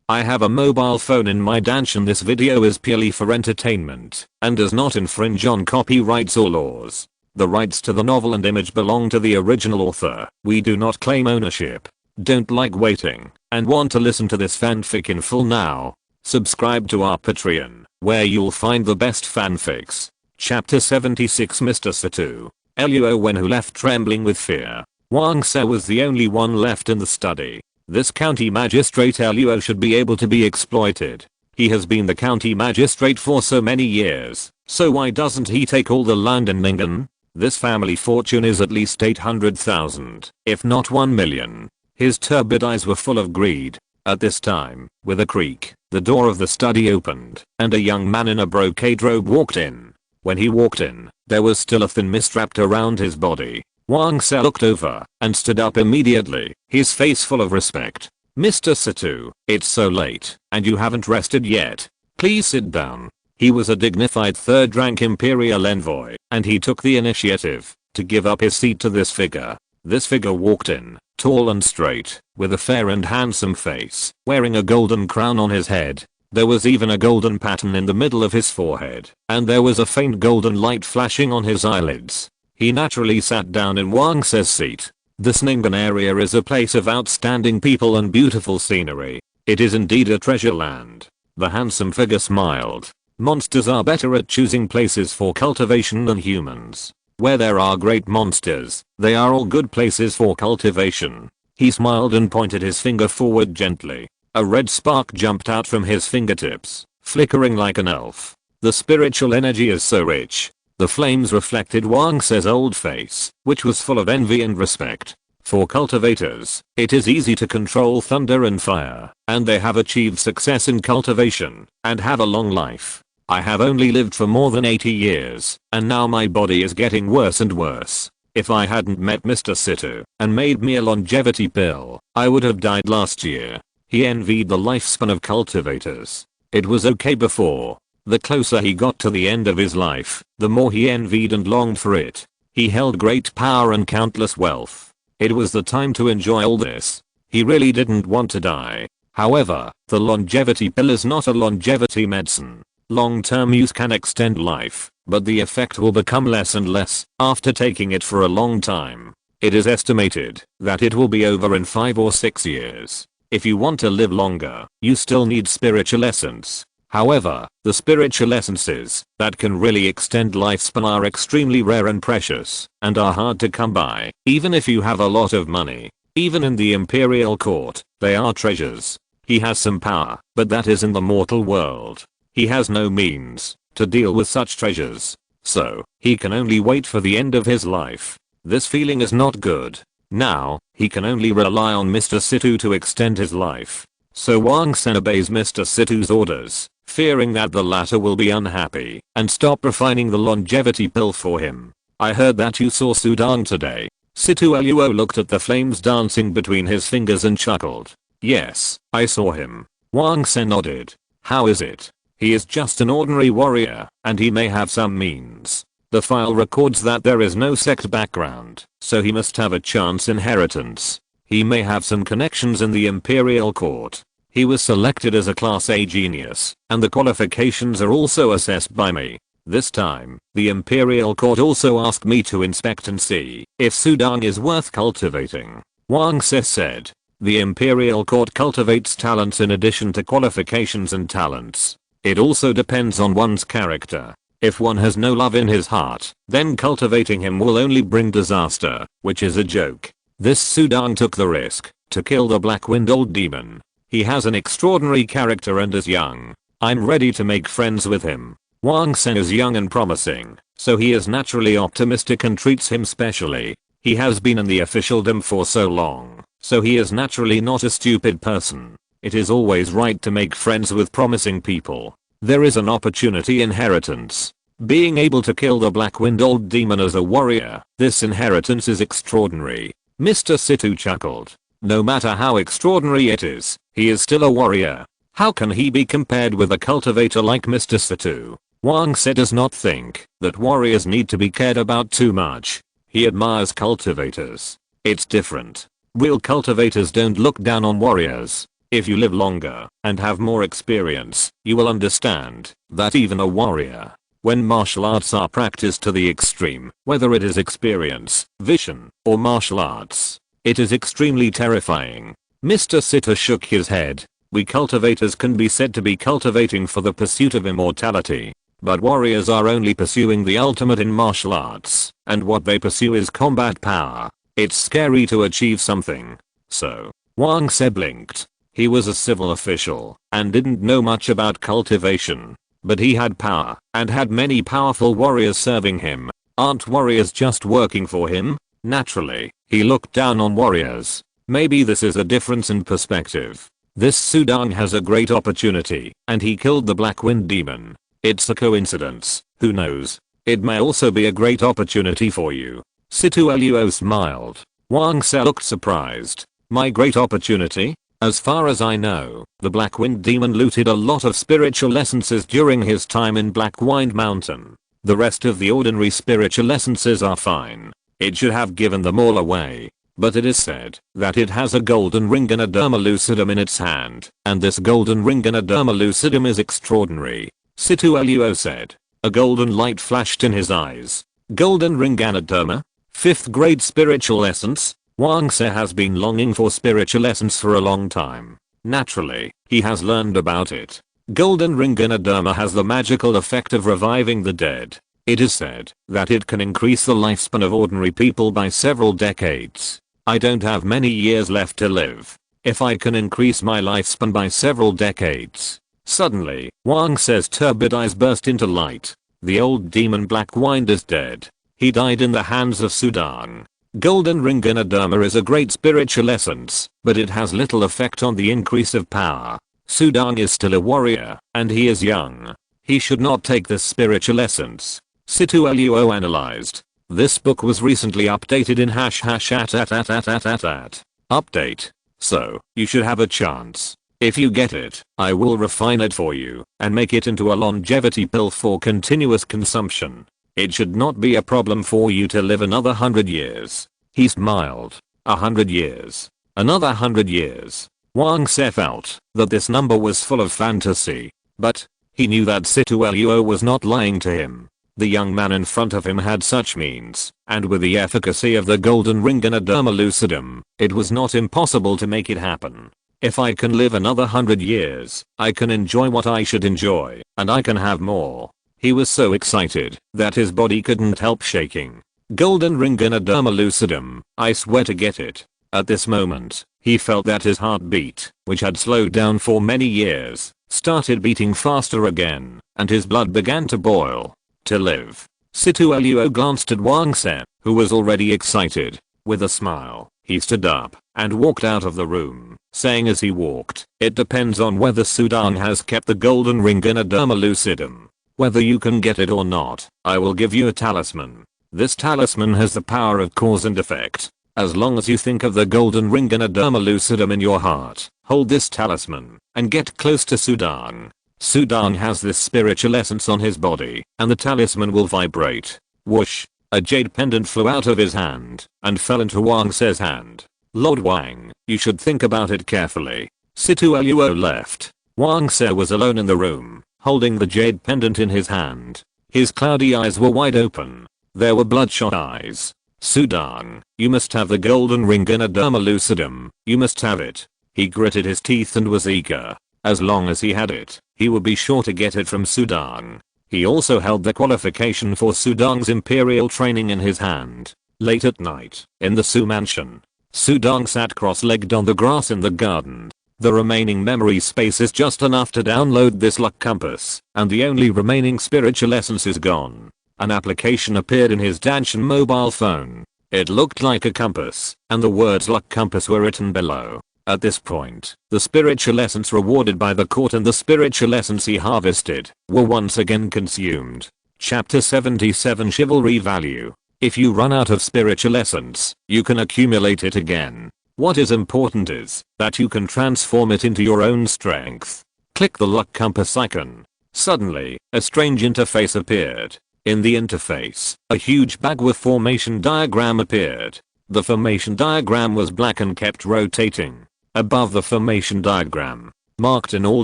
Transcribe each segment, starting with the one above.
I have a mobile phone in my Dantian. This video is purely for entertainment and does not infringe on copyrights or laws. The rights to the novel and image belong to the original author. We do not claim ownership. Don't like waiting and want to listen to this fanfic in full now? Subscribe to our Patreon, where you'll find the best fanfics. Chapter 76. Mr. Situ. Luo Wen, who left trembling with fear. Wang Se was the only one left in the study. This county magistrate Luo should be able to be exploited. He has been the county magistrate for so many years, so why doesn't he take all the land in Ningen? This family fortune is at least 800,000, if not 1 million. His turbid eyes were full of greed. At this time, with a creak, the door of the study opened, and a young man in a brocade robe walked in. When he walked in, there was still a thin mist wrapped around his body. Wang Se looked over and stood up immediately, his face full of respect. Mr. Situ, it's so late, and you haven't rested yet. Please sit down. He was a dignified third-rank imperial envoy, and he took the initiative to give up his seat to this figure. This figure walked in, tall and straight, with a fair and handsome face, wearing a golden crown on his head. There was even a golden pattern in the middle of his forehead, and there was a faint golden light flashing on his eyelids. He naturally sat down in Wang Se's seat. This Ningen area is a place of outstanding people and beautiful scenery. It is indeed a treasure land. The handsome figure smiled. Monsters are better at choosing places for cultivation than humans. Where there are great monsters, they are all good places for cultivation. He smiled and pointed his finger forward gently. A red spark jumped out from his fingertips, flickering like an elf. The spiritual energy is so rich. The flames reflected Wang Se's old face, which was full of envy and respect. For cultivators, it is easy to control thunder and fire, and they have achieved success in cultivation, and have a long life. I have only lived for more than 80 years, and now my body is getting worse and worse. If I hadn't met Mr. Situ and made me a longevity pill, I would have died last year. He envied the lifespan of cultivators. It was okay before. The closer he got to the end of his life, the more he envied and longed for it. He held great power and countless wealth. It was the time to enjoy all this. He really didn't want to die. However, the longevity pill is not a longevity medicine. Long-term use can extend life, but the effect will become less and less after taking it for a long time. It is estimated that it will be over in 5 or 6 years. If you want to live longer, you still need spiritual essence. However, the spiritual essences that can really extend lifespan are extremely rare and precious, and are hard to come by, even if you have a lot of money. Even in the imperial court, they are treasures. He has some power, but that is in the mortal world. He has no means to deal with such treasures, so he can only wait for the end of his life. This feeling is not good. Now, he can only rely on Mr. Situ to extend his life. So Wang Se obeys Mr. Situ's orders, fearing that the latter will be unhappy and stop refining the longevity pill for him. I heard that you saw Sudang today. Situ Luo looked at the flames dancing between his fingers and chuckled. Yes, I saw him. Wang Se nodded. How is it? He is just an ordinary warrior, and he may have some means. The file records that there is no sect background, so he must have a chance inheritance. He may have some connections in the imperial court. He was selected as a Class A genius, and the qualifications are also assessed by me. This time, the imperial court also asked me to inspect and see if Sudang is worth cultivating. Wang Se said. The imperial court cultivates talents in addition to qualifications and talents. It also depends on one's character. If one has no love in his heart, then cultivating him will only bring disaster, which is a joke. This Sudang took the risk to kill the black-windowed demon. He has an extraordinary character and is young. I'm ready to make friends with him. Wang Se is young and promising, so he is naturally optimistic and treats him specially. He has been in the officialdom for so long, so he is naturally not a stupid person. It is always right to make friends with promising people. There is an opportunity inheritance. Being able to kill the black-windowed demon as a warrior, this inheritance is extraordinary. Mr. Situ chuckled. No matter how extraordinary it is, he is still a warrior. How can he be compared with a cultivator like Mr. Situ? Wang Se does not think that warriors need to be cared about too much. He admires cultivators. It's different. Real cultivators don't look down on warriors. If you live longer and have more experience, you will understand that even a warrior, when martial arts are practiced to the extreme, whether it is experience, vision, or martial arts, it is extremely terrifying. Mr. Sitter shook his head. We cultivators can be said to be cultivating for the pursuit of immortality. But warriors are only pursuing the ultimate in martial arts, and what they pursue is combat power. It's scary to achieve something. So, Wang Se blinked. He was a civil official, and didn't know much about cultivation. But he had power, and had many powerful warriors serving him. Aren't warriors just working for him? Naturally, he looked down on warriors. Maybe this is a difference in perspective. This Sudang has a great opportunity, and he killed the Black Wind Demon. It's a coincidence, who knows? It may also be a great opportunity for you. Situ Luo smiled. Wang Se looked surprised. My great opportunity? As far as I know, the Black Wind Demon looted a lot of spiritual essences during his time in Black Wind Mountain. The rest of the ordinary spiritual essences are fine. It should have given them all away. But it is said that it has a golden ring and a derma lucidum in its hand, and this golden ring and a derma lucidum is extraordinary. Situ Luo said. A golden light flashed in his eyes. Golden ring and a derma? 5th grade spiritual essence? Wang Se has been longing for spiritual essence for a long time. Naturally, he has learned about it. Golden ring and a derma has the magical effect of reviving the dead. It is said that it can increase the lifespan of ordinary people by several decades. I don't have many years left to live. If I can increase my lifespan by several decades. Suddenly, Wang Se's turbid eyes burst into light. The old demon Black Wind is dead. He died in the hands of Sudang. Golden ring Derma is a great spiritual essence, but it has little effect on the increase of power. Sudang is still a warrior, and he is young. He should not take this spiritual essence. Situ Luo analyzed. This book was recently updated in #@. Update. So, you should have a chance. If you get it, I will refine it for you and make it into a longevity pill for continuous consumption. It should not be a problem for you to live another 100 years. He smiled. 100 years. Another 100 years. Wang Se felt that this number was full of fantasy, but he knew that Situ Luo was not lying to him. The young man in front of him had such means, and with the efficacy of the golden ring and a derma lucidum, it was not impossible to make it happen. If I can live another 100 years, I can enjoy what I should enjoy, and I can have more. He was so excited that his body couldn't help shaking. Golden ring and a derma lucidum, I swear to get it. At this moment, he felt that his heartbeat, which had slowed down for many years, started beating faster again, and his blood began to boil. To live. Situ Luo glanced at Wang Se, who was already excited. With a smile, he stood up and walked out of the room, saying as he walked, it depends on whether Sudang has kept the golden ring and a derma lucidum. Whether you can get it or not, I will give you a talisman. This talisman has the power of cause and effect. As long as you think of the golden ring and a derma lucidum in your heart, hold this talisman and get close to Sudang. Sudang has this spiritual essence on his body, and the talisman will vibrate. Whoosh! A jade pendant flew out of his hand and fell into Wang Se's hand. Lord Wang, you should think about it carefully. Situ Luo left. Wang Se was alone in the room, holding the jade pendant in his hand. His cloudy eyes were wide open. There were bloodshot eyes. Sudang, you must have the golden ring and a derma lucidum. You must have it. He gritted his teeth and was eager. As long as he had it, he would be sure to get it from Sudang. He also held the qualification for Sudang's imperial training in his hand. Late at night, in the Su mansion, Sudang sat cross-legged on the grass in the garden. The remaining memory space is just enough to download this luck compass, and the only remaining spiritual essence is gone. An application appeared in his Dantian mobile phone. It looked like a compass, and the words luck compass were written below. At this point, the spiritual essence rewarded by the court and the spiritual essence he harvested were once again consumed. Chapter 77 Chivalry Value. If you run out of spiritual essence, you can accumulate it again. What is important is that you can transform it into your own strength. Click the luck compass icon. Suddenly, a strange interface appeared. In the interface, a huge bag with formation diagram appeared. The formation diagram was black and kept rotating. above the formation diagram, marked in all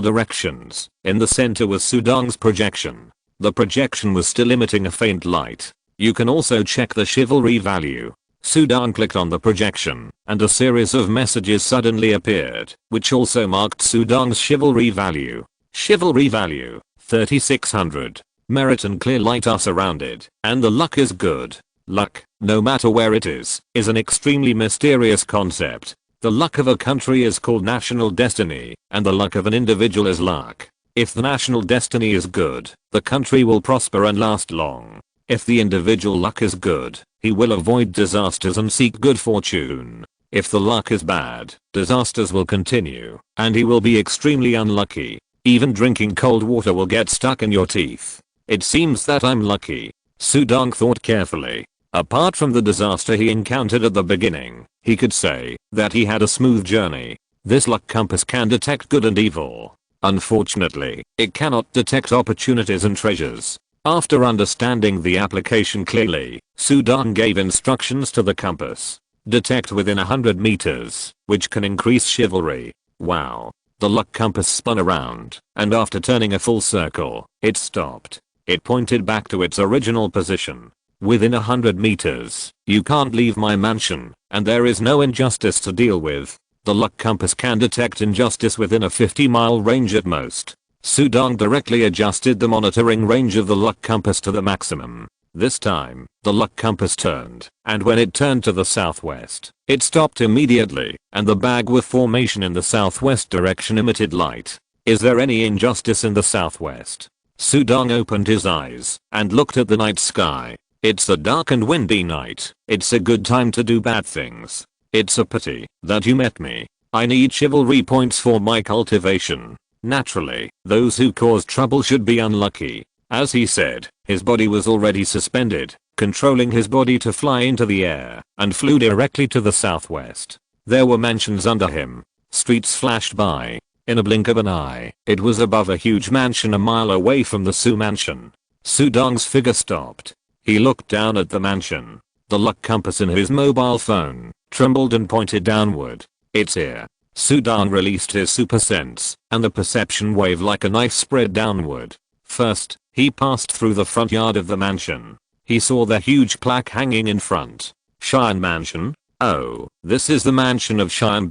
directions. In the center was Sudong's projection. The projection was still emitting a faint light. You can also check the chivalry value. Sudong clicked on the projection, and a series of messages suddenly appeared, which also marked Sudong's chivalry value. Chivalry value, 3600. Merit and clear light are surrounded, and the luck is good. Luck, no matter where it is an extremely mysterious concept. The luck of a country is called national destiny, and the luck of an individual is luck. If the national destiny is good, the country will prosper and last long. If the individual luck is good, he will avoid disasters and seek good fortune. If the luck is bad, disasters will continue, and he will be extremely unlucky. Even drinking cold water will get stuck in your teeth. It seems that I'm lucky. Sudong thought carefully. Apart from the disaster he encountered at the beginning, he could say that he had a smooth journey. This luck compass can detect good and evil. Unfortunately, it cannot detect opportunities and treasures. After understanding the application clearly, Sudong gave instructions to the compass. Detect within 100 meters, which can increase chivalry. Wow. The luck compass spun around, and after turning a full circle, it stopped. It pointed back to its original position. Within 100 meters, you can't leave my mansion, and there is no injustice to deal with. The luck compass can detect injustice within a 50-mile range at most. Sudong directly adjusted the monitoring range of the luck compass to the maximum. This time, the luck compass turned, and when it turned to the southwest, it stopped immediately, and the bag with formation in the southwest direction emitted light. Is there any injustice in the southwest? Sudong opened his eyes and looked at the night sky. It's a dark and windy night. It's a good time to do bad things. It's a pity that you met me. I need chivalry points for my cultivation. Naturally, those who cause trouble should be unlucky. As he said, his body was already suspended, controlling his body to fly into the air, and flew directly to the southwest. There were mansions under him. Streets flashed by. In a blink of an eye, it was above a huge mansion a mile away from the Su mansion. Sudong's figure stopped. He looked down at the mansion. The luck compass in his mobile phone trembled and pointed downward. It's here. Sudong released his super sense, and the perception wave like a knife spread downward. First, he passed through the front yard of the mansion. He saw the huge plaque hanging in front. Cheyenne Mansion? Oh, this is the mansion of Cheyenne,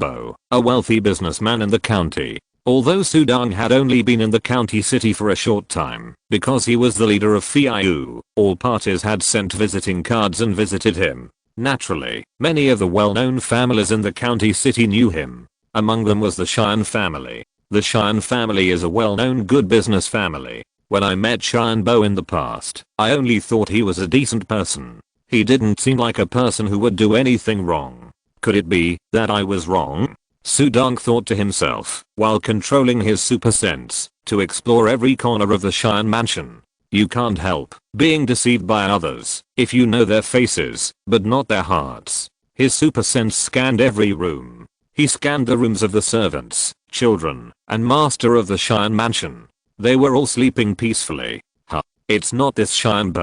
a wealthy businessman in the county. Although Sudong had only been in the county city for a short time, because he was the leader of FIU, all parties had sent visiting cards and visited him. Naturally, many of the well-known families in the county city knew him. Among them was the Cheyenne family. The Cheyenne family is a well-known good business family. When I met Cheyenne in the past, I only thought he was a decent person. He didn't seem like a person who would do anything wrong. Could it be that I was wrong? Sudong thought to himself, while controlling his super sense, to explore every corner of the Cheyenne mansion. You can't help being deceived by others if you know their faces, but not their hearts. His super sense scanned every room. He scanned the rooms of the servants, children, and master of the Cheyenne mansion. They were all sleeping peacefully. It's not this Cheyenne.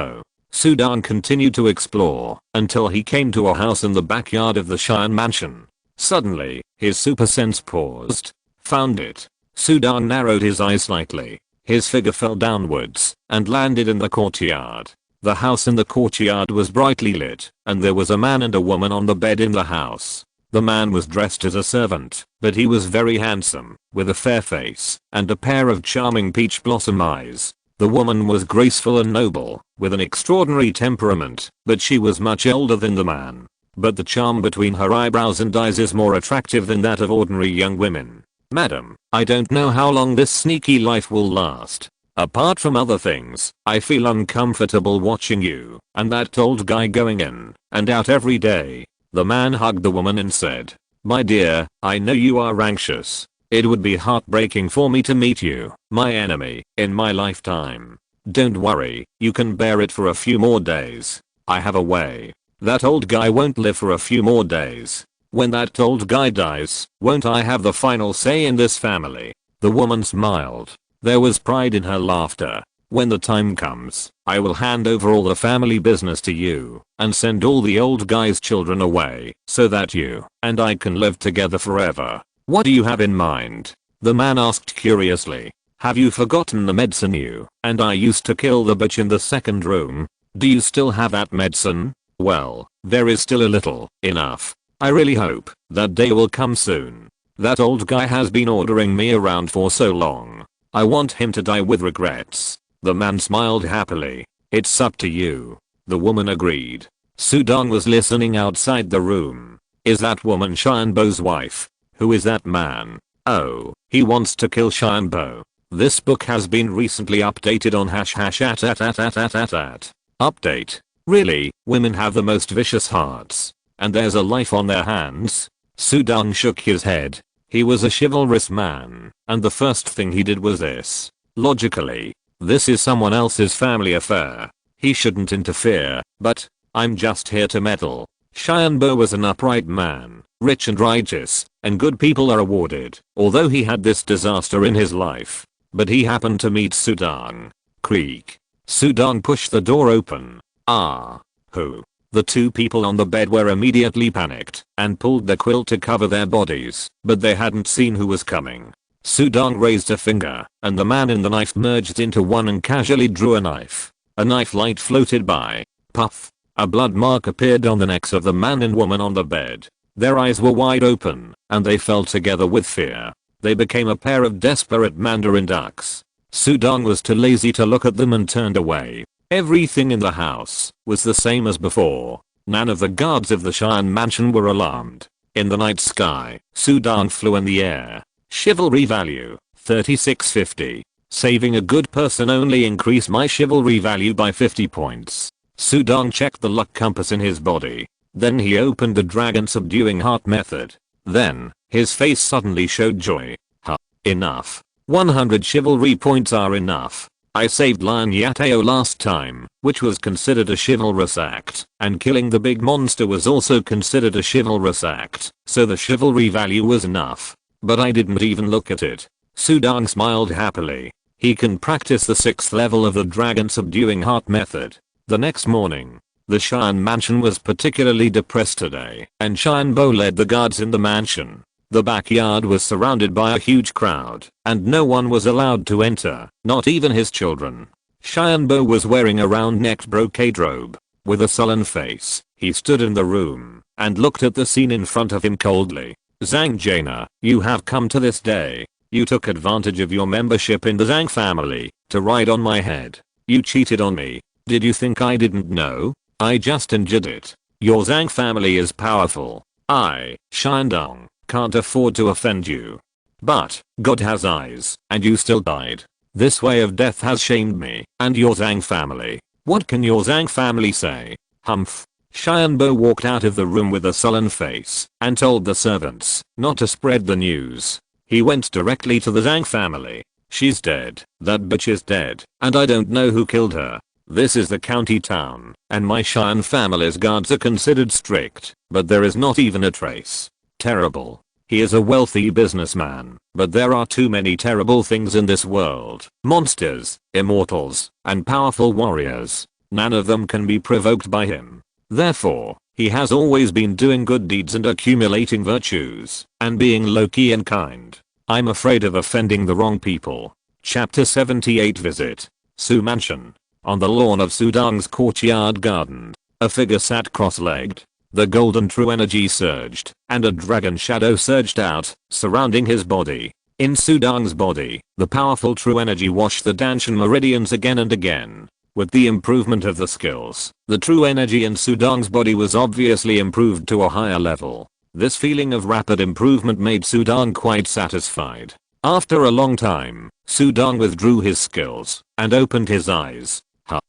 Sudong continued to explore until he came to a house in the backyard of the Cheyenne mansion. Suddenly, his super sense paused. Found it. Sudong narrowed his eyes slightly. His figure fell downwards and landed in the courtyard. The house in the courtyard was brightly lit, and there was a man and a woman on the bed in the house. The man was dressed as a servant, but he was very handsome, with a fair face and a pair of charming peach blossom eyes. The woman was graceful and noble, with an extraordinary temperament, but she was much older than the man. But the charm between her eyebrows and eyes is more attractive than that of ordinary young women. Madam, I don't know how long this sneaky life will last. Apart from other things, I feel uncomfortable watching you and that old guy going in and out every day. The man hugged the woman and said, my dear, I know you are anxious. It would be heartbreaking for me to meet you, my enemy, in my lifetime. Don't worry, you can bear it for a few more days. I have a way. That old guy won't live for a few more days. When that old guy dies, won't I have the final say in this family? The woman smiled. There was pride in her laughter. When the time comes, I will hand over all the family business to you and send all the old guy's children away so that you and I can live together forever. What do you have in mind? The man asked curiously. Have you forgotten the medicine you and I used to kill the bitch in the second room? Do you still have that medicine? Well, there is still a little. Enough. I really hope that day will come soon. That old guy has been ordering me around for so long. I want him to die with regrets. The man smiled happily. It's up to you. The woman agreed. Sudong was listening outside the room. Is that woman Shinbo's wife? Who is that man? Oh, he wants to kill Shinbo. This book has been recently updated on #at. Update. Really, women have the most vicious hearts. And there's a life on their hands? Sudong shook his head. He was a chivalrous man, and the first thing he did was this. Logically, this is someone else's family affair. He shouldn't interfere, but I'm just here to meddle. Shinbo was an upright man, rich and righteous, and good people are rewarded, although he had this disaster in his life. But he happened to meet Sudong. Creak. Sudong pushed the door open. Ah. Who? The two people on the bed were immediately panicked and pulled the quilt to cover their bodies, but they hadn't seen who was coming. Sudong raised a finger, and the man and the knife merged into one and casually drew a knife. A knife light floated by. Puff. A blood mark appeared on the necks of the man and woman on the bed. Their eyes were wide open, and they fell together with fear. They became a pair of desperate mandarin ducks. Sudong was too lazy to look at them and turned away. Everything in the house was the same as before. None of the guards of the Shan mansion were alarmed. In the night sky, Sudong flew in the air. Chivalry value, 3650. Saving a good person only increased my chivalry value by 50 points. Sudong checked the luck compass in his body. Then he opened the dragon subduing heart method. Then, his face suddenly showed joy. Enough. 100 chivalry points are enough. I saved Lion Yateo last time, which was considered a chivalrous act, and killing the big monster was also considered a chivalrous act, so the chivalry value was enough. But I didn't even look at it. Sudong smiled happily. He can practice the 6th level of the dragon subduing heart method. The next morning, the Shan mansion was particularly depressed today, and Shinbo led the guards in the mansion. The backyard was surrounded by a huge crowd, and no one was allowed to enter, not even his children. Shinbo was wearing a round-necked brocade robe. With a sullen face, he stood in the room, and looked at the scene in front of him coldly. Zhang Jaina, you have come to this day. You took advantage of your membership in the Zhang family, to ride on my head. You cheated on me. Did you think I didn't know? I just injured it. Your Zhang family is powerful. I, Shindong, can't afford to offend you. But, God has eyes, and you still died. This way of death has shamed me, and your Zhang family. What can your Zhang family say? Humph. Shinbo walked out of the room with a sullen face, and told the servants, not to spread the news. He went directly to the Zhang family. She's dead, that bitch is dead, and I don't know who killed her. This is the county town, and my Shan family's guards are considered strict, but there is not even a trace. Terrible. He is a wealthy businessman, but there are too many terrible things in this world. Monsters, immortals, and powerful warriors. None of them can be provoked by him. Therefore, he has always been doing good deeds and accumulating virtues, and being low-key and kind. I'm afraid of offending the wrong people. Chapter 78 Visit. Su Mansion. On the lawn of Sudong's courtyard garden, a figure sat cross-legged. The golden true energy surged, and a dragon shadow surged out, surrounding his body. In Sudong's body, the powerful true energy washed the Dantian meridians again and again. With the improvement of the skills, the true energy in Sudong's body was obviously improved to a higher level. This feeling of rapid improvement made Sudong quite satisfied. After a long time, Sudong withdrew his skills, and opened his eyes.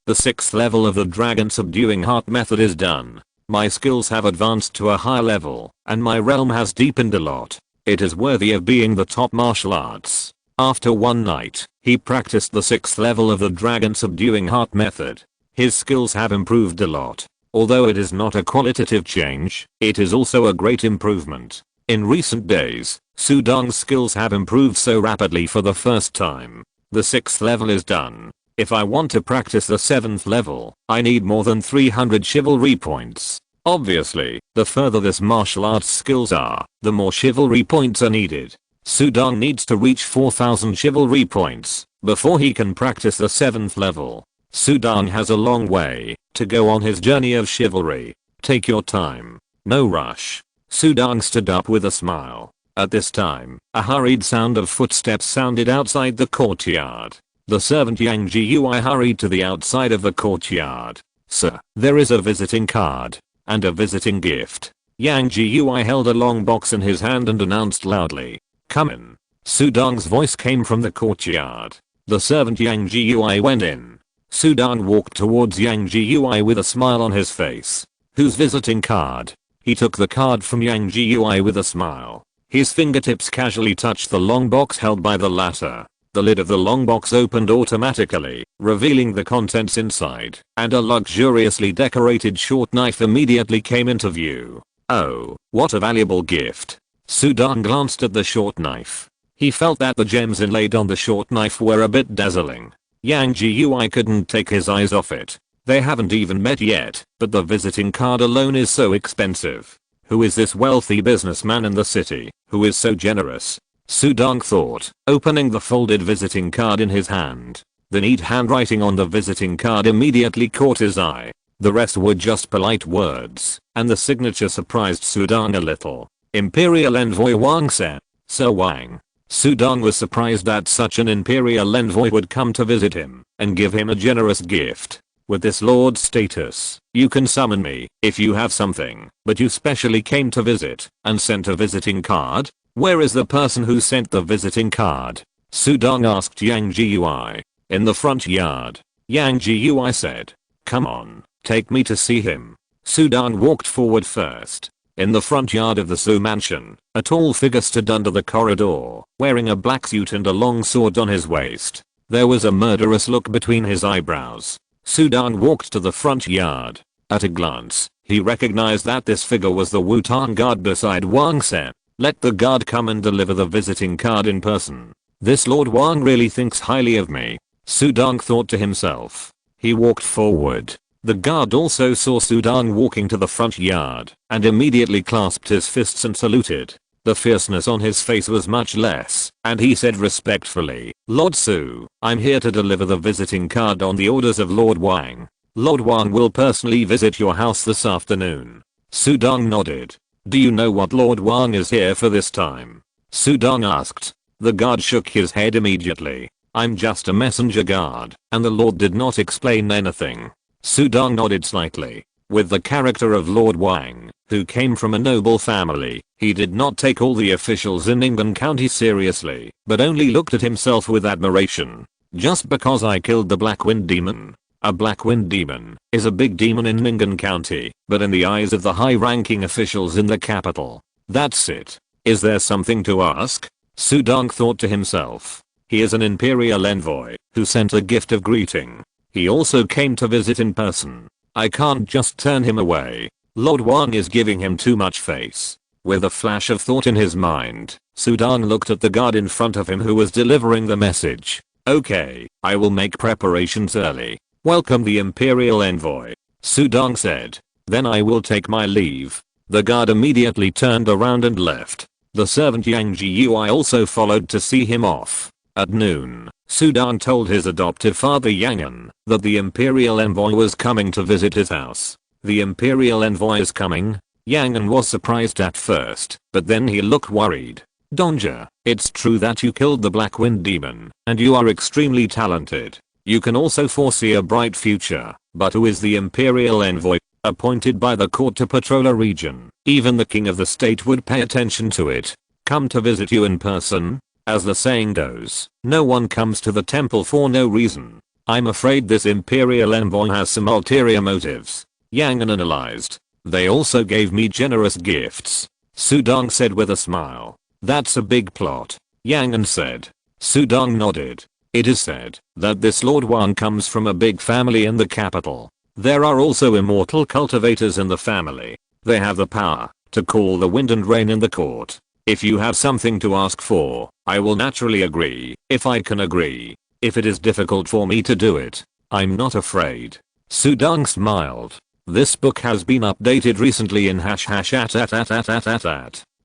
The 6th level of the dragon subduing heart method is done. My skills have advanced to a higher level, and my realm has deepened a lot. It is worthy of being the top martial arts. After one night, he practiced the 6th level of the dragon subduing heart method. His skills have improved a lot. Although it is not a qualitative change, it is also a great improvement. In recent days, Sudong's skills have improved so rapidly for the first time. The 6th level is done. If I want to practice the 7th level, I need more than 300 chivalry points. Obviously, the further this martial arts skills are, the more chivalry points are needed. Sudong needs to reach 4000 chivalry points before he can practice the 7th level. Sudong has a long way to go on his journey of chivalry. Take your time. No rush. Sudong stood up with a smile. At this time, a hurried sound of footsteps sounded outside the courtyard. The servant Yang Gui hurried to the outside of the courtyard. Sir, there is a visiting card and a visiting gift. Yang Gui held a long box in his hand and announced loudly, "Come in." Sudong's voice came from the courtyard. The servant Yang Gui went in. Sudong walked towards Yang Gui with a smile on his face. "Whose visiting card?" He took the card from Yang Gui with a smile. His fingertips casually touched the long box held by the latter. The lid of the long box opened automatically, revealing the contents inside, and a luxuriously decorated short knife immediately came into view. Oh, what a valuable gift. Sudong glanced at the short knife. He felt that the gems inlaid on the short knife were a bit dazzling. Yang Gui couldn't take his eyes off it. They haven't even met yet, but the visiting card alone is so expensive. Who is this wealthy businessman in the city, who is so generous? Sudong thought, opening the folded visiting card in his hand. The neat handwriting on the visiting card immediately caught his eye. The rest were just polite words, and the signature surprised Sudong a little. Imperial Envoy Wang Sen, Sir Wang. Sudong was surprised that such an Imperial Envoy would come to visit him and give him a generous gift. With this lord status, you can summon me if you have something, but you specially came to visit and sent a visiting card? Where is the person who sent the visiting card? Sudong asked Yang Gui. In the front yard. Yang Gui said. Come on, take me to see him. Sudong walked forward first. In the front yard of the Su mansion, a tall figure stood under the corridor, wearing a black suit and a long sword on his waist. There was a murderous look between his eyebrows. Sudong walked to the front yard. At a glance, he recognized that this figure was the Wutang guard beside Wang Sen. Let the guard come and deliver the visiting card in person. This Lord Wang really thinks highly of me. Sudong thought to himself. He walked forward. The guard also saw Sudong walking to the front yard and immediately clasped his fists and saluted. The fierceness on his face was much less, and he said respectfully, Lord Su, I'm here to deliver the visiting card on the orders of Lord Wang. Lord Wang will personally visit your house this afternoon. Sudong nodded. Do you know what Lord Wang is here for this time? Sudong asked. The guard shook his head immediately. I'm just a messenger guard, and the Lord did not explain anything. Sudong nodded slightly. With the character of Lord Wang, who came from a noble family, he did not take all the officials in Ning'an County seriously, but only looked at himself with admiration. Just because I killed the Black Wind Demon. A Black Wind Demon is a big demon in Ning'an County, but in the eyes of the high-ranking officials in the capital, that's it. Is there something to ask? Sudong thought to himself. He is an Imperial Envoy who sent a gift of greeting. He also came to visit in person. I can't just turn him away. Lord Wang is giving him too much face. With a flash of thought in his mind, Sudong looked at the guard in front of him who was delivering the message. Okay, I will make preparations early. Welcome the Imperial Envoy. Sudong said. Then I will take my leave. The guard immediately turned around and left. The servant Yang Gui also followed to see him off. At noon, Sudong told his adoptive father Yangan that the Imperial Envoy was coming to visit his house. The Imperial Envoy is coming? Yangan was surprised at first, but then he looked worried. Donja, it's true that you killed the Black Wind Demon, and you are extremely talented. You can also foresee a bright future, but who is the Imperial Envoy? Appointed by the court to patrol a region. Even the king of the state would pay attention to it. Come to visit you in person? As the saying goes, no one comes to the temple for no reason. I'm afraid this Imperial Envoy has some ulterior motives. Yangan analyzed. They also gave me generous gifts. Sudong said with a smile. That's a big plot. Yangan said. Sudong nodded. It is said that this Lord Wang comes from a big family in the capital. There are also immortal cultivators in the family. They have the power to call the wind and rain in the court. If you have something to ask for, I will naturally agree, if I can agree. If it is difficult for me to do it, I'm not afraid. Sudong smiled. This book has been updated recently in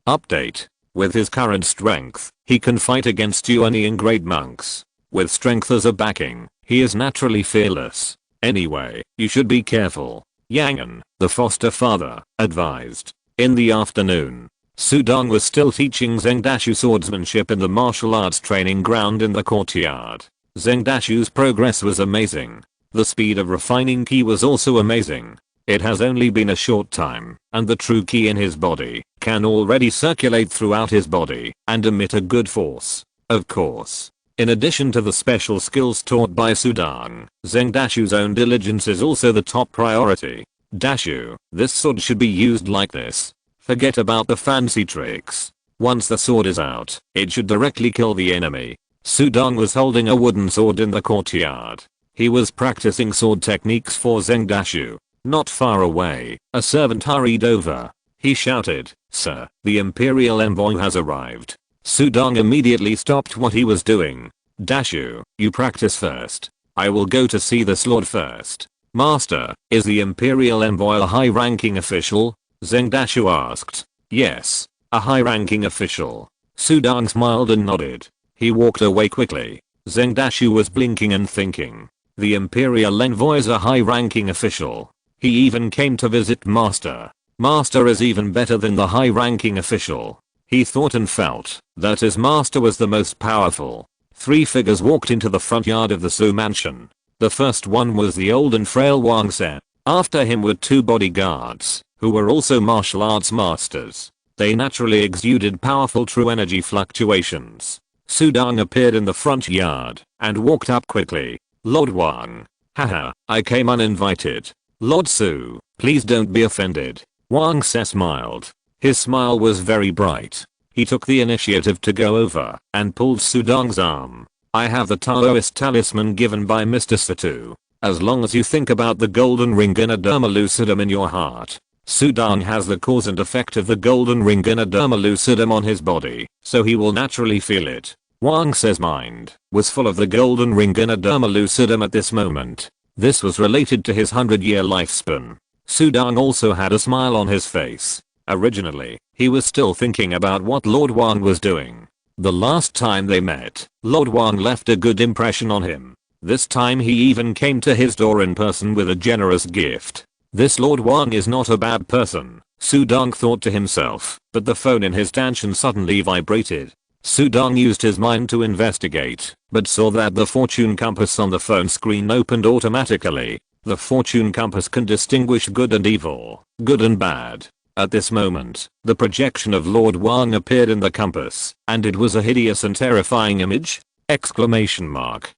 update. With his current strength, he can fight against Yuan grade monks. With strength as a backing, he is naturally fearless. Anyway, you should be careful. Yang, the foster father, advised. In the afternoon, Sudong was still teaching Zhengdashu swordsmanship in the martial arts training ground in the courtyard. Zhengdashu's progress was amazing. The speed of refining ki was also amazing. It has only been a short time, and the true ki in his body can already circulate throughout his body and emit a good force. Of course, in addition to the special skills taught by Sudong, Zhengdashu's own diligence is also the top priority. Dashu, this sword should be used like this. Forget about the fancy tricks. Once the sword is out, it should directly kill the enemy. Sudong was holding a wooden sword in the courtyard. He was practicing sword techniques for Zhengdashu. Not far away, a servant hurried over. He shouted, "Sir, the Imperial envoy has arrived." Sudong immediately stopped what he was doing. "Dashu, you practice first. I will go to see this lord first." "Master, is the Imperial envoy a high-ranking official?" Zhengdashu asked. "Yes, a high-ranking official." Sudong smiled and nodded. He walked away quickly. Zhengdashu was blinking and thinking. The Imperial envoy is a high-ranking official. He even came to visit Master. Master is even better than the high-ranking official. He thought and felt that his master was the most powerful. 3 figures walked into the front yard of the Su mansion. The first one was the old and frail Wang Se. After him were 2 bodyguards, who were also martial arts masters. They naturally exuded powerful true energy fluctuations. Sudong appeared in the front yard and walked up quickly. "Lord Wang. Haha, I came uninvited. Lord Su, please don't be offended." Wang Se smiled. His smile was very bright. He took the initiative to go over and pulled Sudong's arm. "I have the Taoist talisman given by Mr. Satu. As long as you think about the golden ring Derma lucidum in your heart." Sudong has the cause and effect of the golden ring Derma lucidum on his body, so he will naturally feel it. Wang Se's mind was full of the golden ring Derma lucidum at this moment. This was related to his 100-year lifespan. Sudong also had a smile on his face. Originally, he was still thinking about what Lord Wang was doing. The last time they met, Lord Wang left a good impression on him. This time he even came to his door in person with a generous gift. This Lord Wang is not a bad person, Sudong thought to himself, but the phone in his Dantian suddenly vibrated. Sudong used his mind to investigate, but saw that the fortune compass on the phone screen opened automatically. The fortune compass can distinguish good and evil, good and bad. At this moment, the projection of Lord Wang appeared in the compass, and it was a hideous and terrifying image! Exclamation mark.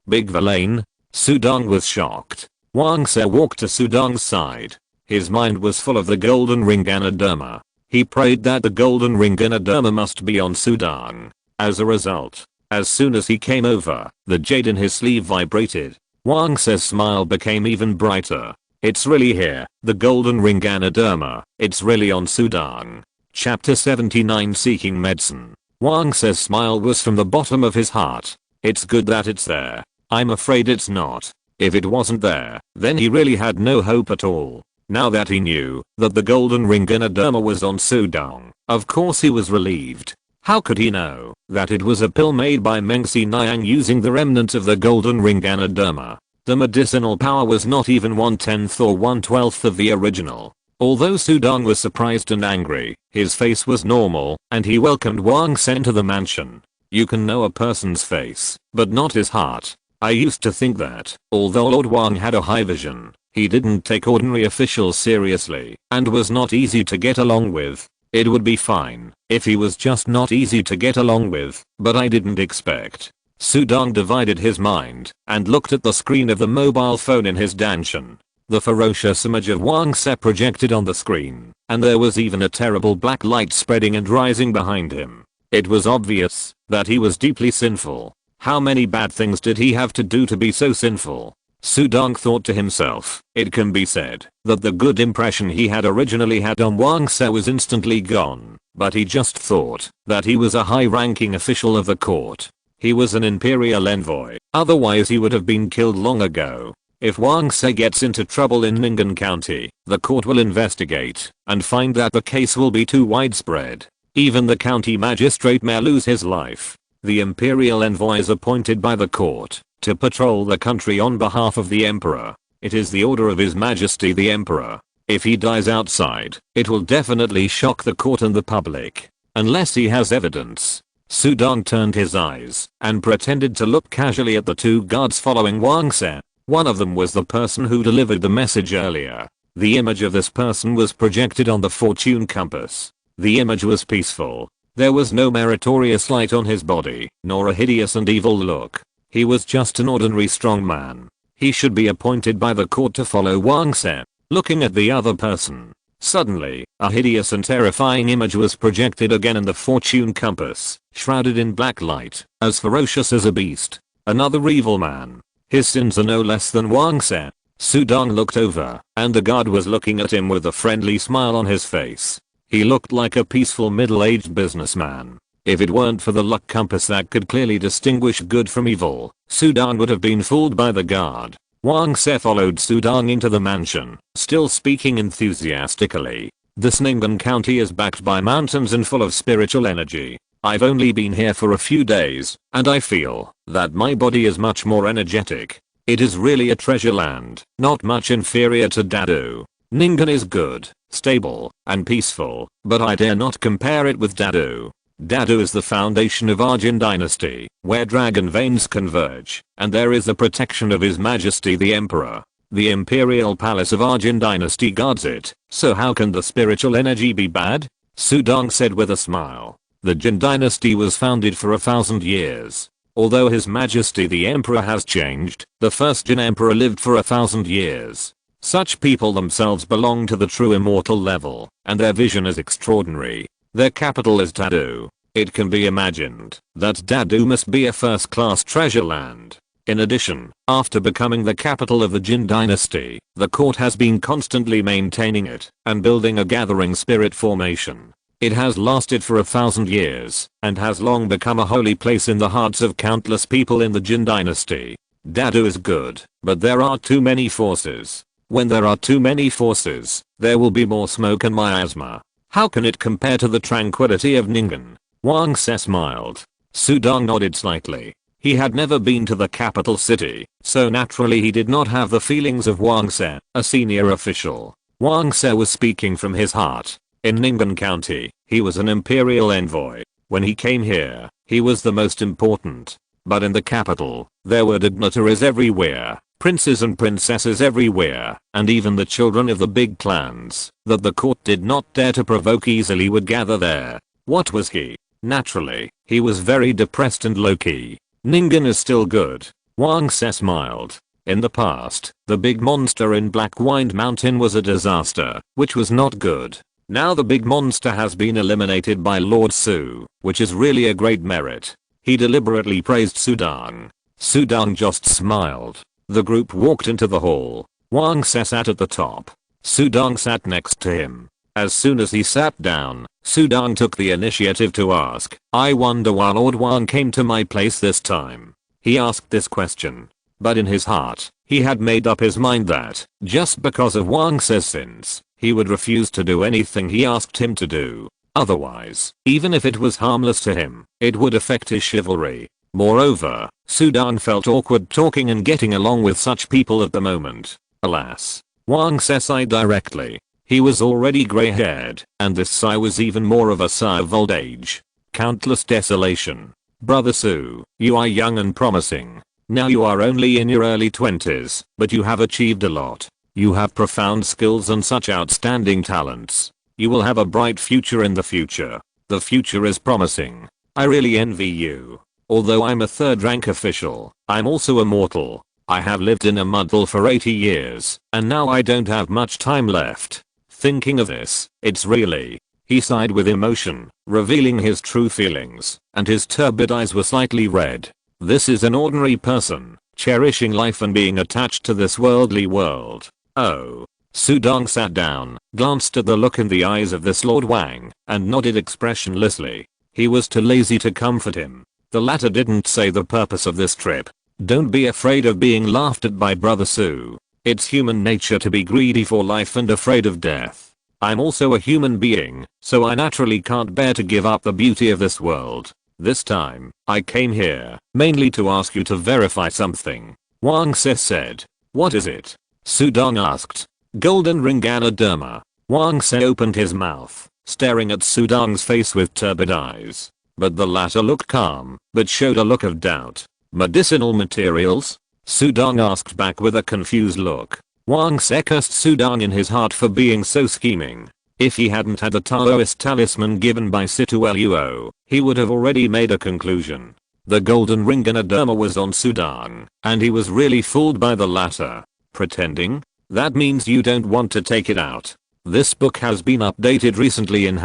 Big villain? Sudong was shocked. Wang Se walked to Sudong's side. His mind was full of the golden ring Derma. He prayed that the golden ring Derma must be on Sudong. As a result, as soon as he came over, the jade in his sleeve vibrated. Wang Se's smile became even brighter. "It's really here, the golden ring Derma. It's really on Sudong." Chapter 79 Seeking Medicine. Wang Se's smile was from the bottom of his heart. "It's good that it's there. I'm afraid it's not. If it wasn't there, then he really had no hope at all." Now that he knew that the golden ring Derma was on Sudong, of course he was relieved. How could he know that it was a pill made by Mengsi Niang using the remnant of the golden ring Derma? The medicinal power was not even 1/10 or 1/12 of the original. Although Sudong was surprised and angry, his face was normal, and he welcomed Wang Se to the mansion. You can know a person's face, but not his heart. I used to think that, although Lord Wang had a high vision, he didn't take ordinary officials seriously, and was not easy to get along with. It would be fine if he was just not easy to get along with, but I didn't expect. Sudong divided his mind and looked at the screen of the mobile phone in his Dantian. The ferocious image of Wang Se projected on the screen, and there was even a terrible black light spreading and rising behind him. It was obvious that he was deeply sinful. How many bad things did he have to do to be so sinful? Sudong thought to himself. It can be said that the good impression he had originally had on Wang Se was instantly gone, but he just thought that he was a high-ranking official of the court. He was an imperial envoy, otherwise he would have been killed long ago. If Wang Se gets into trouble in Ning'an County, the court will investigate and find that the case will be too widespread. Even the county magistrate may lose his life. The imperial envoy is appointed by the court to patrol the country on behalf of the emperor. It is the order of His Majesty the Emperor. If he dies outside, it will definitely shock the court and the public. Unless he has evidence. Su Dong turned his eyes and pretended to look casually at the two guards following Wang Se. One of them was the person who delivered the message earlier. The image of this person was projected on the fortune compass. The image was peaceful. There was no meritorious light on his body, nor a hideous and evil look. He was just an ordinary strong man. He should be appointed by the court to follow Wang Se. Looking at the other person. Suddenly, a hideous and terrifying image was projected again in the fortune compass, shrouded in black light, as ferocious as a beast. Another evil man. His sins are no less than Wang Se. Su Dong looked over, and the guard was looking at him with a friendly smile on his face. He looked like a peaceful middle-aged businessman. If it weren't for the luck compass that could clearly distinguish good from evil, Su Dong would have been fooled by the guard. Wang Se followed Su Dong into the mansion, still speaking enthusiastically. This Ning'an County is backed by mountains and full of spiritual energy. I've only been here for a few days, and I feel that my body is much more energetic. It is really a treasure land, not much inferior to Dadu. Ning'an is good, stable, and peaceful, but I dare not compare it with Dadu. Dadu is the foundation of our Jin Dynasty, where dragon veins converge, and there is the protection of His Majesty the Emperor. The imperial palace of our Jin Dynasty guards it, so how can the spiritual energy be bad? Su Dong said with a smile. The Jin Dynasty was founded for 1,000 years. Although His Majesty the Emperor has changed, the first Jin Emperor lived for 1,000 years. Such people themselves belong to the true immortal level, and their vision is extraordinary. Their capital is Dadu. It can be imagined that Dadu must be a first-class treasure land. In addition, after becoming the capital of the Jin Dynasty, the court has been constantly maintaining it and building a gathering spirit formation. It has lasted for 1,000 years and has long become a holy place in the hearts of countless people in the Jin Dynasty. Dadu is good, but there are too many forces. When there are too many forces, there will be more smoke and miasma. How can it compare to the tranquility of Ning'an? Wang Se smiled. Su Dong nodded slightly. He had never been to the capital city, so naturally he did not have the feelings of Wang Se, a senior official. Wang Se was speaking from his heart. In Ning'an County, he was an imperial envoy. When he came here, he was the most important. But in the capital, there were dignitaries everywhere. Princes and princesses everywhere, and even the children of the big clans that the court did not dare to provoke easily would gather there. What was he? Naturally, he was very depressed and low-key. Ning'an is still good. Wang Se smiled. In the past, the big monster in Black Wind Mountain was a disaster, which was not good. Now the big monster has been eliminated by Lord Su, which is really a great merit. He deliberately praised Su Dong. Su Dong just smiled. The group walked into the hall. Wang Se sat at the top. Su Dong sat next to him. As soon as he sat down, Su Dong took the initiative to ask, I wonder why Lord Wang came to my place this time. He asked this question. But in his heart, he had made up his mind that, just because of Wang Se's sins, he would refuse to do anything he asked him to do. Otherwise, even if it was harmless to him, it would affect his chivalry. Moreover, Su Dong felt awkward talking and getting along with such people at the moment. Alas. Wang Se sighed directly. He was already grey-haired, and this sigh was even more of a sigh of old age. Countless desolation. Brother Su, you are young and promising. Now you are only in your early 20s, but you have achieved a lot. You have profound skills and such outstanding talents. You will have a bright future in the future. The future is promising. I really envy you. Although I'm a third-rank official, I'm also a mortal. I have lived in a mudhole for 80 years, and now I don't have much time left. Thinking of this, it's really... He sighed with emotion, revealing his true feelings, and his turbid eyes were slightly red. This is an ordinary person, cherishing life and being attached to this worldly world. Oh. Su Dong sat down, glanced at the look in the eyes of this Lord Wang, and nodded expressionlessly. He was too lazy to comfort him. The latter didn't say the purpose of this trip. Don't be afraid of being laughed at by Brother Su. It's human nature to be greedy for life and afraid of death. I'm also a human being, so I naturally can't bear to give up the beauty of this world. This time, I came here, mainly to ask you to verify something. Wang Se said. What is it? Su Dong asked. Golden ring Ganoderma. Wang Se opened his mouth, staring at Su Dong's face with turbid eyes. But the latter looked calm, but showed a look of doubt. Medicinal materials? Su Dong asked back with a confused look. Wang Se cursed Su Dong in his heart for being so scheming. If he hadn't had the Taoist talisman given by Situ Luo, he would have already made a conclusion. The golden ring Ganoderma was on Su Dong, and he was really fooled by the latter. Pretending? That means you don't want to take it out. This book has been updated recently in ..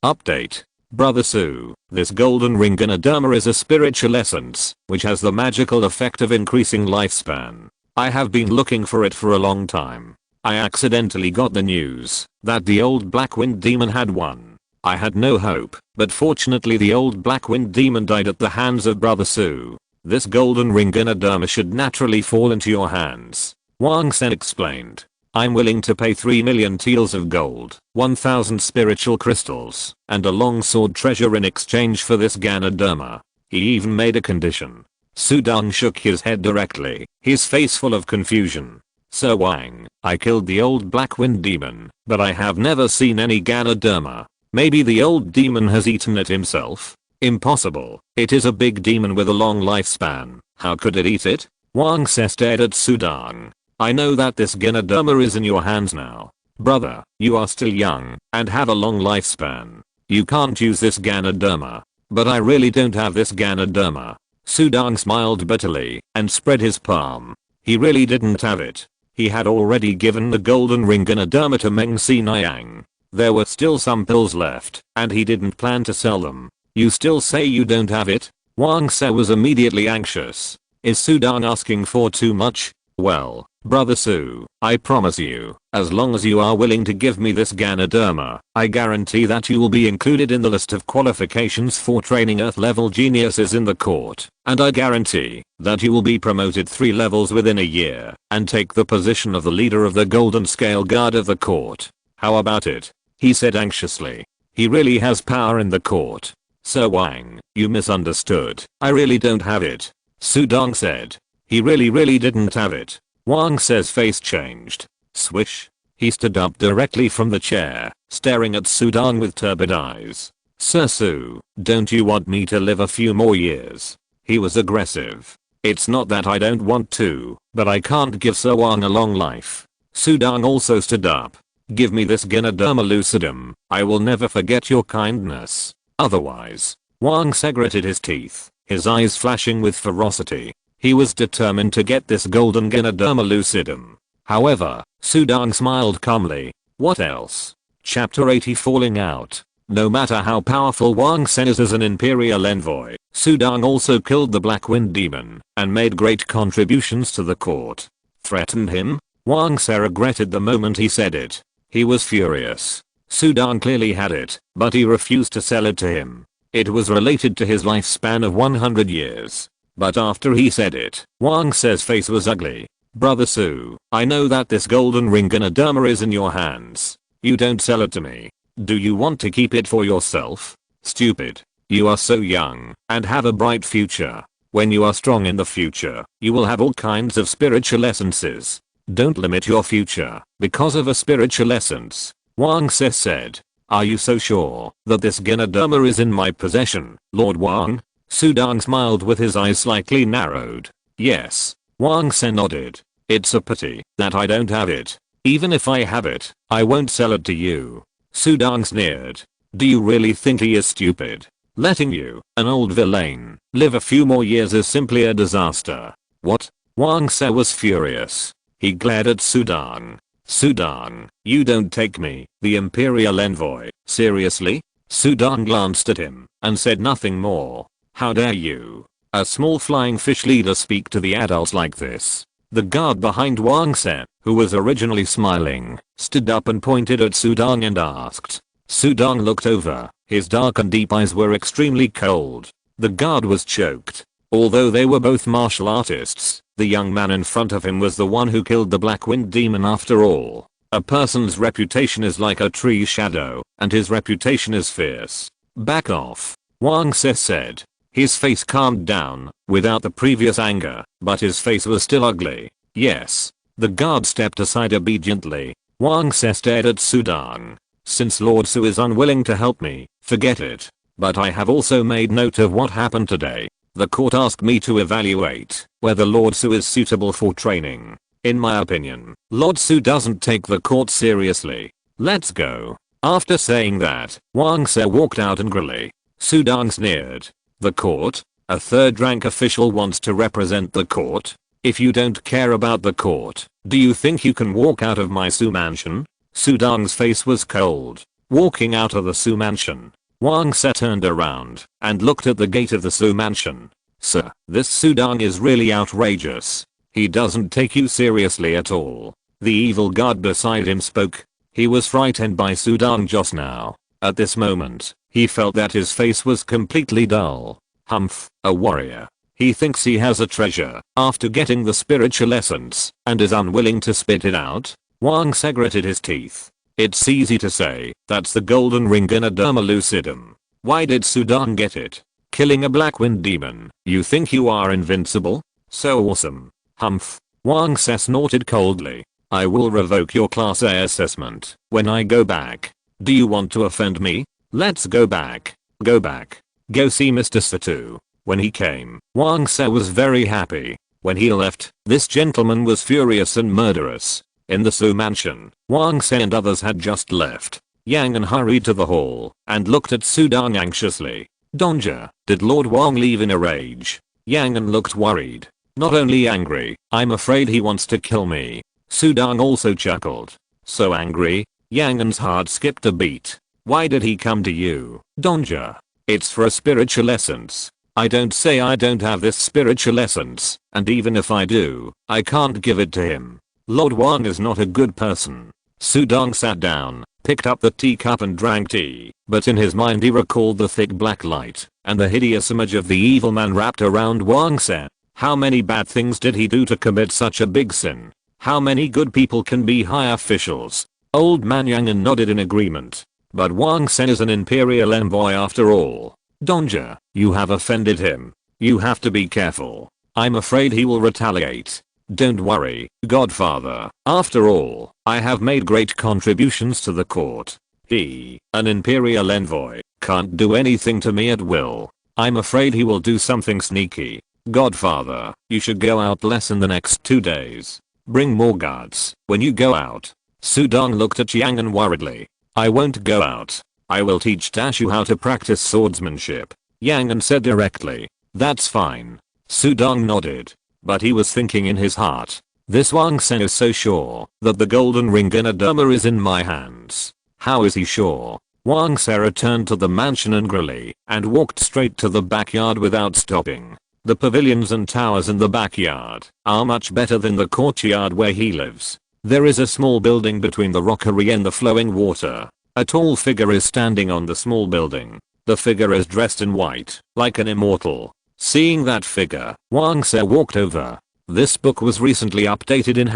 Update. Brother Su, this golden ring Ganoderma is a spiritual essence, which has the magical effect of increasing lifespan. I have been looking for it for a long time. I accidentally got the news that the old Black Wind Demon had one. I had no hope, but fortunately the old Black Wind Demon died at the hands of Brother Su. This golden ring Ganoderma should naturally fall into your hands. Wang Sen explained. I'm willing to pay 3 million taels of gold, 1,000 spiritual crystals, and a longsword treasure in exchange for this Ganoderma. He even made a condition. Su Dong shook his head directly, his face full of confusion. Sir Wang, I killed the old Black Wind Demon, but I have never seen any Ganoderma. Maybe the old demon has eaten it himself? Impossible. It is a big demon with a long lifespan. How could it eat it? Wang Se stared at Su Dong. I know that this Ganoderma is in your hands now. Brother, you are still young and have a long lifespan. You can't use this Ganoderma. But I really don't have this Ganoderma. Su Dong smiled bitterly and spread his palm. He really didn't have it. He had already given the golden ring Ganoderma to Meng Si Niang. There were still some pills left, and he didn't plan to sell them. You still say you don't have it? Wang Se was immediately anxious. Is Su Dong asking for too much? Well, Brother Su, I promise you, as long as you are willing to give me this Ganoderma, I guarantee that you will be included in the list of qualifications for training Earth level geniuses in the court, and I guarantee that you will be promoted 3 levels within a year, and take the position of the leader of the Golden Scale Guard of the court. How about it? He said anxiously. He really has power in the court. Sir Wang, you misunderstood. I really don't have it. Su Dong said. He really didn't have it. Wang Se's face changed. Swish. He stood up directly from the chair, staring at Su Dong with turbid eyes. Sir Su, don't you want me to live a few more years? He was aggressive. It's not that I don't want to, but I can't give Sir Wang a long life. Su Dong also stood up. Give me this Ganoderma lucidum. I will never forget your kindness. Otherwise. Wang Se gritted his teeth, his eyes flashing with ferocity. He was determined to get this golden Ganoderma lucidum. However, Su Dong smiled calmly. What else? Chapter 80 Falling Out. No matter how powerful Wang Se is as an imperial envoy, Su Dong also killed the Black Wind Demon and made great contributions to the court. Threatened him? Wang Se regretted the moment he said it. He was furious. Su Dong clearly had it, but he refused to sell it to him. It was related to his lifespan of 100 years. But after he said it, Wang Se's face was ugly. Brother Su, I know that this golden ring Ganoderma is in your hands. You don't sell it to me. Do you want to keep it for yourself? Stupid. You are so young and have a bright future. When you are strong in the future, you will have all kinds of spiritual essences. Don't limit your future because of a spiritual essence. Wang Se said. Are you so sure that this Ganoderma is in my possession, Lord Wang? Su Dong smiled with his eyes slightly narrowed. Yes. Wang Se nodded. It's a pity that I don't have it. Even if I have it, I won't sell it to you. Su Dong sneered. Do you really think he is stupid? Letting you, an old villain, live a few more years is simply a disaster. What? Wang Se was furious. He glared at Su Dong. Su Dong, you don't take me, the Imperial Envoy, seriously? Su Dong glanced at him and said nothing more. How dare you? A small flying fish leader speak to the adults like this? The guard behind Wang Se, who was originally smiling, stood up and pointed at Su Dong and asked. Su Dong looked over. His dark and deep eyes were extremely cold. The guard was choked. Although they were both martial artists, the young man in front of him was the one who killed the Black Wind Demon after all. A person's reputation is like a tree's shadow, and his reputation is fierce. Back off, Wang Se said. His face calmed down, without the previous anger, but his face was still ugly. Yes. The guard stepped aside obediently. Wang Se stared at Sudang. Since Lord Su is unwilling to help me, forget it. But I have also made note of what happened today. The court asked me to evaluate whether Lord Su is suitable for training. In my opinion, Lord Su doesn't take the court seriously. Let's go. After saying that, Wang Se walked out angrily. Sudang sneered. The court? A third-rank official wants to represent the court? If you don't care about the court, do you think you can walk out of my Su mansion? Sudang's face was cold. Walking out of the Su mansion. Wang Se turned around and looked at the gate of the Su mansion. Sir, this Sudang is really outrageous. He doesn't take you seriously at all. The evil guard beside him spoke. He was frightened by Sudang just now. At this moment, he felt that his face was completely dull. Humph, a warrior. He thinks he has a treasure after getting the spiritual essence and is unwilling to spit it out. Wang Se gritted his teeth. It's easy to say, that's the golden ring in a derma lucidum. Why did Sudang get it? Killing a Black Wind Demon. You think you are invincible? So awesome. Humph. Wang Se snorted coldly. I will revoke your class A assessment when I go back. Do you want to offend me? Let's go back. Go back. Go see Mr. Satu. When he came, Wang Se was very happy. When he left, this gentleman was furious and murderous. In the Su mansion, Wang Se and others had just left. Yang An hurried to the hall and looked at Sudang anxiously. Donja, did Lord Wang leave in a rage? Yang An looked worried. Not only angry, I'm afraid he wants to kill me. Sudang also chuckled. So angry? Yang An's heart skipped a beat. Why did he come to you, Donja? It's for a spiritual essence. I don't say I don't have this spiritual essence, and even if I do, I can't give it to him. Lord Wang is not a good person. Sudang sat down, picked up the teacup and drank tea, but in his mind he recalled the thick black light and the hideous image of the evil man wrapped around Wang Se. How many bad things did he do to commit such a big sin? How many good people can be high officials? Old man Yang An nodded in agreement. But Wang Se is an imperial envoy after all. Donja, you have offended him. You have to be careful. I'm afraid he will retaliate. Don't worry, Godfather. After all, I have made great contributions to the court. He, an imperial envoy, can't do anything to me at will. I'm afraid he will do something sneaky. Godfather, you should go out less in the next 2 days. Bring more guards when you go out. Sudang looked at Yang An worriedly. I won't go out. I will teach Dashu how to practice swordsmanship. Yang An said directly. That's fine. Sudang nodded. But he was thinking in his heart. This Wang Se is so sure that the golden ring in Adama is in my hands. How is he sure? Wang Se returned to the mansion angrily and walked straight to the backyard without stopping. The pavilions and towers in the backyard are much better than the courtyard where he lives. There is a small building between the rockery and the flowing water. A tall figure is standing on the small building. The figure is dressed in white, like an immortal. Seeing that figure, Wang Se walked over. This book was recently updated in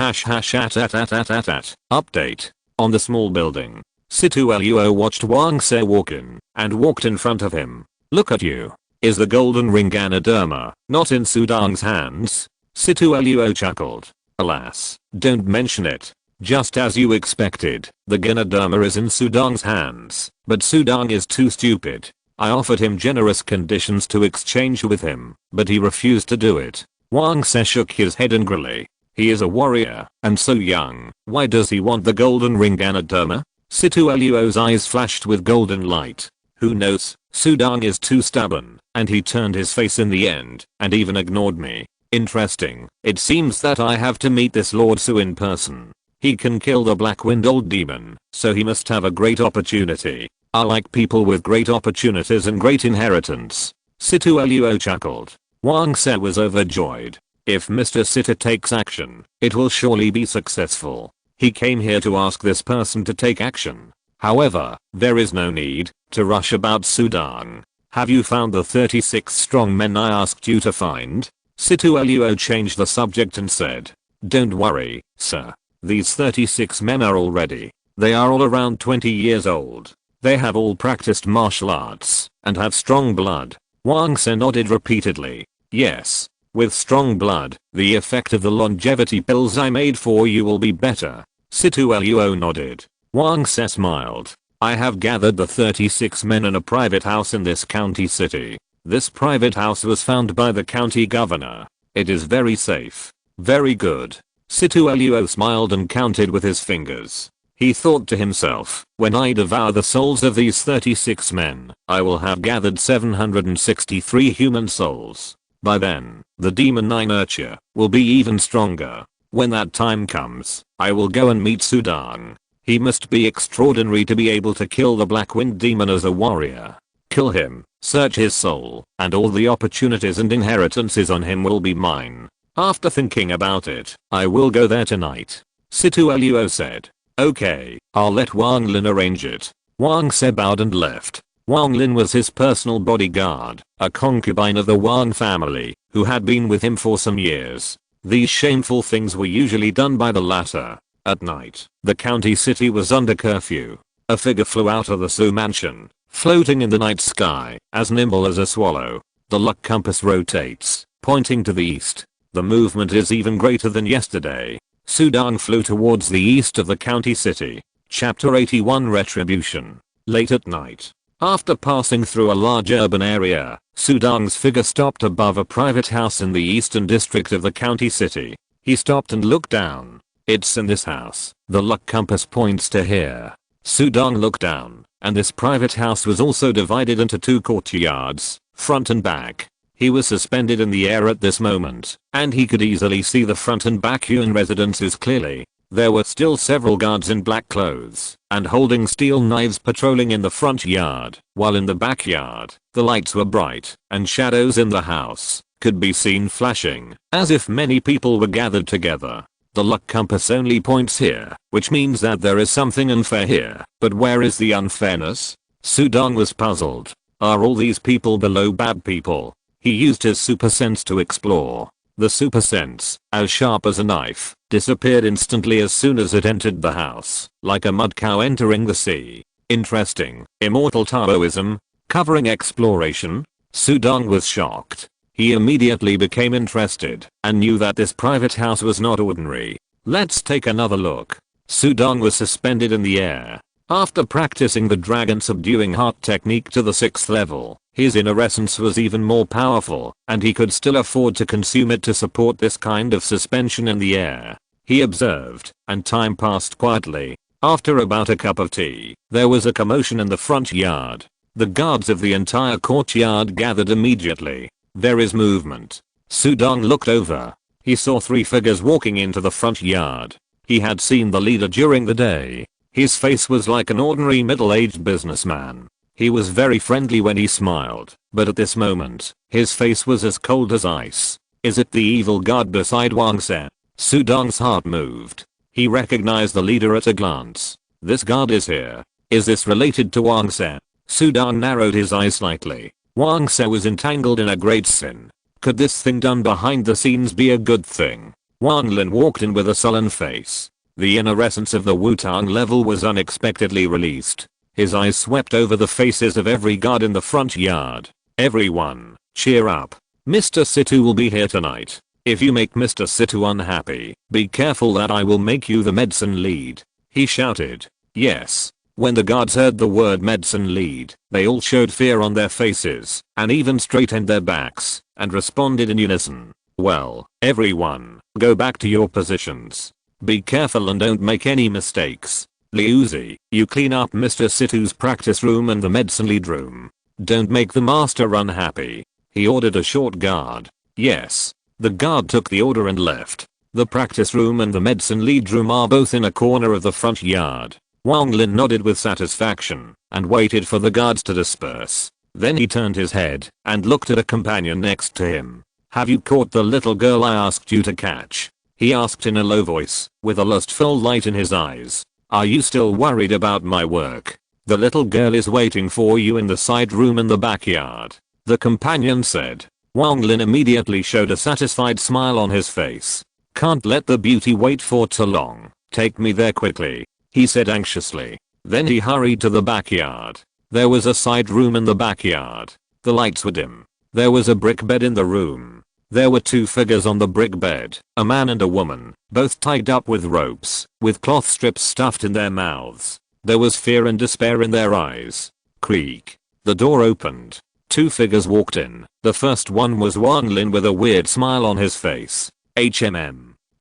update. On the small building. Situ Luo watched Wang Se walk in, and walked in front of him. Look at you. Is the golden ring Ganoderma not in Sudang's hands? Situ Luo chuckled. Alas, don't mention it. Just as you expected, the Ganoderma is in Sudang's hands, but Sudang is too stupid. I offered him generous conditions to exchange with him, but he refused to do it. Wang Se shook his head angrily. He is a warrior, and so young. Why does he want the golden ring Ganoderma? Situ Luo's eyes flashed with golden light. Who knows, Sudang is too stubborn, and he turned his face in the end, and even ignored me. Interesting. It seems that I have to meet this Lord Su in person. He can kill the Black Wind Old Demon, so he must have a great opportunity. I like people with great opportunities and great inheritance. Situ Luo chuckled. Wang Se was overjoyed. If Mr. Sitter takes action, it will surely be successful. He came here to ask this person to take action. However, there is no need to rush about Sudang. Have you found the 36 strong men I asked you to find? Situ Luo changed the subject and said, don't worry, sir. These 36 men are all ready. They are all around 20 years old. They have all practiced martial arts and have strong blood. Wang Se nodded repeatedly. Yes. With strong blood, the effect of the longevity pills I made for you will be better. Situ Luo nodded. Wang Se smiled. I have gathered the 36 men in a private house in this county city. This private house was found by the county governor. It is very safe. Very good. Situ Luo smiled and counted with his fingers. He thought to himself, when I devour the souls of these 36 men, I will have gathered 763 human souls. By then, the demon I nurture will be even stronger. When that time comes, I will go and meet Sudang. He must be extraordinary to be able to kill the Black Wind demon as a warrior. Kill him, search his soul, and all the opportunities and inheritances on him will be mine. After thinking about it, I will go there tonight. Situ Luo said. Okay, I'll let Wang Lin arrange it. Wang Se bowed and left. Wang Lin was his personal bodyguard, a concubine of the Wang family, who had been with him for some years. These shameful things were usually done by the latter. At night, the county city was under curfew. A figure flew out of the Su mansion, floating in the night sky, as nimble as a swallow. The luck compass rotates, pointing to the east. The movement is even greater than yesterday. Sudang flew towards the east of the county city. Chapter 81 Retribution. Late at night, after passing through a large urban area, Sudang's figure stopped above a private house in the eastern district of the county city. He stopped and looked down. It's in this house. The luck compass points to here. Sudang looked down, and this private house was also divided into two courtyards, front and back. He was suspended in the air at this moment, and he could easily see the front and back Yuan residences clearly. There were still several guards in black clothes and holding steel knives patrolling in the front yard, while in the backyard, the lights were bright and shadows in the house could be seen flashing as if many people were gathered together. The luck compass only points here, which means that there is something unfair here. But where is the unfairness? Sudang was puzzled. Are all these people below bad people? He used his super sense to explore. The super sense, as sharp as a knife, disappeared instantly as soon as it entered the house, like a mud cow entering the sea. Interesting. Immortal Taoism, covering exploration. Sudang was shocked. He immediately became interested and knew that this private house was not ordinary. Let's take another look. Sudang was suspended in the air. After practicing the dragon subduing heart technique to the 6th level, his inner essence was even more powerful, and he could still afford to consume it to support this kind of suspension in the air. He observed, and time passed quietly. After about a cup of tea, there was a commotion in the front yard. The guards of the entire courtyard gathered immediately. There is movement. Sudang looked over. He saw 3 figures walking into the front yard. He had seen the leader during the day. His face was like an ordinary middle-aged businessman. He was very friendly when he smiled, but at this moment, his face was as cold as ice. Is it the evil god beside Wang Se? Sudang's heart moved. He recognized the leader at a glance. This god is here. Is this related to Wang Se? Sudang narrowed his eyes slightly. Wang Se was entangled in a great sin. Could this thing done behind the scenes be a good thing? Wang Lin walked in with a sullen face. The inner essence of the Wutang level was unexpectedly released. His eyes swept over the faces of every guard in the front yard. Everyone, cheer up. Mr. Situ will be here tonight. If you make Mr. Situ unhappy, be careful that I will make you the medicine lead. He shouted. Yes. When the guards heard the word medicine lead, they all showed fear on their faces, and even straightened their backs, and responded in unison. Well, everyone, go back to your positions. Be careful and don't make any mistakes. Liuzi, you clean up Mr. Situ's practice room and the medicine lead room. Don't make the master unhappy. He ordered a short guard. Yes. The guard took the order and left. The practice room and the medicine lead room are both in a corner of the front yard. Wang Lin nodded with satisfaction and waited for the guards to disperse. Then he turned his head and looked at a companion next to him. Have you caught the little girl I asked you to catch? He asked in a low voice, with a lustful light in his eyes. Are you still worried about my work? The little girl is waiting for you in the side room in the backyard," the companion said. Wang Lin immediately showed a satisfied smile on his face. "Can't let the beauty wait for too long. Take me there quickly," he said anxiously. Then he hurried to the backyard. There was a side room in the backyard. The lights were dim. There was a brick bed in the room. There were two figures on the brick bed, a man and a woman, both tied up with ropes, with cloth strips stuffed in their mouths. There was fear and despair in their eyes. Creak. The door opened. Two figures walked in. The first one was Wang Lin with a weird smile on his face.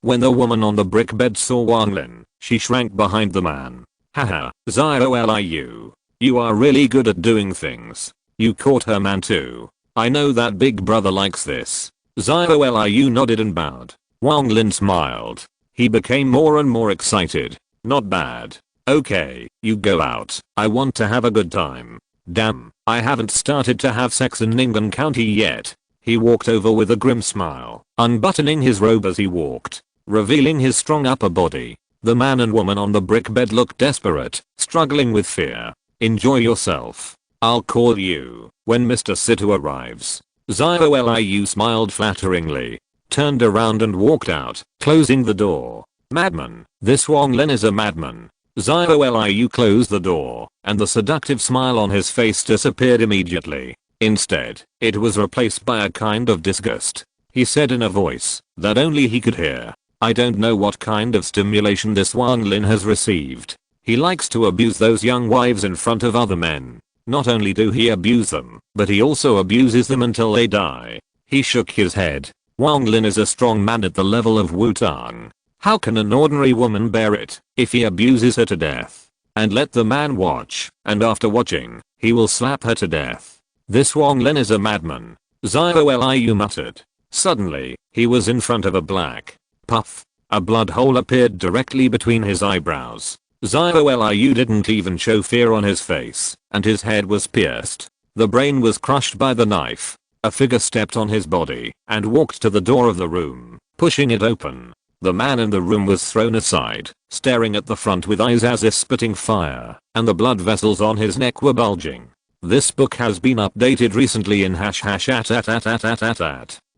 When the woman on the brick bed saw Wang Lin, she shrank behind the man. "Haha, Zioliu. You are really good at doing things. You caught her man too. I know that big brother likes this." Zioliu nodded and bowed. Wang Lin smiled. He became more and more excited. "Not bad. Okay, you go out. I want to have a good time." "Damn, I haven't started to have sex in Ningbo County yet." He walked over with a grim smile, unbuttoning his robe as he walked, revealing his strong upper body. The man and woman on the brick bed looked desperate, struggling with fear. "Enjoy yourself. I'll call you when Mr. Situ arrives." Zioliu smiled flatteringly, turned around and walked out, closing the door. "Madman, this Wang Lin is a madman." Zioliu closed the door, and the seductive smile on his face disappeared immediately. Instead, it was replaced by a kind of disgust. He said in a voice that only he could hear, "I don't know what kind of stimulation this Wang Lin has received. He likes to abuse those young wives in front of other men. Not only do he abuse them, but he also abuses them until they die." He shook his head. Wang Lin is a strong man at the level of Wu-Tang. How can an ordinary woman bear it if he abuses her to death? And let the man watch, and after watching, he will slap her to death. "This Wang Lin is a madman," Zioliu muttered. Suddenly, he was in front of a black puff. A blood hole appeared directly between his eyebrows. Zioliu didn't even show fear on his face, and his head was pierced. The brain was crushed by the knife. A figure stepped on his body and walked to the door of the room, pushing it open. The man in the room was thrown aside, staring at the front with eyes as if spitting fire, and the blood vessels on his neck were bulging. This book has been updated recently in #@.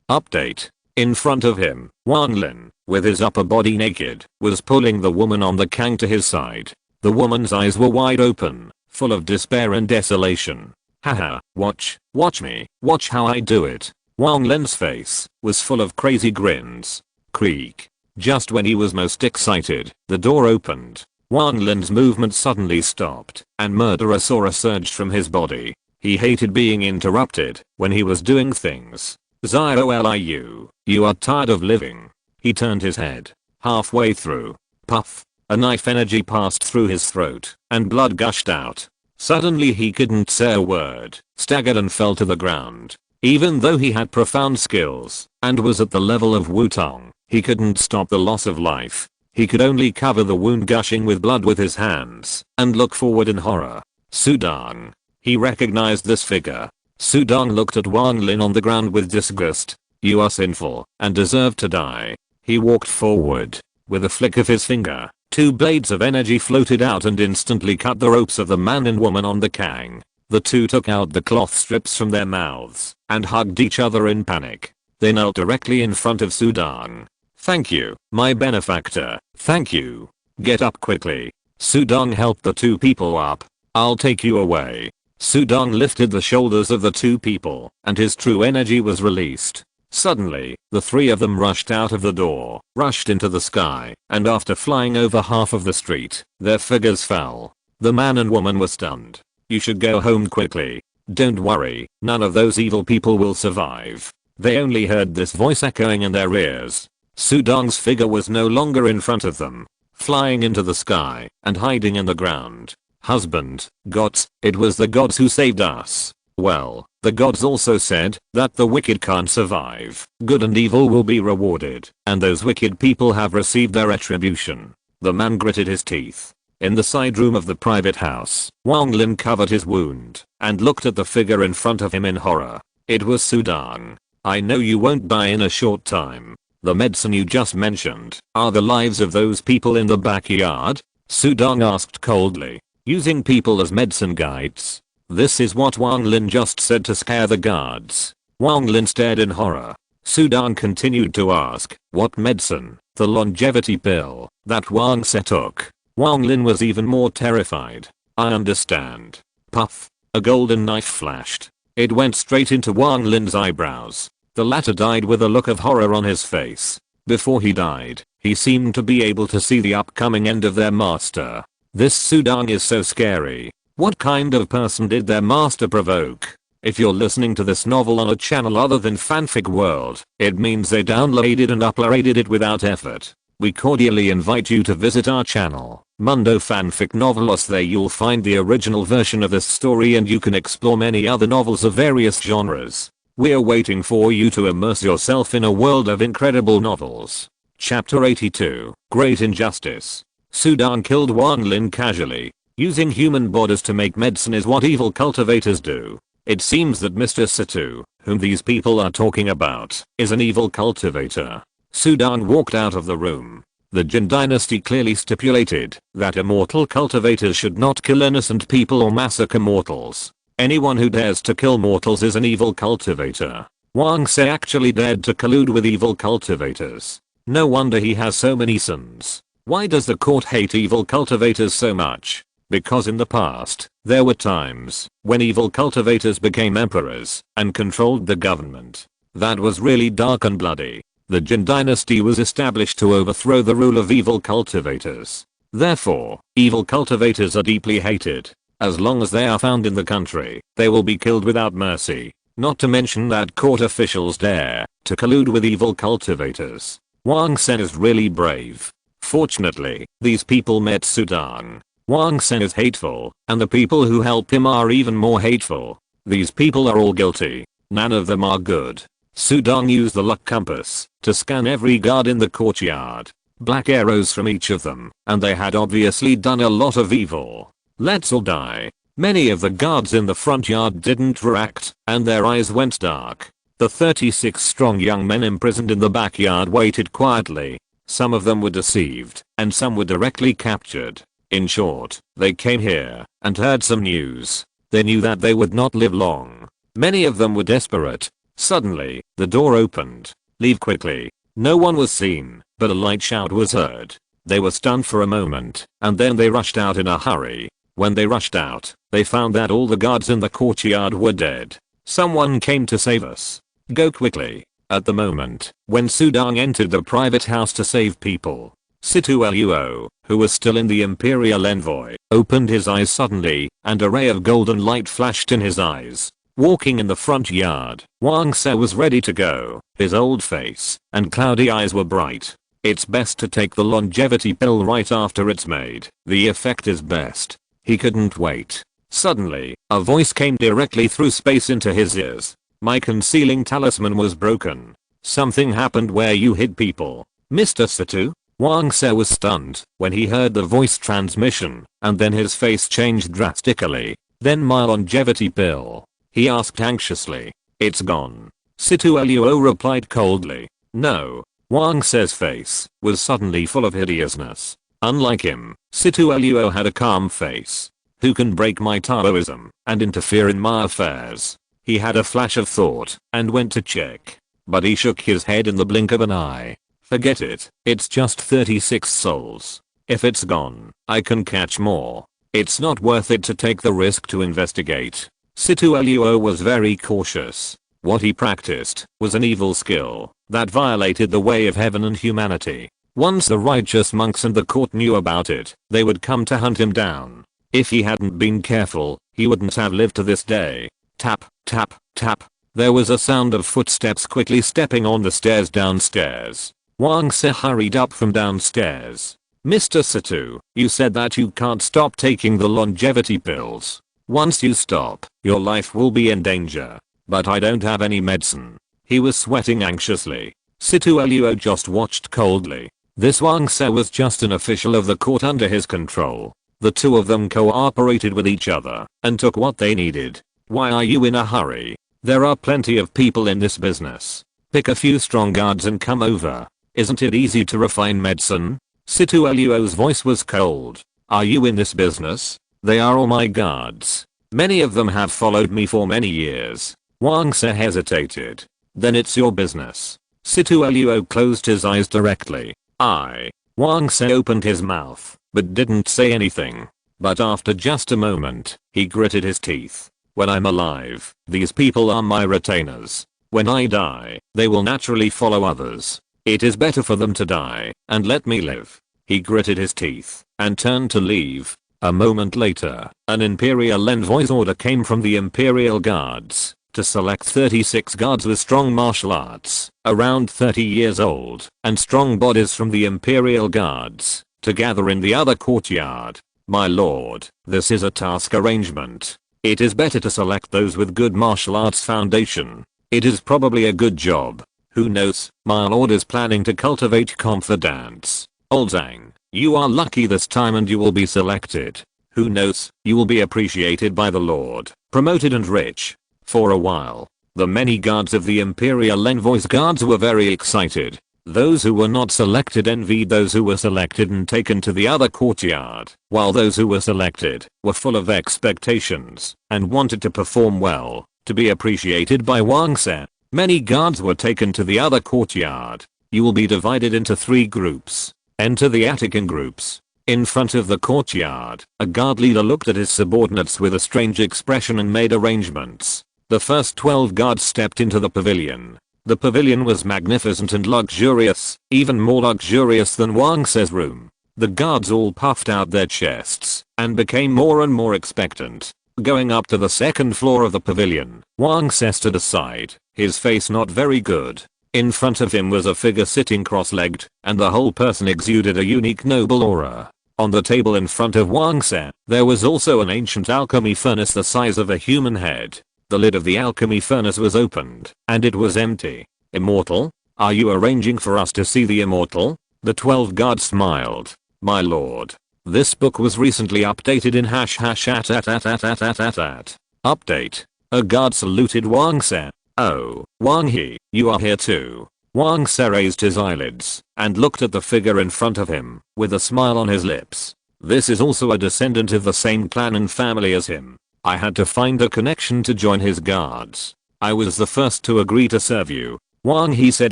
Update. In front of him, Wang Lin, with his upper body naked, was pulling the woman on the kang to his side. The woman's eyes were wide open, full of despair and desolation. "Haha, watch me, watch how I do it." Wang Lin's face was full of crazy grins. Creak. Just when he was most excited, the door opened. Wang Lin's movement suddenly stopped, and murderosaura surged from his body. He hated being interrupted when he was doing things. "Zioliu, you are tired of living." He turned his head. Halfway through, puff, a knife energy passed through his throat, and blood gushed out. Suddenly he couldn't say a word, staggered and fell to the ground. Even though he had profound skills, and was at the level of Wu-Tang, he couldn't stop the loss of life. He could only cover the wound gushing with blood with his hands, and look forward in horror. Sudong. He recognized this figure. Sudong looked at Wang Lin on the ground with disgust. "You are sinful, and deserve to die." He walked forward. With a flick of his finger, two blades of energy floated out and instantly cut the ropes of the man and woman on the kang. The two took out the cloth strips from their mouths, and hugged each other in panic. They knelt directly in front of Sudong. "Thank you, my benefactor, thank you. Get up quickly." Sudong helped the two people up. "I'll take you away." Sudong lifted the shoulders of the two people, and his true energy was released. Suddenly, the three of them rushed out of the door, rushed into the sky, and after flying over half of the street, their figures fell. The man and woman were stunned. "You should go home quickly. Don't worry, none of those evil people will survive." They only heard this voice echoing in their ears. Sudong's figure was no longer in front of them, flying into the sky and hiding in the ground. "Husband, gods, it was the gods who saved us." Well, the gods also said that the wicked can't survive. Good and evil will be rewarded, and those wicked people have received their retribution. The man gritted his teeth. In the side room of the private house, Wang Lin covered his wound and looked at the figure in front of him in horror. It was Sudong. "I know you won't die in a short time. The medicine you just mentioned are the lives of those people in the backyard?" Sudong asked coldly. using people as medicine guides. This is what Wang Lin just said to scare the guards. Wang Lin stared in horror. Sudan continued to ask, what medicine? The longevity pill that Wang Se took. Wang Lin was even more terrified. I understand. Puff. A golden knife flashed. It went straight into Wang Lin's eyebrows. The latter died with a look of horror on his face. Before he died, he seemed to be able to see the upcoming end of their master. This Sudan is so scary. What kind of person did their master provoke? If you're listening to this novel on a channel other than Fanfic World, it means they downloaded and uploaded it without effort. We cordially invite you to visit our channel, Mundo Fanfic Novelos. There you'll find the original version of this story and you can explore many other novels of various genres. We're waiting for you to immerse yourself in a world of incredible novels. Chapter 82, Great Injustice. Sudan killed Wang Lin casually. Using human bodies to make medicine is what evil cultivators do. It seems that Mr. Situ, whom these people are talking about, is an evil cultivator. Sudan walked out of the room. The Jin Dynasty clearly stipulated that immortal cultivators should not kill innocent people or massacre mortals. Anyone who dares to kill mortals is an evil cultivator. Wang Se actually dared to collude with evil cultivators. No wonder he has so many sons. Why does the court hate evil cultivators so much? Because in the past, there were times when evil cultivators became emperors and controlled the government. That was really dark and bloody. The Jin Dynasty was established to overthrow the rule of evil cultivators. Therefore, evil cultivators are deeply hated. As long as they are found in the country, they will be killed without mercy. Not to mention that court officials dare to collude with evil cultivators. Wang Sen is really brave. Fortunately, these people met Sudan. Wang Sen is hateful, and the people who help him are even more hateful. These people are all guilty. None of them are good. Sudan used the luck compass to scan every guard in the courtyard. Black arrows from each of them, and they had obviously done a lot of evil. Let's all die. Many of the guards in the front yard didn't react, and their eyes went dark. The 36 strong young men imprisoned in the backyard waited quietly. Some of them were deceived, and some were directly captured. In short, they came here and heard some news. They knew that they would not live long. Many of them were desperate. Suddenly, the door opened. Leave quickly. No one was seen, but a light shout was heard. They were stunned for a moment, and then they rushed out in a hurry. When they rushed out, they found that all the guards in the courtyard were dead. Someone came to save us. Go quickly. At the moment, when Sudan entered the private house to save people, Situ Luo, who was still in the Imperial Envoy, opened his eyes suddenly, and a ray of golden light flashed in his eyes. Walking in the front yard, Wang Se was ready to go. His old face and cloudy eyes were bright. It's best to take the longevity pill right after it's made. The effect is best. He couldn't wait. Suddenly, a voice came directly through space into his ears. My concealing talisman was broken. Something happened where you hid people. Mr. Situ? Wang Se was stunned when he heard the voice transmission, and then his face changed drastically. Then my longevity pill? He asked anxiously. It's gone. Situ Luo replied coldly. No. Wang Se's face was suddenly full of hideousness. Unlike him, Situ Luo had a calm face. Who can break my Taoism and interfere in my affairs? He had a flash of thought and went to check. But he shook his head in the blink of an eye. Forget it. It's just 36 souls. If it's gone, I can catch more. It's not worth it to take the risk to investigate. Situ Luo was very cautious. What he practiced was an evil skill that violated the way of heaven and humanity. Once the righteous monks and the court knew about it, they would come to hunt him down. If he hadn't been careful, he wouldn't have lived to this day. Tap, tap, tap. There was a sound of footsteps quickly stepping on the stairs downstairs. Wang Se hurried up from downstairs. Mr. Situ, you said that you can't stop taking the longevity pills. Once you stop, your life will be in danger. But I don't have any medicine. He was sweating anxiously. Situ Luo just watched coldly. This Wang Se was just an official of the court under his control. The two of them cooperated with each other and took what they needed. Why are you in a hurry? There are plenty of people in this business. Pick a few strong guards and come over. Isn't it easy to refine medicine? Situ Luo's voice was cold. Are you in this business? They are all my guards. Many of them have followed me for many years. Wang Se hesitated. Then it's your business. Situluo closed his eyes directly. Wang Se opened his mouth, but didn't say anything. But after just a moment, he gritted his teeth. When I'm alive, these people are my retainers. When I die, they will naturally follow others. It is better for them to die, and let me live. He gritted his teeth, and turned to leave. A moment later, an Imperial Envoy's order came from the Imperial Guards to select 36 guards with strong martial arts, around 30 years old, and strong bodies from the Imperial Guards to gather in the other courtyard. My lord, this is a task arrangement. It is better to select those with good martial arts foundation. It is probably a good job. Who knows, my lord is planning to cultivate confidence. Old Zhang, you are lucky this time and you will be selected. Who knows, you will be appreciated by the lord, promoted and rich. For a while, the many guards of the Imperial Envoy's guards were very excited. Those who were not selected envied those who were selected and taken to the other courtyard, while those who were selected were full of expectations and wanted to perform well, to be appreciated by Wang Se. Many guards were taken to the other courtyard. You will be divided into 3 groups. Enter the attic in groups. In front of the courtyard, a guard leader looked at his subordinates with a strange expression and made arrangements. The first 12 guards stepped into the pavilion. The pavilion was magnificent and luxurious, even more luxurious than Wang Se's room. The guards all puffed out their chests and became more and more expectant. Going up to the second floor of the pavilion, Wang Se stood aside, his face not very good. In front of him was a figure sitting cross-legged, and the whole person exuded a unique noble aura. On the table in front of Wang Se, there was also an ancient alchemy furnace the size of a human head. The lid of the alchemy furnace was opened, and it was empty. Immortal? Are you arranging for us to see the immortal? The 12 guards smiled. My lord. This book was recently updated in #@. Update. A guard saluted Wang Se. Oh, Wang He, you are here too. Wang Se raised his eyelids and looked at the figure in front of him with a smile on his lips. This is also a descendant of the same clan and family as him. I had to find a connection to join his guards. I was the first to agree to serve you. Wang He said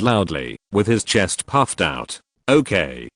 loudly, with his chest puffed out. Okay.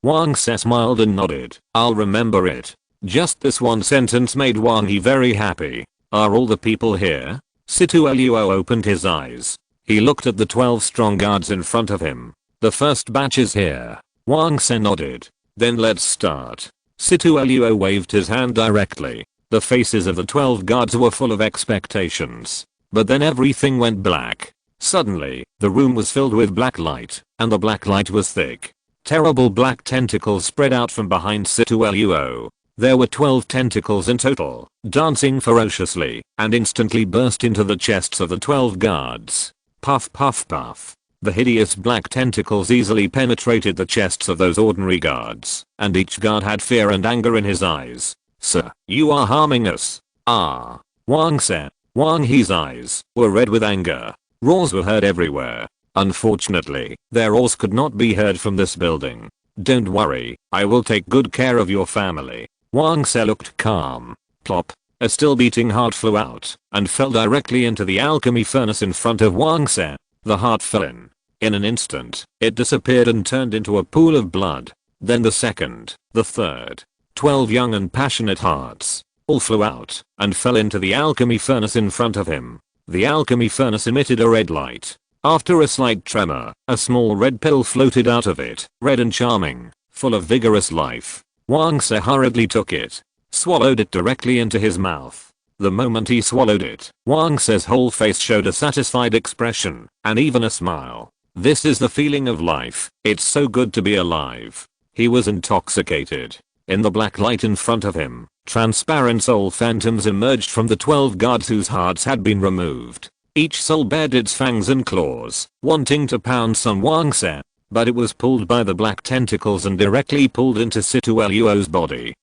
Wang Se smiled and nodded. I'll remember it. Just this one sentence made Wang He very happy. Are all the people here? Situluo opened his eyes. He looked at the 12 strong guards in front of him. The first batch is here. Wang Se nodded. Then let's start. Situluo waved his hand directly. The faces of the 12 guards were full of expectations. But then everything went black. Suddenly, the room was filled with black light, and the black light was thick. Terrible black tentacles spread out from behind Situluo. There were 12 tentacles in total, dancing ferociously, and instantly burst into the chests of the 12 guards. Puff puff puff. The hideous black tentacles easily penetrated the chests of those ordinary guards, and each guard had fear and anger in his eyes. Sir, you are harming us. Wang Se. Wang He's eyes were red with anger. Roars were heard everywhere. Unfortunately, their roars could not be heard from this building. Don't worry, I will take good care of your family. Wang Se looked calm. Plop. A still beating heart flew out and fell directly into the alchemy furnace in front of Wang Se. The heart fell in. In an instant, it disappeared and turned into a pool of blood. Then the second, the third. 12 young and passionate hearts all flew out and fell into the alchemy furnace in front of him. The alchemy furnace emitted a red light. After a slight tremor, a small red pill floated out of it, red and charming, full of vigorous life. Wang Se hurriedly took it, swallowed it directly into his mouth. The moment he swallowed it, Wang Se's whole face showed a satisfied expression, and even a smile. This is the feeling of life. It's so good to be alive. He was intoxicated. In the black light in front of him, transparent soul phantoms emerged from the 12 guards whose hearts had been removed. Each soul bared its fangs and claws, wanting to pounce on Wang Se, but it was pulled by the black tentacles and directly pulled into Situluo's body.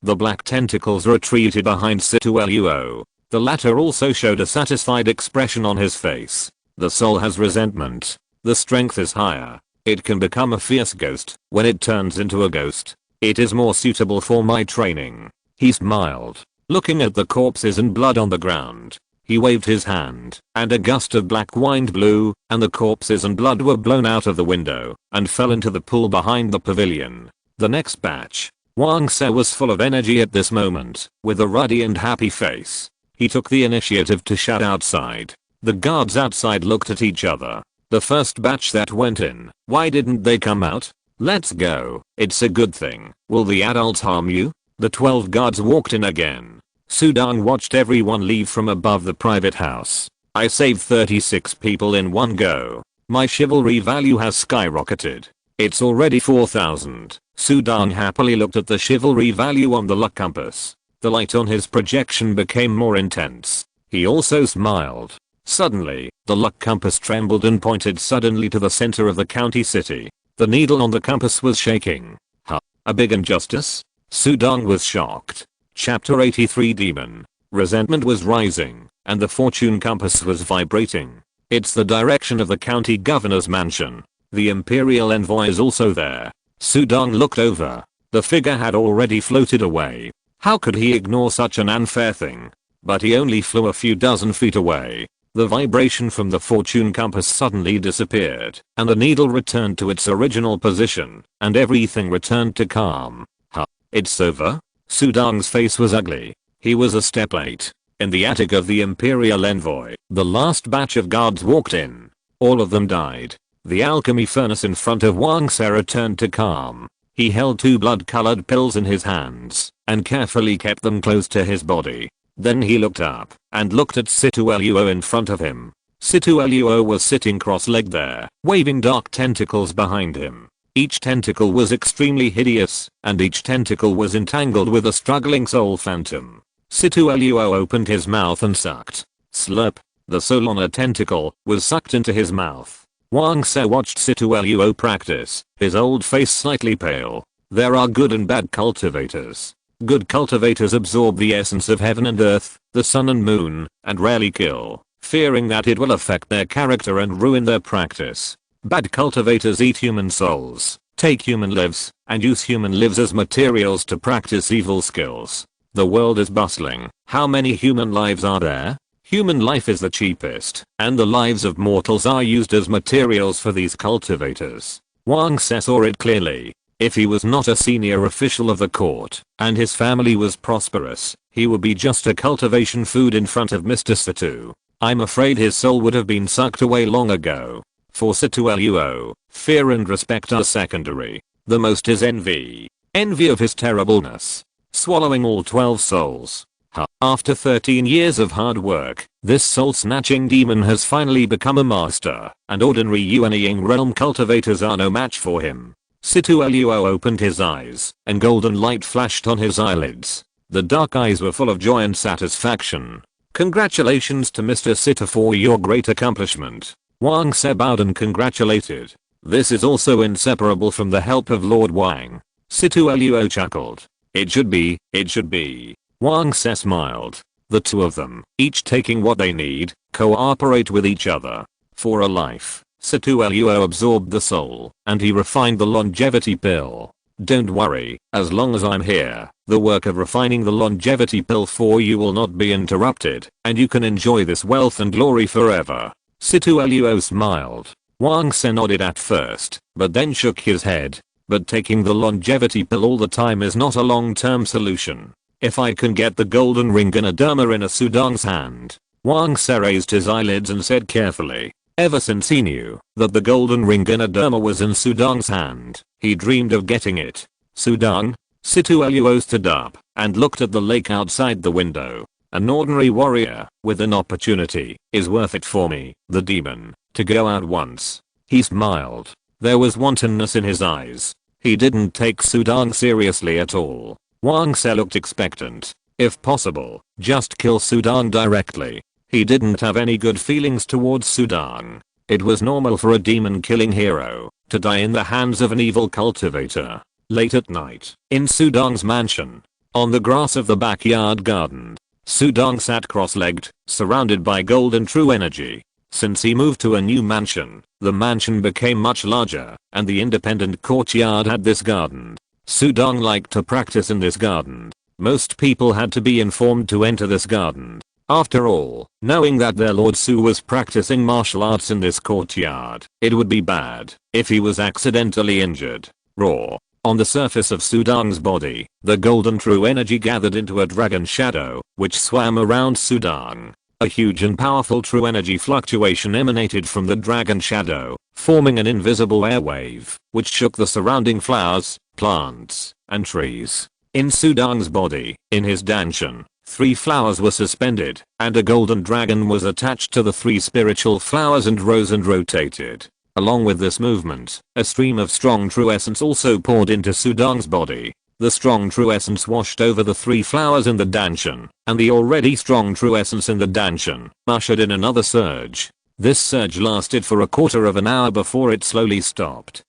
The black tentacles retreated behind Situluo. The latter also showed a satisfied expression on his face. The soul has resentment. The strength is higher. It can become a fierce ghost when it turns into a ghost. It is more suitable for my training. He smiled, looking at the corpses and blood on the ground. He waved his hand, and a gust of black wind blew, and the corpses and blood were blown out of the window, and fell into the pool behind the pavilion. The next batch. Wang Se was full of energy at this moment, with a ruddy and happy face. He took the initiative to shout outside. The guards outside looked at each other. The first batch that went in, why didn't they come out? Let's go, it's a good thing. Will the adults harm you? The 12 guards walked in again. Sudong watched everyone leave from above the private house. I saved 36 people in one go. My chivalry value has skyrocketed. It's already 4,000. Sudong happily looked at the chivalry value on the luck compass. The light on his projection became more intense. He also smiled. Suddenly, the luck compass trembled and pointed suddenly to the center of the county city. The needle on the compass was shaking. Huh? A big injustice? Sudong was shocked. Chapter 83 Demon. Resentment was rising, and the fortune compass was vibrating. It's the direction of the county governor's mansion. The imperial envoy is also there. Sudong looked over. The figure had already floated away. How could he ignore such an unfair thing? But he only flew a few dozen feet away. The vibration from the fortune compass suddenly disappeared, and the needle returned to its original position, and everything returned to calm. Huh? It's over? Sudong's face was ugly. He was a step late. In the attic of the Imperial Envoy, the last batch of guards walked in. All of them died. The alchemy furnace in front of Wang Se returned to calm. He held 2 blood-colored pills in his hands, and carefully kept them close to his body. Then he looked up, and looked at Situluo in front of him. Situluo was sitting cross-legged there, waving dark tentacles behind him. Each tentacle was extremely hideous, and each tentacle was entangled with a struggling soul phantom. Situluo opened his mouth and sucked. Slurp. The soul on a tentacle was sucked into his mouth. Wang Se watched Situluo practice, his old face slightly pale. There are good and bad cultivators. Good cultivators absorb the essence of heaven and earth, the sun and moon, and rarely kill, fearing that it will affect their character and ruin their practice. Bad cultivators eat human souls, take human lives, and use human lives as materials to practice evil skills. The world is bustling. How many human lives are there? Human life is the cheapest, and the lives of mortals are used as materials for these cultivators. Wang Se saw it clearly. If he was not a senior official of the court, and his family was prosperous, he would be just a cultivation food in front of Mr. Situ. I'm afraid his soul would have been sucked away long ago. For Situluo, fear and respect are secondary. The most is envy. Envy of his terribleness. Swallowing all 12 souls. After 13 years of hard work, this soul-snatching demon has finally become a master, and ordinary Yuanying realm cultivators are no match for him. Situluo opened his eyes, and golden light flashed on his eyelids. The dark eyes were full of joy and satisfaction. Congratulations to Mr. Situ for your great accomplishment. Wang Se bowed and congratulated. This is also inseparable from the help of Lord Wang. Situluo chuckled. It should be. Wang Se smiled. The two of them, each taking what they need, cooperate with each other. For a life, Situluo absorbed the soul, and he refined the longevity pill. Don't worry, as long as I'm here, the work of refining the longevity pill for you will not be interrupted, and you can enjoy this wealth and glory forever. Situluo smiled. Wang Se nodded at first, but then shook his head. But taking the longevity pill all the time is not a long-term solution. If I can get the golden ring in a derma in a Sudong's hand. Wang Se raised his eyelids and said carefully. Ever since he knew that the golden ring in a derma was in Sudong's hand, he dreamed of getting it. Sudong? Situluo stood up and looked at the lake outside the window. An ordinary warrior, with an opportunity, is worth it for me, the demon, to go out once. He smiled. There was wantonness in his eyes. He didn't take Sudong seriously at all. Wang Se looked expectant. If possible, just kill Sudong directly. He didn't have any good feelings towards Sudong. It was normal for a demon-killing hero to die in the hands of an evil cultivator. Late at night, in Sudong's mansion, on the grass of the backyard garden, Sudong sat cross-legged, surrounded by golden true energy. Since he moved to a new mansion, the mansion became much larger, and the independent courtyard had this garden. Sudong liked to practice in this garden. Most people had to be informed to enter this garden. After all, knowing that their Lord Su was practicing martial arts in this courtyard, it would be bad if he was accidentally injured. Raw. On the surface of Sudang's body, the golden true energy gathered into a dragon shadow, which swam around Sudang. A huge and powerful true energy fluctuation emanated from the dragon shadow, forming an invisible airwave, which shook the surrounding flowers, plants, and trees. In Sudang's body, in his Dantian, 3 flowers were suspended, and a golden dragon was attached to the 3 spiritual flowers and rose and rotated. Along with this movement, a stream of strong true essence also poured into Sudang's body. The strong true essence washed over the 3 flowers in the Dantian, and the already strong true essence in the Dantian ushered in another surge. This surge lasted for a quarter of an hour before it slowly stopped.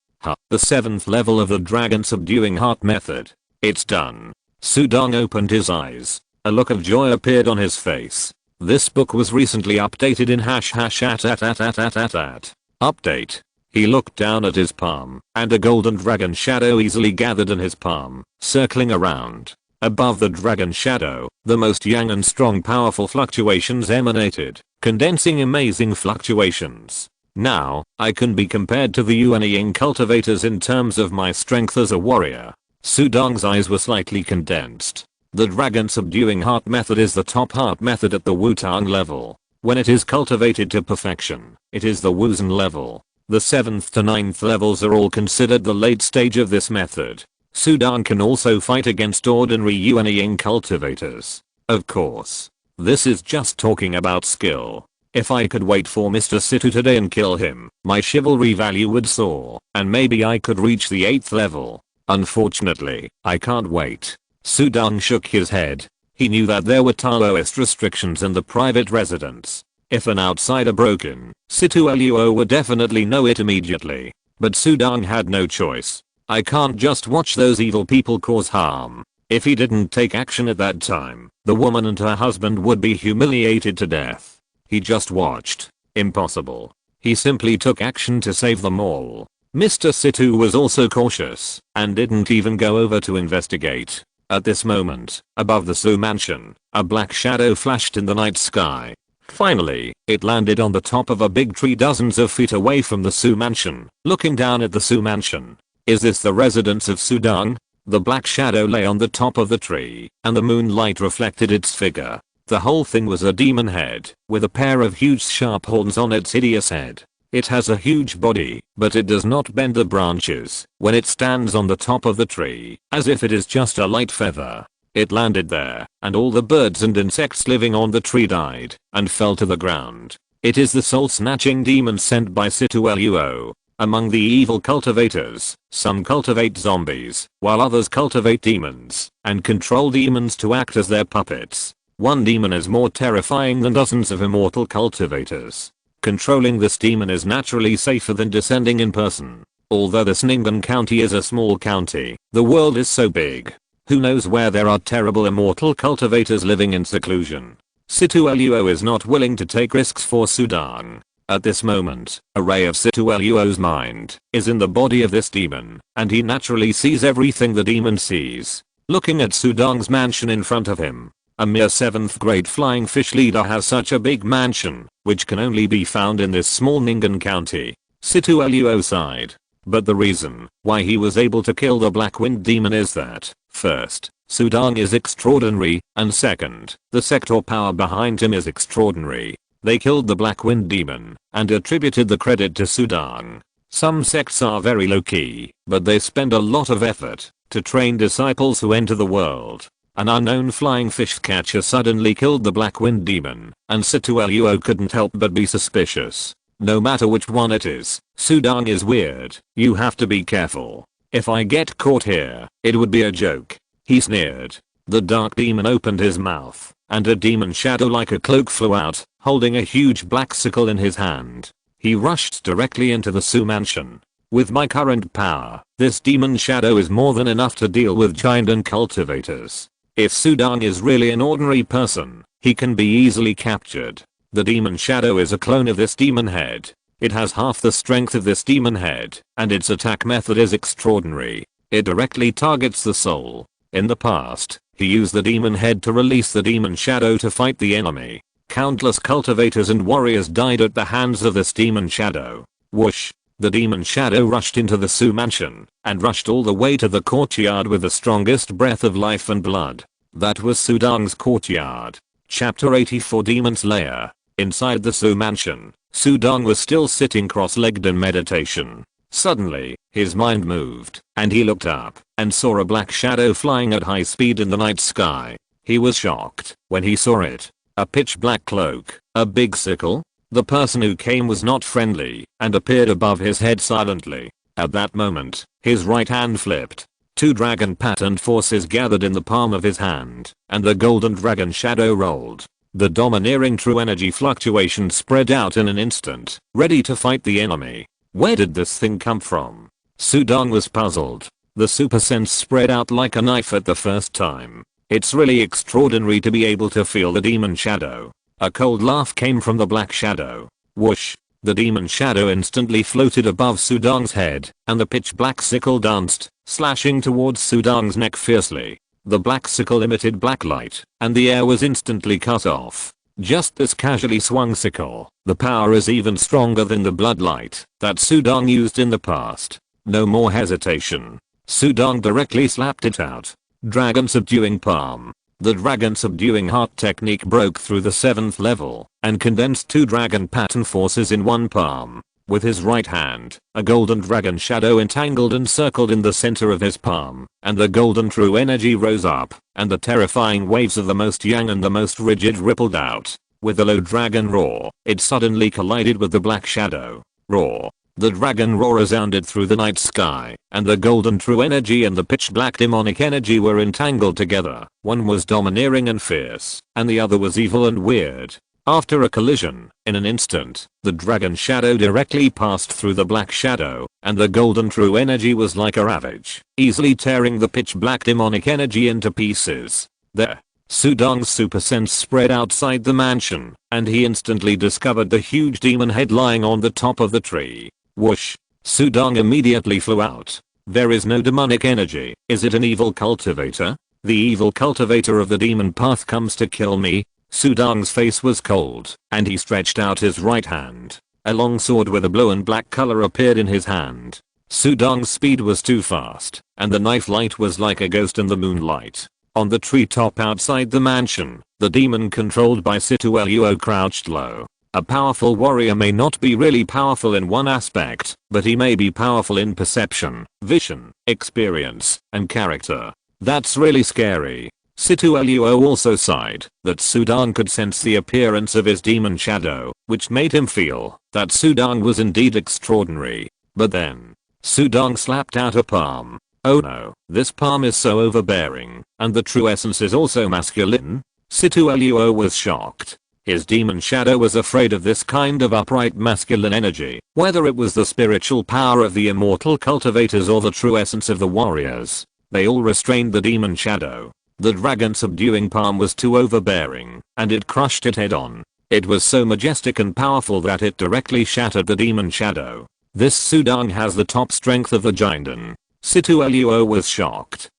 The 7th level of the dragon subduing heart method. It's done. Sudang opened his eyes. A look of joy appeared on his face. This book was recently updated in #@. Update. He looked down at his palm, and a golden dragon shadow easily gathered in his palm, circling around. Above the dragon shadow, the most young and strong powerful fluctuations emanated, condensing amazing fluctuations. Now, I can be compared to the Yuanying cultivators in terms of my strength as a warrior. Sudang's eyes were slightly condensed. The dragon subduing heart method is the top heart method at the Wutang level. When it is cultivated to perfection, it is the Wuzhen level. The 7th to 9th levels are all considered the late stage of this method. Sudang can also fight against ordinary Yuanying cultivators. Of course. This is just talking about skill. If I could wait for Mr. Situ today and kill him, my chivalry value would soar, and maybe I could reach the 8th level. Unfortunately, I can't wait. Sudang shook his head. He knew that there were Taoist restrictions in the private residence. If an outsider broke in, Situ Luo would definitely know it immediately. But Sudang had no choice. I can't just watch those evil people cause harm. If he didn't take action at that time, the woman and her husband would be humiliated to death. He just watched. Impossible. He simply took action to save them all. Mr. Situ was also cautious, and didn't even go over to investigate. At this moment, above the Su mansion, a black shadow flashed in the night sky. Finally, it landed on the top of a big tree dozens of feet away from the Su mansion, looking down at the Su mansion. Is this the residence of Sudang? The black shadow lay on the top of the tree, and the moonlight reflected its figure. The whole thing was a demon head, with a pair of huge sharp horns on its hideous head. It has a huge body, but it does not bend the branches when it stands on the top of the tree, as if it is just a light feather. It landed there, and all the birds and insects living on the tree died, and fell to the ground. It is the soul-snatching demon sent by Situ Luo. Among the evil cultivators, some cultivate zombies, while others cultivate demons, and control demons to act as their puppets. One demon is more terrifying than dozens of immortal cultivators. Controlling this demon is naturally safer than descending in person. Although this Ning'an county is a small county, the world is so big. Who knows where there are terrible immortal cultivators living in seclusion. Situ Luo is not willing to take risks for Sudang. At this moment, a ray of Situ Luo's mind is in the body of this demon, and he naturally sees everything the demon sees. Looking at Sudang's mansion in front of him, a mere 7th grade flying fish leader has such a big mansion, which can only be found in this small Ning'an county. Situ Luo sighed. But the reason why he was able to kill the Black Wind Demon is that, first, Sudang is extraordinary, and second, the sector power behind him is extraordinary. They killed the Black Wind Demon, and attributed the credit to Sudang. Some sects are very low-key, but they spend a lot of effort to train disciples who enter the world. An unknown flying fish catcher suddenly killed the Black Wind Demon, and Situ Luo couldn't help but be suspicious. No matter which one it is, Sudang is weird. You have to be careful. If I get caught here, it would be a joke. He sneered. The dark demon opened his mouth, and a demon shadow like a cloak flew out, holding a huge black sickle in his hand. He rushed directly into the Su mansion. With my current power, this demon shadow is more than enough to deal with giant and cultivators. If Sudang is really an ordinary person, he can be easily captured. The demon shadow is a clone of this demon head. It has half the strength of this demon head, and its attack method is extraordinary. It directly targets the soul. In the past, He used the demon head to release the demon shadow to fight the enemy. Countless cultivators and warriors died at the hands of this demon shadow. Whoosh! The demon shadow rushed into the Su mansion and rushed all the way to the courtyard with the strongest breath of life and blood. That was Sudong's courtyard. Chapter 84 Demon's Lair. Inside the Su mansion, Sudong was still sitting cross-legged in meditation. Suddenly, his mind moved, and he looked up and saw a black shadow flying at high speed in the night sky. He was shocked when he saw it. A pitch black cloak, a big sickle. The person who came was not friendly and appeared above his head silently. At that moment, his right hand flipped. 2 dragon patterned forces gathered in the palm of his hand, and the golden dragon shadow rolled. The domineering true energy fluctuation spread out in an instant, ready to fight the enemy. Where did this thing come from? Sudong was puzzled. The super sense spread out like a knife at the first time. It's really extraordinary to be able to feel the demon shadow. A cold laugh came from the black shadow. Whoosh! The demon shadow instantly floated above Sudong's head, and the pitch black sickle danced, slashing towards Sudong's neck fiercely. The black sickle emitted black light, and the air was instantly cut off. Just this casually swung sickle, the power is even stronger than the bloodlight that Sudong used in the past. No more hesitation. Sudong directly slapped it out. Dragon subduing palm. The dragon subduing heart technique broke through the 7th level and condensed 2 dragon pattern forces in one palm. With his right hand, a golden dragon shadow entangled and circled in the center of his palm, and the golden true energy rose up, and the terrifying waves of the most yang and the most rigid rippled out. With a low dragon roar, it suddenly collided with the black shadow. Roar. The dragon roar resounded through the night sky, and the golden true energy and the pitch black demonic energy were entangled together. One was domineering and fierce, and the other was evil and weird. After a collision, in an instant, the dragon shadow directly passed through the black shadow, and the golden true energy was like a ravage, easily tearing the pitch black demonic energy into pieces. There, Sudong's super sense spread outside the mansion, and he instantly discovered the huge demon head lying on the top of the tree. Whoosh! Sudong immediately flew out. There is no demonic energy. Is it an evil cultivator? The evil cultivator of the demon path comes to kill me. Sudong's face was cold, and he stretched out his right hand. A long sword with a blue and black color appeared in his hand. Sudong's speed was too fast, and the knife light was like a ghost in the moonlight. On the treetop outside the mansion, the demon controlled by Situluo crouched low. A powerful warrior may not be really powerful in one aspect, but he may be powerful in perception, vision, experience, and character. That's really scary. Situluo also sighed that Sudong could sense the appearance of his demon shadow, which made him feel that Sudong was indeed extraordinary. But then, Sudong slapped out a palm. Oh no, this palm is so overbearing, and the true essence is also masculine? Situluo was shocked. His demon shadow was afraid of this kind of upright masculine energy, whether it was the spiritual power of the immortal cultivators or the true essence of the warriors. They all restrained the demon shadow. The dragon subduing palm was too overbearing, and it crushed it head on. It was so majestic and powerful that it directly shattered the demon shadow. This Sudong has the top strength of the Jindan. Situluo was shocked.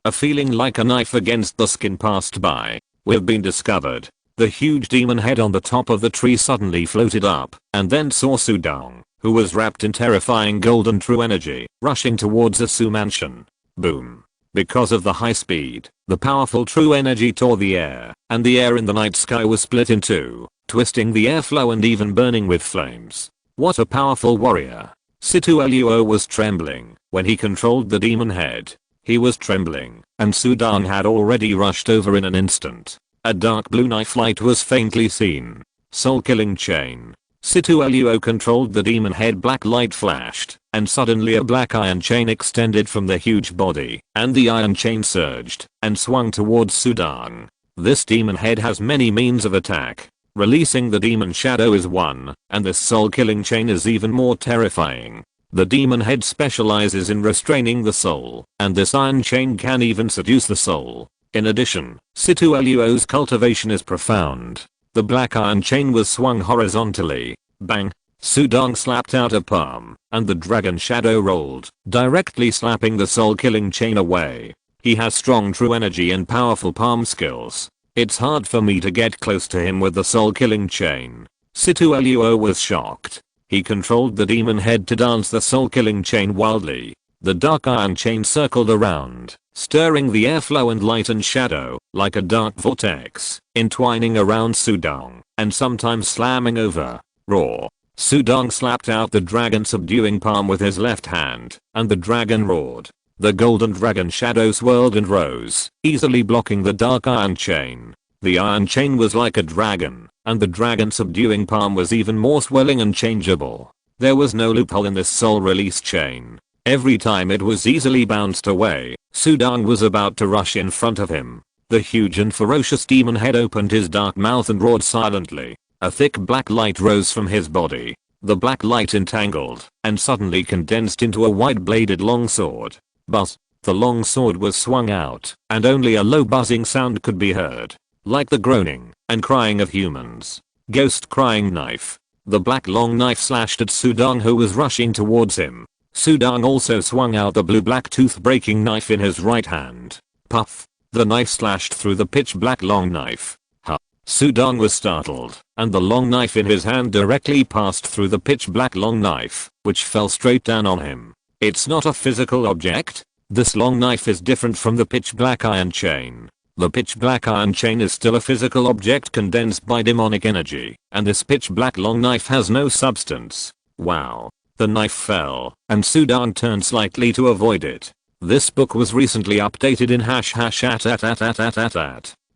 A feeling like a knife against the skin passed by. We've been discovered. The huge demon head on the top of the tree suddenly floated up, and then saw Sudong, who was wrapped in terrifying golden true energy, rushing towards the Su mansion. Boom. Because of the high speed, the powerful true energy tore the air, and the air in the night sky was split in two, twisting the airflow and even burning with flames. What a powerful warrior. Situluo was trembling when he controlled the demon head. He was trembling, and Sudong had already rushed over in an instant. A dark blue knife light was faintly seen. Soul-killing chain. Situluo controlled the demon head. Black light flashed, and suddenly a black iron chain extended from the huge body, and the iron chain surged and swung towards Sudong. This demon head has many means of attack. Releasing the demon shadow is one, and this soul-killing chain is even more terrifying. The demon head specializes in restraining the soul, and this iron chain can even seduce the soul. In addition, Situluo's cultivation is profound. The black iron chain was swung horizontally. Bang! Sudong slapped out a palm, and the dragon shadow rolled, directly slapping the soul-killing chain away. He has strong true energy and powerful palm skills. It's hard for me to get close to him with the soul killing chain. Situluo was shocked. He controlled the demon head to dance the soul killing chain wildly. The dark iron chain circled around, stirring the airflow and light and shadow, like a dark vortex, entwining around Sudong, and sometimes slamming over. Roar. Sudong slapped out the dragon subduing palm with his left hand, and the dragon roared. The golden dragon shadow swirled and rose, easily blocking the dark iron chain. The iron chain was like a dragon, and the dragon subduing palm was even more swirling and changeable. There was no loophole in this soul release chain. Every time it was easily bounced away, Sudong was about to rush in front of him. The huge and ferocious demon head opened his dark mouth and roared silently. A thick black light rose from his body. The black light entangled and suddenly condensed into a wide-bladed longsword. Buzz. The longsword was swung out, and only a low buzzing sound could be heard, like the groaning and crying of humans. Ghost crying knife. The black long knife slashed at Sudong, who was rushing towards him. Sudong also swung out the blue-black tooth-breaking knife in his right hand. Puff. The knife slashed through the pitch-black long knife. Ha. Sudong was startled, and the long knife in his hand directly passed through the pitch-black long knife, which fell straight down on him. It's not a physical object. This long knife is different from the pitch-black iron chain. The pitch-black iron chain is still a physical object condensed by demonic energy, and this pitch-black long knife has no substance. Wow. The knife fell, and Sudong turned slightly to avoid it. This book was recently updated in #@.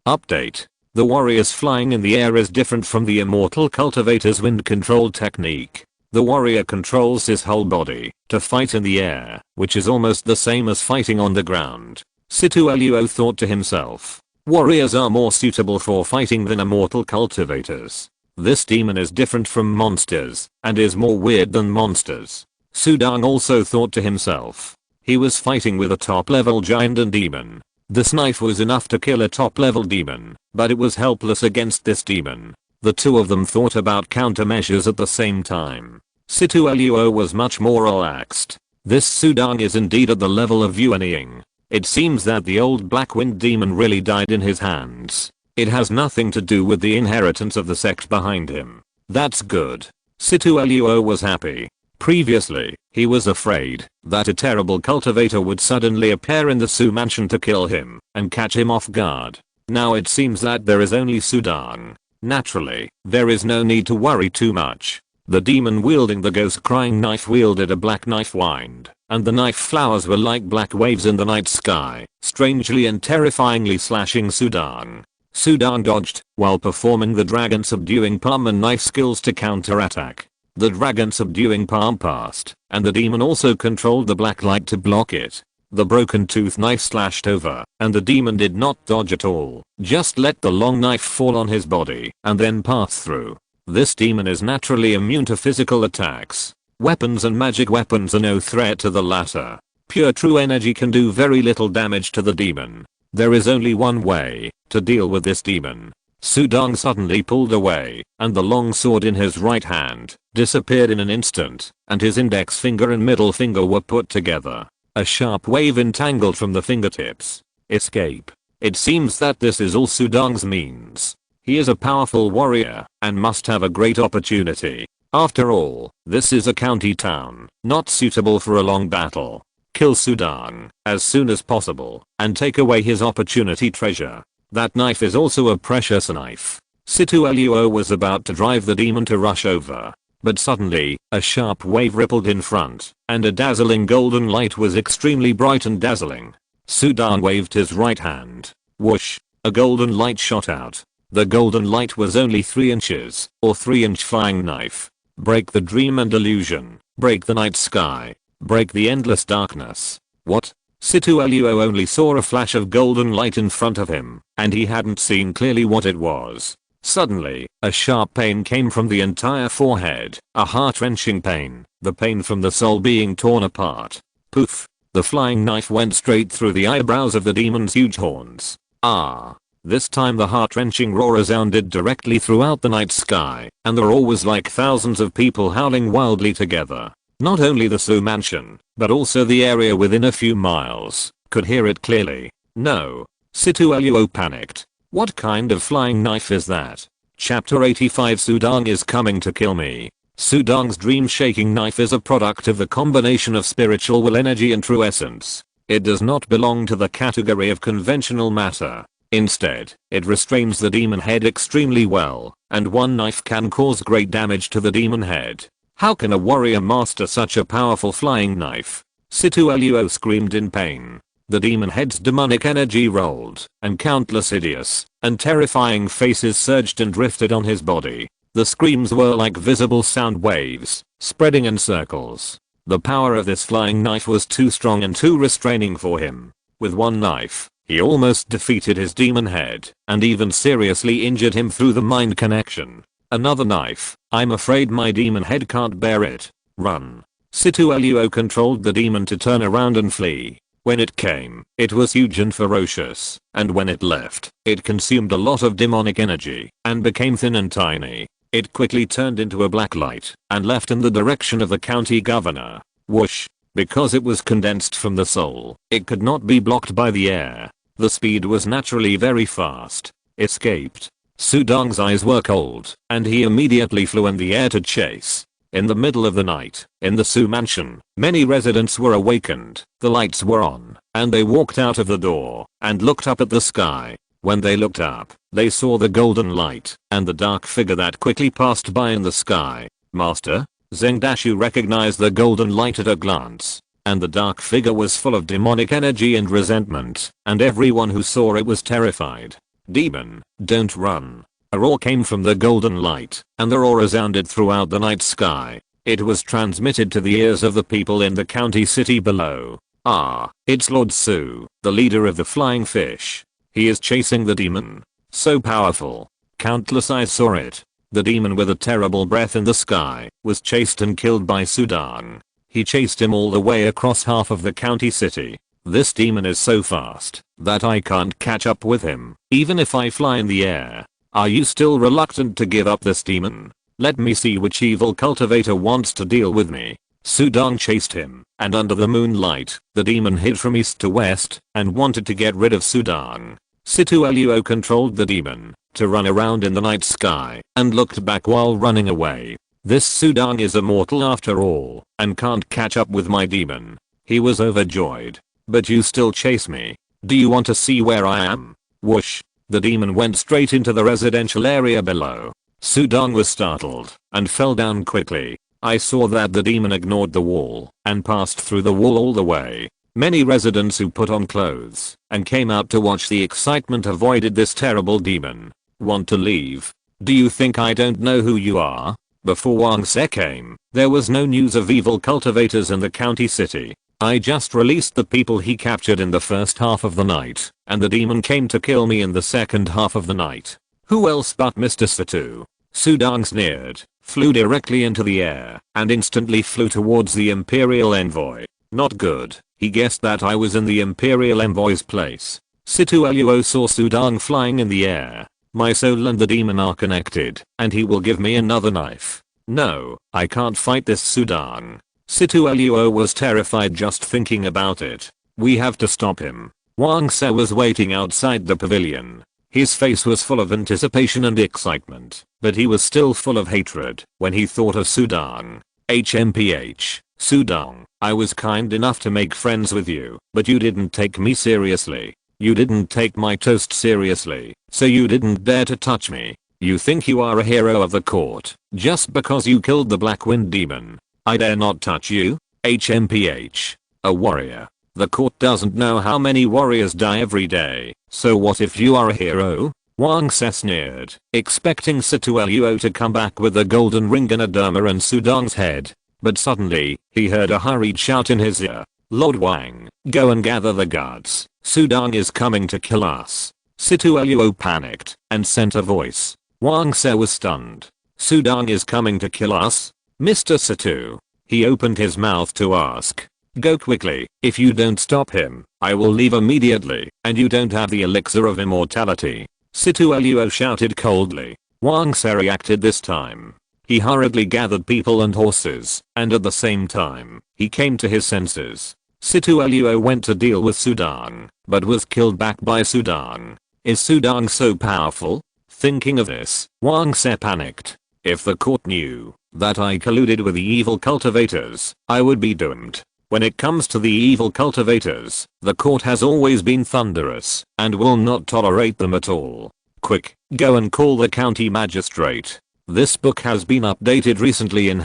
Update. The warrior's flying in the air is different from the immortal cultivator's wind control technique. The warrior controls his whole body to fight in the air, which is almost the same as fighting on the ground. Situluo thought to himself. Warriors are more suitable for fighting than immortal cultivators. This demon is different from monsters, and is more weird than monsters. Sudong also thought to himself. He was fighting with a top-level giant and demon. This knife was enough to kill a top-level demon, but it was helpless against this demon. The two of them thought about countermeasures at the same time. Situluo was much more relaxed. This Sudong is indeed at the level of Yuanying. It seems that the old Black Wind demon really died in his hands. It has nothing to do with the inheritance of the sect behind him. That's good. Situluo was happy. Previously, he was afraid that a terrible cultivator would suddenly appear in the Su mansion to kill him and catch him off guard. Now it seems that there is only Sudong. Naturally, there is no need to worry too much. The demon wielding the ghost crying knife wielded a black knife wind, and the knife flowers were like black waves in the night sky, strangely and terrifyingly slashing Sudong. Sudong dodged while performing the dragon subduing palm and knife skills to counterattack. The dragon subduing palm passed, and the demon also controlled the black light to block it. The broken tooth knife slashed over, and the demon did not dodge at all, just let the long knife fall on his body and then pass through. This demon is naturally immune to physical attacks. Weapons and magic weapons are no threat to the latter. Pure true energy can do very little damage to the demon. There is only one way to deal with this demon. Sudong suddenly pulled away, and the long sword in his right hand disappeared in an instant, and his index finger and middle finger were put together. A sharp wave entangled from the fingertips. Escape. It seems that this is all Sudong's means. He is a powerful warrior and must have a great opportunity. After all, this is a county town, not suitable for a long battle. Kill Sudong as soon as possible and take away his opportunity treasure. That knife is also a precious knife. Situluo was about to drive the demon to rush over, but suddenly, a sharp wave rippled in front, and a dazzling golden light was extremely bright and dazzling. Sudong waved his right hand. Whoosh! A golden light shot out. The golden light was only 3 inches, or 3-inch flying knife. Break the dream and illusion. Break the night sky. Break the endless darkness. What? Situluo only saw a flash of golden light in front of him, and he hadn't seen clearly what it was. Suddenly, a sharp pain came from the entire forehead, a heart-wrenching pain, the pain from the soul being torn apart. Poof! The flying knife went straight through the eyebrows of the demon's huge horns. Ah! This time the heart-wrenching roar resounded directly throughout the night sky, and the roar was like thousands of people howling wildly together. Not only the Su mansion, but also the area within a few miles, could hear it clearly. No. Situluo panicked. What kind of flying knife is that? Chapter 85 Sudang is coming to kill me. Sudang's dream shaking knife is a product of the combination of spiritual will energy and true essence. It does not belong to the category of conventional matter. Instead, it restrains the demon head extremely well, and one knife can cause great damage to the demon head. How can a warrior master such a powerful flying knife? Situluo screamed in pain. The demon head's demonic energy rolled, and countless hideous and terrifying faces surged and drifted on his body. The screams were like visible sound waves, spreading in circles. The power of this flying knife was too strong and too restraining for him. With one knife, he almost defeated his demon head, and even seriously injured him through the mind connection. Another knife. I'm afraid my demon head can't bear it. Run. Situluo controlled the demon to turn around and flee. When it came, it was huge and ferocious, and when it left, it consumed a lot of demonic energy, and became thin and tiny. It quickly turned into a black light, and left in the direction of the county governor. Whoosh. Because it was condensed from the soul, it could not be blocked by the air. The speed was naturally very fast. Escaped. Sudang's eyes were cold, and he immediately flew in the air to chase. In the middle of the night, in the Su mansion, many residents were awakened, the lights were on, and they walked out of the door, and looked up at the sky. When they looked up, they saw the golden light, and the dark figure that quickly passed by in the sky. Master? Zengdashu recognized the golden light at a glance, and the dark figure was full of demonic energy and resentment, and everyone who saw it was terrified. Demon, don't run. A roar came from the golden light, and the roar resounded throughout the night sky. It was transmitted to the ears of the people in the county city below. Ah, it's Lord Su, the leader of the flying fish. He is chasing the demon. So powerful. Countless eyes saw it. The demon with a terrible breath in the sky was chased and killed by Sudang. He chased him all the way across half of the county city. This demon is so fast that I can't catch up with him, even if I fly in the air. Are you still reluctant to give up this demon? Let me see which evil cultivator wants to deal with me. Sudang chased him, and under the moonlight, the demon hid from east to west, and wanted to get rid of Sudang. Situluo controlled the demon to run around in the night sky, and looked back while running away. This Sudang is immortal after all, and can't catch up with my demon. He was overjoyed. But you still chase me. Do you want to see where I am? Whoosh. The demon went straight into the residential area below. Sudang was startled, and fell down quickly. I saw that the demon ignored the wall, and passed through the wall all the way. Many residents who put on clothes, and came out to watch the excitement avoided this terrible demon. Want to leave? Do you think I don't know who you are? Before Wang Se came, there was no news of evil cultivators in the county city. I just released the people he captured in the first half of the night, and the demon came to kill me in the second half of the night. Who else but Mr. Satu? Sudang sneered, flew directly into the air, and instantly flew towards the Imperial Envoy. Not good. He guessed that I was in the Imperial Envoy's place. Situluo saw Sudang flying in the air. My soul and the demon are connected, and he will give me another knife. No, I can't fight this Sudang. Situluo was terrified just thinking about it. We have to stop him. Wang Se was waiting outside the pavilion. His face was full of anticipation and excitement, but he was still full of hatred when he thought of Sudang. HMPH, Sudang, I was kind enough to make friends with you, but you didn't take me seriously. You didn't take my toast seriously, so you didn't dare to touch me. You think you are a hero of the court, just because you killed the Black Wind Demon. I dare not touch you. HMPH. A warrior. The court doesn't know how many warriors die every day, so what if you are a hero? Wang Se sneered, expecting Situluo to come back with a golden ring and a derma and Sudang's head. But suddenly, he heard a hurried shout in his ear. Lord Wang, go and gather the guards. Sudang is coming to kill us. Situluo panicked, and sent a voice. Wang Se was stunned. Sudang is coming to kill us? Mr. Satu. He opened his mouth to ask. Go quickly. If you don't stop him, I will leave immediately, and you don't have the elixir of immortality. Situluo shouted coldly. Wang Se reacted this time. He hurriedly gathered people and horses, and at the same time, he came to his senses. Situluo went to deal with Sudang, but was killed back by Sudang. Is Sudang so powerful? Thinking of this, Wang Se panicked. If the court knew that I colluded with the evil cultivators, I would be doomed. When it comes to the evil cultivators, the court has always been thunderous and will not tolerate them at all. Quick, go and call the county magistrate. This book has been updated recently in @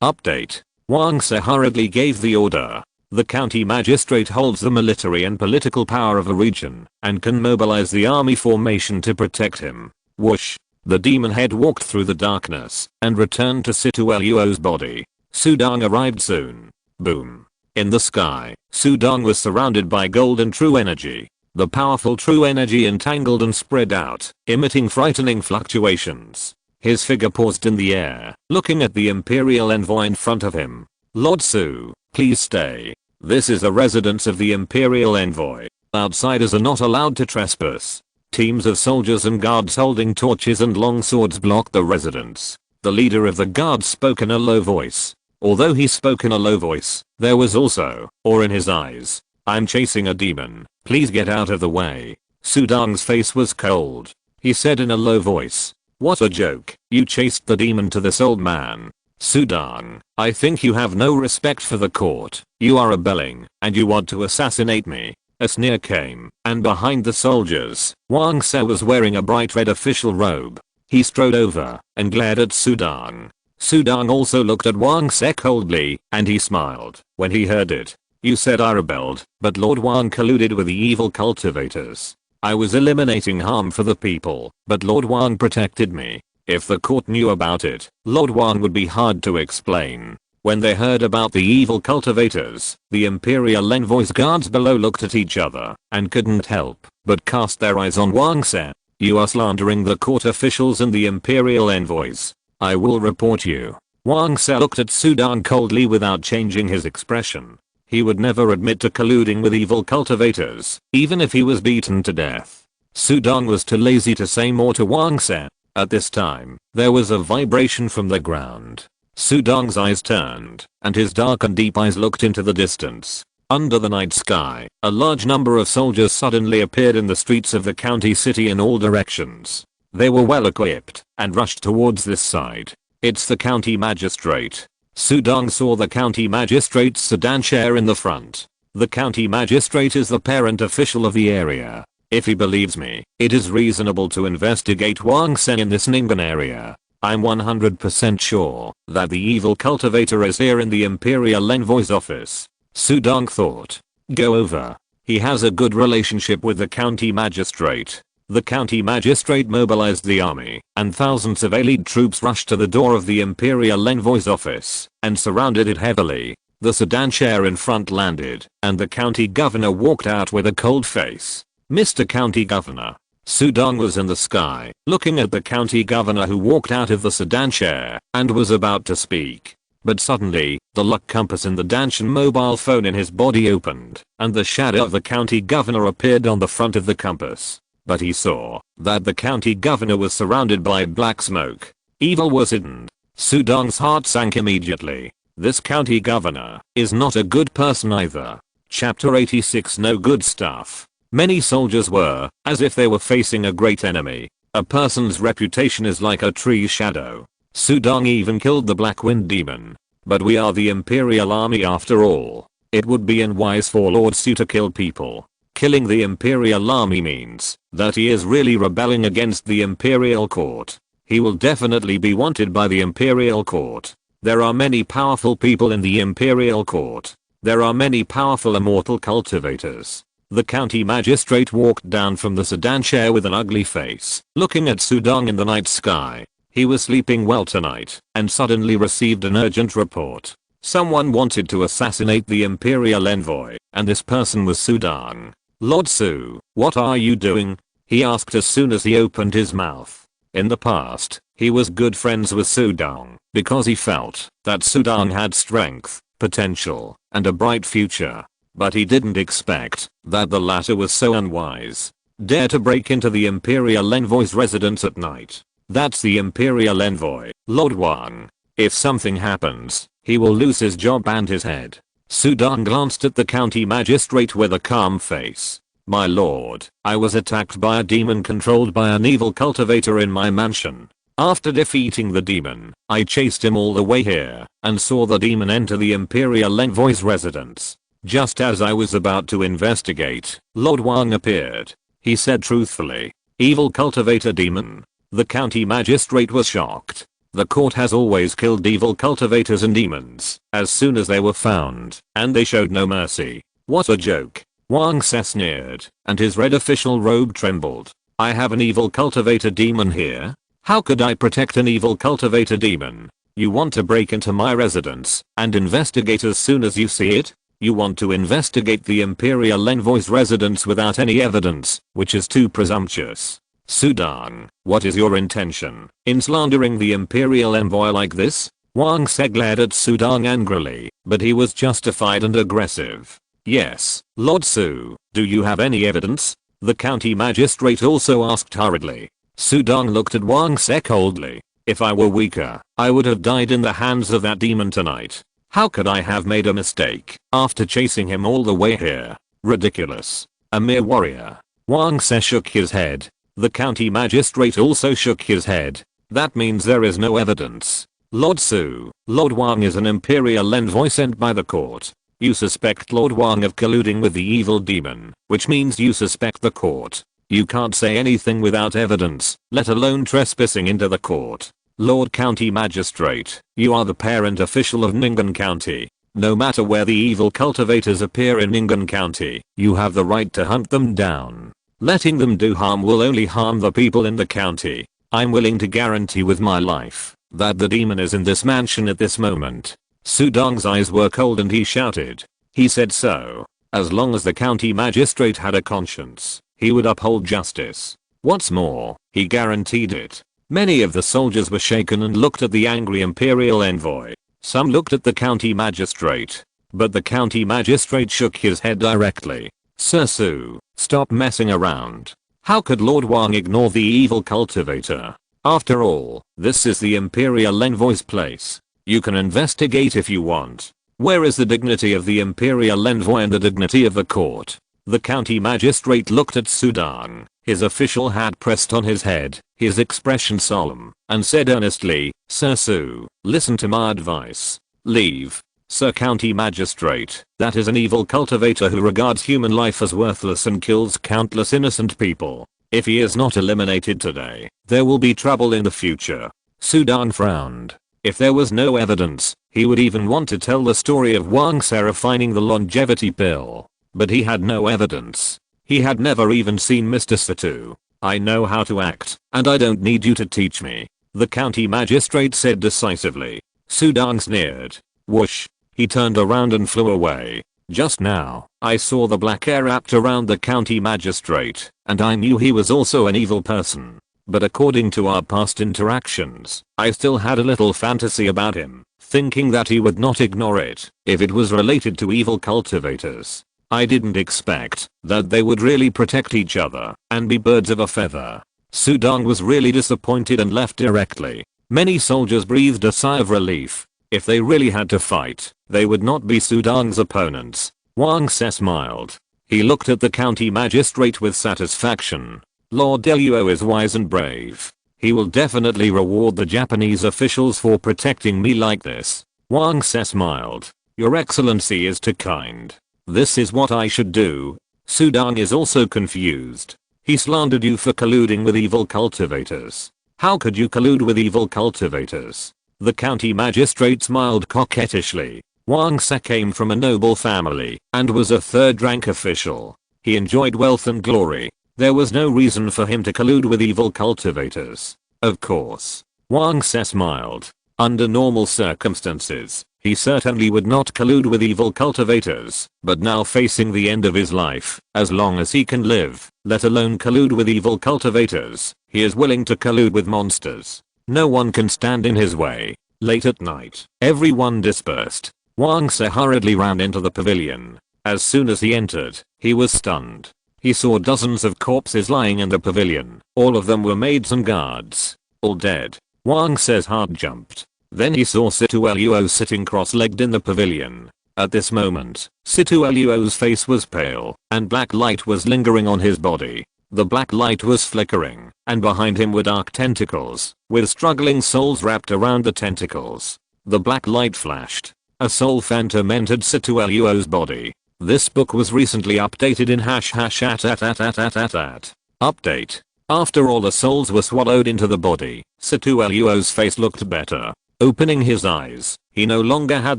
Update. Wang Se hurriedly gave the order. The county magistrate holds the military and political power of a region and can mobilize the army formation to protect him. Whoosh. The demon head walked through the darkness and returned to Situluo's body. Sudang arrived soon. Boom. In the sky, Sudang was surrounded by golden true energy. The powerful true energy entangled and spread out, emitting frightening fluctuations. His figure paused in the air, looking at the Imperial envoy in front of him. Lord Su, please stay. This is the residence of the Imperial envoy. Outsiders are not allowed to trespass. Teams of soldiers and guards holding torches and long swords blocked the residence. The leader of the guards spoke in a low voice. Although he spoke in a low voice, there was also awe in his eyes. I'm chasing a demon. Please get out of the way. Sudang's face was cold. He said in a low voice. What a joke. You chased the demon to this old man. Sudang, I think you have no respect for the court. You are rebelling, and you want to assassinate me. A sneer came, and behind the soldiers, Wang Se was wearing a bright red official robe. He strode over and glared at Sudang. Sudang also looked at Wang Se coldly, and he smiled when he heard it. You said I rebelled, but Lord Wang colluded with the evil cultivators. I was eliminating harm for the people, but Lord Wang protected me. If the court knew about it, Lord Wang would be hard to explain. When they heard about the evil cultivators, the Imperial envoy's guards below looked at each other and couldn't help but cast their eyes on Wang Se. You are slandering the court officials and the Imperial envoys. I will report you. Wang Se looked at Sudang coldly without changing his expression. He would never admit to colluding with evil cultivators, even if he was beaten to death. Sudang was too lazy to say more to Wang Se. At this time, there was a vibration from the ground. Sudang's eyes turned, and his dark and deep eyes looked into the distance. Under the night sky, a large number of soldiers suddenly appeared in the streets of the county city in all directions. They were well equipped and rushed towards this side. It's the county magistrate. Sudang saw the county magistrate's sedan chair in the front. The county magistrate is the parent official of the area. If he believes me, it is reasonable to investigate Wang Se in this Ningguang area. I'm 100% sure that the evil cultivator is here in the Imperial envoy's office. Sudang thought. Go over. He has a good relationship with the county magistrate. The county magistrate mobilized the army, and thousands of elite troops rushed to the door of the Imperial envoy's office and surrounded it heavily. The sedan chair in front landed, and the county governor walked out with a cold face. Mr. County Governor. Sudang was in the sky, looking at the county governor who walked out of the sedan chair and was about to speak. But suddenly, the luck compass in the Dantian mobile phone in his body opened, and the shadow of the county governor appeared on the front of the compass. But he saw that the county governor was surrounded by black smoke. Evil was hidden. Sudang's heart sank immediately. This county governor is not a good person either. Chapter 86 No good stuff. Many soldiers were, as if they were facing a great enemy. A person's reputation is like a tree's shadow. Sudang even killed the Black Wind Demon. But we are the Imperial Army after all. It would be unwise for Lord Su to kill people. Killing the Imperial Army means that he is really rebelling against the Imperial Court. He will definitely be wanted by the Imperial Court. There are many powerful people in the Imperial Court. There are many powerful immortal cultivators. The county magistrate walked down from the sedan chair with an ugly face, looking at Sudang in the night sky. He was sleeping well tonight, and suddenly received an urgent report. Someone wanted to assassinate the Imperial envoy, and this person was Sudang. Lord Su, what are you doing? He asked as soon as he opened his mouth. In the past, he was good friends with Sudang, because he felt that Sudang had strength, potential, and a bright future. But he didn't expect that the latter was so unwise. Dare to break into the Imperial envoy's residence at night. That's the Imperial envoy, Lord Wang. If something happens, He will lose his job and his head. Sudang glanced at the county magistrate with a calm face. My lord, I was attacked by a demon controlled by an evil cultivator in my mansion. After defeating the demon, I chased him all the way here and saw the demon enter the Imperial Envoy's residence. Just as I was about to investigate, Lord Wang appeared. He said truthfully, "Evil cultivator demon." The county magistrate was shocked. The court has always killed evil cultivators and demons as soon as they were found, and they showed no mercy. What a joke. Wang Se sneered, and his red official robe trembled. I have an evil cultivator demon here? How could I protect an evil cultivator demon? You want to break into my residence and investigate as soon as you see it? You want to investigate the Imperial Envoy's residence without any evidence, which is too presumptuous. Sudang, what is your intention in slandering the Imperial Envoy like this? Wang Se glared at Sudang angrily, but he was justified and aggressive. Yes, Lord Su, do you have any evidence? The county magistrate also asked hurriedly. Sudang looked at Wang Se coldly. If I were weaker, I would have died in the hands of that demon tonight. How could I have made a mistake after chasing him all the way here? Ridiculous. A mere warrior. Wang Se shook his head. The county magistrate also shook his head. That means there is no evidence. Lord Su, Lord Wang is an Imperial Envoy sent by the court. You suspect Lord Wang of colluding with the evil demon, which means you suspect the court. You can't say anything without evidence, let alone trespassing into the court. Lord County Magistrate, you are the parent official of Ningen County. No matter where the evil cultivators appear in Ningen County, you have the right to hunt them down. Letting them do harm will only harm the people in the county. I'm willing to guarantee with my life that the demon is in this mansion at this moment. Sudang's eyes were cold and he shouted. He said so. As long as the county magistrate had a conscience, he would uphold justice. What's more, he guaranteed it. Many of the soldiers were shaken and looked at the angry Imperial Envoy. Some looked at the county magistrate. But the county magistrate shook his head directly. Sir Su, stop messing around. How could Lord Wang ignore the evil cultivator? After all, this is the Imperial Envoy's place. You can investigate if you want. Where is the dignity of the Imperial Envoy and the dignity of the court? The county magistrate looked at Sudang. His official hat pressed on his head, his expression solemn, and said earnestly, Sir Su, listen to my advice. Leave. Sir County Magistrate, that is an evil cultivator who regards human life as worthless and kills countless innocent people. If he is not eliminated today, there will be trouble in the future. Sudang frowned. If there was no evidence, he would even want to tell the story of Wang Se finding the longevity pill. But he had no evidence. He had never even seen Mr. Satu. I know how to act, and I don't need you to teach me. The county magistrate said decisively. Sudang sneered. Whoosh. He turned around and flew away. Just now, I saw the black air wrapped around the county magistrate, and I knew he was also an evil person. But according to our past interactions, I still had a little fantasy about him, thinking that he would not ignore it if it was related to evil cultivators. I didn't expect that they would really protect each other and be birds of a feather. Sudang was really disappointed and left directly. Many soldiers breathed a sigh of relief. If they really had to fight, they would not be Sudang's opponents. Wang Se smiled. He looked at the county magistrate with satisfaction. Lord Luo is wise and brave. He will definitely reward the Japanese officials for protecting me like this. Wang Se smiled. Your Excellency is too kind. This is what I should do. Sudang is also confused. He slandered you for colluding with evil cultivators. How could you collude with evil cultivators? The county magistrate smiled coquettishly. Wang Se came from a noble family and was a third-rank official. He enjoyed wealth and glory. There was no reason for him to collude with evil cultivators. Of course. Wang Se smiled. Under normal circumstances, he certainly would not collude with evil cultivators, but now facing the end of his life, as long as he can live, let alone collude with evil cultivators, he is willing to collude with monsters. No one can stand in his way. Late at night, everyone dispersed. Wang Se hurriedly ran into the pavilion. As soon as he entered, he was stunned. He saw dozens of corpses lying in the pavilion. All of them were maids and guards. All dead. Wang Se's heart jumped. Then he saw Situluo sitting cross-legged in the pavilion. At this moment, Situluo's face was pale, and black light was lingering on his body. The black light was flickering, and behind him were dark tentacles, with struggling souls wrapped around the tentacles. The black light flashed. A soul phantom entered Situluo's body. This book was recently updated in #@. Update. After all the souls were swallowed into the body, Situluo's face looked better. Opening his eyes, he no longer had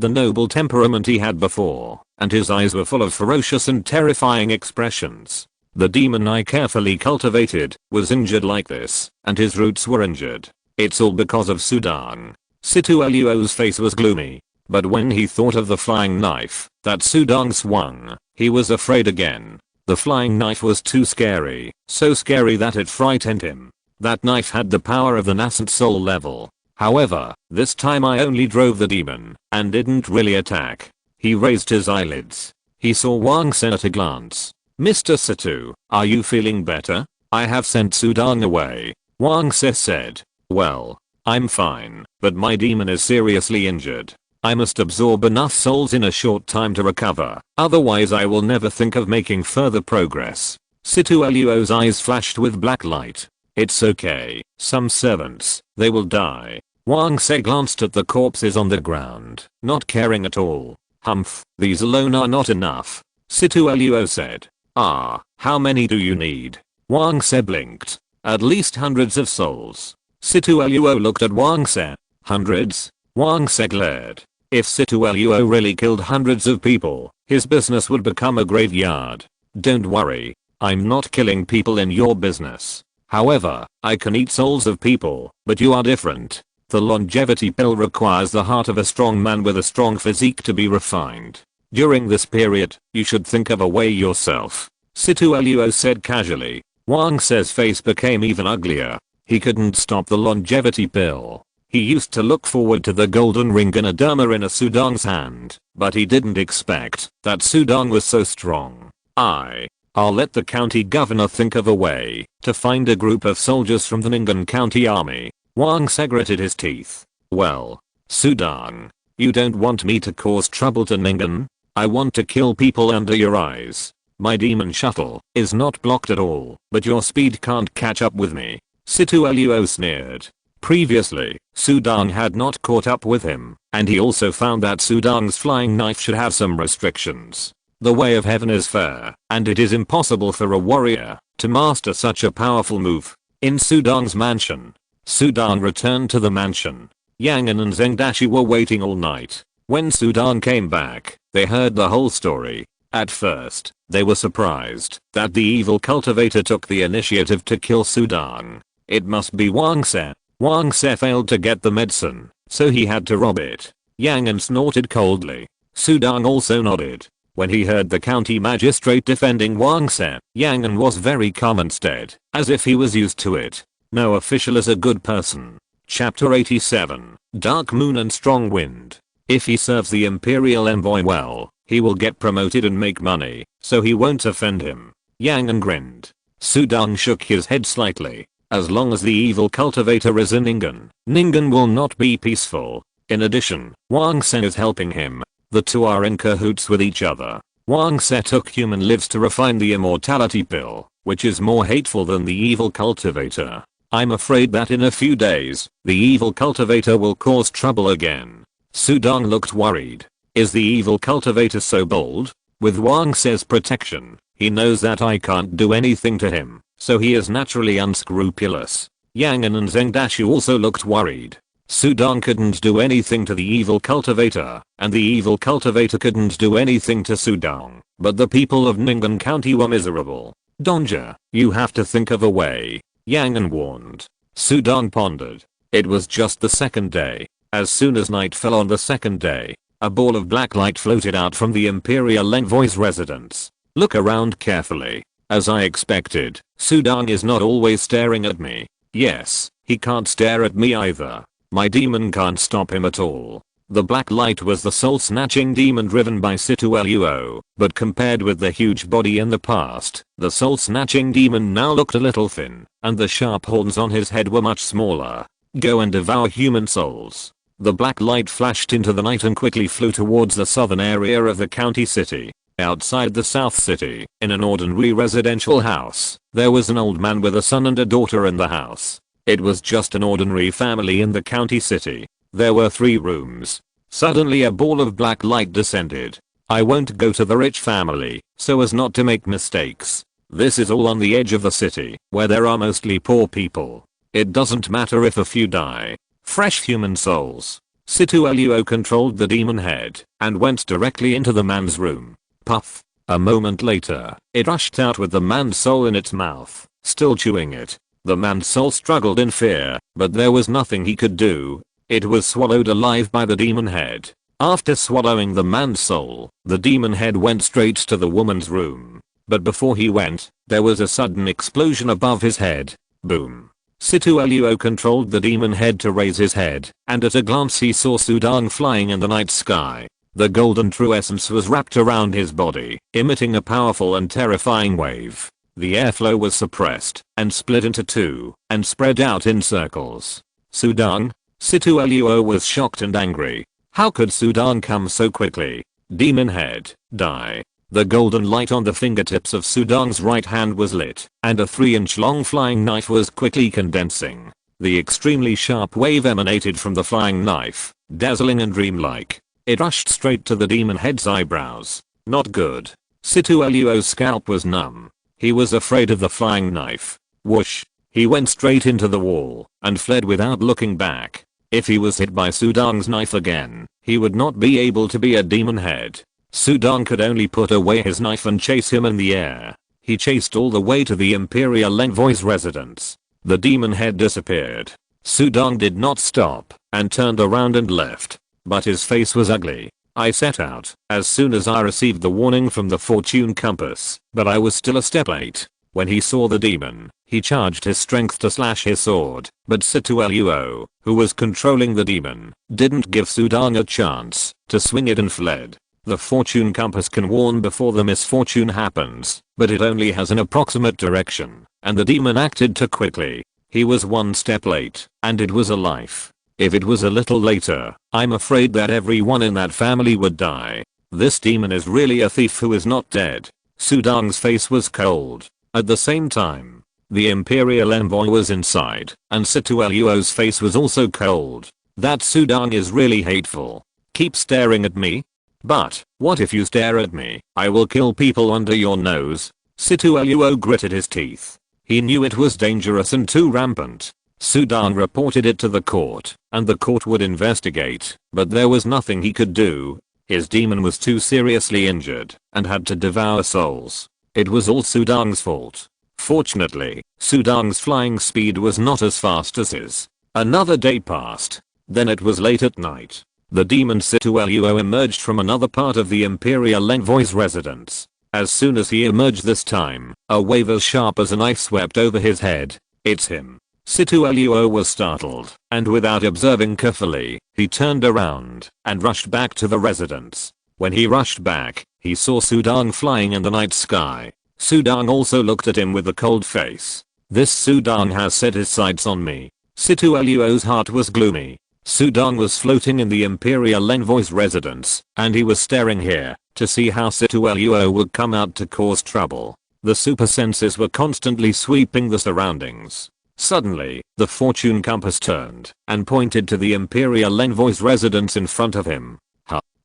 the noble temperament he had before, and his eyes were full of ferocious and terrifying expressions. The demon I carefully cultivated was injured like this, and his roots were injured. It's all because of Sudang. Situluo's face was gloomy, but when he thought of the flying knife that Sudang swung, he was afraid again. The flying knife was too scary, so scary that it frightened him. That knife had the power of the nascent soul level. However, this time I only drove the demon, and didn't really attack. He raised his eyelids. He saw Wang Sen at a glance. Mr. Situ, are you feeling better? I have sent Sudang away. Wang Se said. Well, I'm fine, but my demon is seriously injured. I must absorb enough souls in a short time to recover, otherwise I will never think of making further progress. Situluo's eyes flashed with black light. It's okay, some servants, they will die. Wang Se glanced at the corpses on the ground, not caring at all. Humph, these alone are not enough. Situluo said. Ah, how many do you need? Wang Se blinked. At least hundreds of souls. Situluo looked at Wang Se. Hundreds? Wang Se glared. If Situluo really killed hundreds of people, his business would become a graveyard. Don't worry, I'm not killing people in your business. However, I can eat souls of people, but you are different. The longevity pill requires the heart of a strong man with a strong physique to be refined. During this period, you should think of a way yourself. Situluo said casually. Wang Se's face became even uglier. He couldn't stop the longevity pill. He used to look forward to the golden ring and a derma in a Sudang's hand, but he didn't expect that Sudang was so strong. I'll let the county governor think of a way to find a group of soldiers from the Ning'an County Army. Wang Se gritted his teeth. Well, Sudang, you don't want me to cause trouble to Ning'an? I want to kill people under your eyes. My demon shuttle is not blocked at all, but your speed can't catch up with me. Situluo sneered. Previously, Sudang had not caught up with him, and he also found that Sudang's flying knife should have some restrictions. The way of heaven is fair, and it is impossible for a warrior to master such a powerful move. In Sudang's mansion, Sudang returned to the mansion. Yang and Zheng Dashi were waiting all night. When Sudang came back, they heard the whole story. At first, they were surprised that the evil cultivator took the initiative to kill Sudang. It must be Wang Se. Wang Se failed to get the medicine, so he had to rob it. Yang snorted coldly. Sudang also nodded. When he heard the county magistrate defending Wang Se, Yang was very calm instead, as if he was used to it. No official is a good person. Chapter 87. Dark Moon and Strong Wind. If he serves the Imperial Envoy well, he will get promoted and make money, so he won't offend him. Yang grinned. Sudang shook his head slightly. As long as the evil cultivator is in Ning'an will not be peaceful. In addition, Wang Se is helping him. The two are in cahoots with each other. Wang Se took human lives to refine the immortality pill, which is more hateful than the evil cultivator. I'm afraid that in a few days, the evil cultivator will cause trouble again. Sudang looked worried. Is the evil cultivator so bold? With Wang Se's protection, he knows that I can't do anything to him, so he is naturally unscrupulous. Yang and Zheng Dashi also looked worried. Sudang couldn't do anything to the evil cultivator, and the evil cultivator couldn't do anything to Sudang, but the people of Ning'an County were miserable. Donja, you have to think of a way, Yang warned. Sudang pondered. It was just the second day. As soon as night fell on the second day, a ball of black light floated out from the Imperial Envoy's residence. Look around carefully. As I expected, Sudang is not always staring at me. Yes, he can't stare at me either. My demon can't stop him at all. The black light was the soul-snatching demon driven by Situluo, but compared with the huge body in the past, the soul-snatching demon now looked a little thin, and the sharp horns on his head were much smaller. Go and devour human souls. The black light flashed into the night and quickly flew towards the southern area of the county city. Outside the South City, in an ordinary residential house, there was an old man with a son and a daughter in the house. It was just an ordinary family in the county city. There were 3 rooms. Suddenly a ball of black light descended. I won't go to the rich family, so as not to make mistakes. This is all on the edge of the city, where there are mostly poor people. It doesn't matter if a few die. Fresh human souls. Situluo controlled the demon head, and went directly into the man's room. Puff. A moment later, it rushed out with the man's soul in its mouth, still chewing it. The man's soul struggled in fear, but there was nothing he could do. It was swallowed alive by the demon head. After swallowing the man's soul, the demon head went straight to the woman's room. But before he went, there was a sudden explosion above his head. Boom. Situluo controlled the demon head to raise his head, and at a glance he saw Sudang flying in the night sky. The golden true essence was wrapped around his body, emitting a powerful and terrifying wave. The airflow was suppressed, and split into 2, and spread out in circles. Sudang? Situluo was shocked and angry. How could Sudang come so quickly? Demon head, die. The golden light on the fingertips of Sudang's right hand was lit, and a 3-inch long flying knife was quickly condensing. The extremely sharp wave emanated from the flying knife, dazzling and dreamlike. It rushed straight to the demon head's eyebrows. Not good. Situluo's scalp was numb. He was afraid of the flying knife. Whoosh. He went straight into the wall, and fled without looking back. If he was hit by Sudang's knife again, he would not be able to be a demon head. Sudang could only put away his knife and chase him in the air. He chased all the way to the Imperial Envoy's residence. The demon head disappeared. Sudang did not stop, and turned around and left. But his face was ugly. I set out as soon as I received the warning from the fortune compass, but I was still a step late. When he saw the demon, he charged his strength to slash his sword, but Situluo, who was controlling the demon, didn't give Sudang a chance to swing it and fled. The fortune compass can warn before the misfortune happens, but it only has an approximate direction, and the demon acted too quickly. He was 1 step late, and it was a life. If it was a little later, I'm afraid that everyone in that family would die. This demon is really a thief who is not dead. Sudang's face was cold. At the same time, the Imperial Envoy was inside, and Situluo's face was also cold. That Sudang is really hateful. Keep staring at me? But, what if you stare at me? I will kill people under your nose. Situluo gritted his teeth. He knew it was dangerous and too rampant. Sudang reported it to the court, and the court would investigate, but there was nothing he could do. His demon was too seriously injured, and had to devour souls. It was all Sudang's fault. Fortunately, Sudang's flying speed was not as fast as his. Another day passed. Then it was late at night. The demon Situluo emerged from another part of the Imperial Envoy's residence. As soon as he emerged this time, a wave as sharp as a knife swept over his head. It's him. Situluo was startled, and without observing carefully, he turned around and rushed back to the residence. When he rushed back, he saw Sudang flying in the night sky. Sudang also looked at him with a cold face. This Sudang has set his sights on me. Situluo's heart was gloomy. Sudang was floating in the Imperial Envoy's residence, and he was staring here to see how Situluo would come out to cause trouble. The super senses were constantly sweeping the surroundings. Suddenly, the fortune compass turned and pointed to the Imperial Envoy's residence in front of him.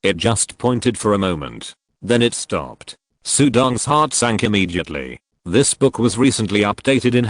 It just pointed for a moment. Then it stopped. Sudang's heart sank immediately. This book was recently updated in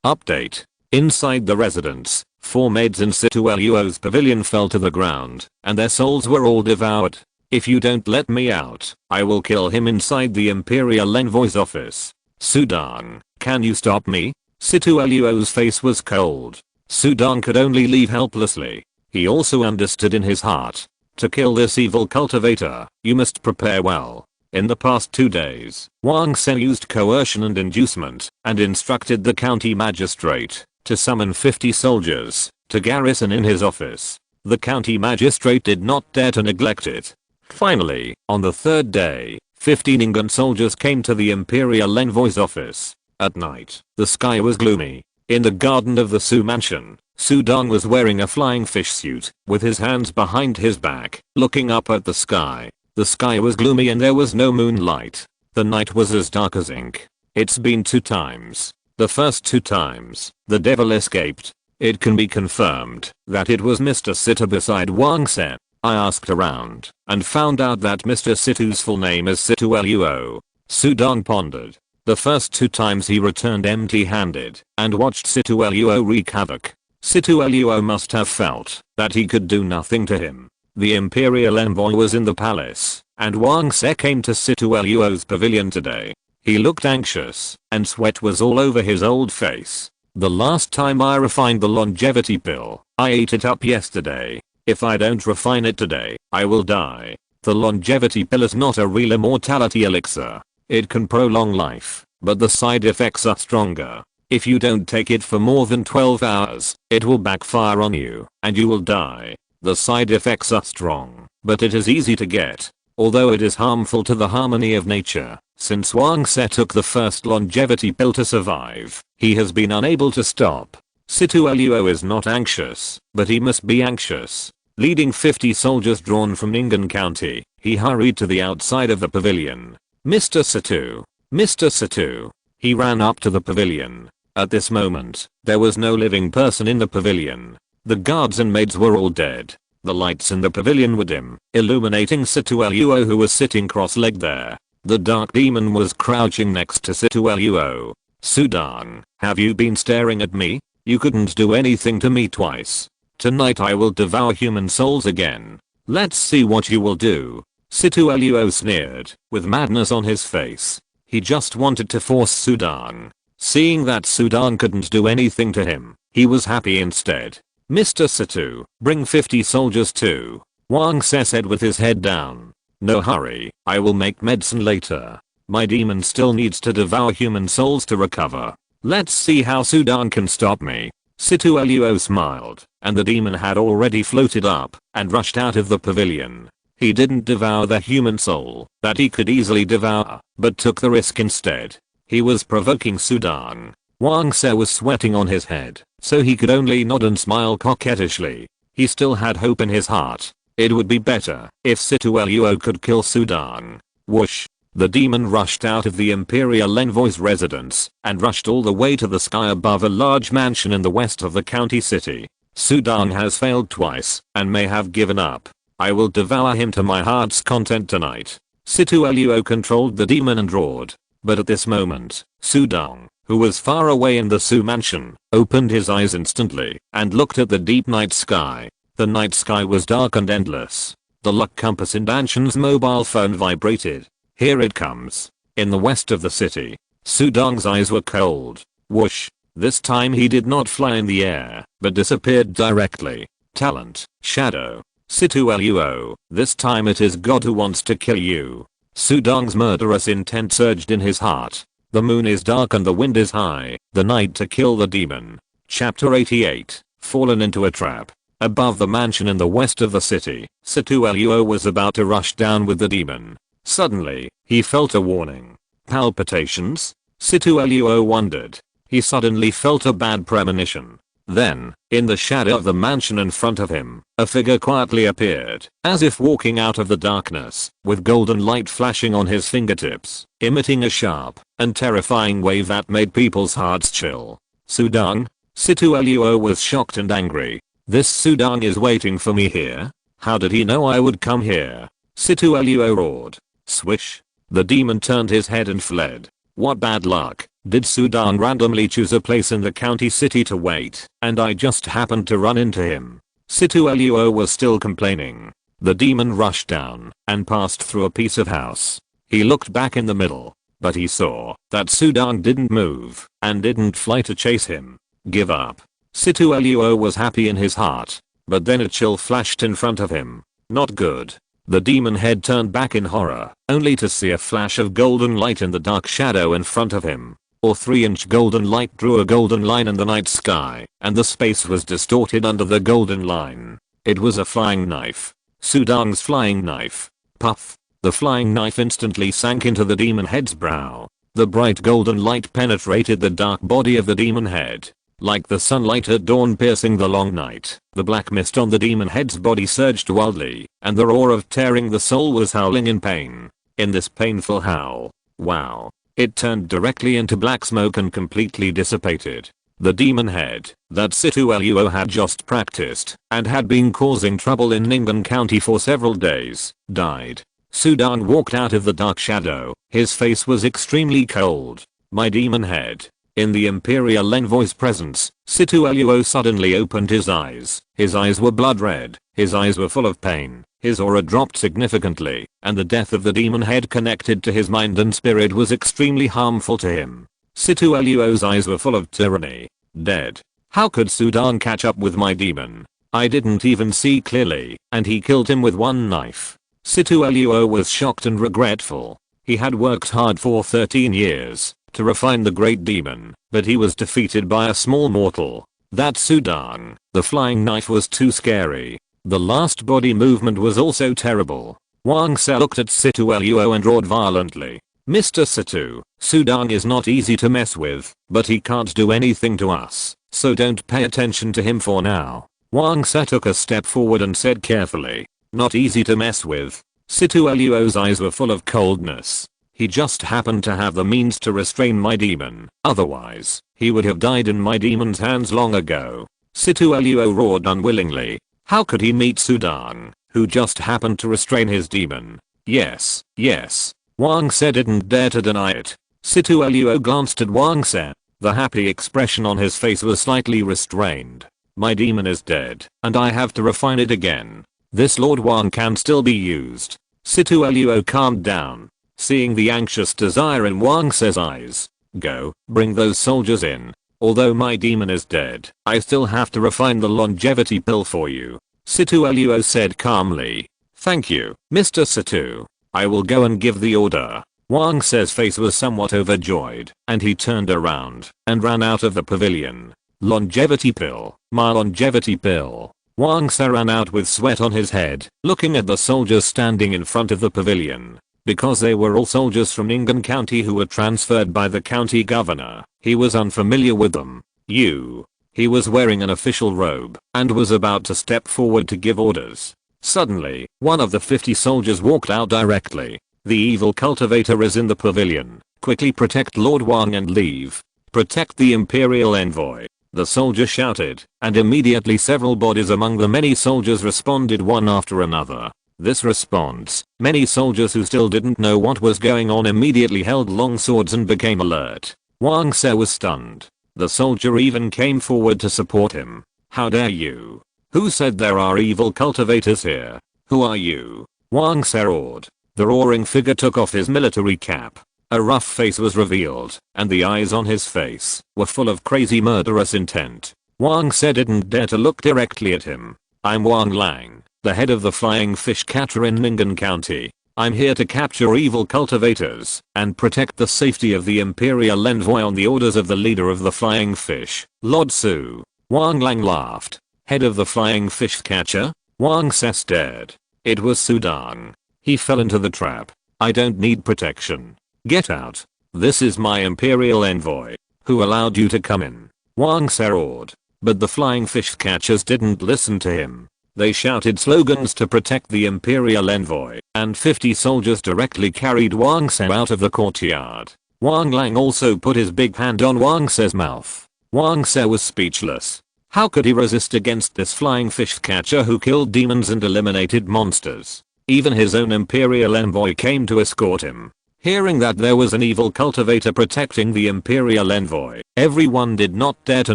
Update. Inside the residence, 4 maids in Situluo's pavilion fell to the ground, and their souls were all devoured. If you don't let me out, I will kill him inside the Imperial Envoy's office. Sudang, can you stop me? Situluo's face was cold. Sudang could only leave helplessly. He also understood in his heart. To kill this evil cultivator, you must prepare well. In the past 2 days, Wang Sen used coercion and inducement, and instructed the county magistrate to summon 50 soldiers to garrison in his office. The county magistrate did not dare to neglect it. Finally, on the 3rd day, 15 Ingan soldiers came to the Imperial Envoy's office. At night, the sky was gloomy. In the garden of the Su mansion, Sudong was wearing a flying fish suit, with his hands behind his back, looking up at the sky. The sky was gloomy and there was no moonlight. The night was as dark as ink. It's been 2 times. The first 2 times, the devil escaped. It can be confirmed that it was Mr. Situ beside Wang Se. I asked around and found out that Mr. Situ's full name is Situ Luo. Sudong pondered. The first 2 times he returned empty-handed and watched Situ Luo wreak havoc. Situ Luo must have felt that he could do nothing to him. The imperial envoy was in the palace, and Wang Se came to Situ Luo's pavilion today. He looked anxious, and sweat was all over his old face. The last time I refined the longevity pill, I ate it up yesterday. If I don't refine it today, I will die. The longevity pill is not a real immortality elixir. It can prolong life, but the side effects are stronger. If you don't take it for more than 12 hours, it will backfire on you, and you will die. The side effects are strong, but it is easy to get. Although it is harmful to the harmony of nature, since Wang Se took the first longevity pill to survive, he has been unable to stop. Situ Luo is not anxious, but he must be anxious. Leading 50 soldiers drawn from Ningen County, he hurried to the outside of the pavilion. Mr. Situ. Mr. Situ. He ran up to the pavilion. At this moment, there was no living person in the pavilion. The guards and maids were all dead. The lights in the pavilion were dim, illuminating Situ Luo, who was sitting cross-legged there. The dark demon was crouching next to Situ Luo. Sudong, have you been staring at me? You couldn't do anything to me twice. Tonight I will devour human souls again. Let's see what you will do. Situ Luo sneered, with madness on his face. He just wanted to force Sudong. Seeing that Sudong couldn't do anything to him, he was happy instead. Mr. Situ, bring 50 soldiers too. Wang Se said with his head down. No hurry, I will make medicine later. My demon still needs to devour human souls to recover. Let's see how Sudong can stop me. Situ Luo smiled, and the demon had already floated up and rushed out of the pavilion. He didn't devour the human soul that he could easily devour, but took the risk instead. He was provoking Sudong. Wang Se was sweating on his head, so he could only nod and smile coquettishly. He still had hope in his heart. It would be better if Situ Luo could kill Sudong. Whoosh! The demon rushed out of the imperial envoy's residence and rushed all the way to the sky above a large mansion in the west of the county city. Sudong has failed twice and may have given up. I will devour him to my heart's content tonight. Situ Luo controlled the demon and roared. But at this moment, Sudong, who was far away in the Su mansion, opened his eyes instantly and looked at the deep night sky. The night sky was dark and endless. The luck compass in Dantian's mobile phone vibrated. Here it comes. In the west of the city, Sudong's eyes were cold. Whoosh. This time he did not fly in the air, but disappeared directly. Talent, shadow. Situ Luo, this time it is God who wants to kill you. Sudong's murderous intent surged in his heart. The moon is dark and the wind is high, the night to kill the demon. Chapter 88, Fallen into a Trap. Above the mansion in the west of the city, Situ Luo was about to rush down with the demon. Suddenly, he felt a warning. Palpitations? Situ Luo wondered. He suddenly felt a bad premonition. Then, in the shadow of the mansion in front of him, a figure quietly appeared, as if walking out of the darkness, with golden light flashing on his fingertips, emitting a sharp and terrifying wave that made people's hearts chill. Sudong? Situ Luo was shocked and angry. This Sudong is waiting for me here? How did he know I would come here? Situ Luo roared. Swish. The demon turned his head and fled. What bad luck. Did Sudong randomly choose a place in the county city to wait, and I just happened to run into him? Situ Luo was still complaining. The demon rushed down and passed through a piece of house. He looked back in the middle, but he saw that Sudong didn't move and didn't fly to chase him. Give up. Situ Luo was happy in his heart, but then a chill flashed in front of him. Not good. The demon head turned back in horror, only to see a flash of golden light in the dark shadow in front of him. Or 3-inch golden light drew a golden line in the night sky, and the space was distorted under the golden line. It was a flying knife. Sudong's flying knife. Puff. The flying knife instantly sank into the demon head's brow. The bright golden light penetrated the dark body of the demon head. Like the sunlight at dawn piercing the long night, the black mist on the demon head's body surged wildly, and the roar of tearing the soul was howling in pain. In this painful howl, wow, it turned directly into black smoke and completely dissipated. The demon head that Situluo had just practiced and had been causing trouble in Ningen County for several days, died. Sudan walked out of the dark shadow. His face was extremely cold. My demon head. In the Imperial Envoy's presence, Situluo suddenly opened his eyes. His eyes were blood red. His eyes were full of pain. His aura dropped significantly, and the death of the demon head connected to his mind and spirit was extremely harmful to him. Situluo's eyes were full of tyranny. Dead. How could Sudan catch up with my demon? I didn't even see clearly, and he killed him with one knife. Situluo was shocked and regretful. He had worked hard for 13 years to refine the great demon, but he was defeated by a small mortal. That Sudan. The flying knife was too scary. The last body movement was also terrible. Wang Se looked at Situluo and roared violently. Mr. Situ, Sudan is not easy to mess with, but he can't do anything to us, so don't pay attention to him for now. Wang Se took a step forward and said carefully, not easy to mess with. Situluo's eyes were full of coldness. He just happened to have the means to restrain my demon, otherwise, he would have died in my demon's hands long ago. Situluo roared unwillingly. How could he meet Sudan, who just happened to restrain his demon? Yes, yes. Wang Se didn't dare to deny it. Situluo glanced at Wang Se. The happy expression on his face was slightly restrained. My demon is dead, and I have to refine it again. This Lord Wang can still be used. Situluo calmed down, seeing the anxious desire in Wang Se's eyes. Go, bring those soldiers in. Although my demon is dead, I still have to refine the longevity pill for you. Situluo said calmly. Thank you, Mr. Situ. I will go and give the order. Wang Se's face was somewhat overjoyed, and he turned around and ran out of the pavilion. Longevity pill, my longevity pill. Wang Se ran out with sweat on his head, looking at the soldiers standing in front of the pavilion. Because they were all soldiers from Ningen County who were transferred by the county governor, he was unfamiliar with them. He was wearing an official robe and was about to step forward to give orders. Suddenly, one of the 50 soldiers walked out directly. The evil cultivator is in the pavilion. Quickly protect Lord Wang and leave. Protect the Imperial Envoy. The soldier shouted, and immediately several bodies among the many soldiers responded one after another. This response, many soldiers who still didn't know what was going on immediately held long swords and became alert. Wang Se was stunned. The soldier even came forward to support him. How dare you? Who said there are evil cultivators here? Who are you? Wang Se roared. The roaring figure took off his military cap. A rough face was revealed, and the eyes on his face were full of crazy murderous intent. Wang Se didn't dare to look directly at him. I'm Wang Lang, the head of the flying fish catcher in Ningen County. I'm here to capture evil cultivators and protect the safety of the Imperial Envoy on the orders of the leader of the flying fish, Lord Su. Wang Lang laughed. Head of the flying fish catcher? Wang Se stared. It was Sudan. He fell into the trap. I don't need protection. Get out. This is my Imperial Envoy. Who allowed you to come in? Wang Se roared. But the flying fish catchers didn't listen to him. They shouted slogans to protect the Imperial Envoy, and 50 soldiers directly carried Wang Se out of the courtyard. Wang Lang also put his big hand on Wang Se's mouth. Wang Se was speechless. How could he resist against this flying fish catcher who killed demons and eliminated monsters? Even his own Imperial Envoy came to escort him. Hearing that there was an evil cultivator protecting the Imperial Envoy, everyone did not dare to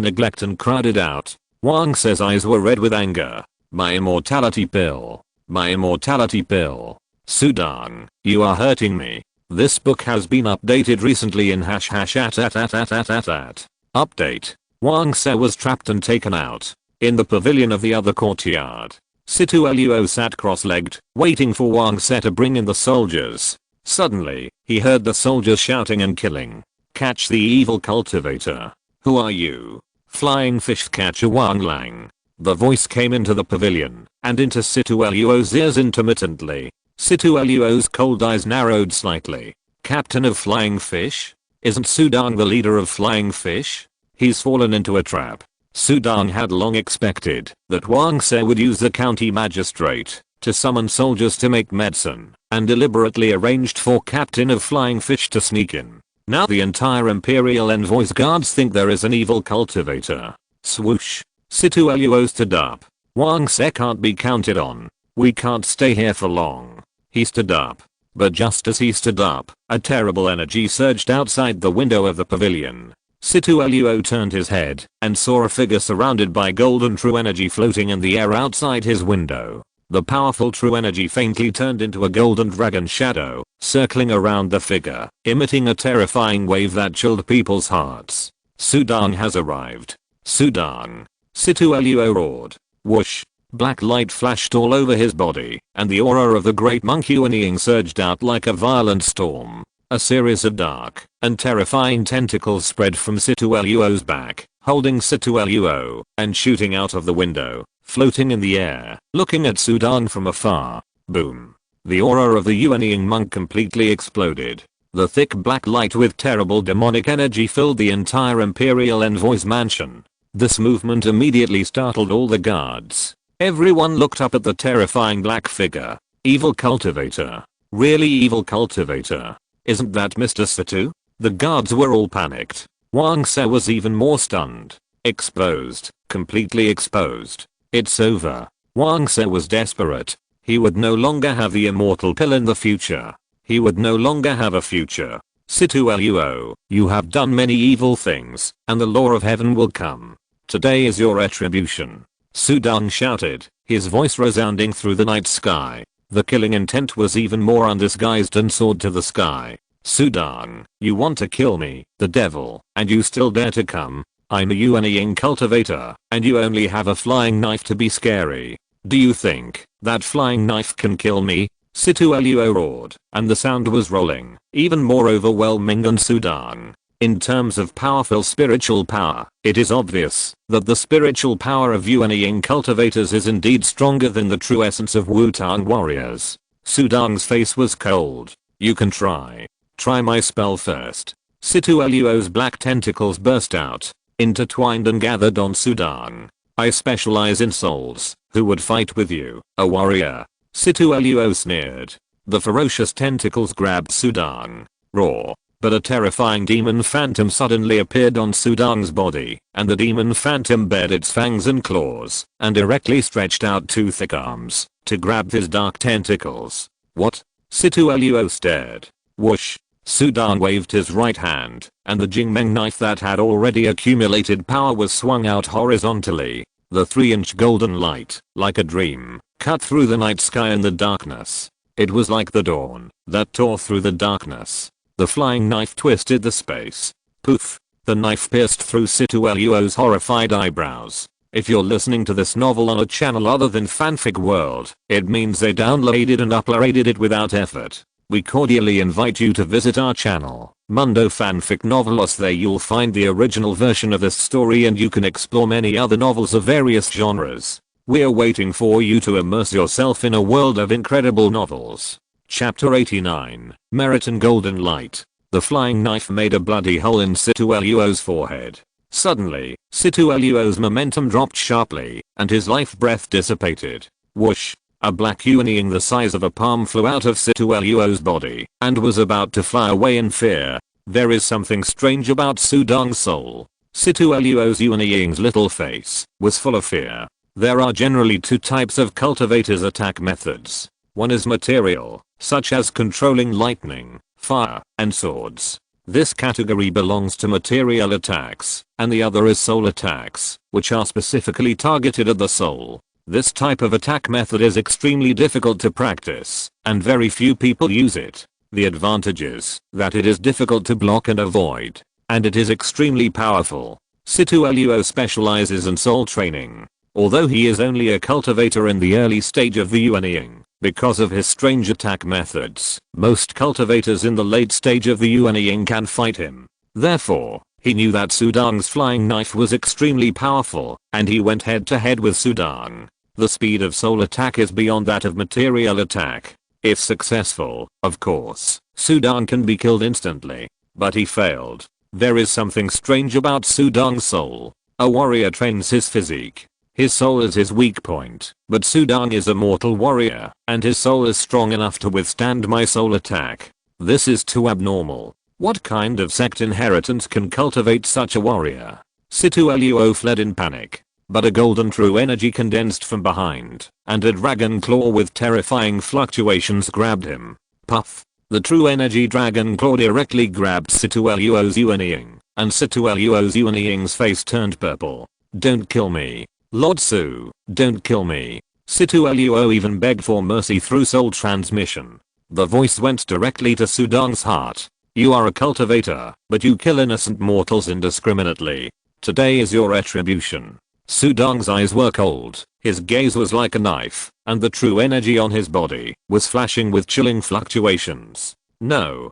neglect and crowded out. Wang Se's eyes were red with anger. My immortality pill. My immortality pill. Sudan, you are hurting me. This book has been updated recently in #@. Update. Wang Se was trapped and taken out. In the pavilion of the other courtyard. Situluo sat cross-legged, waiting for Wang Se to bring in the soldiers. Suddenly, he heard the soldiers shouting and killing. Catch the evil cultivator. Who are you? Flying fish catcher Wang Lang. The voice came into the pavilion, and into Situluo's ears intermittently. Situluo's cold eyes narrowed slightly. Captain of flying fish? Isn't Sudan the leader of flying fish? He's fallen into a trap. Sudang had long expected that Wang Se would use the county magistrate to summon soldiers to make medicine, and deliberately arranged for Captain of Flying Fish to sneak in. Now the entire Imperial Envoy's guards think there is an evil cultivator. Swoosh. Situluo stood up. Wang Se can't be counted on. We can't stay here for long. He stood up. But just as he stood up, a terrible energy surged outside the window of the pavilion. Situluo turned his head and saw a figure surrounded by golden true energy floating in the air outside his window. The powerful true energy faintly turned into a golden dragon shadow, circling around the figure, emitting a terrifying wave that chilled people's hearts. Sudang has arrived. Sudang. Situluo roared. Whoosh. Black light flashed all over his body, and the aura of the great monk Yuanying surged out like a violent storm. A series of dark and terrifying tentacles spread from Situluo's back, holding Situluo, and shooting out of the window, floating in the air, looking at Sudang from afar. Boom. The aura of the Yuanying monk completely exploded. The thick black light with terrible demonic energy filled the entire Imperial Envoy's mansion. This movement immediately startled all the guards. Everyone looked up at the terrifying black figure. Evil cultivator. Really evil cultivator. Isn't that Mr. Situ? The guards were all panicked. Wang Se was even more stunned. Exposed. Completely exposed. It's over. Wang Se was desperate. He would no longer have the immortal pill in the future. He would no longer have a future. Situluo, you have done many evil things, and the law of heaven will come. Today is your retribution. Sudang shouted, his voice resounding through the night sky. The killing intent was even more undisguised and soared to the sky. Sudang, you want to kill me, the devil, and you still dare to come? I'm a Yuanying cultivator, and you only have a flying knife to be scary. Do you think that flying knife can kill me? Situluo roared, and the sound was rolling, even more overwhelming than Sudang. In terms of powerful spiritual power, it is obvious that the spiritual power of Yuanying cultivators is indeed stronger than the true essence of Wutang warriors. Sudang's face was cold. You can try. Try my spell first. Situluo's black tentacles burst out, intertwined and gathered on Sudang. I specialize in souls. Who would fight with you, a warrior? Situluo sneered. The ferocious tentacles grabbed Sudang. Raw. But a terrifying demon phantom suddenly appeared on Sudang's body, and the demon phantom bared its fangs and claws, and erectly stretched out two thick arms, to grab his dark tentacles. What? Situluo stared. Whoosh. Sudang waved his right hand, and the Jingmeng knife that had already accumulated power was swung out horizontally. The 3-inch golden light, like a dream, cut through the night sky and the darkness. It was like the dawn, that tore through the darkness. The flying knife twisted the space. Poof. The knife pierced through Situluo's horrified eyebrows. If you're listening to this novel on a channel other than Fanfic World, it means they downloaded and uploaded it without effort. We cordially invite you to visit our channel, Mundo Fanfic Novelos. There you'll find the original version of this story and you can explore many other novels of various genres. We're waiting for you to immerse yourself in a world of incredible novels. Chapter 89, Merit and Golden Light. The flying knife made a bloody hole in Situluo's forehead. Suddenly, Situluo's momentum dropped sharply, and his life breath dissipated. Whoosh. A black Yuanying the size of a palm flew out of Situluo's body, and was about to fly away in fear. There is something strange about Sudang's soul. Situluo's Yuanying's little face was full of fear. There are generally two types of cultivators' attack methods. One is material, such as controlling lightning, fire, and swords. This category belongs to material attacks, and the other is soul attacks, which are specifically targeted at the soul. This type of attack method is extremely difficult to practice, and very few people use it. The advantage is that it is difficult to block and avoid, and it is extremely powerful. Situluo specializes in soul training. Although he is only a cultivator in the early stage of the Yuanying, because of his strange attack methods, most cultivators in the late stage of the Yuanying can fight him. Therefore, he knew that Sudang's flying knife was extremely powerful, and he went head to head with Sudang. The speed of soul attack is beyond that of material attack. If successful, of course, Sudang can be killed instantly. But he failed. There is something strange about Sudong's soul. A warrior trains his physique. His soul is his weak point, but Sudong is a mortal warrior, and his soul is strong enough to withstand my soul attack. This is too abnormal. What kind of sect inheritance can cultivate such a warrior? Situluo fled in panic, but a golden true energy condensed from behind, and a dragon claw with terrifying fluctuations grabbed him. Puff. The true energy dragon claw directly grabbed Situluo's Yuanying, and Situluo's Yuanying's face turned purple. Don't kill me. Lord Su, don't kill me. Situluo even begged for mercy through soul transmission. The voice went directly to Sudong's heart. You are a cultivator, but you kill innocent mortals indiscriminately. Today is your retribution. Sudong's eyes were cold, his gaze was like a knife, and the true energy on his body was flashing with chilling fluctuations. No,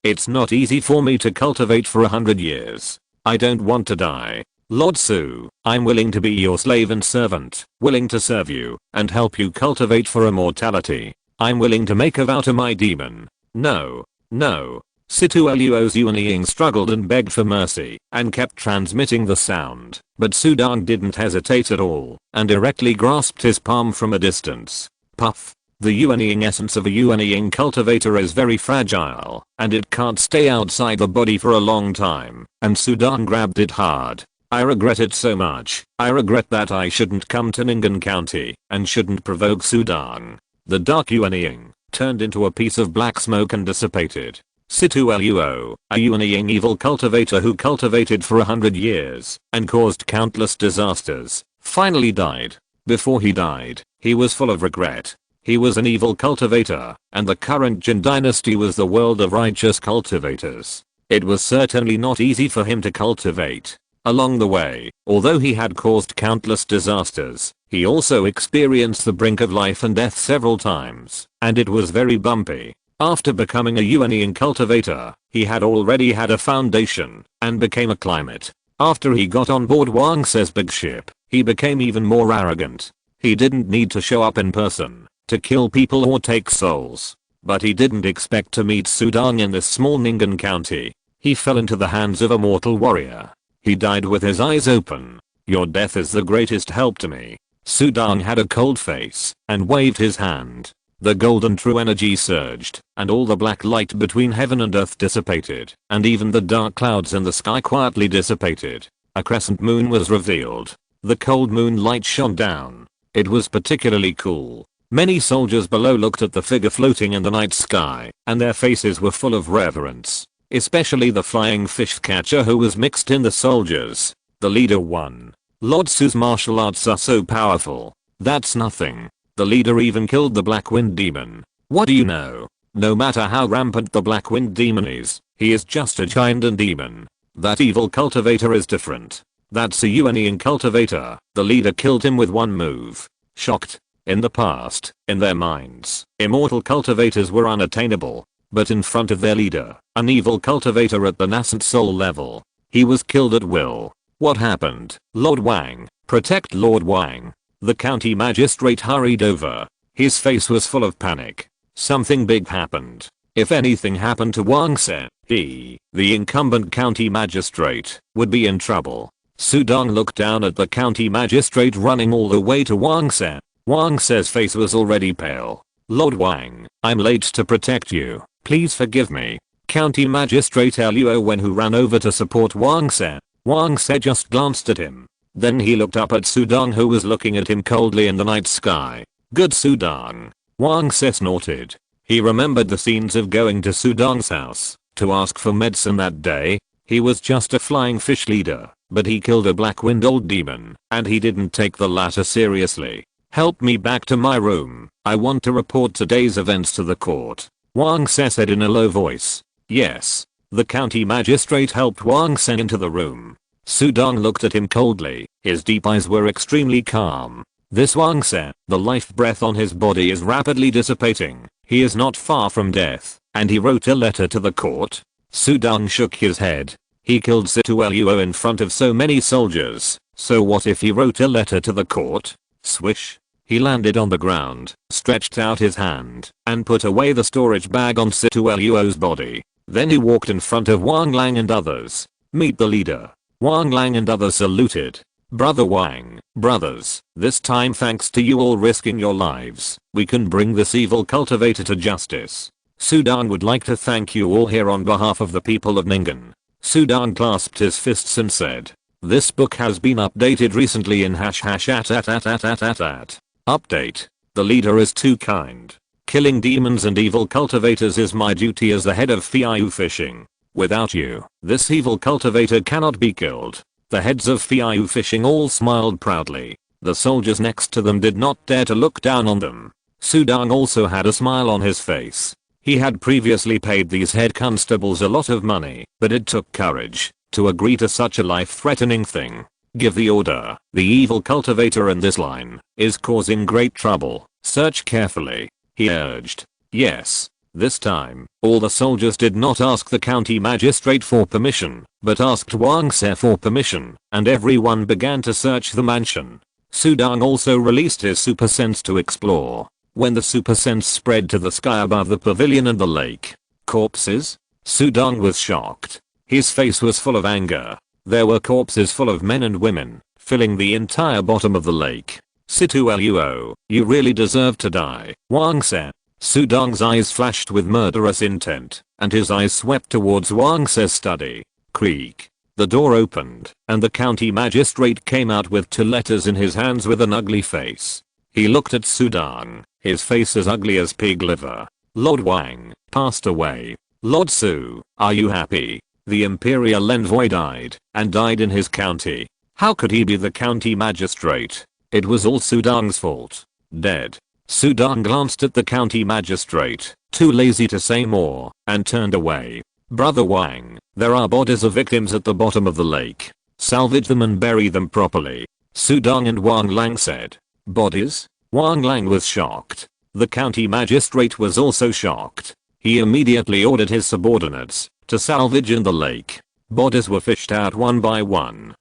it's not easy for me to cultivate for 100 years. I don't want to die. Lord Su, I'm willing to be your slave and servant, willing to serve you, and help you cultivate for immortality. I'm willing to make a vow to my demon. No. Situluo's Yuanying struggled and begged for mercy, and kept transmitting the sound, but Sudong didn't hesitate at all, and directly grasped his palm from a distance. Puff. The Yuanying essence of a Yuanying cultivator is very fragile, and it can't stay outside the body for a long time, and Sudong grabbed it hard. I regret it so much. I regret that I shouldn't come to Ningen County, and shouldn't provoke Sudong. The dark Yuanying turned into a piece of black smoke and dissipated. Situluo, a Yuanying evil cultivator who cultivated for 100 years and caused countless disasters, finally died. Before he died, he was full of regret. He was an evil cultivator, and the current Jin Dynasty was the world of righteous cultivators. It was certainly not easy for him to cultivate. Along the way, although he had caused countless disasters, he also experienced the brink of life and death several times, and it was very bumpy. After becoming a Yuanying cultivator, he had already had a foundation, and became a climate. After he got on board Wang Se's big ship, he became even more arrogant. He didn't need to show up in person, to kill people or take souls. But he didn't expect to meet Sudong in this small Ningen County. He fell into the hands of a mortal warrior. He died with his eyes open. Your death is the greatest help to me. Sudong had a cold face, and waved his hand. The golden true energy surged, and all the black light between heaven and earth dissipated, and even the dark clouds in the sky quietly dissipated. A crescent moon was revealed. The cold moonlight shone down. It was particularly cool. Many soldiers below looked at the figure floating in the night sky, and their faces were full of reverence. Especially the flying fish catcher who was mixed in the soldiers. The leader won. Lord Su's martial arts are so powerful. That's nothing. The leader even killed the Black Wind Demon. What do you know? No matter how rampant the Black Wind Demon is, he is just a giant and demon. That evil cultivator is different. That's a Yuanying cultivator. The leader killed him with one move. Shocked. In the past, in their minds, immortal cultivators were unattainable. But in front of their leader, an evil cultivator at the nascent soul level, he was killed at will. What happened? Lord Wang, protect Lord Wang. The county magistrate hurried over. His face was full of panic. Something big happened. If anything happened to Wang Se, he, the incumbent county magistrate, would be in trouble. Sudong looked down at the county magistrate running all the way to Wang Se. Wang Se's face was already pale. Lord Wang, I'm late to protect you. Please forgive me. County Magistrate Luo Wen who ran over to support Wang Se. Wang Se just glanced at him. Then he looked up at Sudong who was looking at him coldly in the night sky. Good Sudong. Wang Se snorted. He remembered the scenes of going to Sudong's house to ask for medicine that day. He was just a flying fish leader, but he killed a Black Wind old demon, and he didn't take the latter seriously. Help me back to my room. I want to report today's events to the court. Wang Se said in a low voice. Yes. The county magistrate helped Wang Se into the room. Sudong looked at him coldly. His deep eyes were extremely calm. This Wang Se, the life breath on his body is rapidly dissipating. He is not far from death, and he wrote a letter to the court. Sudong shook his head. He killed Situluo in front of so many soldiers, so what if he wrote a letter to the court? Swish. He landed on the ground, stretched out his hand, and put away the storage bag on Situluo's body. Then he walked in front of Wang Lang and others. "Meet the leader." Wang Lang and others saluted. "Brother Wang, brothers, this time thanks to you all risking your lives, we can bring this evil cultivator to justice. Sudan would like to thank you all here on behalf of the people of Ningen." Sudan clasped his fists and said, "This book has been updated recently in .. Update. The leader is too kind. Killing demons and evil cultivators is my duty as the head of Fiu Fishing. Without you, this evil cultivator cannot be killed." The heads of Fiu Fishing all smiled proudly. The soldiers next to them did not dare to look down on them. Sudan also had a smile on his face. He had previously paid these head constables a lot of money, but it took courage to agree to such a life-threatening thing. "Give the order. The evil cultivator in this line is causing great trouble. Search carefully," he urged. Yes. This time, all the soldiers did not ask the county magistrate for permission, but asked Wang Se for permission, and everyone began to search the mansion. Sudan also released his super sense to explore. When the super sense spread to the sky above the pavilion and the lake. Corpses? Sudan was shocked. His face was full of anger. There were corpses full of men and women, filling the entire bottom of the lake. "Situluo, you really deserve to die," Wang said. Sudan's eyes flashed with murderous intent, and his eyes swept towards Wang Se's study. Creak. The door opened, and the county magistrate came out with 2 letters in his hands with an ugly face. He looked at Sudan, his face as ugly as pig liver. "Lord Wang passed away. Lord Su, are you happy? The imperial envoy died, and died in his county. How could he be the county magistrate? It was all Sudan's fault. Dead." Sudan glanced at the county magistrate, too lazy to say more, and turned away. "Brother Wang, there are bodies of victims at the bottom of the lake. Salvage them and bury them properly," Sudan and Wang Lang said. "Bodies?" Wang Lang was shocked. The county magistrate was also shocked. He immediately ordered his subordinates to salvage in the lake. Bodies were fished out one by one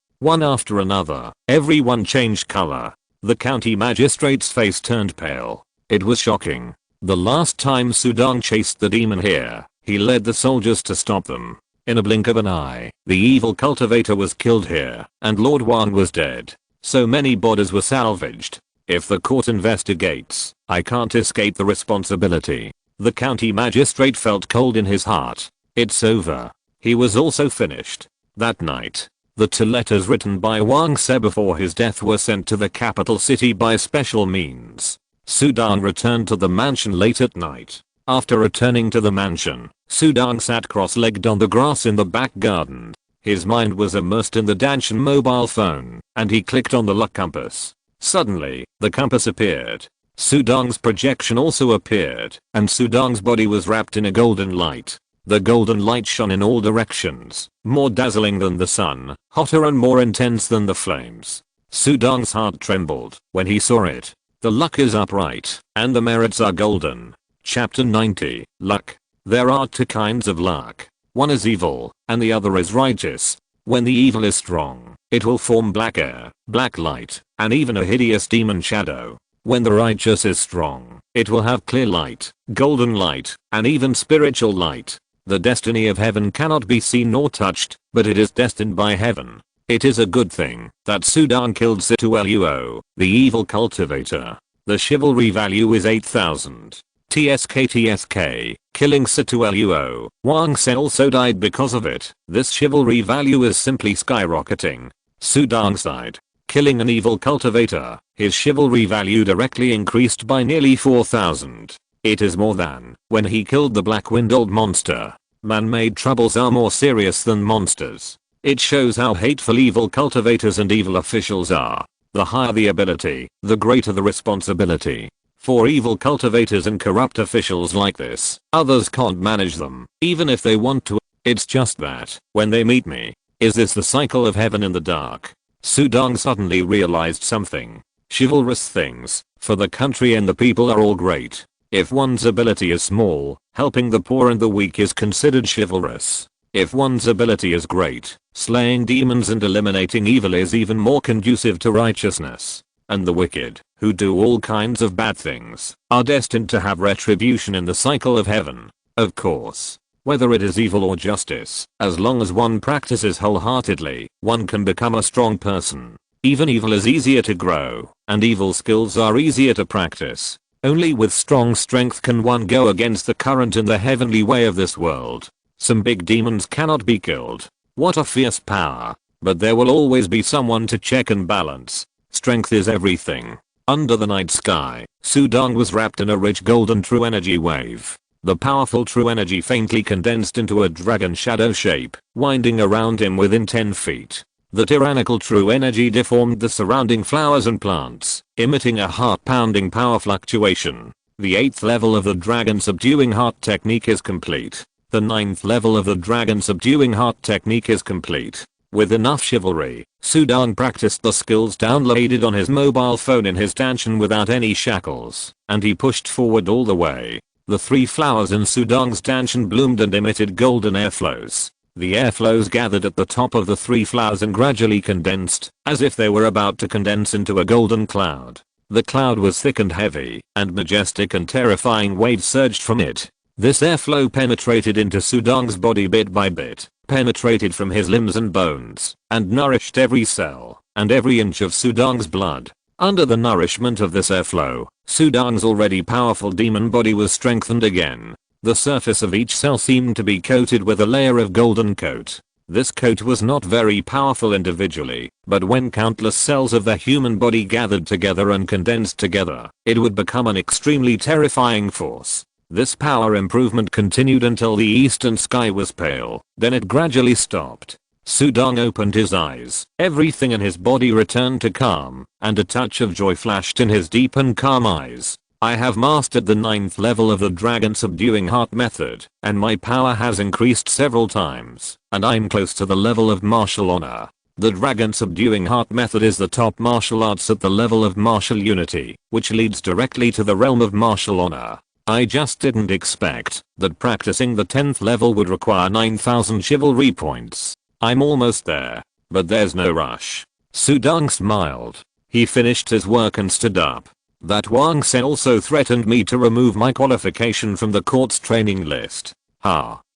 after another. Everyone changed color. The county magistrate's face turned pale. It was shocking. The last time Sudan chased the demon here, he led the soldiers to stop them. In a blink of an eye, the evil cultivator was killed here, and Lord Wang was dead. So many bodies were salvaged. If the court investigates, I can't escape the responsibility. The county magistrate felt cold in his heart. It's over. He was also finished. That night, the 2 letters written by Wang Se before his death were sent to the capital city by special means. Sudan returned to the mansion late at night. After returning to the mansion, Sudan sat cross-legged on the grass in the back garden. His mind was immersed in the Dantian mobile phone, and he clicked on the luck compass. Suddenly, the compass appeared. Sudan's projection also appeared, and Sudan's body was wrapped in a golden light. The golden light shone in all directions, more dazzling than the sun, hotter and more intense than the flames. Sudan's heart trembled when he saw it. The luck is upright, and the merits are golden. Chapter 90, Luck. There are 2 kinds of luck. One is evil, and the other is righteous. When the evil is strong, it will form black air, black light, and even a hideous demon shadow. When the righteous is strong, it will have clear light, golden light, and even spiritual light. The destiny of heaven cannot be seen nor touched, but it is destined by heaven. It is a good thing that Sudan killed Situluo, the evil cultivator. The chivalry value is 8,000. TSK. Killing Situluo. Wang Se also died because of it. This chivalry value is simply skyrocketing. Sudan sighed. Killing an evil cultivator, his chivalry value directly increased by nearly 4,000. It is more than when he killed the black-windowed monster. Man-made troubles are more serious than monsters. It shows how hateful evil cultivators and evil officials are. The higher the ability, the greater the responsibility. For evil cultivators and corrupt officials like this, others can't manage them, even if they want to. It's just that, when they meet me, is this the cycle of heaven in the dark? Sudan suddenly realized something. Chivalrous things, for the country and the people are all great. If one's ability is small, helping the poor and the weak is considered chivalrous. If one's ability is great, slaying demons and eliminating evil is even more conducive to righteousness. And the wicked, who do all kinds of bad things, are destined to have retribution in the cycle of heaven. Of course. Whether it is evil or justice, as long as one practices wholeheartedly, one can become a strong person. Even evil is easier to grow, and evil skills are easier to practice. Only with strong strength can one go against the current in the heavenly way of this world. Some big demons cannot be killed. What a fierce power. But there will always be someone to check and balance. Strength is everything. Under the night sky, Sudong was wrapped in a rich golden true energy wave. The powerful true energy faintly condensed into a dragon shadow shape, winding around him within 10 feet. The tyrannical true energy deformed the surrounding flowers and plants, emitting a heart-pounding power fluctuation. The 8th level of the dragon subduing heart technique is complete. The 9th level of the dragon subduing heart technique is complete. With enough chivalry, Sudong practiced the skills downloaded on his mobile phone in his Dantian without any shackles, and he pushed forward all the way. The 3 flowers in Sudong's Dantian bloomed and emitted golden airflows. The airflows gathered at the top of the 3 flowers and gradually condensed, as if they were about to condense into a golden cloud. The cloud was thick and heavy, and majestic and terrifying waves surged from it. This airflow penetrated into Sudong's body bit by bit, penetrated from his limbs and bones, and nourished every cell, and every inch of Sudong's blood. Under the nourishment of this airflow, Sudong's already powerful demon body was strengthened again. The surface of each cell seemed to be coated with a layer of golden coat. This coat was not very powerful individually, but when countless cells of the human body gathered together and condensed together, it would become an extremely terrifying force. This power improvement continued until the eastern sky was pale, then it gradually stopped. Sudong opened his eyes, everything in his body returned to calm, and a touch of joy flashed in his deep and calm eyes. I have mastered the 9th level of the dragon subduing heart method, and my power has increased several times, and I'm close to the level of martial honor. The dragon subduing heart method is the top martial arts at the level of martial unity, which leads directly to the realm of martial honor. I just didn't expect that practicing the 10th level would require 9,000 chivalry points. I'm almost there, but there's no rush. Sudong smiled. He finished his work and stood up. That Wang Sen also threatened me to remove my qualification from the court's training list.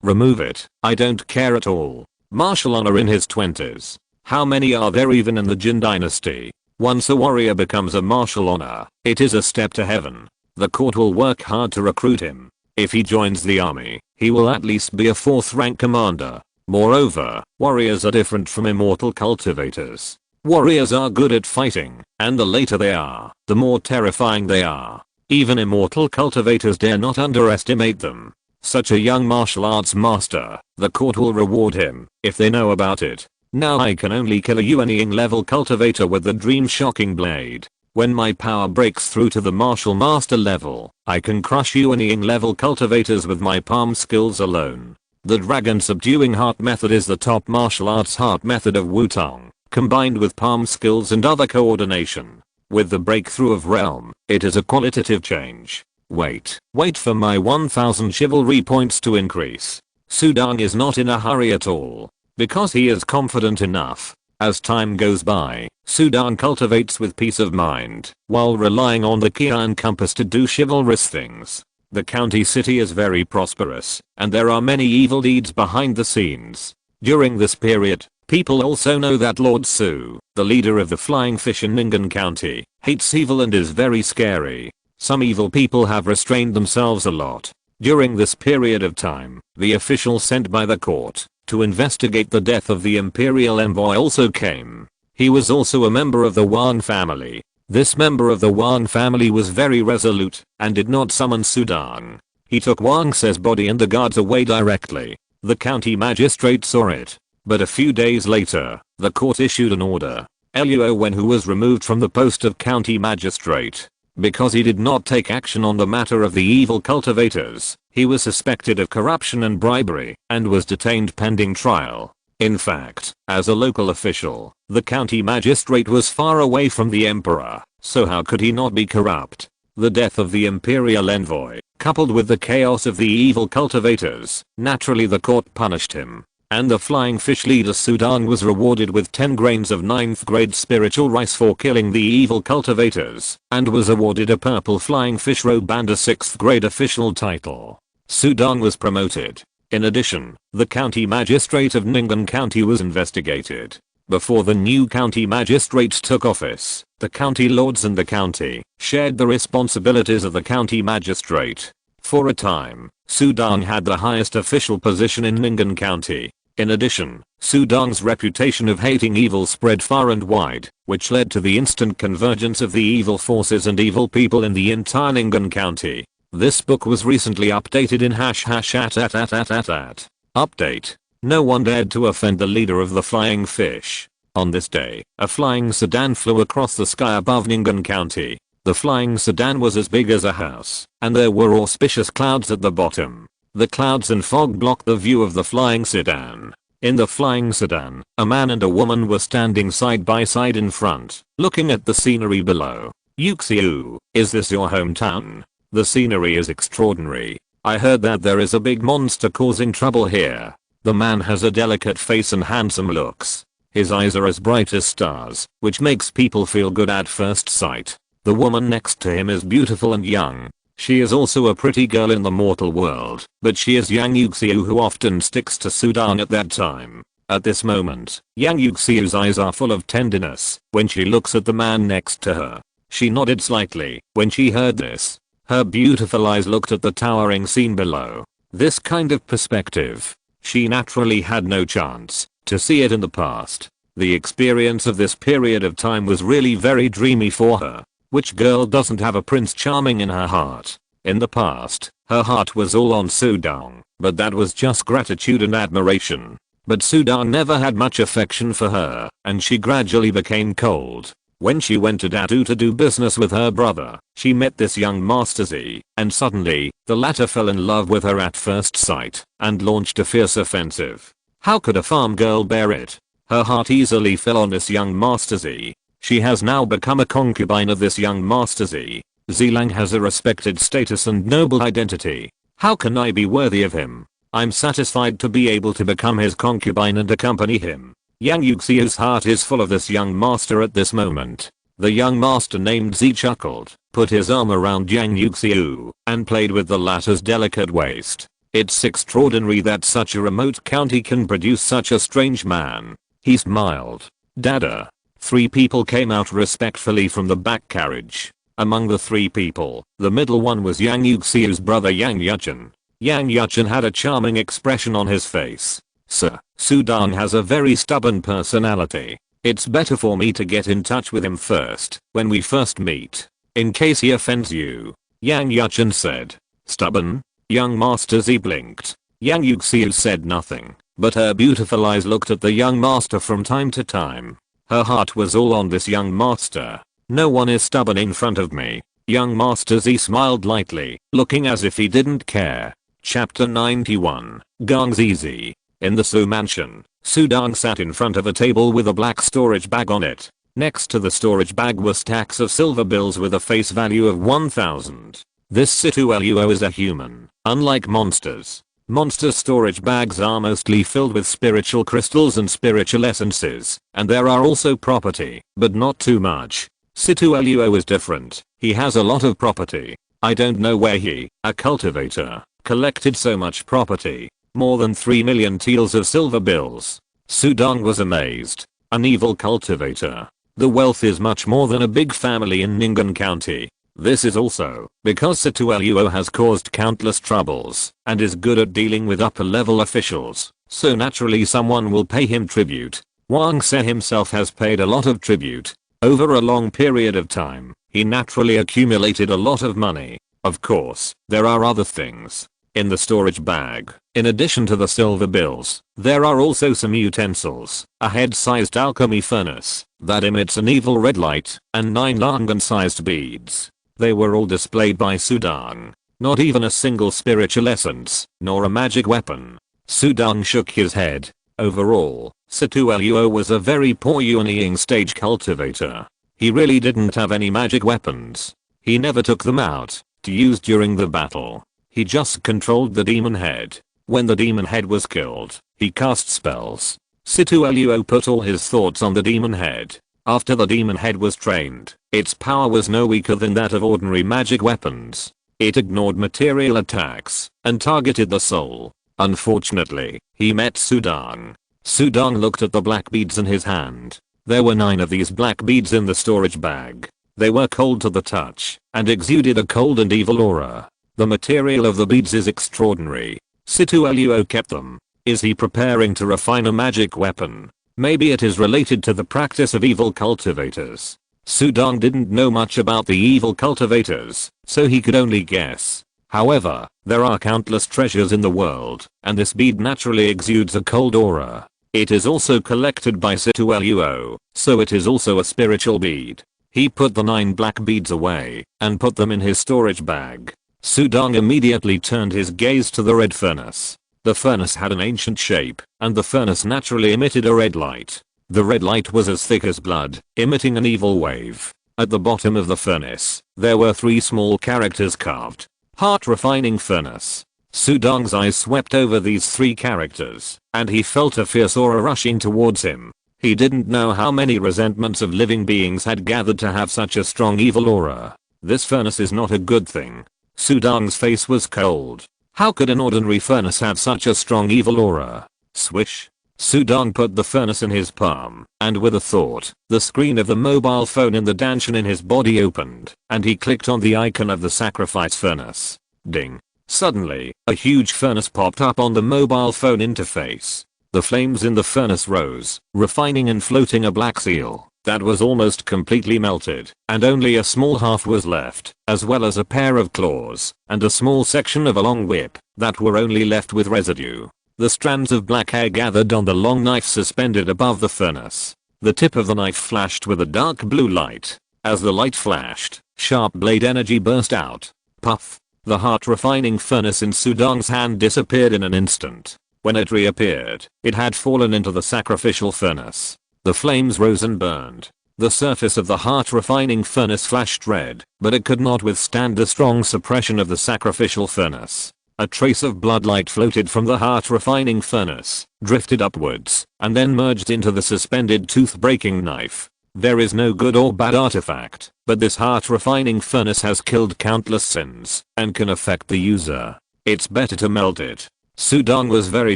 Remove it. I don't care at all. Martial honor in his 20s. How many are there even in the Jin Dynasty? Once a warrior becomes a martial honor, it is a step to heaven. The court will work hard to recruit him. If he joins the army, he will at least be a 4th rank commander. Moreover, warriors are different from immortal cultivators. Warriors are good at fighting, and the later they are, the more terrifying they are. Even immortal cultivators dare not underestimate them. Such a young martial arts master, the court will reward him, if they know about it. Now I can only kill a Yuanying level cultivator with the dream shocking blade. When my power breaks through to the martial master level, I can crush Yuanying level cultivators with my palm skills alone. The dragon subduing heart method is the top martial arts heart method of Wutong, combined with palm skills and other coordination. With the breakthrough of realm, it is a qualitative change. Wait for my 1000 chivalry points to increase. Sudong is not in a hurry at all, because he is confident enough. As time goes by, Sudong cultivates with peace of mind, while relying on the Qian compass to do chivalrous things. The county city is very prosperous, and there are many evil deeds behind the scenes. During this period, people also know that Lord Su, the leader of the flying fish in Ningen County, hates evil and is very scary. Some evil people have restrained themselves a lot. During this period of time, the official sent by the court to investigate the death of the imperial envoy also came. He was also a member of the Wang family. This member of the Wang family was very resolute and did not summon Sudong. He took Wang Se's body and the guards away directly. The county magistrate saw it. But a few days later, the court issued an order. Luo Wen, who was removed from the post of county magistrate because he did not take action on the matter of the evil cultivators, he was suspected of corruption and bribery and was detained pending trial. In fact, as a local official, the county magistrate was far away from the emperor, so how could he not be corrupt? The death of the imperial envoy, coupled with the chaos of the evil cultivators, naturally the court punished him. And the flying fish leader Sudong was rewarded with 10 grains of 9th grade spiritual rice for killing the evil cultivators, and was awarded a purple flying fish robe and a 6th grade official title. Sudong was promoted. In addition, the county magistrate of Ningen County was investigated. Before the new county magistrate took office, the county lords and the county shared the responsibilities of the county magistrate. For a time, Sudong had the highest official position in Ningen County. In addition, Sudong's reputation of hating evil spread far and wide, which led to the instant convergence of the evil forces and evil people in the entire Ningen County. This book was recently updated in #@. Update. No one dared to offend the leader of the flying fish. On this day, a flying sedan flew across the sky above Ningen County. The flying sedan was as big as a house, and there were auspicious clouds at the bottom. The clouds and fog blocked the view of the flying sedan. In the flying sedan, a man and a woman were standing side by side in front, looking at the scenery below. Yuxiu, is this your hometown? The scenery is extraordinary. I heard that there is a big monster causing trouble here. The man has a delicate face and handsome looks. His eyes are as bright as stars, which makes people feel good at first sight. The woman next to him is beautiful and young. She is also a pretty girl in the mortal world, but she is Yang Yuxiu, who often sticks to Sudong at that time. At this moment, Yang Yuxiu's eyes are full of tenderness when she looks at the man next to her. She nodded slightly when she heard this. Her beautiful eyes looked at the towering scene below. This kind of perspective, she naturally had no chance to see it in the past. The experience of this period of time was really very dreamy for her. Which girl doesn't have a Prince Charming in her heart? In the past, her heart was all on Sudong, but that was just gratitude and admiration. But Sudong never had much affection for her, and she gradually became cold. When she went to Datu to do business with her brother, she met this young Master Z, and suddenly, the latter fell in love with her at first sight, and launched a fierce offensive. How could a farm girl bear it? Her heart easily fell on this young Master Z. She has now become a concubine of this young Master Z. Zilang has a respected status and noble identity. How can I be worthy of him? I'm satisfied to be able to become his concubine and accompany him. Yang Yuxiu's heart is full of this young master at this moment. The young master named Z chuckled, put his arm around Yang Yuxiu, and played with the latter's delicate waist. It's extraordinary that such a remote county can produce such a strange man. He smiled. Dada. 3 people came out respectfully from the back carriage. Among the 3 people, the middle one was Yang Yuxiu's brother Yang Yuchen. Yang Yuchen had a charming expression on his face. Sir, Sudong has a very stubborn personality. It's better for me to get in touch with him first, when we first meet. In case he offends you. Yang Yuchen said. Stubborn? Young Master Z blinked. Yang Yuxiu said nothing, but her beautiful eyes looked at the young master from time to time. Her heart was all on this young master. No one is stubborn in front of me. Young Master Z smiled lightly, looking as if he didn't care. Chapter 91, Gong ZZ. In the Su mansion, Sudong sat in front of a table with a black storage bag on it. Next to the storage bag were stacks of silver bills with a face value of 1000. This Situluo is a human, unlike monsters. Monster storage bags are mostly filled with spiritual crystals and spiritual essences, and there are also property, but not too much. Situluo is different. He has a lot of property. I don't know where he, a cultivator, collected so much property. More than 3 million taels of silver bills. Sudong was amazed. An evil cultivator. The wealth is much more than a big family in Ningen County. This is also because Situluo has caused countless troubles and is good at dealing with upper level officials, so naturally someone will pay him tribute. Wang Se himself has paid a lot of tribute. Over a long period of time, he naturally accumulated a lot of money. Of course, there are other things. In the storage bag, in addition to the silver bills, there are also some utensils, a head-sized alchemy furnace that emits an evil red light, and 9 langan-sized beads. They were all displayed by Sudong. Not even a single spiritual essence, nor a magic weapon. Sudong shook his head. Overall, Situluo was a very poor Yuanying stage cultivator. He really didn't have any magic weapons. He never took them out to use during the battle. He just controlled the demon head. When the demon head was killed, he cast spells. Situluo put all his thoughts on the demon head. After the demon head was trained, its power was no weaker than that of ordinary magic weapons. It ignored material attacks and targeted the soul. Unfortunately, he met Sudong. Sudong looked at the black beads in his hand. There were 9 of these black beads in the storage bag. They were cold to the touch and exuded a cold and evil aura. The material of the beads is extraordinary. Situluo kept them. Is he preparing to refine a magic weapon? Maybe it is related to the practice of evil cultivators. Sudong didn't know much about the evil cultivators, so he could only guess. However, there are countless treasures in the world, and this bead naturally exudes a cold aura. It is also collected by Situluo, so it is also a spiritual bead. He put the 9 black beads away and put them in his storage bag. Sudong immediately turned his gaze to the red furnace. The furnace had an ancient shape, and the furnace naturally emitted a red light. The red light was as thick as blood, emitting an evil wave. At the bottom of the furnace, there were 3 small characters carved. Heart refining furnace. Sudong's eyes swept over these 3 characters, and he felt a fierce aura rushing towards him. He didn't know how many resentments of living beings had gathered to have such a strong evil aura. This furnace is not a good thing. Sudong's face was cold. How could an ordinary furnace have such a strong evil aura? Swish. Sudong put the furnace in his palm, and with a thought, the screen of the mobile phone in the Dantian in his body opened, and he clicked on the icon of the sacrifice furnace. Ding. Suddenly, a huge furnace popped up on the mobile phone interface. The flames in the furnace rose, refining and floating a black seal that was almost completely melted, and only a small half was left, as well as a pair of claws and a small section of a long whip that were only left with residue. The strands of black hair gathered on the long knife suspended above the furnace. The tip of the knife flashed with a dark blue light. As the light flashed, sharp blade energy burst out. Puff. The heart refining furnace in Sudong's hand disappeared in an instant. When it reappeared, it had fallen into the sacrificial furnace. The flames rose and burned. The surface of the heart refining furnace flashed red, but it could not withstand the strong suppression of the sacrificial furnace. A trace of bloodlight floated from the heart refining furnace, drifted upwards, and then merged into the suspended tooth-breaking knife. There is no good or bad artifact, but this heart refining furnace has killed countless sins and can affect the user. It's better to melt it. Sudong was very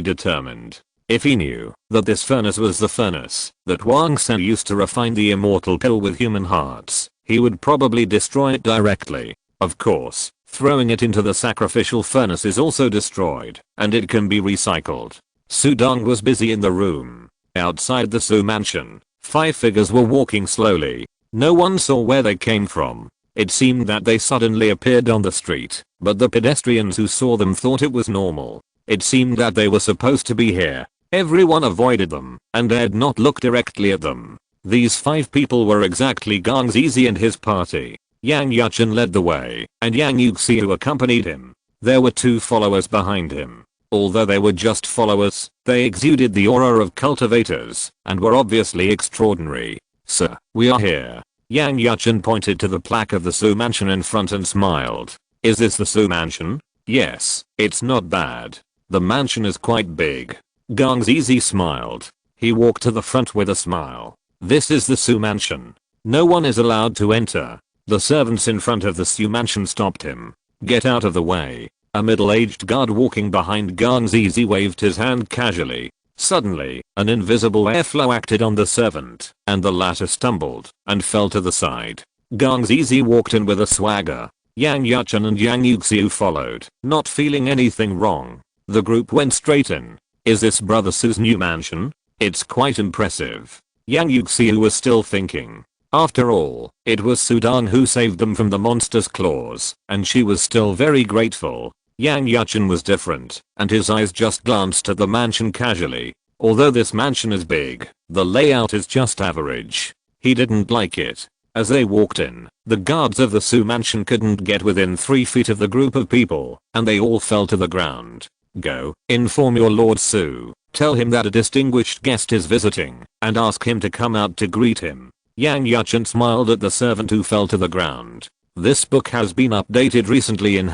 determined. If he knew that this furnace was the furnace that Wang Sen used to refine the immortal pill with human hearts, he would probably destroy it directly. Of course, throwing it into the sacrificial furnace is also destroyed, and it can be recycled. Sudong was busy in the room. Outside the Su mansion, 5 figures were walking slowly. No one saw where they came from. It seemed that they suddenly appeared on the street, but the pedestrians who saw them thought it was normal. It seemed that they were supposed to be here. Everyone avoided them and dared not look directly at them. These 5 people were exactly Gang Zizi and his party. Yang Yuchen led the way, and Yang Yuxiu accompanied him. There were 2 followers behind him. Although they were just followers, they exuded the aura of cultivators, and were obviously extraordinary. Sir, we are here. Yang Yuchen pointed to the plaque of the Su mansion in front and smiled. Is this the Su mansion? Yes, it's not bad. The mansion is quite big. Gang Zizi smiled. He walked to the front with a smile. This is the Su mansion. No one is allowed to enter. The servants in front of the Su mansion stopped him. Get out of the way. A middle-aged guard walking behind Gang Zizi waved his hand casually. Suddenly, an invisible airflow acted on the servant, and the latter stumbled and fell to the side. Gang Zizi walked in with a swagger. Yang Yuchen and Yang Yuxiu followed, not feeling anything wrong. The group went straight in. Is this Brother Su's new mansion? It's quite impressive. Yang Yuxiu was still thinking. After all, it was Sudong who saved them from the monster's claws, and she was still very grateful. Yang Yuchen was different, and his eyes just glanced at the mansion casually. Although this mansion is big, the layout is just average. He didn't like it. As they walked in, the guards of the Su mansion couldn't get within 3 feet of the group of people, and they all fell to the ground. Go, inform your Lord Su, tell him that a distinguished guest is visiting, and ask him to come out to greet him. Yang Yuchen smiled at the servant who fell to the ground. This book has been updated recently in #@.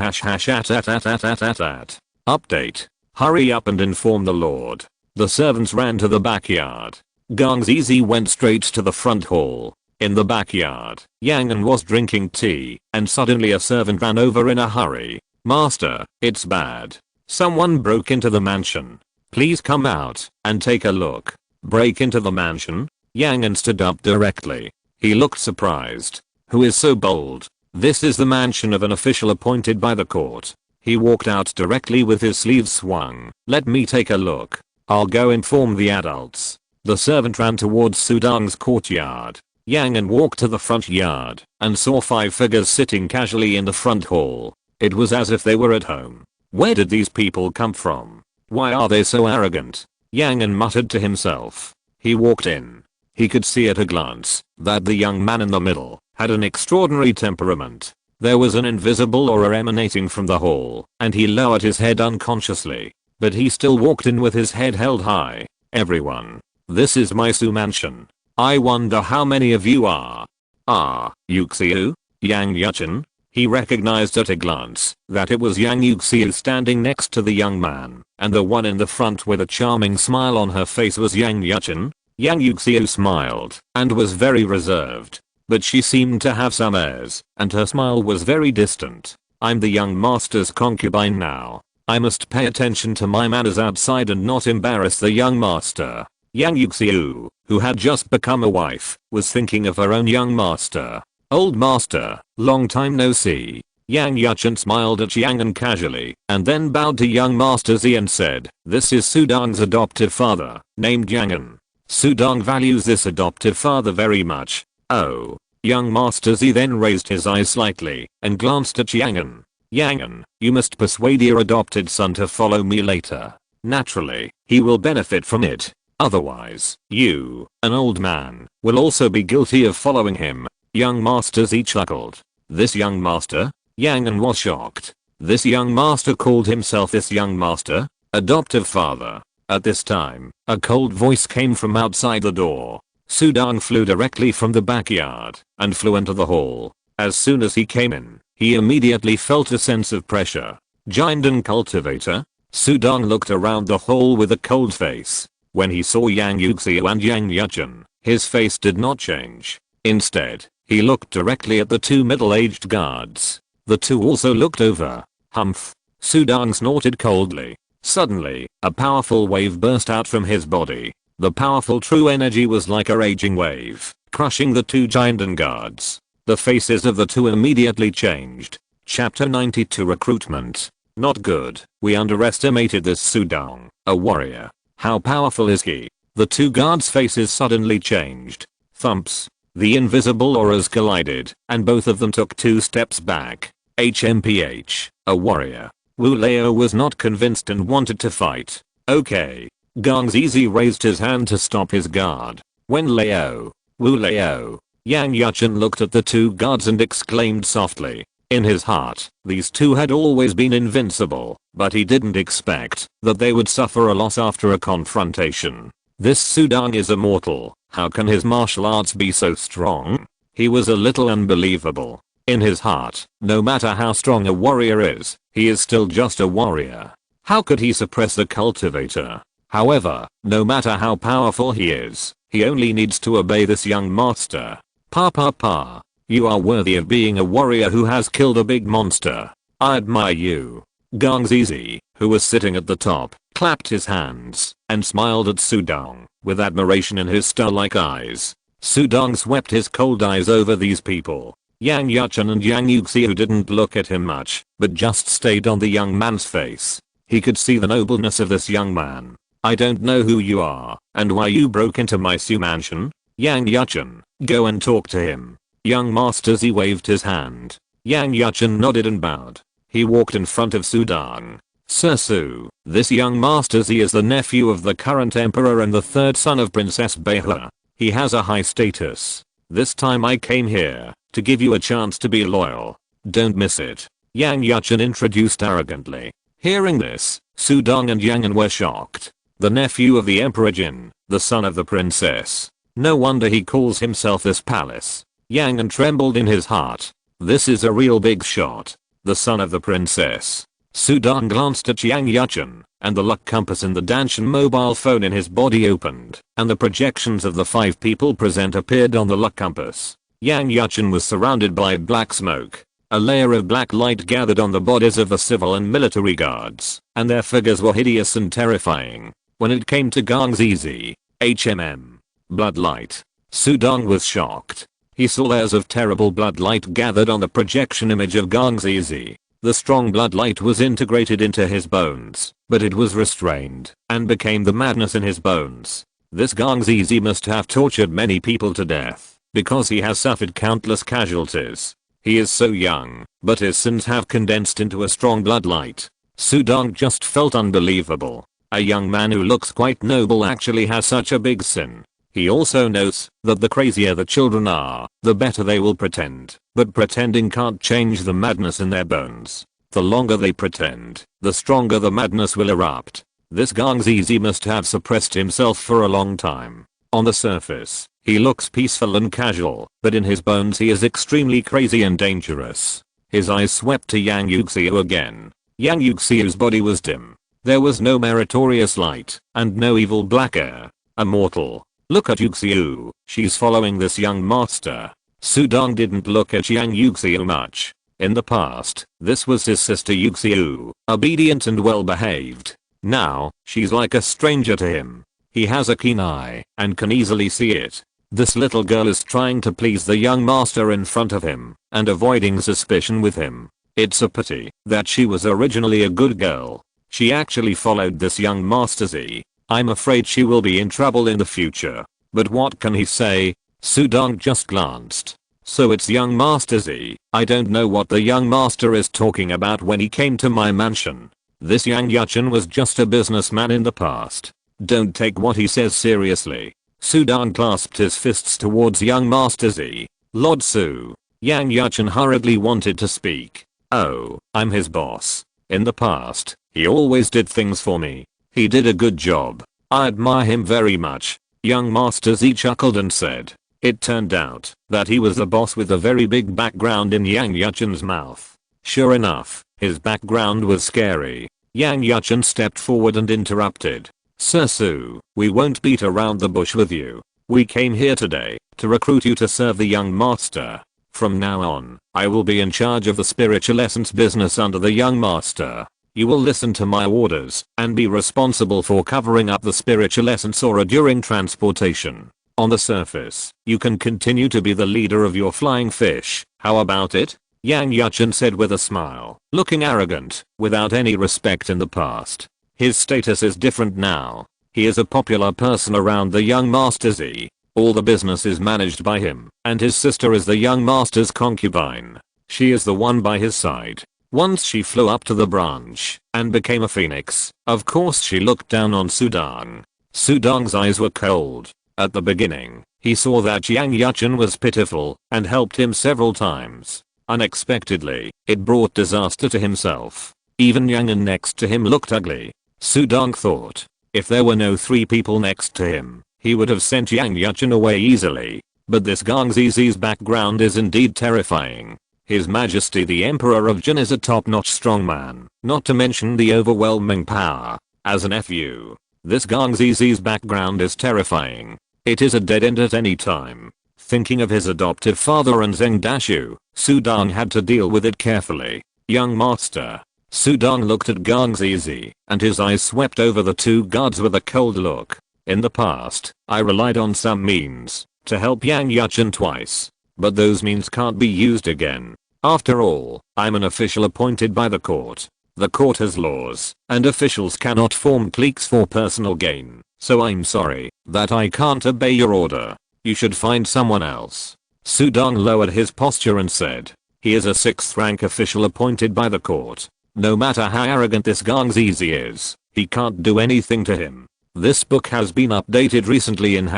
Update. Hurry up and inform the Lord. The servants ran to the backyard. Gang Zizi went straight to the front hall. In the backyard, Yang An was drinking tea, and suddenly a servant ran over in a hurry. Master, it's bad. Someone broke into the mansion. Please come out and take a look. Break into the mansion? Yang stood up directly. He looked surprised. Who is so bold? This is the mansion of an official appointed by the court. He walked out directly with his sleeves swung. Let me take a look. I'll go inform the adults. The servant ran towards Sudang's courtyard. Yang walked to the front yard and saw 5 figures sitting casually in the front hall. It was as if they were at home. Where did these people come from? Why are they so arrogant? Yang muttered to himself. He walked in. He could see at a glance that the young man in the middle had an extraordinary temperament. There was an invisible aura emanating from the hall, and he lowered his head unconsciously. But he still walked in with his head held high. Everyone. This is my mansion. I wonder how many of you are. Yuxiu? Yang Yuchen? He recognized at a glance that it was Yang Yuxiu standing next to the young man, and the one in the front with a charming smile on her face was Yang Yuchen. Yang Yuxiu smiled and was very reserved. But she seemed to have some airs, and her smile was very distant. I'm the young master's concubine now. I must pay attention to my manners outside and not embarrass the young master. Yang Yuxiu, who had just become a wife, was thinking of her own young master. Old master, long time no see. Yang Yuchen smiled at Yang casually, and then bowed to young master Z and said, this is Sudang's adoptive father, named Yang. Sudang values this adoptive father very much. Oh. Young master Z then raised his eyes slightly and glanced at Yang. Yang, you must persuade your adopted son to follow me later. Naturally, he will benefit from it. Otherwise, you, an old man, will also be guilty of following him. Young master Z chuckled. This young master? Yang was shocked. This young master called himself this young master? Adoptive father. At this time, a cold voice came from outside the door. Sudang flew directly from the backyard and flew into the hall. As soon as he came in, he immediately felt a sense of pressure. Jin cultivator? Sudang looked around the hall with a cold face. When he saw Yang Yuxiu and Yang Yuchen, his face did not change. Instead, he looked directly at the 2 middle-aged guards. The 2 also looked over. Humph. Sudang snorted coldly. Suddenly, a powerful wave burst out from his body. The powerful true energy was like a raging wave, crushing the 2 giant guards. The faces of the 2 immediately changed. Chapter 92 Recruitment. Not good. We underestimated this Sudang, a warrior. How powerful is he? The 2 guards' faces suddenly changed. Thumps. The invisible auras collided, and both of them took 2 steps back. HMPH, a warrior. Wu Leo was not convinced and wanted to fight. Okay. Gang Zizi raised his hand to stop his guard. Wu Leo, Yang Yuchen looked at the 2 guards and exclaimed softly. In his heart, these 2 had always been invincible, but he didn't expect that they would suffer a loss after a confrontation. This Sudang is immortal. How can his martial arts be so strong? He was a little unbelievable. In his heart, no matter how strong a warrior is, he is still just a warrior. How could he suppress the cultivator? However, no matter how powerful he is, he only needs to obey this young master. Pa. You are worthy of being a warrior who has killed a big monster. I admire you. Gang Zizi, who was sitting at the top, clapped his hands and smiled at Sudang with admiration in his star-like eyes. Sudang swept his cold eyes over these people. Yang Yuchen and Yang Yuxiu didn't look at him much, but just stayed on the young man's face. He could see the nobleness of this young man. I don't know who you are and why you broke into my mansion. Yang Yuchen, go and talk to him. Young Master Z waved his hand. Yang Yuchen nodded and bowed. He walked in front of Sudang. Sir Su, this young Master Z is the nephew of the current emperor and the 3rd son of Princess Beihua. He has a high status. This time I came here to give you a chance to be loyal. Don't miss it. Yang Yuchen introduced arrogantly. Hearing this, Sudang and Yang were shocked. The nephew of the Emperor Jin, the son of the princess. No wonder he calls himself this palace. Yang trembled in his heart. This is a real big shot. The son of the princess. Sudang glanced at Yang Yuchen, and the luck compass in the Dantian mobile phone in his body opened, and the projections of the 5 people present appeared on the luck compass. Yang Yuchen was surrounded by black smoke. A layer of black light gathered on the bodies of the civil and military guards, and their figures were hideous and terrifying. When it came to Gang's easy bloodlight, Sudong was shocked. He saw layers of terrible bloodlight gathered on the projection image of Gang's easy. The strong bloodlight was integrated into his bones, but it was restrained and became the madness in his bones. This Gang's easy must have tortured many people to death, because he has suffered countless casualties. He is so young, but his sins have condensed into a strong bloodlight. Sudong just felt unbelievable. A young man who looks quite noble actually has such a big sin. He also knows that the crazier the children are, the better they will pretend, but pretending can't change the madness in their bones. The longer they pretend, the stronger the madness will erupt. This Gang's easy must have suppressed himself for a long time. On the surface, he looks peaceful and casual, but in his bones he is extremely crazy and dangerous. His eyes swept to Yang Yuxiu again. Yang Yuxiu's body was dim. There was no meritorious light, and no evil black air. A mortal. Look at Yuxiu, she's following this young master. Sudong didn't look at Yang Yuxiu much. In the past, this was his sister Yuxiu, obedient and well behaved. Now, she's like a stranger to him. He has a keen eye, and can easily see it. This little girl is trying to please the young master in front of him, and avoiding suspicion with him. It's a pity that she was originally a good girl. She actually followed this young master Z. I'm afraid she will be in trouble in the future. But what can he say? Sudong just glanced. So it's young Master Z. I don't know what the young master is talking about when he came to my mansion. This Yang Yuchen was just a businessman in the past. Don't take what he says seriously. Sudong clasped his fists towards young Master Z. Lord Su. Yang Yuchen hurriedly wanted to speak. Oh, I'm his boss. In the past, he always did things for me. He did a good job. I admire him very much. Young Master Z chuckled and said. It turned out that he was the boss with a very big background in Yang Yuchen's mouth. Sure enough, his background was scary. Yang Yuchen stepped forward and interrupted. Sir Su, we won't beat around the bush with you. We came here today to recruit you to serve the young master. From now on, I will be in charge of the spiritual essence business under the young master. You will listen to my orders and be responsible for covering up the spiritual essence aura during transportation. On the surface, you can continue to be the leader of your flying fish. How about it? Yang Yuchen said with a smile, looking arrogant, without any respect in the past. His status is different now. He is a popular person around the young Master Z. All the business is managed by him, and his sister is the young master's concubine. She is the one by his side. Once she flew up to the branch and became a phoenix. Of course she looked down on Sudong. Sudong's eyes were cold. At the beginning, he saw that Yang Yuchen was pitiful and helped him several times. Unexpectedly, it brought disaster to himself. Even Yang and next to him looked ugly. Sudong thought, if there were no three people next to him, he would have sent Yang Yuchen away easily. But this Gang Zizi's background is indeed terrifying. His Majesty the Emperor of Jin is a top-notch strongman, not to mention the overwhelming power. As an FU, this Gang Zizi's background is terrifying. It is a dead end at any time. Thinking of his adoptive father and Zheng Dashu, Sudong had to deal with it carefully. Young master. Sudong looked at Gang Zizi, and his eyes swept over the two guards with a cold look. In the past, I relied on some means to help Yang Yuchen twice. But those means can't be used again. After all, I'm an official appointed by the court. The court has laws, and officials cannot form cliques for personal gain. So I'm sorry that I can't obey your order. You should find someone else. Sudong lowered his posture and said. He is a 6th rank official appointed by the court. No matter how arrogant this Gang Zizi is, he can't do anything to him. This book has been updated recently in #@.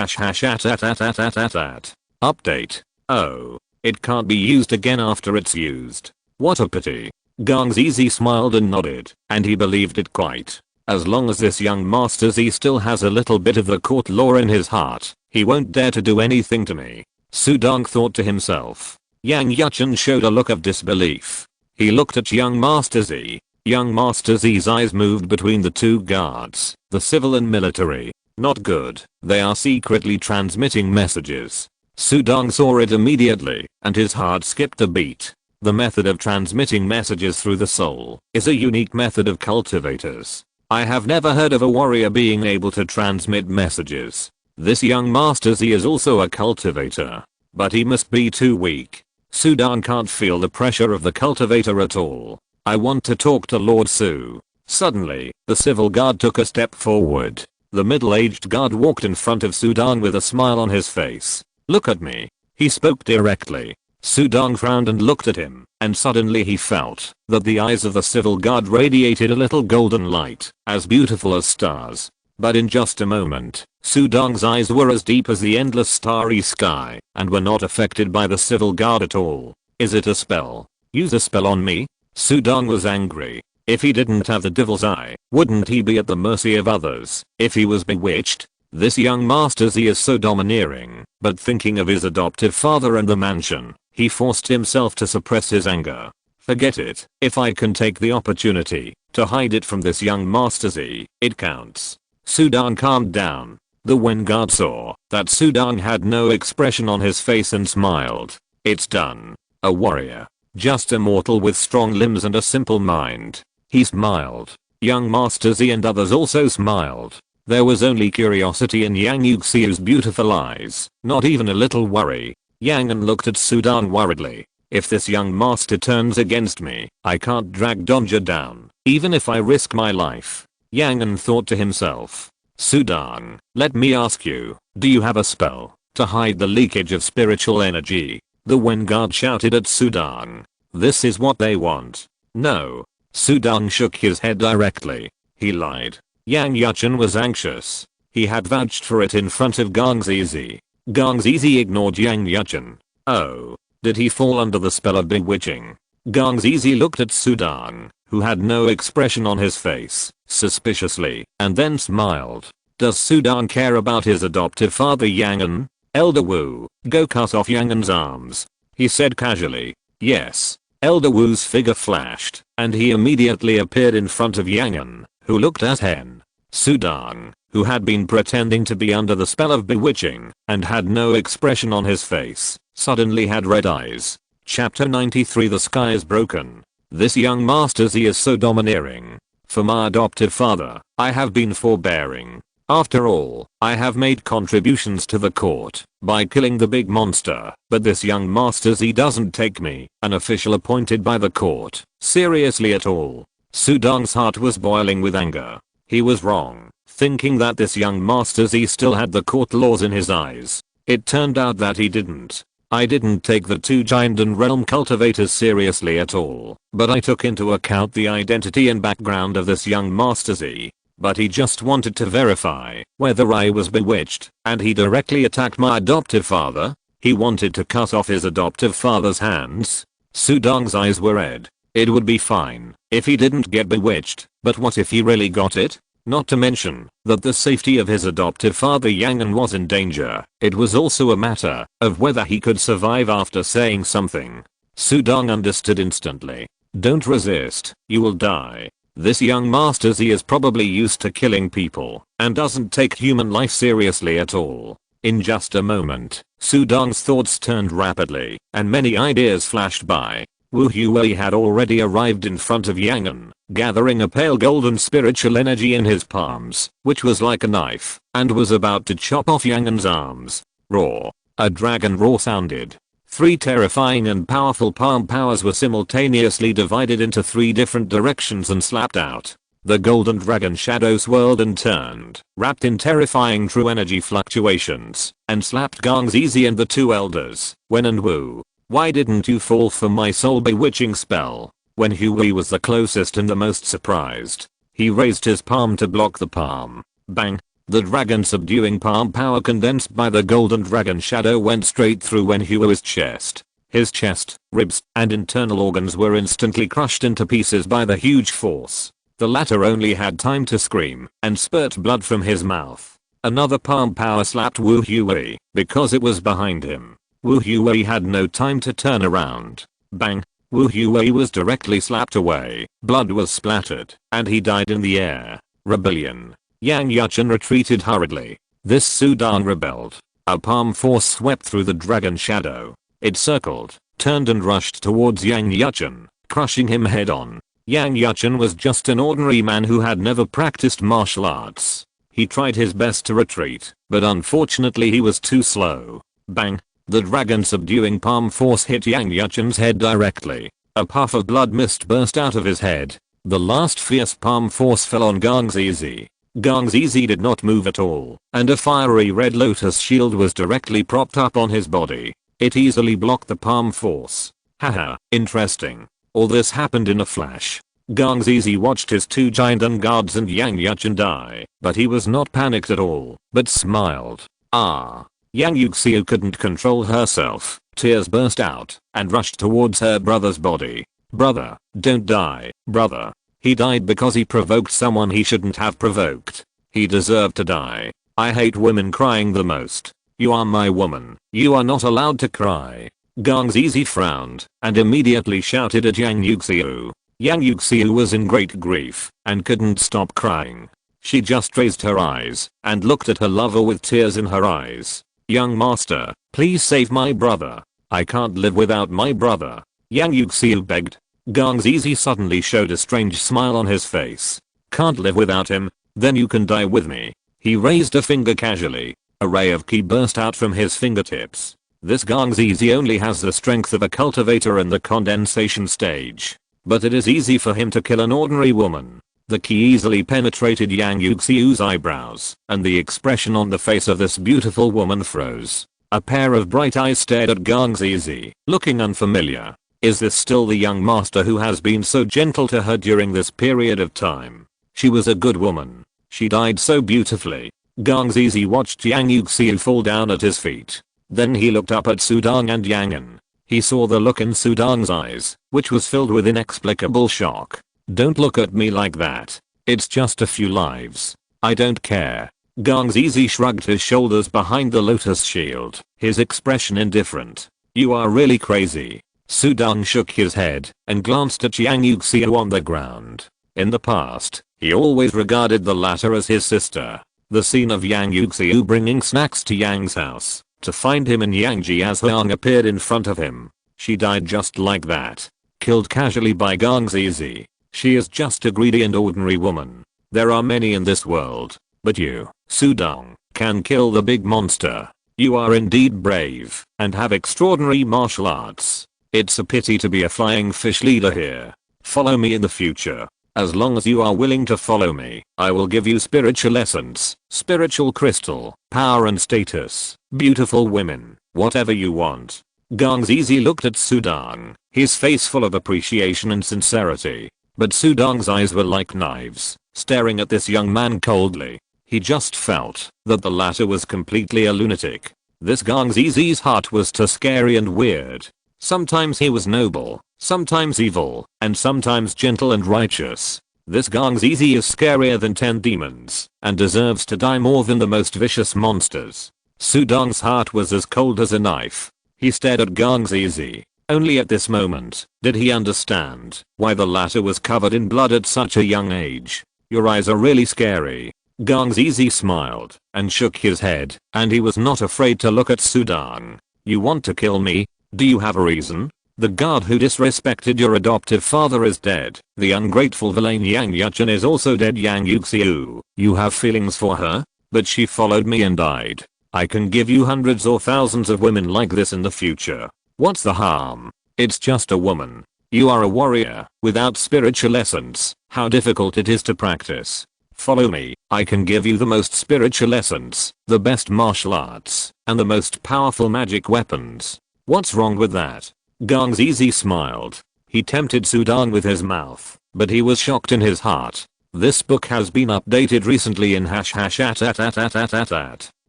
Update. Oh, it can't be used again after it's used. What a pity. Gang Zizi smiled and nodded, and he believed it quite. As long as this young Master Z still has a little bit of the court law in his heart, he won't dare to do anything to me. Sudong thought to himself. Yang Yuchen showed a look of disbelief. He looked at young Master Z. Young Master Z's eyes moved between the two guards, the civil and military. Not good. They are secretly transmitting messages. Sudong saw it immediately, and his heart skipped a beat. The method of transmitting messages through the soul is a unique method of cultivators. I have never heard of a warrior being able to transmit messages. This young Master Z is also a cultivator, but he must be too weak. Sudan can't feel the pressure of the cultivator at all. I want to talk to Lord Su. Suddenly, the civil guard took a step forward. The middle-aged guard walked in front of Sudan with a smile on his face. "Look at me." He spoke directly. Sudan frowned and looked at him, and suddenly he felt that the eyes of the civil guard radiated a little golden light, as beautiful as stars. But in just a moment, Sudan's eyes were as deep as the endless starry sky, and were not affected by the civil guard at all. "Is it a spell? Use a spell on me?" Sudan was angry. If he didn't have the devil's eye, wouldn't he be at the mercy of others? If he was bewitched? This young Master Z is so domineering, but thinking of his adoptive father and the mansion, he forced himself to suppress his anger. Forget it. If I can take the opportunity to hide it from this young Master Z, it counts. Sudan calmed down. The Wen guard saw that Sudan had no expression on his face and smiled. "It's done. A warrior. Just a mortal with strong limbs and a simple mind." He smiled. Young Master Z and others also smiled. There was only curiosity in Yang Yuxiu's beautiful eyes, not even a little worry. Yang An looked at Sudan worriedly. "If this young master turns against me, I can't drag Donja down, even if I risk my life." Yang An thought to himself. "Sudan, let me ask you, do you have a spell to hide the leakage of spiritual energy?" The Wen guard shouted at Sudan. "This is what they want." "No." Sudan shook his head directly. He lied. Yang Yuchen was anxious. He had vouched for it in front of Gang Zizi. Gang Zizi ignored Yang Yuchen. Oh. Did he fall under the spell of bewitching? Gang Zizi looked at Sudan, who had no expression on his face, suspiciously, and then smiled. Does Sudan care about his adoptive father Yang An? "Elder Wu, go cut off Yang An's arms," he said casually. "Yes." Elder Wu's figure flashed, and he immediately appeared in front of Yang An, who looked at Hen. Sudan, who had been pretending to be under the spell of bewitching, and had no expression on his face, suddenly had red eyes. Chapter 93. The sky is broken. This young Master Z is so domineering. For my adoptive father, I have been forbearing. After all, I have made contributions to the court by killing the big monster, but this young Master Z doesn't take me, an official appointed by the court, seriously at all. Sudan's heart was boiling with anger. He was wrong, thinking that this young Master Z still had the court laws in his eyes. It turned out that he didn't. I didn't take the two giant and realm cultivators seriously at all, but I took into account the identity and background of this young Master Z. But he just wanted to verify whether I was bewitched, and he directly attacked my adoptive father. He wanted to cut off his adoptive father's hands. Sudan's eyes were red. It would be fine if he didn't get bewitched, but what if he really got it? Not to mention that the safety of his adoptive father Yang An was in danger. It was also a matter of whether he could survive after saying something. Sudan understood instantly. Don't resist, you will die. This young Master Z is probably used to killing people and doesn't take human life seriously at all. In just a moment, Sudan's thoughts turned rapidly, and many ideas flashed by. Wu Huwei had already arrived in front of Yang An, gathering a pale golden spiritual energy in his palms, which was like a knife, and was about to chop off Yang An's arms. Roar. A dragon roar sounded. 3 terrifying and powerful palm powers were simultaneously divided into 3 different directions and slapped out. The golden dragon shadow swirled and turned, wrapped in terrifying true energy fluctuations, and slapped Gang Zizi and the 2 elders, Wen and Wu. Why didn't you fall for my soul bewitching spell? When Huey was the closest and the most surprised, he raised his palm to block the palm. Bang! The dragon subduing palm power condensed by the golden dragon shadow went straight through Wen Huey's chest. His chest, ribs, and internal organs were instantly crushed into pieces by the huge force. The latter only had time to scream and spurt blood from his mouth. Another palm power slapped Wu Huey because it was behind him. Wu Huey had no time to turn around. Bang! Wu Huey was directly slapped away, blood was splattered, and he died in the air. Rebellion. Yang Yuchen retreated hurriedly. This Sudan rebelled. A palm force swept through the dragon shadow. It circled, turned and rushed towards Yang Yuchen, crushing him head on. Yang Yuchen was just an ordinary man who had never practiced martial arts. He tried his best to retreat, but unfortunately he was too slow. Bang! The dragon subduing palm force hit Yang Yuchen's head directly. A puff of blood mist burst out of his head. The last fierce palm force fell on Gang Zizi. Gang Zizi did not move at all, and a fiery red lotus shield was directly propped up on his body. It easily blocked the palm force. Haha, interesting. All this happened in a flash. Gang Zizi watched his two giant guards and Yang Yuchen die, but he was not panicked at all, but smiled. Ah. Yang Yuxiu couldn't control herself. Tears burst out and rushed towards her brother's body. Brother, don't die, brother. He died because he provoked someone he shouldn't have provoked. He deserved to die. I hate women crying the most. You are my woman. You are not allowed to cry. Gang Zizi frowned and immediately shouted at Yang Yuxiu. Yang Yuxiu was in great grief and couldn't stop crying. She just raised her eyes and looked at her lover with tears in her eyes. Young master, please save my brother. I can't live without my brother. Yang Yuxiu begged. Gang Zizi suddenly showed a strange smile on his face. Can't live without him? Then you can die with me. He raised a finger casually. A ray of ki burst out from his fingertips. This Gang Zizi only has the strength of a cultivator in the condensation stage. But it is easy for him to kill an ordinary woman. The ki easily penetrated Yang Yuxiu's eyebrows, and the expression on the face of this beautiful woman froze. A pair of bright eyes stared at Gang Zizi, looking unfamiliar. Is this still the young master who has been so gentle to her during this period of time? She was a good woman. She died so beautifully. Gang Zizi watched Yang Yuxiu fall down at his feet. Then he looked up at Sudong and Yangen. He saw the look in Sudong's eyes, which was filled with inexplicable shock. Don't look at me like that. It's just a few lives. I don't care. Gang Zizi shrugged his shoulders behind the lotus shield, his expression indifferent. You are really crazy. Sudong shook his head and glanced at Yang Yuxiu on the ground. In the past, he always regarded the latter as his sister. The scene of Yang Yuxiu bringing snacks to Yang's house to find him in Yangji as Huang appeared in front of him. She died just like that. Killed casually by Gang Zizi. She is just a greedy and ordinary woman. There are many in this world, but you, Sudong, can kill the big monster. You are indeed brave and have extraordinary martial arts. It's a pity to be a flying fish leader here. Follow me in the future. As long as you are willing to follow me, I will give you spiritual essence, spiritual crystal, power and status, beautiful women, whatever you want. Gang Zizi looked at Sudong, his face full of appreciation and sincerity. But Sudong's eyes were like knives, staring at this young man coldly. He just felt that the latter was completely a lunatic. This Gang Zizi's heart was too scary and weird. Sometimes he was noble, sometimes evil, and sometimes gentle and righteous. This Gang Zizi is scarier than 10 demons, and deserves to die more than the most vicious monsters. Sudong's heart was as cold as a knife. He stared at Gang Zizi. Only at this moment did he understand why the latter was covered in blood at such a young age. Your eyes are really scary. Gang Zizi smiled and shook his head, and he was not afraid to look at Sudong. You want to kill me? Do you have a reason? The guard who disrespected your adoptive father is dead. The ungrateful villain Yang Yuchen is also dead. Yang Yuxiu, you have feelings for her? But she followed me and died. I can give you hundreds or thousands of women like this in the future. What's the harm? It's just a woman. You are a warrior, without spiritual essence. How difficult it is to practice. Follow me, I can give you the most spiritual essence, the best martial arts, and the most powerful magic weapons. What's wrong with that? Gang Zizi smiled. He tempted Sudong with his mouth, but he was shocked in his heart. This book has been updated recently in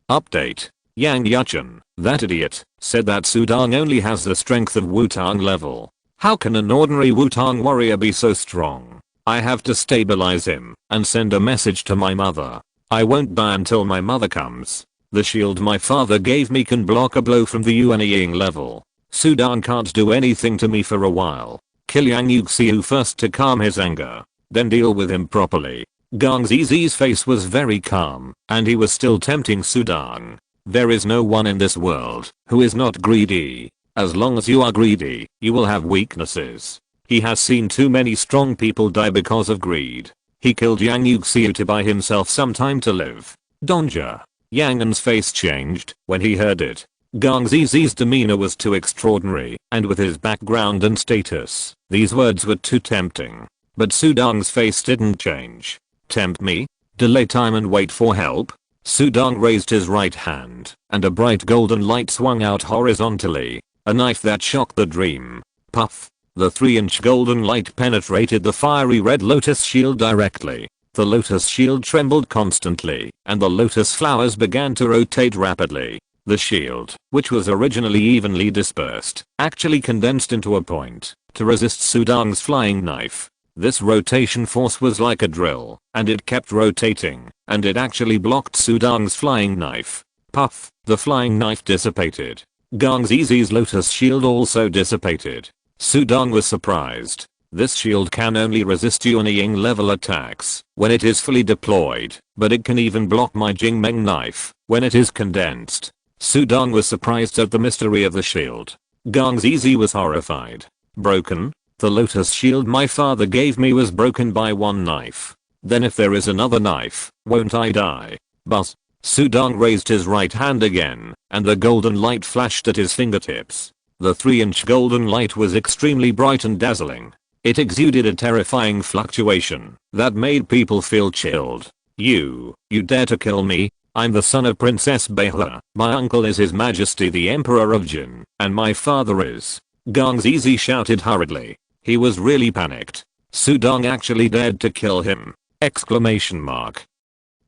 Update. Yang Yuchen, that idiot, said that Sudong only has the strength of Wutang level. How can an ordinary Wutang warrior be so strong? I have to stabilize him and send a message to my mother. I won't die until my mother comes. The shield my father gave me can block a blow from the Yuanying level. Sudong can't do anything to me for a while. Kill Yang Yuxiu first to calm his anger, then deal with him properly. Gang Zizi's face was very calm, and he was still tempting Sudong. There is no one in this world who is not greedy. As long as you are greedy, you will have weaknesses. He has seen too many strong people die because of greed. He killed Yang Yuxiu to buy himself some time to live. Donja. Yang An's face changed when he heard it. Gang Zizi's demeanor was too extraordinary, and with his background and status, these words were too tempting. But Sudong's face didn't change. Tempt me? Delay time and wait for help? Sudong raised his right hand, and a bright golden light swung out horizontally. A knife that shocked the dream. Puff. The 3-inch golden light penetrated the fiery red lotus shield directly. The lotus shield trembled constantly, and the lotus flowers began to rotate rapidly. The shield, which was originally evenly dispersed, actually condensed into a point to resist Sudong's flying knife. This rotation force was like a drill, and it kept rotating, and it actually blocked Sudong's flying knife. Puff. The flying knife dissipated. Gang Zizi's lotus shield also dissipated. Sudong was surprised. This shield can only resist Yuanying level attacks when it is fully deployed, but it can even block my Jingmeng knife when it is condensed. Sudong was surprised at the mystery of the shield. Gang Zizi was horrified. Broken? The lotus shield my father gave me was broken by one knife. Then if there is another knife, won't I die? Buzz. Sudong raised his right hand again, and the golden light flashed at his fingertips. The 3-inch golden light was extremely bright and dazzling. It exuded a terrifying fluctuation that made people feel chilled. You dare to kill me? I'm the son of Princess Beihua. My uncle is His Majesty the Emperor of Jin, and my father is. Gang Zizi shouted hurriedly. He was really panicked. Sudong actually dared to kill him! Exclamation mark.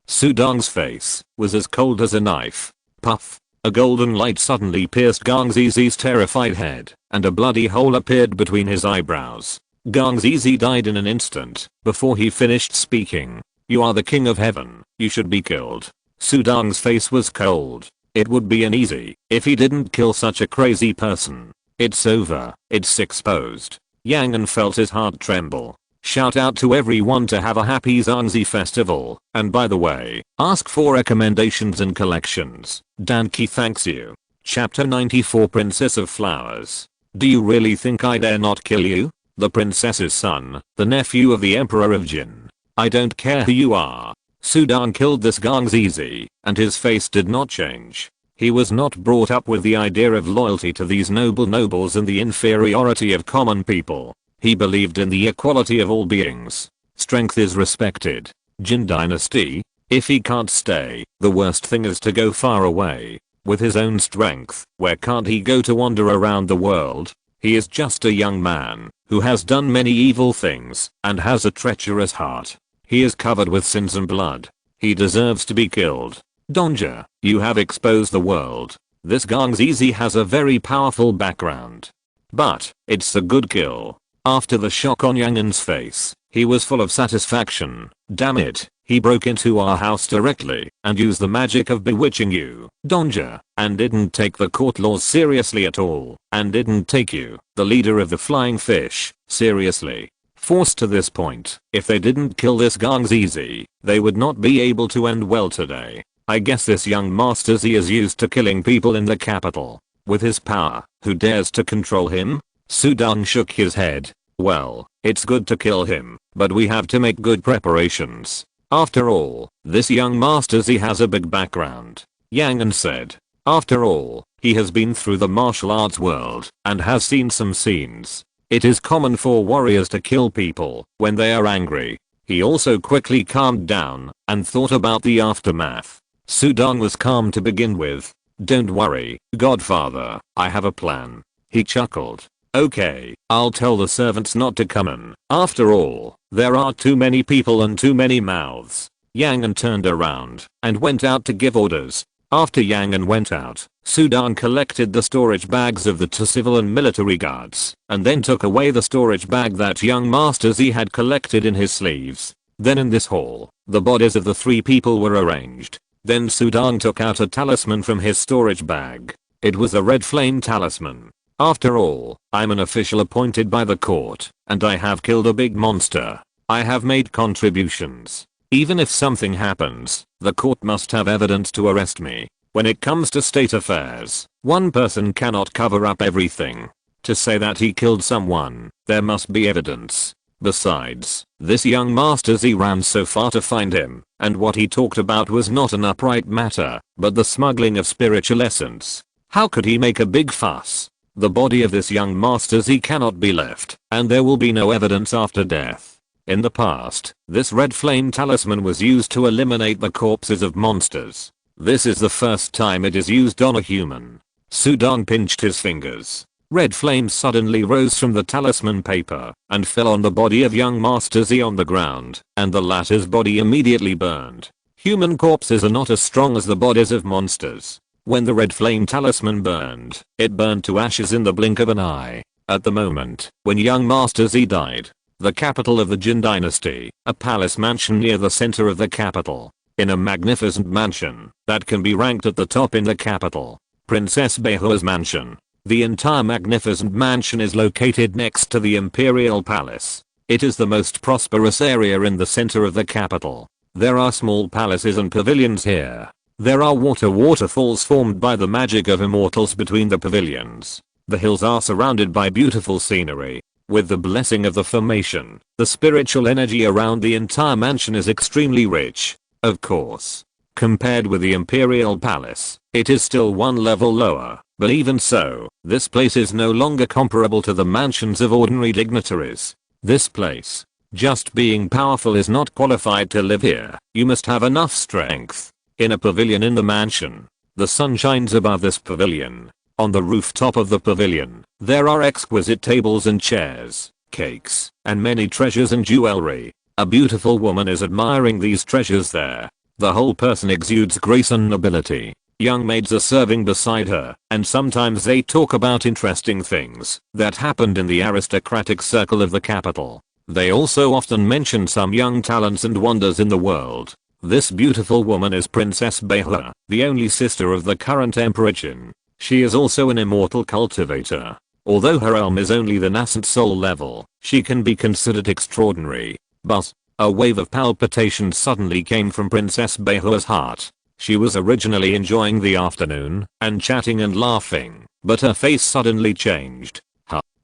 Sudong's face was as cold as a knife. Puff. A golden light suddenly pierced Gang Zizi's terrified head, and a bloody hole appeared between his eyebrows. Gang Zizi died in an instant before he finished speaking. You are the king of heaven, you should be killed. Sudong's face was cold. It would be an easy if he didn't kill such a crazy person. It's over, it's exposed. Yang An felt his heart tremble. Shout out to everyone to have a happy Zangzi festival, and by the way, ask for recommendations and collections. Danki thanks you. Chapter 94 Princess of Flowers. Do you really think I dare not kill you? The princess's son, the nephew of the Emperor of Jin. I don't care who you are. Sudong killed this Gang Zizi, and his face did not change. He was not brought up with the idea of loyalty to these nobles and the inferiority of common people. He believed in the equality of all beings. Strength is respected. Jin Dynasty? If he can't stay, the worst thing is to go far away. With his own strength, where can't he go to wander around the world? He is just a young man who has done many evil things and has a treacherous heart. He is covered with sins and blood. He deserves to be killed. Donja, you have exposed the world. This Gang Zizi has a very powerful background. But, it's a good kill. After the shock on Yang An's face, he was full of satisfaction. Damn it, he broke into our house directly and used the magic of bewitching you, Donja, and didn't take the court laws seriously at all, and didn't take you, the leader of the flying fish, seriously. Forced to this point, if they didn't kill this Gang Zizi, they would not be able to end well today. I guess this young Master Z is used to killing people in the capital. With his power, who dares to control him? Sudong shook his head. Well, it's good to kill him, but we have to make good preparations. After all, this young Master Z has a big background. Yang An said. After all, he has been through the martial arts world and has seen some scenes. It is common for warriors to kill people when they are angry. He also quickly calmed down and thought about the aftermath. Sudong was calm to begin with. Don't worry, Godfather, I have a plan. He chuckled. Okay, I'll tell the servants not to come in. After all, there are too many people and too many mouths. Yang An turned around and went out to give orders. After Yang An went out, Sudong collected the storage bags of the two civil and military guards, and then took away the storage bag that young Master Z had collected in his sleeves. Then in this hall, the bodies of the 3 people were arranged. Then Sudong took out a talisman from his storage bag. It was a red flame talisman. After all, I'm an official appointed by the court, and I have killed a big monster. I have made contributions. Even if something happens, the court must have evidence to arrest me. When it comes to state affairs, one person cannot cover up everything. To say that he killed someone, there must be evidence. Besides, this young Master Z ran so far to find him, and what he talked about was not an upright matter, but the smuggling of spiritual essence. How could he make a big fuss? The body of this young Master Z cannot be left, and there will be no evidence after death. In the past, this red flame talisman was used to eliminate the corpses of monsters. This is the first time it is used on a human. Sudan pinched his fingers. Red flame suddenly rose from the talisman paper and fell on the body of young Master Z on the ground, and the latter's body immediately burned. Human corpses are not as strong as the bodies of monsters. When the red flame talisman burned, it burned to ashes in the blink of an eye. At the moment when young Master Z died, the capital of the Jin Dynasty, a palace mansion near the center of the capital, in a magnificent mansion that can be ranked at the top in the capital, Princess Behua's mansion. The entire magnificent mansion is located next to the Imperial Palace. It is the most prosperous area in the center of the capital. There are small palaces and pavilions here. There are waterfalls formed by the magic of immortals between the pavilions. The hills are surrounded by beautiful scenery. With the blessing of the formation, the spiritual energy around the entire mansion is extremely rich. Of course, compared with the Imperial Palace, it is still one level lower. But even so, this place is no longer comparable to the mansions of ordinary dignitaries. This place, just being powerful is not qualified to live here. You must have enough strength. In a pavilion in the mansion, the sun shines above this pavilion. On the rooftop of the pavilion, there are exquisite tables and chairs, cakes, and many treasures and jewelry. A beautiful woman is admiring these treasures there. The whole person exudes grace and nobility. Young maids are serving beside her, and sometimes they talk about interesting things that happened in the aristocratic circle of the capital. They also often mention some young talents and wonders in the world. This beautiful woman is Princess Behua, the only sister of the current Emperor Jin. She is also an immortal cultivator. Although her realm is only the nascent soul level, she can be considered extraordinary. But a wave of palpitation suddenly came from Princess Behua's heart. She was originally enjoying the afternoon and chatting and laughing, but her face suddenly changed.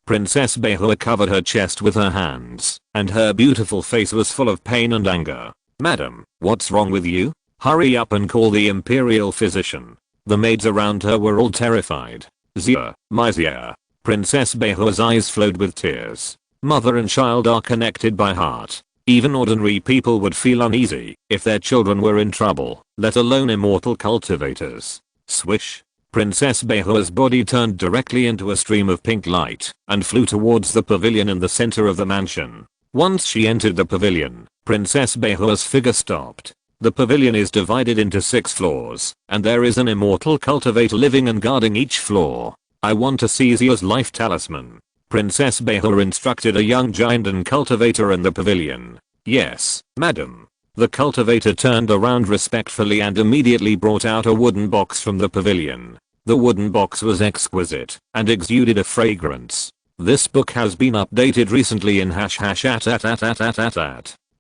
Princess Behua covered her chest with her hands, and her beautiful face was full of pain and anger. "Madam, what's wrong with you? Hurry up and call the imperial physician." The maids around her were all terrified. "Zia, my Zia." Princess Behua's eyes flowed with tears. Mother and child are connected by heart. Even ordinary people would feel uneasy if their children were in trouble, let alone immortal cultivators. Swish. Princess Behua's body turned directly into a stream of pink light and flew towards the pavilion in the center of the mansion. Once she entered the pavilion, Princess Behua's figure stopped. The pavilion is divided into 6 floors, and there is an immortal cultivator living and guarding each floor. "I want to see Zia's life talisman." Princess Behua instructed a young giant and cultivator in the pavilion. "Yes, madam." The cultivator turned around respectfully and immediately brought out a wooden box from the pavilion. The wooden box was exquisite and exuded a fragrance. This book has been updated recently in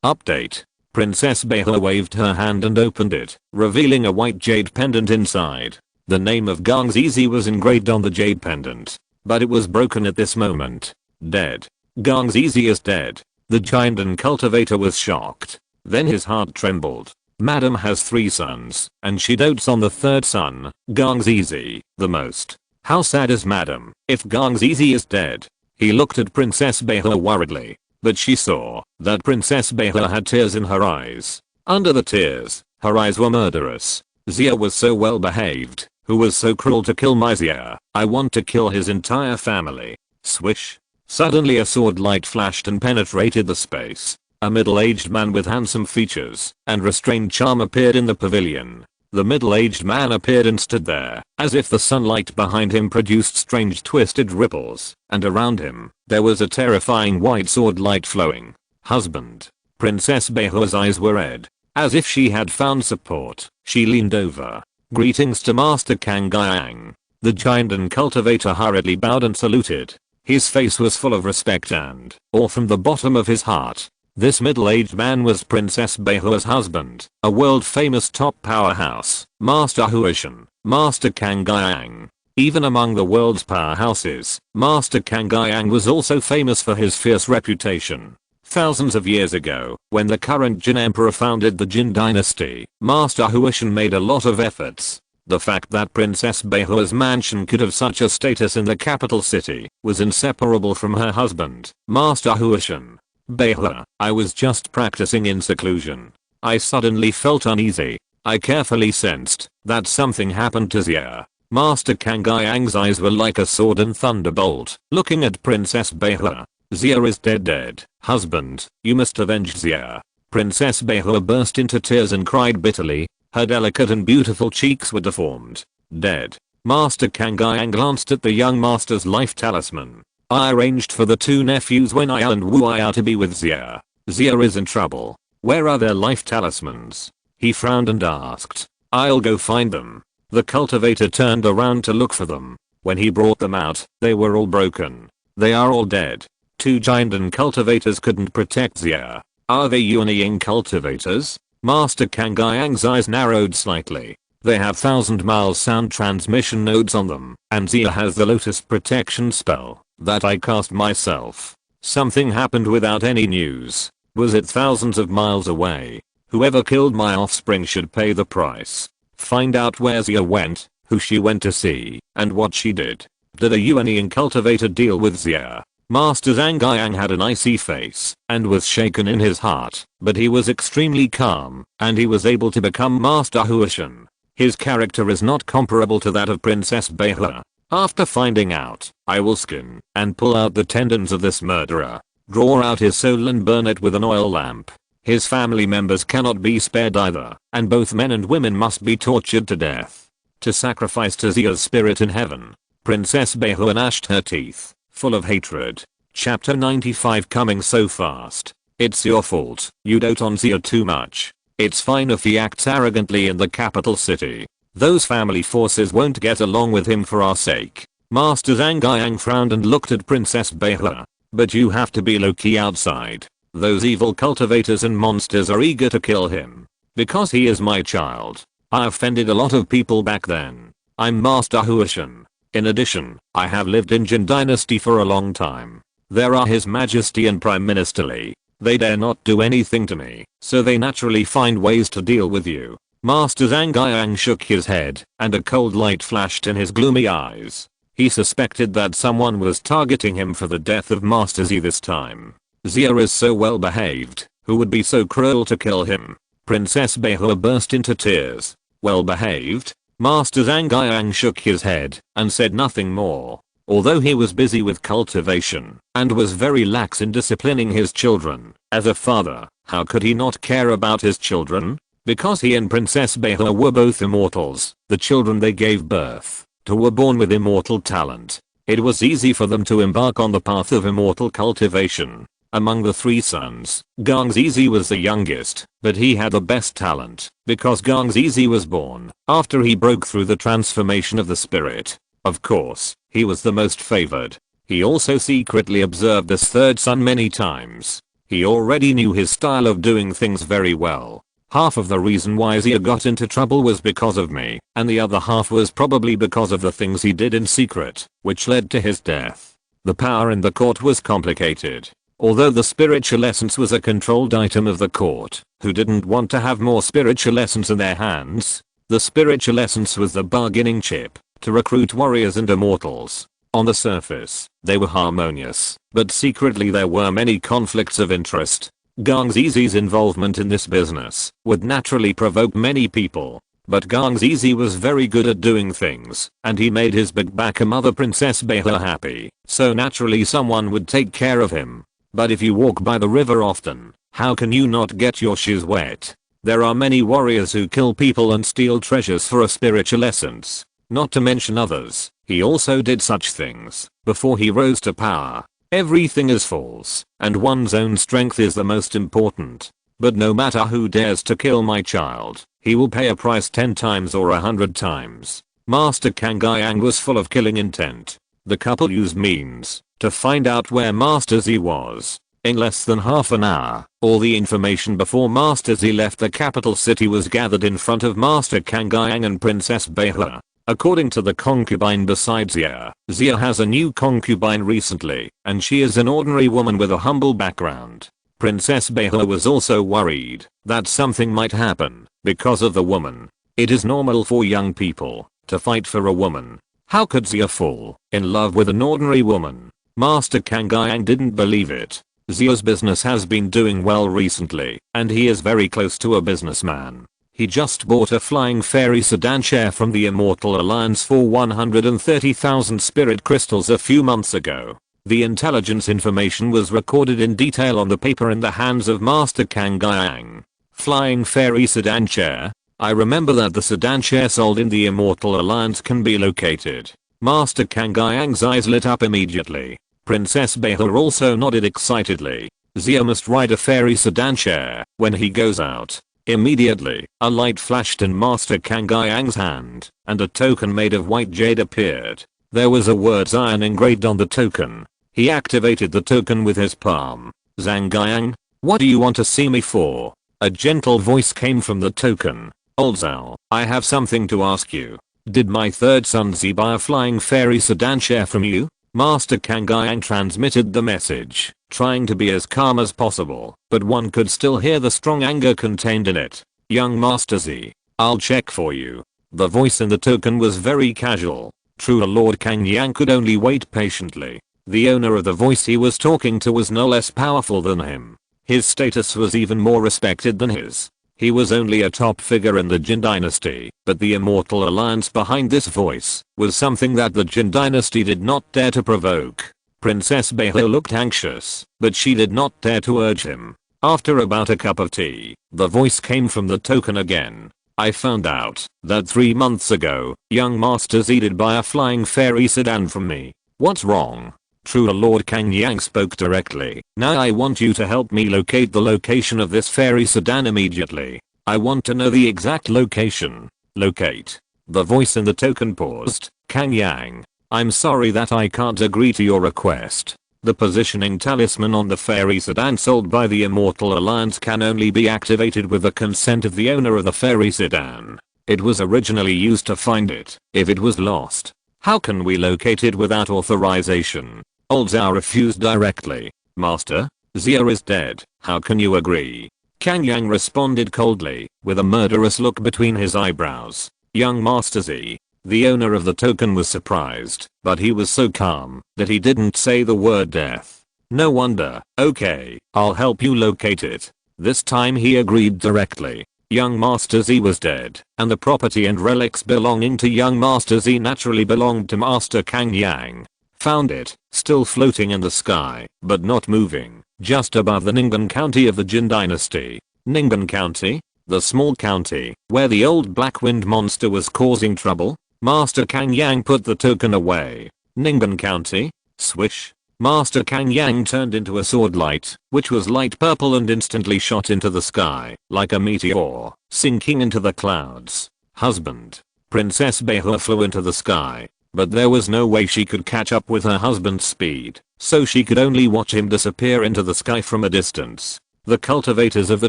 Update. Princess Behua waved her hand and opened it, revealing a white jade pendant inside. The name of Gang Zizi was engraved on the jade pendant, but it was broken at this moment. "Dead. Gang Zizi is dead." The giant and cultivator was shocked. Then his heart trembled. Madam has 3 sons, and she dotes on the 3rd son, Gang Zizi, the most. How sad is madam, if Gang Zizi is dead? He looked at Princess Behua worriedly, but she saw that Princess Behua had tears in her eyes. Under the tears, her eyes were murderous. Zia was so well behaved. Who was so cruel to kill my Zia? I want to kill his entire family. Swish. Suddenly a sword light flashed and penetrated the space. A middle-aged man with handsome features and restrained charm appeared in the pavilion. The middle-aged man appeared and stood there, as if the sunlight behind him produced strange twisted ripples, and around him, there was a terrifying white sword light flowing. "Husband." Princess Behua's eyes were red. As if she had found support, she leaned over. "Greetings to Master Kang Gyang." The giant and cultivator hurriedly bowed and saluted. His face was full of respect and awe from the bottom of his heart. This middle-aged man was Princess Beihua's husband, a world-famous top powerhouse, Master Huishan, Master Kangayang. Even among the world's powerhouses, Master Kangayang was also famous for his fierce reputation. Thousands of years ago, when the current Jin Emperor founded the Jin Dynasty, Master Huishan made a lot of efforts. The fact that Princess Beihua's mansion could have such a status in the capital city was inseparable from her husband, Master Huishan. Beihua, I was just practicing in seclusion. I suddenly felt uneasy. I carefully sensed that something happened to Xia. Master Kangayang's eyes were like a sword and thunderbolt, looking at Princess Beihua. Xia is dead. Husband, you must avenge Xia. Princess Beihua burst into tears and cried bitterly. Her delicate and beautiful cheeks were deformed. Dead. Master Kangayang glanced at the young master's life talisman. I arranged for the two nephews Wen'ai and Wu'ai to be with Xia. Xia is in trouble. Where are their life talismans? He frowned and asked. I'll go find them. The cultivator turned around to look for them. When he brought them out, they were all broken. They are all dead. Two giant cultivators couldn't protect Xia. Are they Yuanying cultivators? Master Kangayang's eyes narrowed slightly. They have 1,000-mile sound transmission nodes on them, and Xia has the lotus protection spell that I cast myself. Something happened without any news. Was it thousands of miles away? Whoever killed my offspring should pay the price. Find out where Xia went, who she went to see, and what she did. Did a Yuanying cultivator deal with Xia? Master Zhangayang had an icy face and was shaken in his heart, but he was extremely calm, and he was able to become Master Huishan. His character is not comparable to that of Princess Beihua. After finding out, I will skin and pull out the tendons of this murderer, draw out his soul and burn it with an oil lamp. His family members cannot be spared either, and both men and women must be tortured to death. To sacrifice to Xia's spirit in heaven. Princess Beihua gnashed her teeth, full of hatred. Chapter 95 coming so fast. It's your fault, you dote on Xia too much. It's fine if he acts arrogantly in the capital city. Those family forces won't get along with him for our sake. Master Zhangayang frowned and looked at Princess Beihua. But you have to be low-key outside. Those evil cultivators and monsters are eager to kill him. Because he is my child. I offended a lot of people back then. I'm Master Huishan. In addition, I have lived in Jin Dynasty for a long time. There are His Majesty and Prime Minister Li. They dare not do anything to me, so they naturally find ways to deal with you. Master Zhangayang shook his head, and a cold light flashed in his gloomy eyes. He suspected that someone was targeting him for the death of Master Xi this time. Xia is so well behaved, who would be so cruel to kill him? Princess Beihua burst into tears. Well behaved? Master Zhangayang shook his head, and said nothing more. Although he was busy with cultivation, and was very lax in disciplining his children, as a father, how could he not care about his children? Because he and Princess Beihua were both immortals, the children they gave birth to were born with immortal talent. It was easy for them to embark on the path of immortal cultivation. Among the three sons, Gang Zizi was the youngest, but he had the best talent, because Gang Zizi was born after he broke through the transformation of the spirit. Of course, he was the most favored. He also secretly observed this third son many times. He already knew his style of doing things very well. Half of the reason why Xia got into trouble was because of me, and the other half was probably because of the things he did in secret, which led to his death. The power in the court was complicated. Although the spiritual essence was a controlled item of the court, who didn't want to have more spiritual essence in their hands, the spiritual essence was the bargaining chip to recruit warriors and immortals. On the surface, they were harmonious, but secretly there were many conflicts of interest. Gang Zizi's involvement in this business would naturally provoke many people, but Gang Zizi was very good at doing things, and he made his big backer mother Princess Beihua happy, so naturally someone would take care of him. But if you walk by the river often, how can you not get your shoes wet? There are many warriors who kill people and steal treasures for a spiritual essence, not to mention others. He also did such things before he rose to power. Everything is false, and one's own strength is the most important. But no matter who dares to kill my child, he will pay a price 10 times or 100 times. Master Kangayang was full of killing intent. The couple used means to find out where Master Xi was. In less than half an hour, all the information before Master Z left the capital city was gathered in front of Master Kangayang and Princess Beihua. According to the concubine beside Zia, Zia has a new concubine recently, and she is an ordinary woman with a humble background. Princess Beihua was also worried that something might happen because of the woman. It is normal for young people to fight for a woman. How could Zia fall in love with an ordinary woman? Master Kangayang didn't believe it. Zia's business has been doing well recently, and he is very close to a businessman. He just bought a flying fairy sedan chair from the Immortal Alliance for 130,000 spirit crystals a few months ago. The intelligence information was recorded in detail on the paper in the hands of Master Kangayang. Flying fairy sedan chair? I remember that the sedan chair sold in the Immortal Alliance can be located. Master Kangayang's eyes lit up immediately. Princess Beihua also nodded excitedly. Zia must ride a fairy sedan chair when he goes out. Immediately, a light flashed in Master Kangayang's hand, and a token made of white jade appeared. There was a word Zion engraved on the token. He activated the token with his palm. Zhangayang, what do you want to see me for? A gentle voice came from the token. Old Zhao, I have something to ask you. Did my third son Z buy a flying fairy sedan chair from you? Master Kangayang transmitted the message, trying to be as calm as possible, but one could still hear the strong anger contained in it. Young Master Z, I'll check for you. The voice in the token was very casual. True Lord Kang Yang could only wait patiently. The owner of the voice he was talking to was no less powerful than him. His status was even more respected than his. He was only a top figure in the Jin Dynasty, but the Immortal Alliance behind this voice was something that the Jin Dynasty did not dare to provoke. Princess Beihua looked anxious, but she did not dare to urge him. After about a cup of tea, the voice came from the token again. I found out that 3 months ago, young Master Z did buy a flying fairy sedan from me. What's wrong? True Lord Kang Yang spoke directly. Now I want you to help me locate the location of this fairy sedan immediately. I want to know the exact location. Locate. The voice in the token paused. Kang Yang, I'm sorry that I can't agree to your request. The positioning talisman on the fairy sedan sold by the Immortal Alliance can only be activated with the consent of the owner of the fairy sedan. It was originally used to find it if it was lost. How can we locate it without authorization? Old Zhao refused directly. Master, Zia is dead. How can you agree? Kang Yang responded coldly, with a murderous look between his eyebrows. Young Master Z, the owner of the token, was surprised, but he was so calm that he didn't say the word death. No wonder. Okay, I'll help you locate it. This time he agreed directly. Young Master Z was dead, and the property and relics belonging to young Master Z naturally belonged to Master Kang Yang. Found it, still floating in the sky, but not moving, just above the Ningban County of the Jin Dynasty. Ningban County? The small county, where the old black wind monster was causing trouble? Master Kang Yang put the token away. Ningban County? Swish. Master Kang Yang turned into a sword light, which was light purple and instantly shot into the sky, like a meteor, sinking into the clouds. Husband. Princess Beihua flew into the sky. But there was no way she could catch up with her husband's speed, so she could only watch him disappear into the sky from a distance. The cultivators of the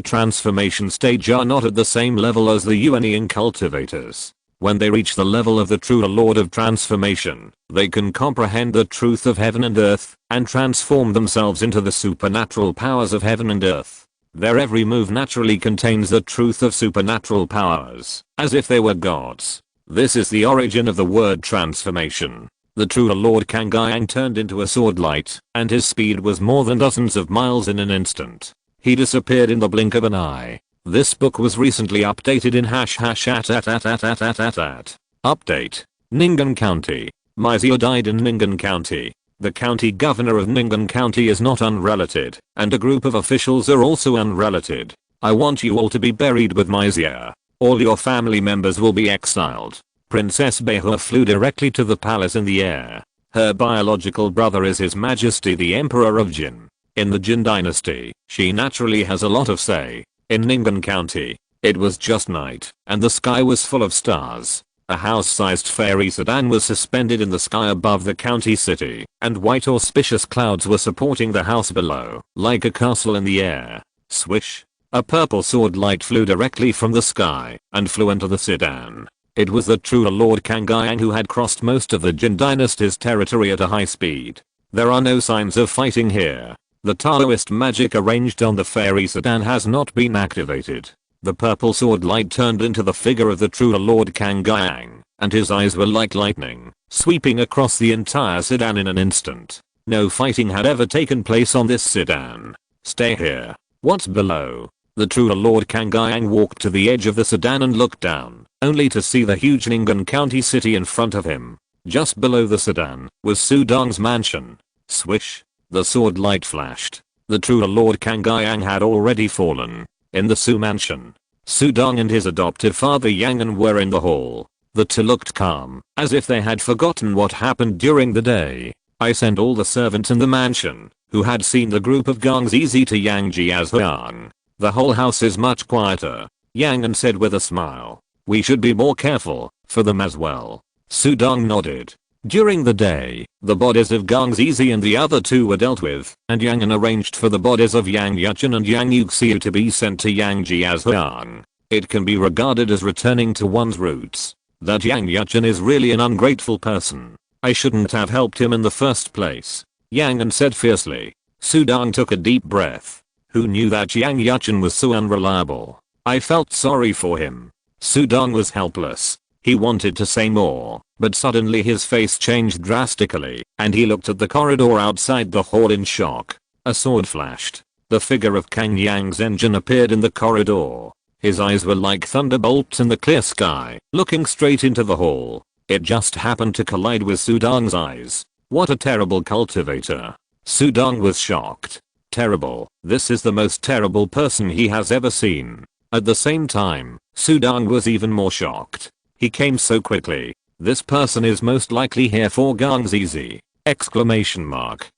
transformation stage are not at the same level as the Yuanian cultivators. When they reach the level of the true Lord of Transformation, they can comprehend the truth of heaven and earth, and transform themselves into the supernatural powers of heaven and earth. Their every move naturally contains the truth of supernatural powers, as if they were gods. This is the origin of the word transformation. The true Lord Kangayang turned into a sword light, and his speed was more than dozens of miles in an instant. He disappeared in the blink of an eye. This book was recently updated in #@. Update. Ninggan County. Mizia died in Ninggan County. The county governor of Ninggan County is not unrelated, and a group of officials are also unrelated. I want you all to be buried with Mizia. All your family members will be exiled. Princess Beihua flew directly to the palace in the air. Her biological brother is His Majesty the Emperor of Jin. In the Jin Dynasty, she naturally has a lot of say. In Ningban County, it was just night, and the sky was full of stars. A house-sized fairy sedan was suspended in the sky above the county city, and white auspicious clouds were supporting the house below, like a castle in the air. Swish! A purple sword light flew directly from the sky and flew into the sedan. It was the true Lord Kangayang, who had crossed most of the Jin Dynasty's territory at a high speed. There are no signs of fighting here. The Taoist magic arranged on the fairy sedan has not been activated. The purple sword light turned into the figure of the true Lord Kangayang, and his eyes were like lightning, sweeping across the entire sedan in an instant. No fighting had ever taken place on this sedan. Stay here. What's below? The true Lord Kangayang walked to the edge of the sedan and looked down, only to see the huge Ning'an County city in front of him. Just below the sedan was Sudong's mansion. Swish! The sword light flashed. The true Lord Kangayang had already fallen. In the Su mansion, Sudong and his adoptive father Yangan were in the hall. The two looked calm, as if they had forgotten what happened during the day. I sent all the servants in the mansion, who had seen the group of Gongs easy to Yangji as Huang. The whole house is much quieter, Yangan said with a smile. We should be more careful, for them as well. Sudong nodded. During the day, the bodies of Gongs Easy and the other two were dealt with, and Yangan arranged for the bodies of Yang Yuchen and Yang Yuxiu to be sent to Yangji as Huang. It can be regarded as returning to one's roots. That Yang Yuchen is really an ungrateful person. I shouldn't have helped him in the first place, Yangan said fiercely. Sudong took a deep breath. Who knew that Yang Yuchen was so unreliable? I felt sorry for him. Sudong was helpless. He wanted to say more, but suddenly his face changed drastically, and he looked at the corridor outside the hall in shock. A sword flashed. The figure of Kang Yang's engine appeared in the corridor. His eyes were like thunderbolts in the clear sky, looking straight into the hall. It just happened to collide with Sudong's eyes. What a terrible cultivator. Sudong was shocked. Terrible. This is the most terrible person he has ever seen. At the same time, Sudong was even more shocked. He came so quickly. This person is most likely here for Gongs Easy! Exclamation mark.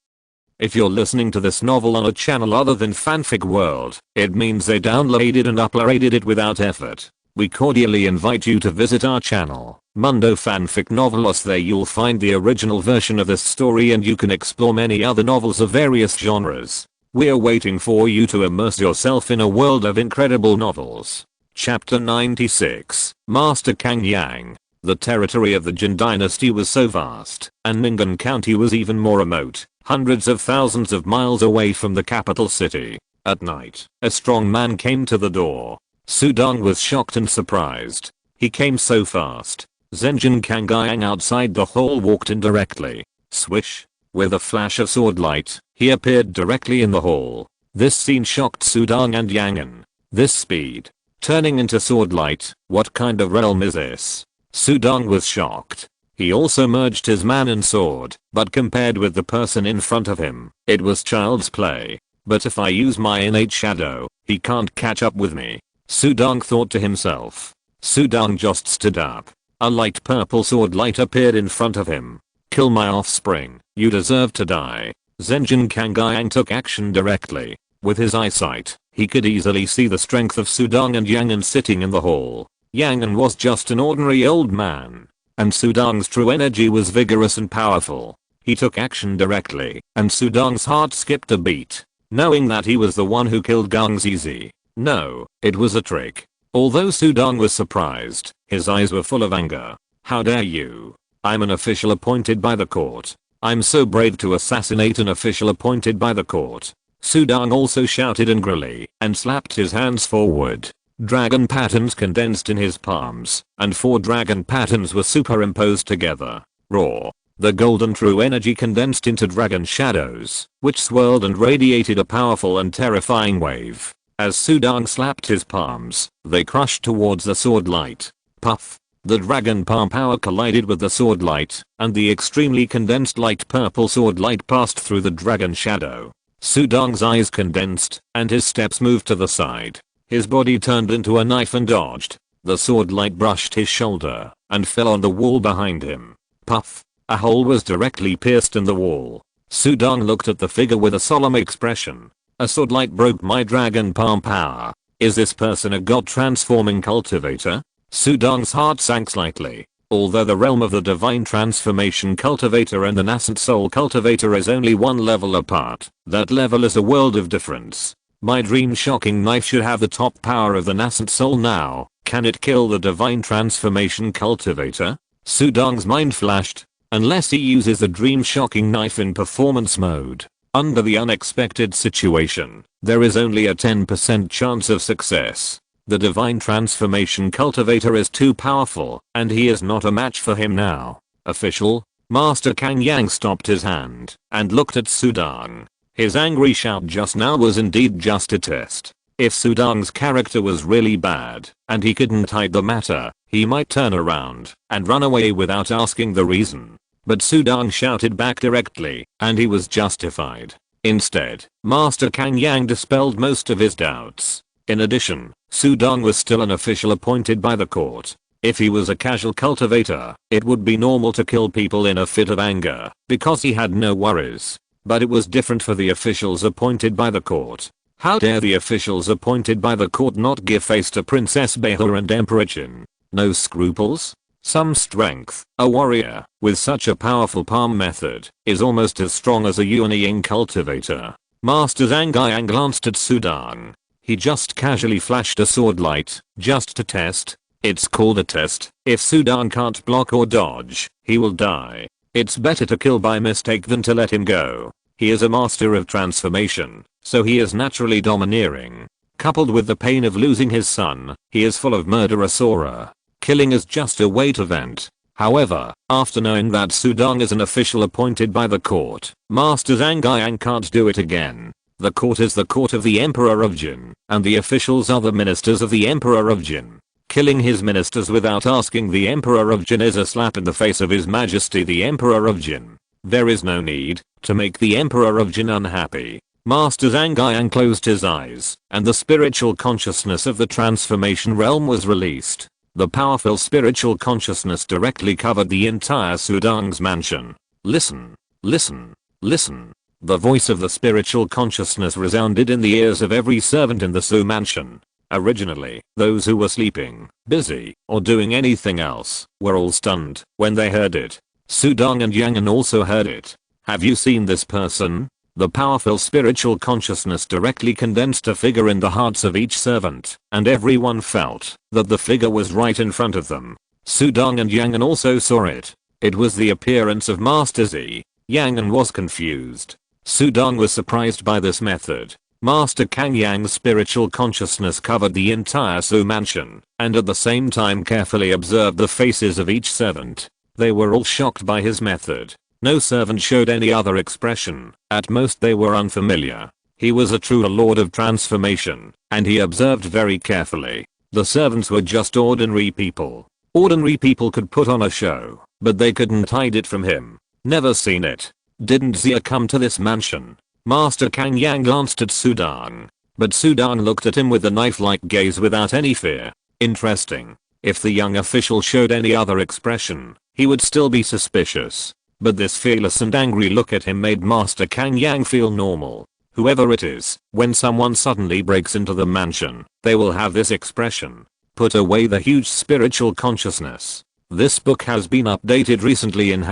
If you're listening to this novel on a channel other than Fanfic World, it means they downloaded and uploaded it without effort. We cordially invite you to visit our channel, Mundo Fanfic Novelos. There you'll find the original version of this story, and you can explore many other novels of various genres. We're waiting for you to immerse yourself in a world of incredible novels. Chapter 96, Master Kang Yang. The territory of the Jin Dynasty was so vast, and Ning'an County was even more remote, hundreds of thousands of miles away from the capital city. At night, a strong man came to the door. Sudong was shocked and surprised. He came so fast. Zenjin Kangayang outside the hall walked in directly. Swish! With a flash of sword light, he appeared directly in the hall. This scene shocked Sudong and Yangan. This speed. Turning into sword light, what kind of realm is this? Sudong was shocked. He also merged his man and sword, but compared with the person in front of him, it was child's play. But if I use my innate shadow, he can't catch up with me, Sudong thought to himself. Sudong just stood up. A light purple sword light appeared in front of him. Kill my offspring, you deserve to die. Zenjin Kangayang took action directly. With his eyesight, he could easily see the strength of Sudong and Yangan sitting in the hall. Yangan was just an ordinary old man, and Sudong's true energy was vigorous and powerful. He took action directly, and Sudong's heart skipped a beat, knowing that he was the one who killed Gongs Easy. No, it was a trick. Although Sudong was surprised, his eyes were full of anger. How dare you? I'm an official appointed by the court. I'm so brave to assassinate an official appointed by the court. Sudong also shouted angrily and slapped his hands forward. Dragon patterns condensed in his palms, and 4 dragon patterns were superimposed together. Raw. The golden true energy condensed into dragon shadows, which swirled and radiated a powerful and terrifying wave. As Sudong slapped his palms, they crushed towards the sword light. Puff. The dragon palm power collided with the sword light, and the extremely condensed light purple sword light passed through the dragon shadow. Sudong's eyes condensed, and his steps moved to the side. His body turned into a knife and dodged. The sword light brushed his shoulder, and fell on the wall behind him. Puff. A hole was directly pierced in the wall. Sudong looked at the figure with a solemn expression. A sword light broke my dragon palm power. Is this person a god transforming cultivator? Sudong's heart sank slightly. Although the realm of the Divine Transformation Cultivator and the Nascent Soul Cultivator is only one level apart, that level is a world of difference. My dream shocking knife should have the top power of the Nascent Soul now. Can it kill the Divine Transformation Cultivator? Sudong's mind flashed. Unless he uses the dream shocking knife in performance mode. Under the unexpected situation, there is only a 10% chance of success. The Divine Transformation Cultivator is too powerful, and he is not a match for him now. Official? Master Kang Yang stopped his hand and looked at Sudong. His angry shout just now was indeed just a test. If Sudong's character was really bad, and he couldn't hide the matter, he might turn around and run away without asking the reason. But Sudong shouted back directly, and he was justified. Instead, Master Kang Yang dispelled most of his doubts. In addition, Sudong was still an official appointed by the court. If he was a casual cultivator, it would be normal to kill people in a fit of anger, because he had no worries. But it was different for the officials appointed by the court. How dare the officials appointed by the court not give face to Princess Beha and Emperor Jin? No scruples? Some strength. A warrior with such a powerful palm method is almost as strong as a Yuanying cultivator. Master Zhang Guiyang glanced at Sudong. He just casually flashed a sword light, just to test. It's called a test. If Sudong can't block or dodge, he will die. It's better to kill by mistake than to let him go. He is a master of transformation, so he is naturally domineering. Coupled with the pain of losing his son, he is full of murderous aura. Killing is just a way to vent. However, after knowing that Sudong is an official appointed by the court, Master Zhang Guiyang can't do it again. The court is the court of the Emperor of Jin, and the officials are the ministers of the Emperor of Jin. Killing his ministers without asking the Emperor of Jin is a slap in the face of His Majesty the Emperor of Jin. There is no need to make the Emperor of Jin unhappy. Master Zhang Guiyang closed his eyes, and the spiritual consciousness of the transformation realm was released. The powerful spiritual consciousness directly covered the entire Sudong's mansion. Listen, listen, listen. The voice of the spiritual consciousness resounded in the ears of every servant in the Su mansion. Originally, those who were sleeping, busy, or doing anything else, were all stunned when they heard it. Sudong and Yangan also heard it. Have you seen this person? The powerful spiritual consciousness directly condensed a figure in the hearts of each servant, and everyone felt that the figure was right in front of them. Sudong and Yangan also saw it. It was the appearance of Master Z. Yangan was confused. Sudong was surprised by this method. Master Kang Yang's spiritual consciousness covered the entire Su mansion, and at the same time carefully observed the faces of each servant. They were all shocked by his method. No servant showed any other expression. At most they were unfamiliar. He was a true lord of transformation, and he observed very carefully. The servants were just ordinary people. Ordinary people could put on a show, but they couldn't hide it from him. Never seen it. Didn't Zia come to this mansion? Master Kang Yang glanced at Sudong, but Sudong looked at him with a knife-like gaze without any fear. Interesting. If the young official showed any other expression, he would still be suspicious. But this fearless and angry look at him made Master Kang Yang feel normal. Whoever it is, when someone suddenly breaks into the mansion, they will have this expression. Put away the huge spiritual consciousness. This book has been updated recently in ..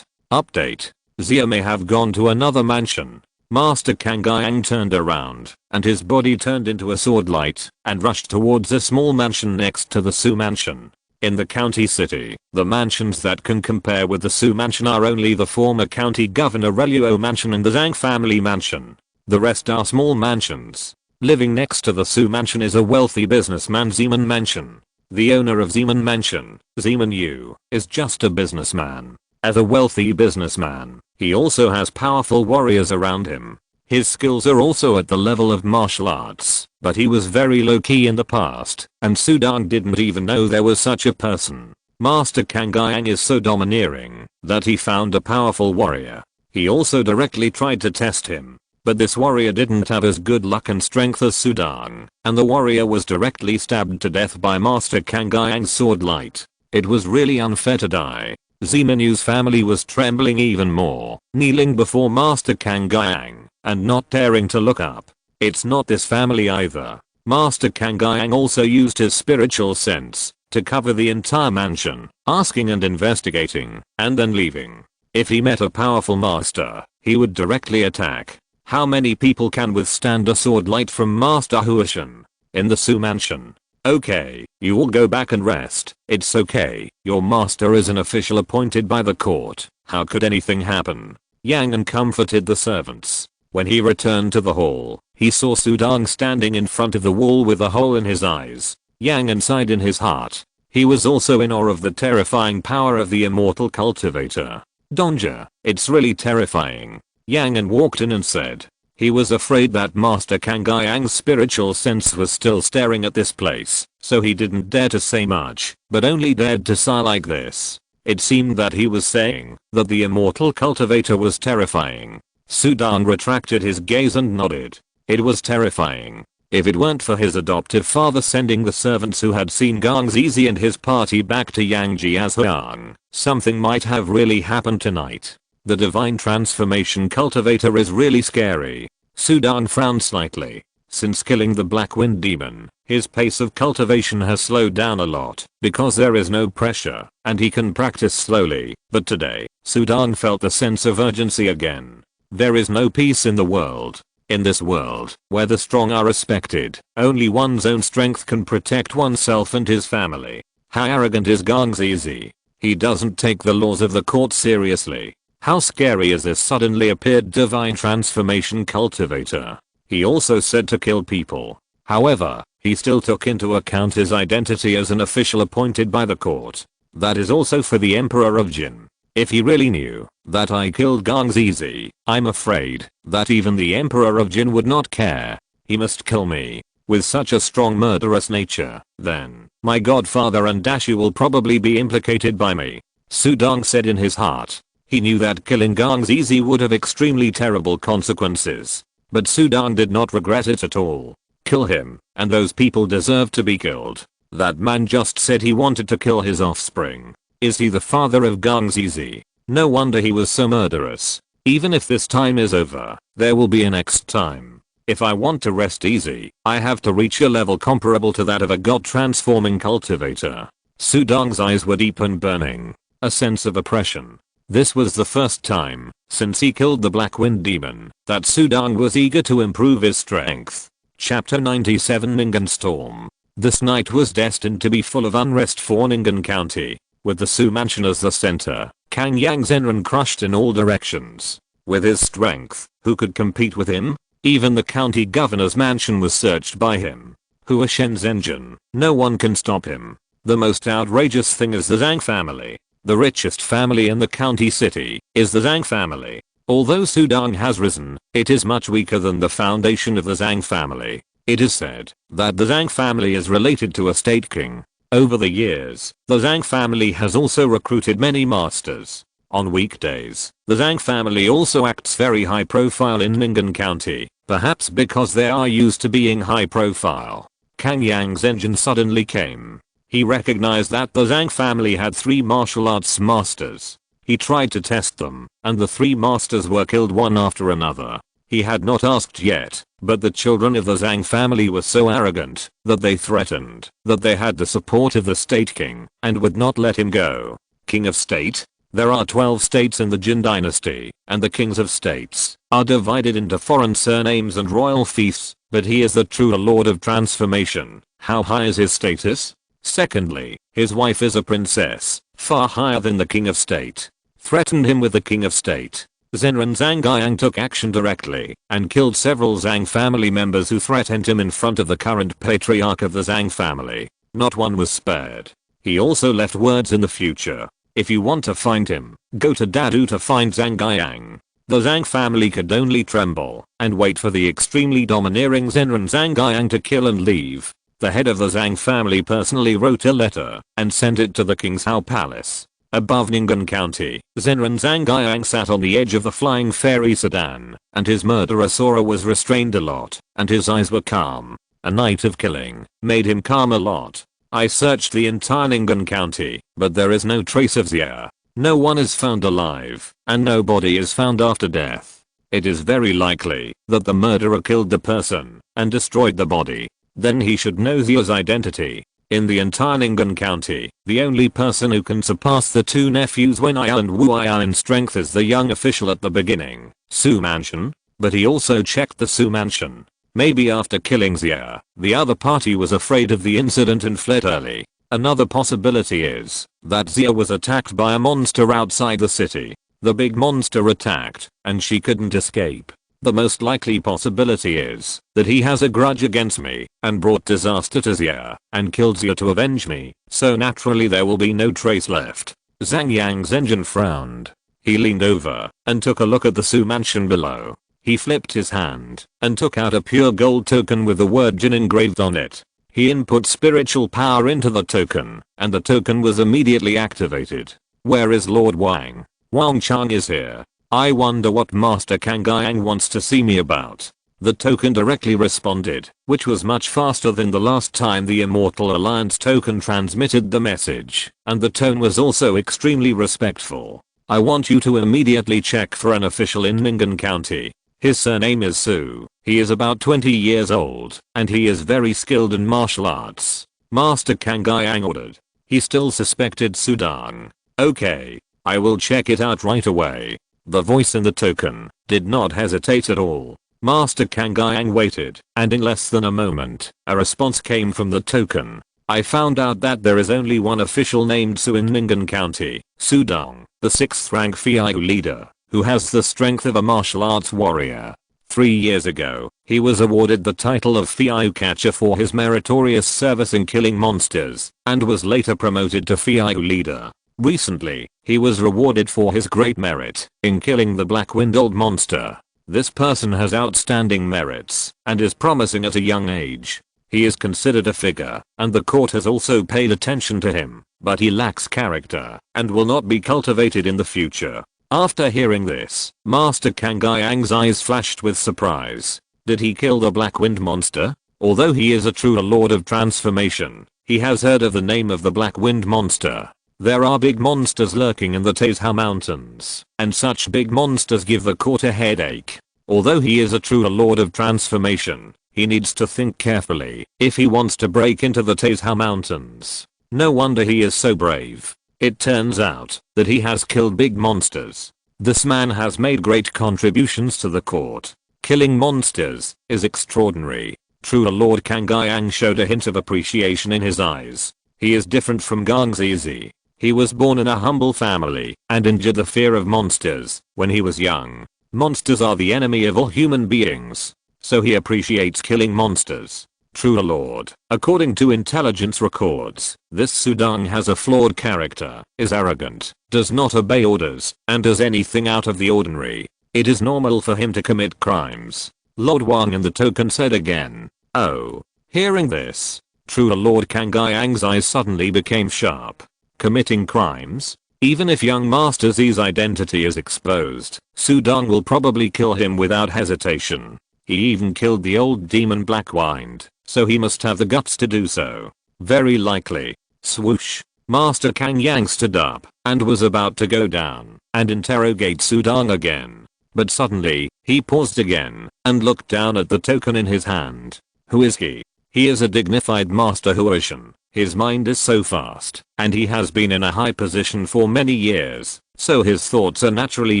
Update. Zia may have gone to another mansion. Master Kang Yang turned around, and his body turned into a sword light, and rushed towards a small mansion next to the Su mansion. In the county city, the mansions that can compare with the Su mansion are only the former county governor Reluo mansion and the Zhang family mansion. The rest are small mansions. Living next to the Su mansion is a wealthy businessman Zeman mansion. The owner of Zeman mansion, Zeman Yu, is just a businessman. As a wealthy businessman, he also has powerful warriors around him. His skills are also at the level of martial arts, but he was very low-key in the past, and Sudong didn't even know there was such a person. Master Kang Yang is so domineering that he found a powerful warrior. He also directly tried to test him, but this warrior didn't have as good luck and strength as Sudong, and the warrior was directly stabbed to death by Master Kang Yang's sword light. It was really unfair to die. Zeman-Yu's family was trembling even more, kneeling before Master Kang Yang, and not daring to look up. It's not this family either. Master Kang Yang also used his spiritual sense to cover the entire mansion, asking and investigating, and then leaving. If he met a powerful master, he would directly attack. How many people can withstand a sword light from Master Huashan? In the Su mansion. Okay, you all go back and rest. It's okay, your master is an official appointed by the court. How could anything happen? Yang comforted the servants. When he returned to the hall, he saw Sudong standing in front of the wall with a hole in his eyes. Yang sighed in his heart. He was also in awe of the terrifying power of the immortal cultivator. Donja, it's really terrifying. Yang walked in and said. He was afraid that Master Kangayang's spiritual sense was still staring at this place, so he didn't dare to say much, but only dared to sigh like this. It seemed that he was saying that the immortal cultivator was terrifying. Sudan retracted his gaze and nodded. It was terrifying. If it weren't for his adoptive father sending the servants who had seen Gang Zizi and his party back to Yangji as Huang, something might have really happened tonight. The divine transformation cultivator is really scary. Sudan frowned slightly. Since killing the Black Wind Demon, his pace of cultivation has slowed down a lot because there is no pressure and he can practice slowly, but today, Sudan felt the sense of urgency again. There is no peace in the world. In this world, where the strong are respected, only one's own strength can protect oneself and his family. How arrogant is Gang Zizi? He doesn't take the laws of the court seriously. How scary is this suddenly appeared divine transformation cultivator? He also said to kill people. However, he still took into account his identity as an official appointed by the court. That is also for the Emperor of Jin. If he really knew that I killed Gang Zizi, I'm afraid that even the Emperor of Jin would not care. He must kill me. With such a strong murderous nature, then, my godfather and Dashu will probably be implicated by me. Sudong said in his heart. He knew that killing Gang Zizi would have extremely terrible consequences. But Sudong did not regret it at all. Kill him, and those people deserve to be killed. That man just said he wanted to kill his offspring. Is he the father of Gang Zizi? No wonder he was so murderous. Even if this time is over, there will be a next time. If I want to rest easy, I have to reach a level comparable to that of a god-transforming cultivator. Sudong's eyes were deep and burning. A sense of oppression. This was the first time, since he killed the Black Wind Demon, that Sudong was eager to improve his strength. Chapter 97 Ningen Storm. This night was destined to be full of unrest for Ningen County. With the Su Mansion as the center, Kang Yang Zenran crushed in all directions. With his strength, who could compete with him? Even the county governor's mansion was searched by him. Hua Shen's engine, no one can stop him. The most outrageous thing is the Zhang family. The richest family in the county city is the Zhang family. Although Sudong has risen, it is much weaker than the foundation of the Zhang family. It is said that the Zhang family is related to a state king. Over the years, the Zhang family has also recruited many masters. On weekdays, the Zhang family also acts very high profile in Ningen County, perhaps because they are used to being high profile. Kang Yang's engine suddenly came. He recognized that the Zhang family had 3 martial arts masters. He tried to test them, and the 3 masters were killed one after another. He had not asked yet, but the children of the Zhang family were so arrogant that they threatened that they had the support of the state king and would not let him go. King of state? There are 12 states in the Jin Dynasty, and the kings of states are divided into foreign surnames and royal fiefs, but he is the true lord of transformation. How high is his status? Secondly, his wife is a princess, far higher than the king of state. Threatened him with the king of state. Zenran Zhanggyang took action directly and killed several Zhang family members who threatened him in front of the current patriarch of the Zhang family. Not one was spared. He also left words in the future. If you want to find him, go to Dadu to find Zhanggyang. The Zhang family could only tremble and wait for the extremely domineering Zenran Zhanggyang to kill and leave. The head of the Zhang family personally wrote a letter and sent it to the King's Hao Palace. Above Ningen County, Zenran Zhanggyang sat on the edge of the flying fairy sedan, and his murderous aura was restrained a lot, and his eyes were calm. A night of killing made him calm a lot. I searched the entire Ningen County, but there is no trace of Zia. No one is found alive, and no body is found after death. It is very likely that the murderer killed the person and destroyed the body. Then he should know Zia's identity. In the entire Ningen County, the only person who can surpass the two nephews Wenai and Wuai in strength is the young official at the beginning, Su Mansion, but he also checked the Su Mansion. Maybe after killing Xia, the other party was afraid of the incident and fled early. Another possibility is that Xia was attacked by a monster outside the city. The big monster attacked, and she couldn't escape. The most likely possibility is that he has a grudge against me and brought disaster to Xia and killed Xia to avenge me, so naturally there will be no trace left. Zhang Yang's engine frowned. He leaned over and took a look at the Su Mansion below. He flipped his hand and took out a pure gold token with the word Jin engraved on it. He input spiritual power into the token, and the token was immediately activated. Where is Lord Wang? Wang Chang is here. I wonder what Master Kang Yang wants to see me about. The token directly responded, which was much faster than the last time the Immortal Alliance token transmitted the message, and the tone was also extremely respectful. I want you to immediately check for an official in Ningen County. His surname is Su. He is about 20 years old, and he is very skilled in martial arts. Master Kang Yang ordered. He still suspected Su Dong. Okay. I will check it out right away. The voice in the token did not hesitate at all. Master Kang Yang waited, and in less than a moment, a response came from the token. I found out that there is only one official named Su in Ningen County, Su Dong, the 6th rank Fiao leader, who has the strength of a martial arts warrior. 3 years ago, he was awarded the title of Fiao Catcher for his meritorious service in killing monsters, and was later promoted to Fiao leader. Recently, he was rewarded for his great merit in killing the black-winded monster. This person has outstanding merits and is promising at a young age. He is considered a figure, and the court has also paid attention to him, but he lacks character and will not be cultivated in the future. After hearing this, Master Kang Yang's eyes flashed with surprise. Did he kill the Black Wind monster? Although he is a true Lord of Transformation, he has heard of the name of the Black Wind monster. There are big monsters lurking in the Taizhou Mountains, and such big monsters give the court a headache. Although he is a true Lord of Transformation, he needs to think carefully if he wants to break into the Taizhou Mountains. No wonder he is so brave. It turns out that he has killed big monsters. This man has made great contributions to the court. Killing monsters is extraordinary. True Lord Kang Yang showed a hint of appreciation in his eyes. He is different from Gang Zizi. He was born in a humble family and endured the fear of monsters when he was young. Monsters are the enemy of all human beings, so he appreciates killing monsters. True Lord, according to intelligence records, this Su Dong has a flawed character, is arrogant, does not obey orders, and does anything out of the ordinary. It is normal for him to commit crimes. Lord Wang in the token said again. Oh. Hearing this, True Lord Kang Yang's eyes suddenly became sharp. Committing crimes? Even if young Master Z's identity is exposed, Su Dong will probably kill him without hesitation. He even killed the old demon Blackwind, so he must have the guts to do so. Very likely. Swoosh. Master Kang Yang stood up and was about to go down and interrogate Su Dong again. But suddenly, he paused again and looked down at the token in his hand. Who is he? He is a dignified Master Huoshan. His mind is so fast, and he has been in a high position for many years, so his thoughts are naturally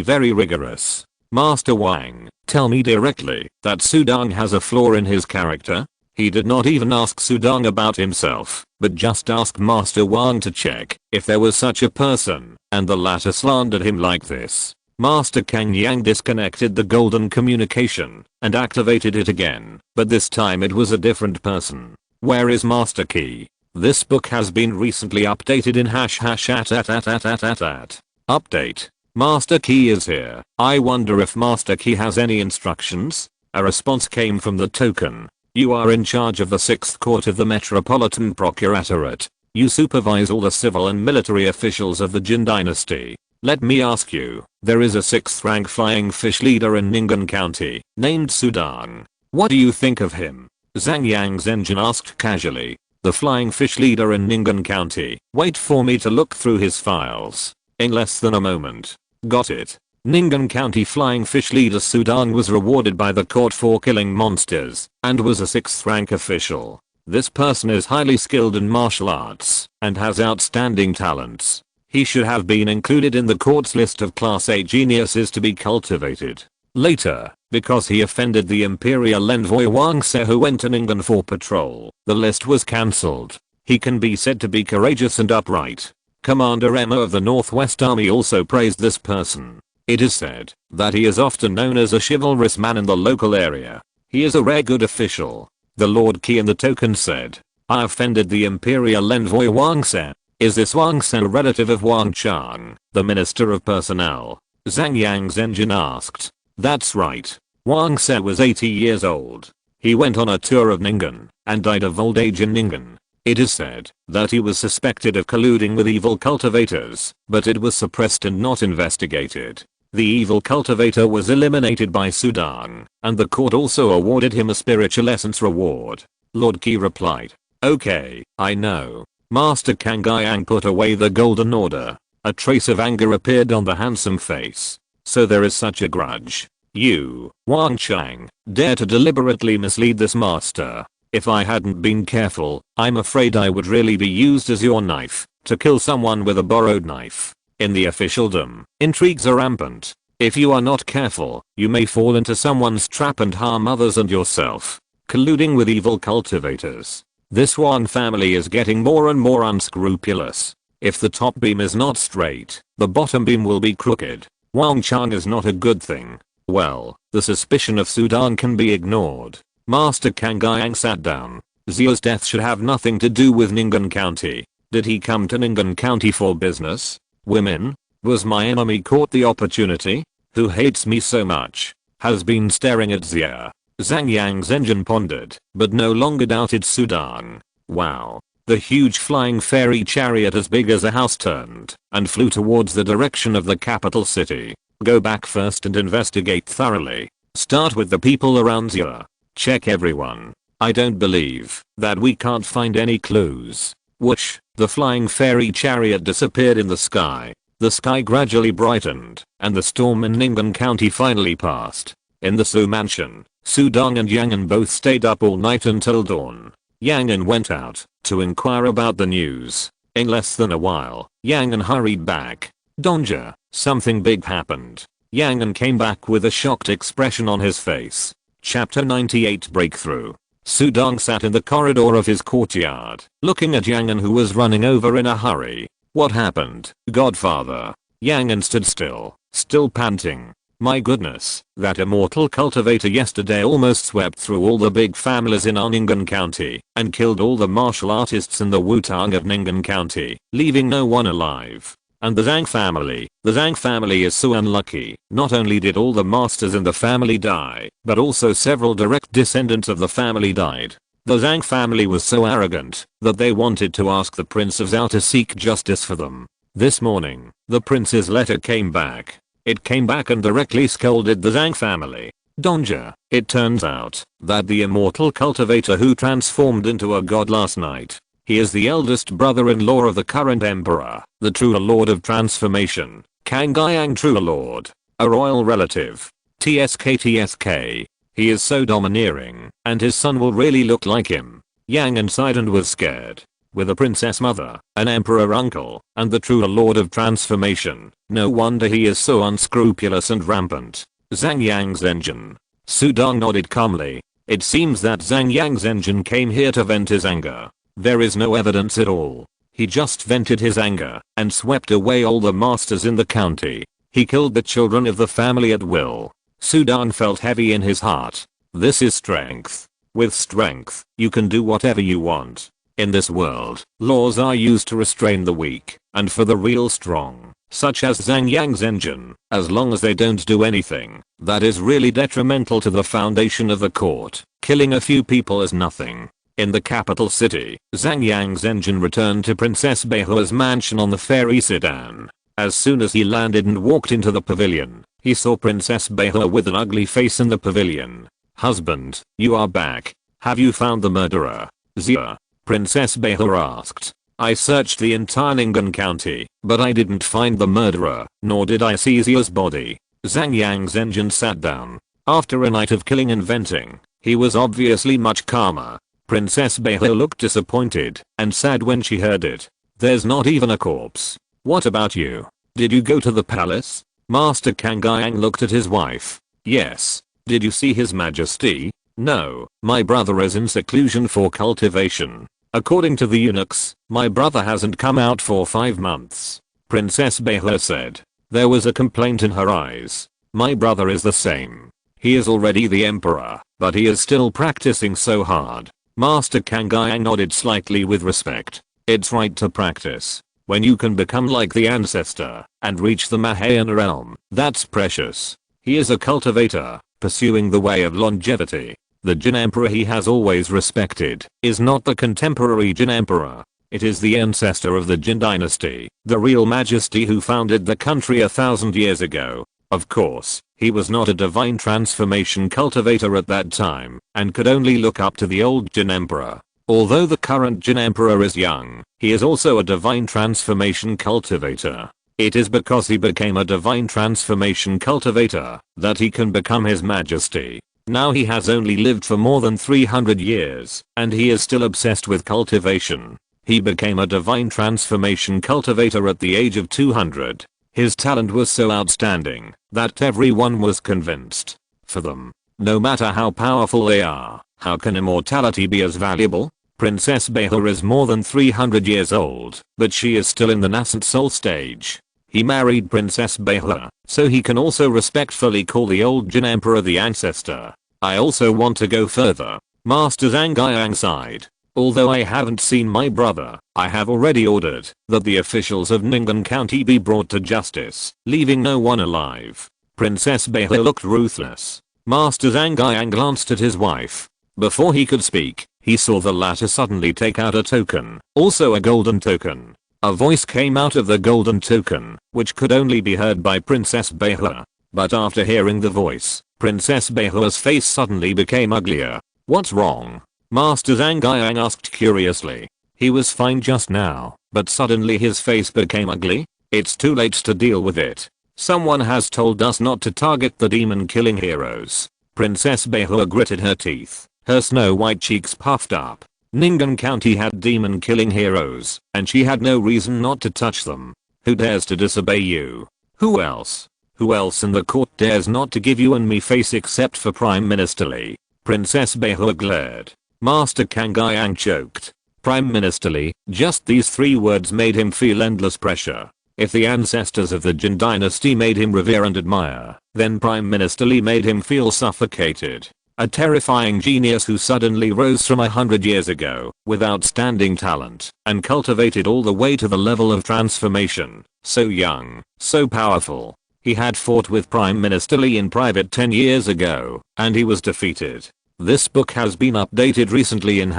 very rigorous. Master Wang, tell me directly that Su Dong has a flaw in his character? He did not even ask Su Dong about himself, but just asked Master Wang to check if there was such a person, and the latter slandered him like this. Master Kang Yang disconnected the golden communication and activated it again, but this time it was a different person. Where is Master Key? This book has been recently updated in #@. Update. Master Key is here. I wonder if Master Key has any instructions? A response came from the token. You are in charge of the 6th Court of the Metropolitan Procuratorate. You supervise all the civil and military officials of the Jin Dynasty. Let me ask you, there is a 6th rank flying fish leader in Ningen County, named Su Dong. What do you think of him? Zhang Yang's engine asked casually. The flying fish leader in Ningen County. Wait for me to look through his files. In less than a moment. Got it. Ningen County flying fish leader Su Dong was rewarded by the court for killing monsters, and was a 6th rank official. This person is highly skilled in martial arts and has outstanding talents. He should have been included in the court's list of class A geniuses to be cultivated. Later, because he offended the imperial envoy Wang Se who went to Ningen for patrol, the list was cancelled. He can be said to be courageous and upright. Commander Emma of the Northwest Army also praised this person. It is said that he is often known as a chivalrous man in the local area. He is a rare good official. The Lord Qi in the token said, I offended the imperial envoy Wang Se. Is this Wang Se a relative of Wang Chang, the Minister of Personnel? Zhang Yang Zhenjin asked. That's right. Wang Se was 80 years old. He went on a tour of Ningen and died of old age in Ningen. It is said that he was suspected of colluding with evil cultivators, but it was suppressed and not investigated. The evil cultivator was eliminated by Sudang, and the court also awarded him a spiritual essence reward. Lord Qi replied, okay, I know. Master Kang Yang put away the golden order. A trace of anger appeared on the handsome face. So there is such a grudge. You, Wang Chang, dare to deliberately mislead this master. If I hadn't been careful, I'm afraid I would really be used as your knife to kill someone with a borrowed knife. In the officialdom, intrigues are rampant. If you are not careful, you may fall into someone's trap and harm others and yourself. Colluding with evil cultivators. This Wang family is getting more and more unscrupulous. If the top beam is not straight, the bottom beam will be crooked. Wang Chang is not a good thing. Well, the suspicion of Sudang can be ignored. Master Kang Yang sat down. Xia's death should have nothing to do with Ningen County. Did he come to Ningen County for business? Women? Was my enemy caught the opportunity? Who hates me so much? Has been staring at Xia. Zhang Yang Zhenjin pondered, but no longer doubted Sudang. Wow. The huge flying fairy chariot as big as a house turned and flew towards the direction of the capital city. Go back first and investigate thoroughly. Start with the people around Xia. Check everyone. I don't believe that we can't find any clues. Whoosh, the flying fairy chariot disappeared in the sky. The sky gradually brightened, and the storm in Ningen County finally passed. In the Su mansion, Sudang and Yangon both stayed up all night until dawn. Yangon went out to inquire about the news. In less than a while, Yangon hurried back. Donja, something big happened. Yangon came back with a shocked expression on his face. Chapter 98 Breakthrough. Sudang sat in the corridor of his courtyard, looking at Yangon who was running over in a hurry. What happened, Godfather? Yangon stood still panting. My goodness, that immortal cultivator yesterday almost swept through all the big families in Ningen County and killed all the martial artists in the Wutang of Ningen County, leaving no one alive. And the Zhang family is so unlucky. Not only did all the masters in the family die, but also several direct descendants of the family died. The Zhang family was so arrogant that they wanted to ask the Prince of Zhao to seek justice for them. This morning, the prince's letter came back. It came back and directly scolded the Zhang family. Donja, it turns out that the immortal cultivator who transformed into a god last night, he is the eldest brother-in-law of the current emperor, the true lord of transformation, Kang Yang true lord, a royal relative. TSK. He is so domineering, and his son will really look like him. Yang sighed and was scared. With a princess mother, an emperor uncle, and the true lord of transformation, no wonder he is so unscrupulous and rampant. Zhang Yang Zhenjin. Sudang nodded calmly. It seems that Zhang Yang Zhenjin came here to vent his anger. There is no evidence at all. He just vented his anger and swept away all the masters in the county. He killed the children of the family at will. Sudang felt heavy in his heart. This is strength. With strength, you can do whatever you want. In this world, laws are used to restrain the weak, and for the real strong, such as Zhang Yang Zhenjin, as long as they don't do anything that is really detrimental to the foundation of the court, killing a few people is nothing. In the capital city, Zhang Yang Zhenjin returned to Princess Beihua's mansion on the fairy sedan. As soon as he landed and walked into the pavilion, he saw Princess Beihua with an ugly face in the pavilion. Husband, you are back. Have you found the murderer? Xia. Princess Beihua asked. I searched the entire Ningen County, but I didn't find the murderer, nor did I see Xia's body. Zhang Yang Zhenjin sat down. After a night of killing and venting, he was obviously much calmer. Princess Beihua looked disappointed and sad when she heard it. There's not even a corpse. What about you? Did you go to the palace? Master Kang Yang looked at his wife. Yes. Did you see His Majesty? No, my brother is in seclusion for cultivation. According to the eunuchs, my brother hasn't come out for 5 months. Princess Beihua said. There was a complaint in her eyes. My brother is the same. He is already the emperor, but he is still practicing so hard. Master Kang Yang nodded slightly with respect. It's right to practice. When you can become like the ancestor and reach the Mahayana realm, that's precious. He is a cultivator, pursuing the way of longevity. The Jin Emperor he has always respected is not the contemporary Jin Emperor. It is the ancestor of the Jin Dynasty, the real majesty who founded the country 1,000 years ago. Of course, he was not a divine transformation cultivator at that time and could only look up to the old Jin Emperor. Although the current Jin Emperor is young, he is also a divine transformation cultivator. It is because he became a divine transformation cultivator that he can become His Majesty. Now he has only lived for more than 300 years, and he is still obsessed with cultivation. He became a divine transformation cultivator at the age of 200. His talent was so outstanding that everyone was convinced. For them, no matter how powerful they are, how can immortality be as valuable? Princess Beihua is more than 300 years old, but she is still in the nascent soul stage. He married Princess Beihua, so he can also respectfully call the old Jin Emperor the ancestor. I also want to go further. Master Zhang Yang sighed. Although I haven't seen my brother, I have already ordered that the officials of Ning'an County be brought to justice, leaving no one alive. Princess Beihua looked ruthless. Master Zhang Yang glanced at his wife. Before he could speak, he saw the latter suddenly take out a token, also a golden token. A voice came out of the golden token, which could only be heard by Princess Beihua. But after hearing the voice, Princess Beihua's face suddenly became uglier. What's wrong? Master Zhang Yang asked curiously. He was fine just now, but suddenly his face became ugly? It's too late to deal with it. Someone has told us not to target the demon-killing heroes. Princess Beihua gritted her teeth. Her snow-white cheeks puffed up. Ning'an County had demon-killing heroes, and she had no reason not to touch them. Who dares to disobey you? Who else? Who else in the court dares not to give you and me face except for Prime Minister Li? Princess Beihua glared. Master Kang Yang choked. Prime Minister Li, just these 3 words made him feel endless pressure. If the ancestors of the Jin Dynasty made him revere and admire, then Prime Minister Li made him feel suffocated. A terrifying genius who suddenly rose from 100 years ago, with outstanding talent, and cultivated all the way to the level of transformation. So young, so powerful. He had fought with Prime Minister Li in private 10 years ago, and he was defeated. This book has been updated recently in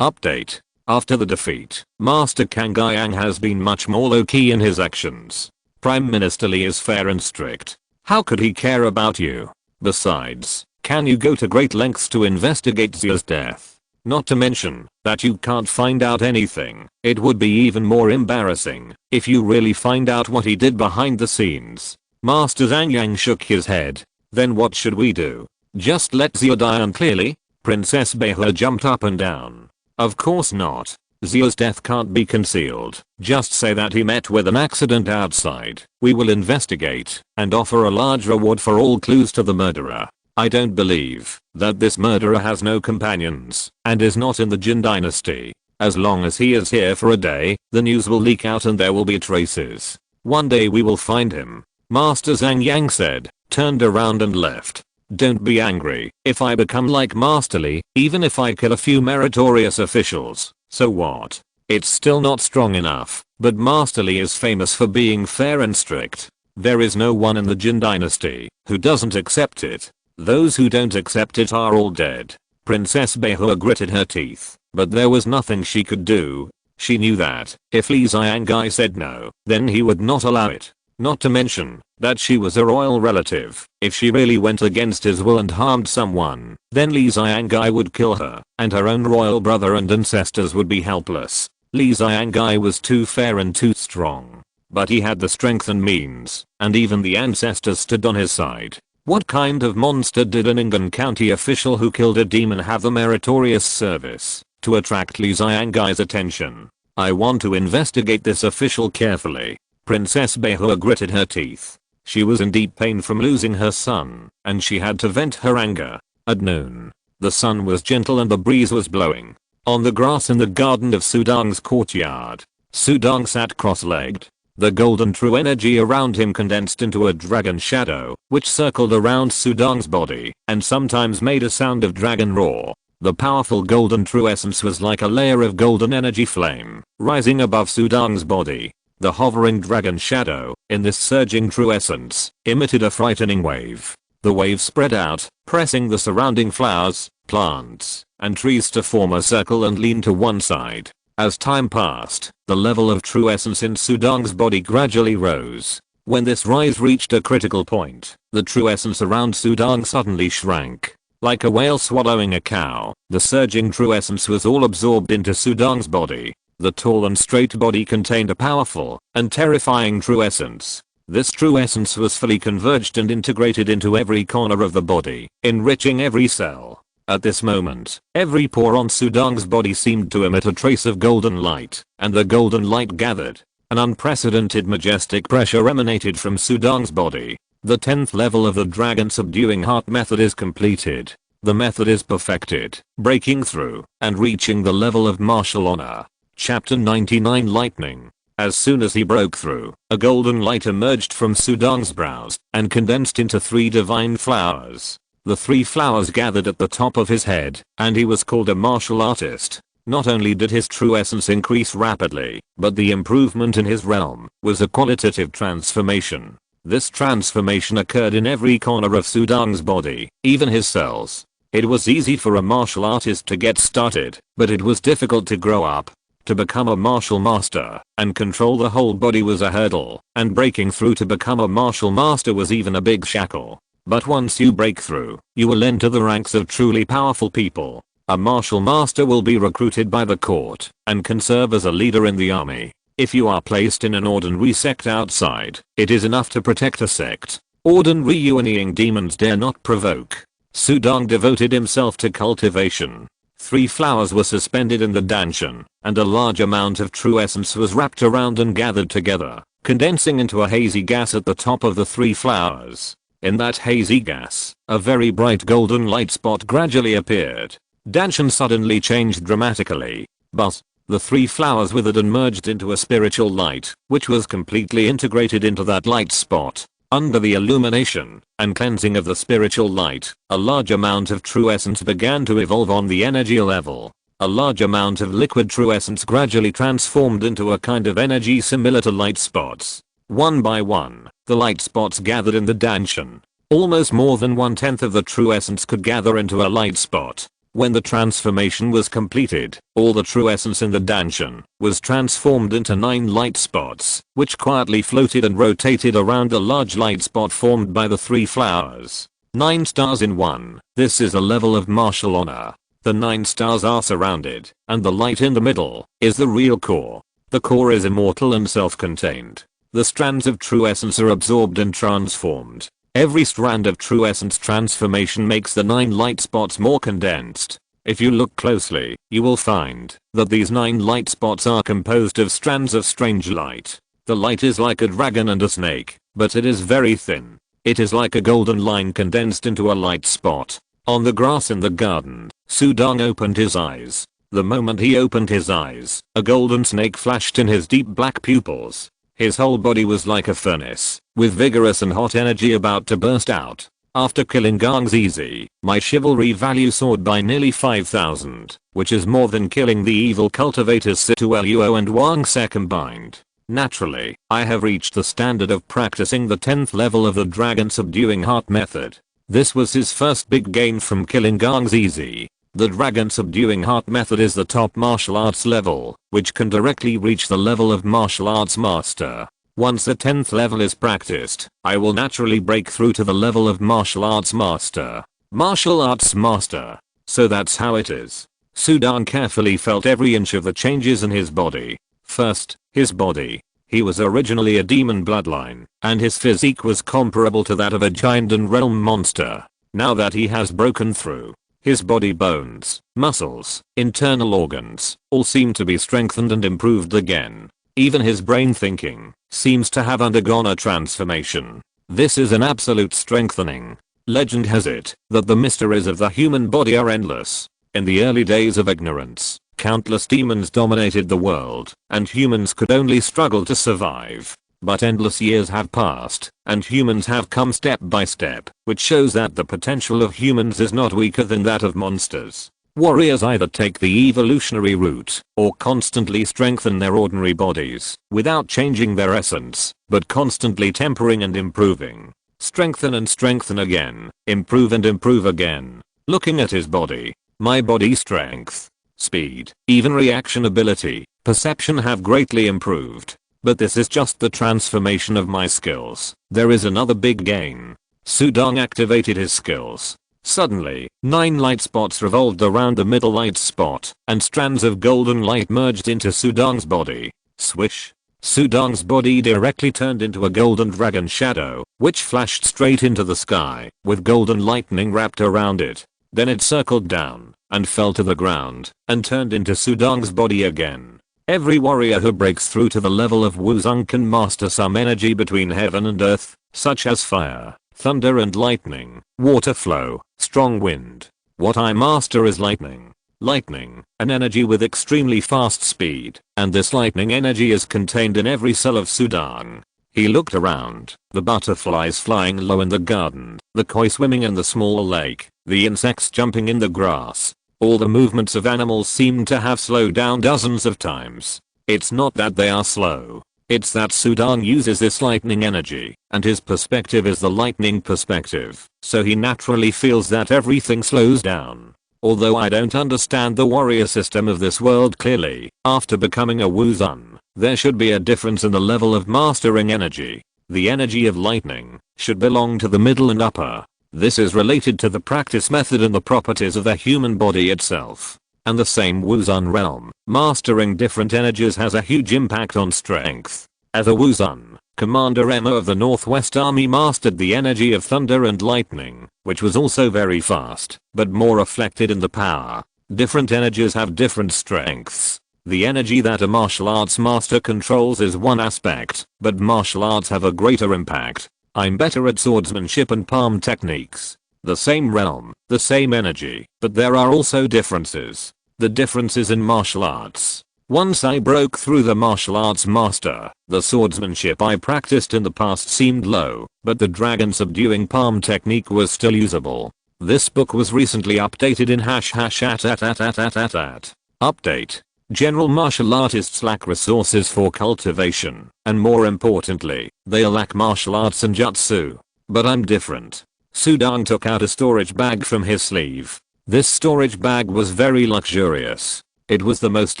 Update. After the defeat, Master Kang Yang has been much more low-key in his actions. Prime Minister Li is fair and strict. How could he care about you? Besides, can you go to great lengths to investigate Xia's death? Not to mention that you can't find out anything. It would be even more embarrassing if you really find out what he did behind the scenes. Master Zhang Yang shook his head. Then what should we do? Just let Xia die unclearly? Princess Beihua jumped up and down. Of course not. Xia's death can't be concealed. Just say that he met with an accident outside. We will investigate and offer a large reward for all clues to the murderer. I don't believe that this murderer has no companions and is not in the Jin Dynasty. As long as he is here for a day, the news will leak out and there will be traces. One day we will find him. Master Zhang Yang said, turned around and left. Don't be angry if I become like Master Li, even if I kill a few meritorious officials. So what? It's still not strong enough, but Master Li is famous for being fair and strict. There is no one in the Jin Dynasty who doesn't accept it. Those who don't accept it are all dead. Princess Beihua gritted her teeth, but there was nothing she could do. She knew that if Li Xiangai said no, then he would not allow it. Not to mention that she was a royal relative. If she really went against his will and harmed someone, then Li Xiangai would kill her, and her own royal brother and ancestors would be helpless. Li Xiangai was too fair and too strong. But he had the strength and means, and even the ancestors stood on his side. What kind of monster did an Ingan County official who killed a demon have the meritorious service to attract Li Xiangai's attention? I want to investigate this official carefully. Princess Beihua gritted her teeth. She was in deep pain from losing her son, and she had to vent her anger. At noon, the sun was gentle and the breeze was blowing. On the grass in the garden of Sudong's courtyard, Sudong sat cross-legged. The golden true energy around him condensed into a dragon shadow, which circled around Sudong's body, and sometimes made a sound of dragon roar. The powerful golden true essence was like a layer of golden energy flame, rising above Sudong's body. The hovering dragon shadow, in this surging true essence, emitted a frightening wave. The wave spread out, pressing the surrounding flowers, plants, and trees to form a circle and lean to one side. As time passed, the level of true essence in Sudong's body gradually rose. When this rise reached a critical point, the true essence around Sudong suddenly shrank. Like a whale swallowing a cow, the surging true essence was all absorbed into Sudong's body. The tall and straight body contained a powerful and terrifying true essence. This true essence was fully converged and integrated into every corner of the body, enriching every cell. At this moment, every pore on Sudong's body seemed to emit a trace of golden light, and the golden light gathered. An unprecedented majestic pressure emanated from Sudong's body. The 10th level of the Dragon Subduing Heart method is completed. The method is perfected, breaking through, and reaching the level of martial honor. Chapter 99 Lightning. As soon as he broke through, a golden light emerged from Sudong's brows and condensed into 3 divine flowers. The 3 flowers gathered at the top of his head, and he was called a martial artist. Not only did his true essence increase rapidly, but the improvement in his realm was a qualitative transformation. This transformation occurred in every corner of Sudong's body, even his cells. It was easy for a martial artist to get started, but it was difficult to grow up. To become a martial master and control the whole body was a hurdle, and breaking through to become a martial master was even a big shackle. But once you break through, you will enter the ranks of truly powerful people. A martial master will be recruited by the court and can serve as a leader in the army. If you are placed in an ordinary sect outside, it is enough to protect a sect. Ordinary Yuanying demons dare not provoke. Sudong devoted himself to cultivation. 3 flowers were suspended in the Dantian, and a large amount of true essence was wrapped around and gathered together, condensing into a hazy gas at the top of the 3 flowers. In that hazy gas, a very bright golden light spot gradually appeared. Dantian suddenly changed dramatically. But the 3 flowers withered and merged into a spiritual light, which was completely integrated into that light spot. Under the illumination and cleansing of the spiritual light, a large amount of true essence began to evolve on the energy level. A large amount of liquid true essence gradually transformed into a kind of energy similar to light spots. One by one, the light spots gathered in the Dantian. Almost more than 1/10 of the true essence could gather into a light spot. When the transformation was completed, all the true essence in the Dantian was transformed into 9 light spots, which quietly floated and rotated around the large light spot formed by the 3 flowers. 9 stars in one. This is a level of martial honor. The 9 stars are surrounded, and the light in the middle is the real core. The core is immortal and self-contained. The strands of true essence are absorbed and transformed. Every strand of true essence transformation makes the 9 light spots more condensed. If you look closely, you will find that these 9 light spots are composed of strands of strange light. The light is like a dragon and a snake, but it is very thin. It is like a golden line condensed into a light spot. On the grass in the garden, Sudong opened his eyes. The moment he opened his eyes, a golden snake flashed in his deep black pupils. His whole body was like a furnace, with vigorous and hot energy about to burst out. After killing Gang Zizi, my chivalry value soared by nearly 5,000, which is more than killing the evil cultivators Situ Luo and Wang Se combined. Naturally, I have reached the standard of practicing the 10th level of the Dragon Subduing Heart method. This was his first big gain from killing Gang Zizi. The Dragon Subduing Heart method is the top martial arts level, which can directly reach the level of martial arts master. Once the 10th level is practiced, I will naturally break through to the level of martial arts master. Martial arts master. So that's how it is. Sudong carefully felt every inch of the changes in his body. First, his body. He was originally a demon bloodline, and his physique was comparable to that of a giant and realm monster. Now that he has broken through, his body, bones, muscles, internal organs, all seem to be strengthened and improved again. Even his brain thinking seems to have undergone a transformation. This is an absolute strengthening. Legend has it that the mysteries of the human body are endless. In the early days of ignorance, countless demons dominated the world, and humans could only struggle to survive. But endless years have passed, and humans have come step by step, which shows that the potential of humans is not weaker than that of monsters. Warriors either take the evolutionary route, or constantly strengthen their ordinary bodies, without changing their essence, but constantly tempering and improving. Strengthen and strengthen again, improve and improve again. Looking at his body, my body strength, speed, even reaction ability, perception have greatly improved. But this is just the transformation of my skills. There is another big gain. Sudong activated his skills. Suddenly, 9 light spots revolved around the middle light spot, and strands of golden light merged into Sudong's body. Swish. Sudong's body directly turned into a golden dragon shadow, which flashed straight into the sky, with golden lightning wrapped around it. Then it circled down, and fell to the ground, and turned into Sudong's body again. Every warrior who breaks through to the level of Wuzong can master some energy between heaven and earth, such as fire, thunder and lightning, water flow, strong wind. What I master is lightning. Lightning, an energy with extremely fast speed, and this lightning energy is contained in every cell of Sudong. He looked around, the butterflies flying low in the garden, the koi swimming in the small lake, the insects jumping in the grass. All the movements of animals seem to have slowed down dozens of times. It's not that they are slow. It's that Sudong uses this lightning energy, and his perspective is the lightning perspective, so he naturally feels that everything slows down. Although I don't understand the warrior system of this world clearly, after becoming a Wuzong, there should be a difference in the level of mastering energy. The energy of lightning should belong to the middle and upper. This is related to the practice method and the properties of the human body itself. And the same Wuzong realm, mastering different energies has a huge impact on strength. As a Wuzong, Commander Emma of the Northwest Army mastered the energy of thunder and lightning, which was also very fast, but more reflected in the power. Different energies have different strengths. The energy that a martial arts master controls is one aspect, but martial arts have a greater impact. I'm better at swordsmanship and palm techniques. The same realm, the same energy, but there are also differences. The differences in martial arts. Once I broke through the martial arts master, the swordsmanship I practiced in the past seemed low, but the dragon subduing palm technique was still usable. This book was recently updated in #@. Update. General martial artists lack resources for cultivation, and more importantly, they lack martial arts and jutsu. But I'm different. Sudong took out a storage bag from his sleeve. This storage bag was very luxurious. It was the most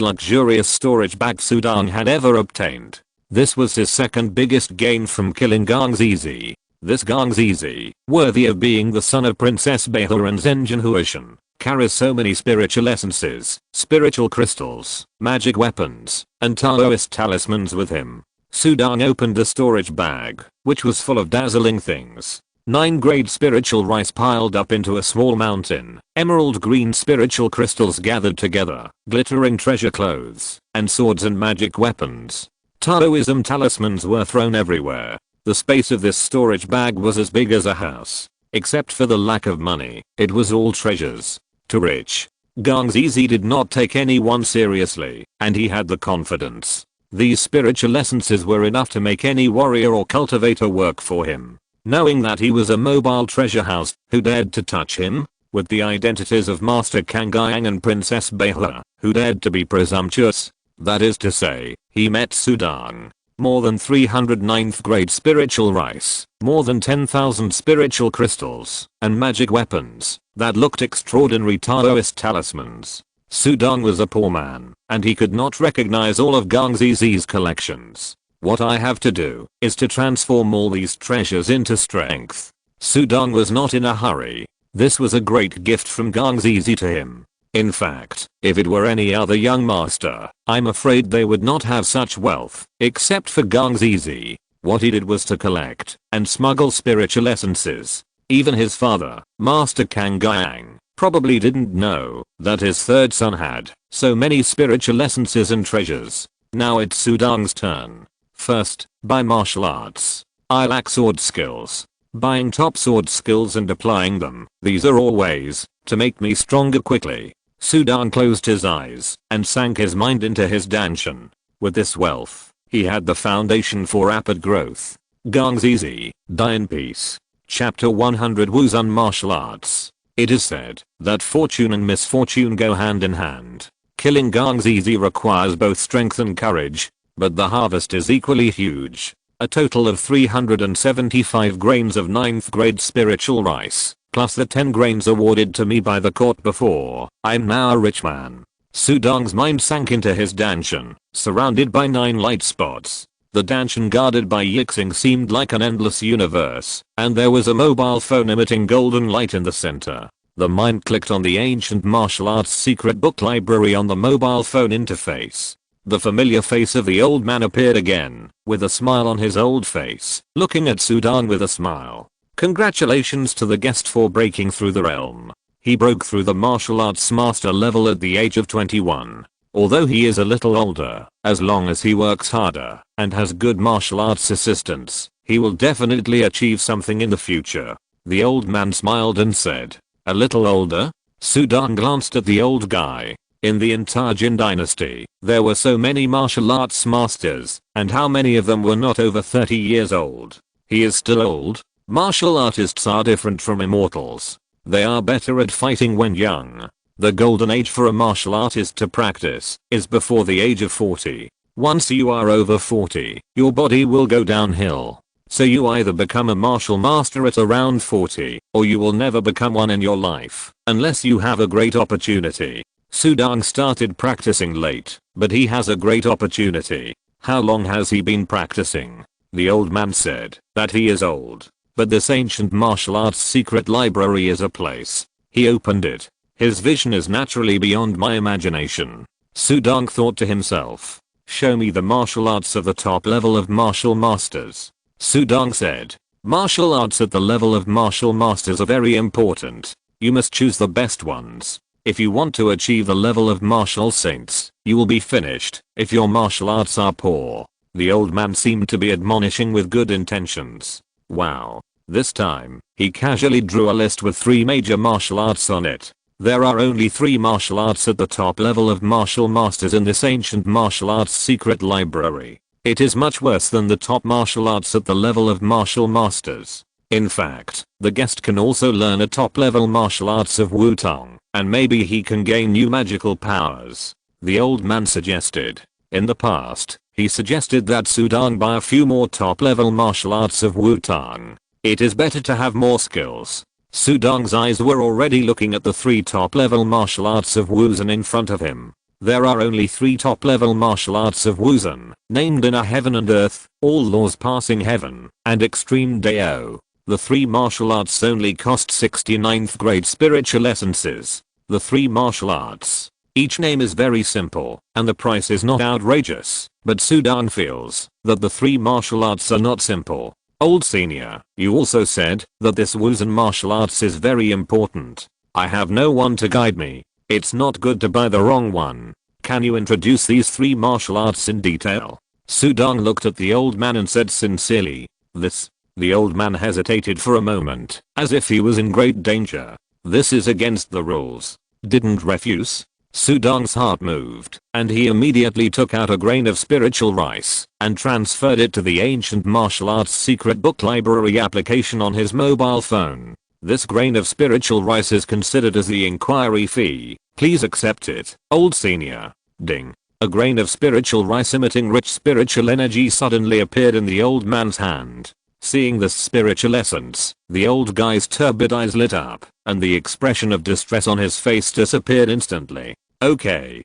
luxurious storage bag Sudong had ever obtained. This was his second biggest gain from killing Gongzizi. This Gongzizi, worthy of being the son of Princess Beihua and Zenjin Huishan, carries so many spiritual essences, spiritual crystals, magic weapons, and Taoist talismans with him. Sudong opened the storage bag, which was full of dazzling things. 9 grade spiritual rice piled up into a small mountain, emerald green spiritual crystals gathered together, glittering treasure clothes, and swords and magic weapons. Taoism talismans were thrown everywhere. The space of this storage bag was as big as a house. Except for the lack of money, it was all treasures. Too rich. Gongzizi did not take anyone seriously, and he had the confidence. These spiritual essences were enough to make any warrior or cultivator work for him. Knowing that he was a mobile treasure house, who dared to touch him? With the identities of Master Kangayang and Princess Beihua, who dared to be presumptuous? That is to say, he met Sudong. More than 300 9th grade spiritual rice, more than 10,000 spiritual crystals, and magic weapons that looked extraordinary Taoist talismans. Sudong was a poor man, and he could not recognize all of Gongzizi's collections. What I have to do is to transform all these treasures into strength. Sudong was not in a hurry. This was a great gift from Gongzizi to him. In fact, if it were any other young master, I'm afraid they would not have such wealth, except for Gang Zizi. What he did was to collect and smuggle spiritual essences. Even his father, Master Kang Gyang, probably didn't know that his third son had so many spiritual essences and treasures. Now it's Sudang's turn. First, buy martial arts. I lack sword skills. Buying top sword skills and applying them, these are all ways to make me stronger quickly. Sudang closed his eyes and sank his mind into his Dantian. With this wealth, he had the foundation for rapid growth. Gang Zizi, Die in Peace. Chapter 100 Wuzun Martial Arts. It is said that fortune and misfortune go hand in hand. Killing Gang Zizi requires both strength and courage, but the harvest is equally huge. A total of 375 grains of 9th grade spiritual rice, plus the 10 grains awarded to me by the court before. I'm now a rich man. Sudang's mind sank into his Dantian, surrounded by 9 light spots. The Dantian guarded by Yixing seemed like an endless universe, and there was a mobile phone emitting golden light in the center. The mind clicked on the ancient martial arts secret book library on the mobile phone interface. The familiar face of the old man appeared again, with a smile on his old face, looking at Sudang with a smile. Congratulations to the guest for breaking through the realm. He broke through the martial arts master level at the age of 21. Although he is a little older, as long as he works harder and has good martial arts assistance, he will definitely achieve something in the future. The old man smiled and said, "A little older?" Sudang glanced at the old guy. In the entire Jin Dynasty, there were so many martial arts masters, and how many of them were not over 30 years old? He is still old. Martial artists are different from immortals. They are better at fighting when young. The golden age for a martial artist to practice is before the age of 40. Once you are over 40, your body will go downhill. So you either become a martial master at around 40, or you will never become one in your life, unless you have a great opportunity. Sudang started practicing late, but he has a great opportunity. How long has he been practicing? The old man said that he is old, but this ancient martial arts secret library is a place. He opened it. His vision is naturally beyond my imagination. Sudang thought to himself, show me the martial arts of the top level of martial masters. Sudang said, martial arts at the level of martial masters are very important. You must choose the best ones. If you want to achieve the level of martial saints, you will be finished if your martial arts are poor. The old man seemed to be admonishing with good intentions. Wow. This time, he casually drew a list with 3 major martial arts on it. There are only 3 martial arts at the top level of martial masters in this ancient martial arts secret library. It is much worse than the top martial arts at the level of martial masters. In fact, the guest can also learn a top level martial arts of Wutong, and maybe he can gain new magical powers. The old man suggested. In the past, he suggested that Sudang buy a few more top level martial arts of Wutong. It is better to have more skills. Sudang's eyes were already looking at the 3 top level martial arts of Wuzun in front of him. There are only 3 top level martial arts of Wuzun, named Inner Heaven and Earth, All Laws Passing Heaven, and Extreme Dao. The 3 martial arts only cost 69th grade spiritual essences. The 3 martial arts. Each name is very simple, and the price is not outrageous, but Sudang feels that the 3 martial arts are not simple. Old senior, you also said that this Wuzun martial arts is very important. I have no one to guide me. It's not good to buy the wrong one. Can you introduce these 3 martial arts in detail? Sudang looked at the old man and said sincerely, this. The old man hesitated for a moment, as if he was in great danger. This is against the rules. Didn't refuse? Sudang's heart moved, and he immediately took out a grain of spiritual rice and transferred it to the ancient martial arts secret book library application on his mobile phone. This grain of spiritual rice is considered as the inquiry fee. Please accept it, old senior. Ding. A grain of spiritual rice emitting rich spiritual energy suddenly appeared in the old man's hand. Seeing this spiritual essence, the old guy's turbid eyes lit up, and the expression of distress on his face disappeared instantly. Okay,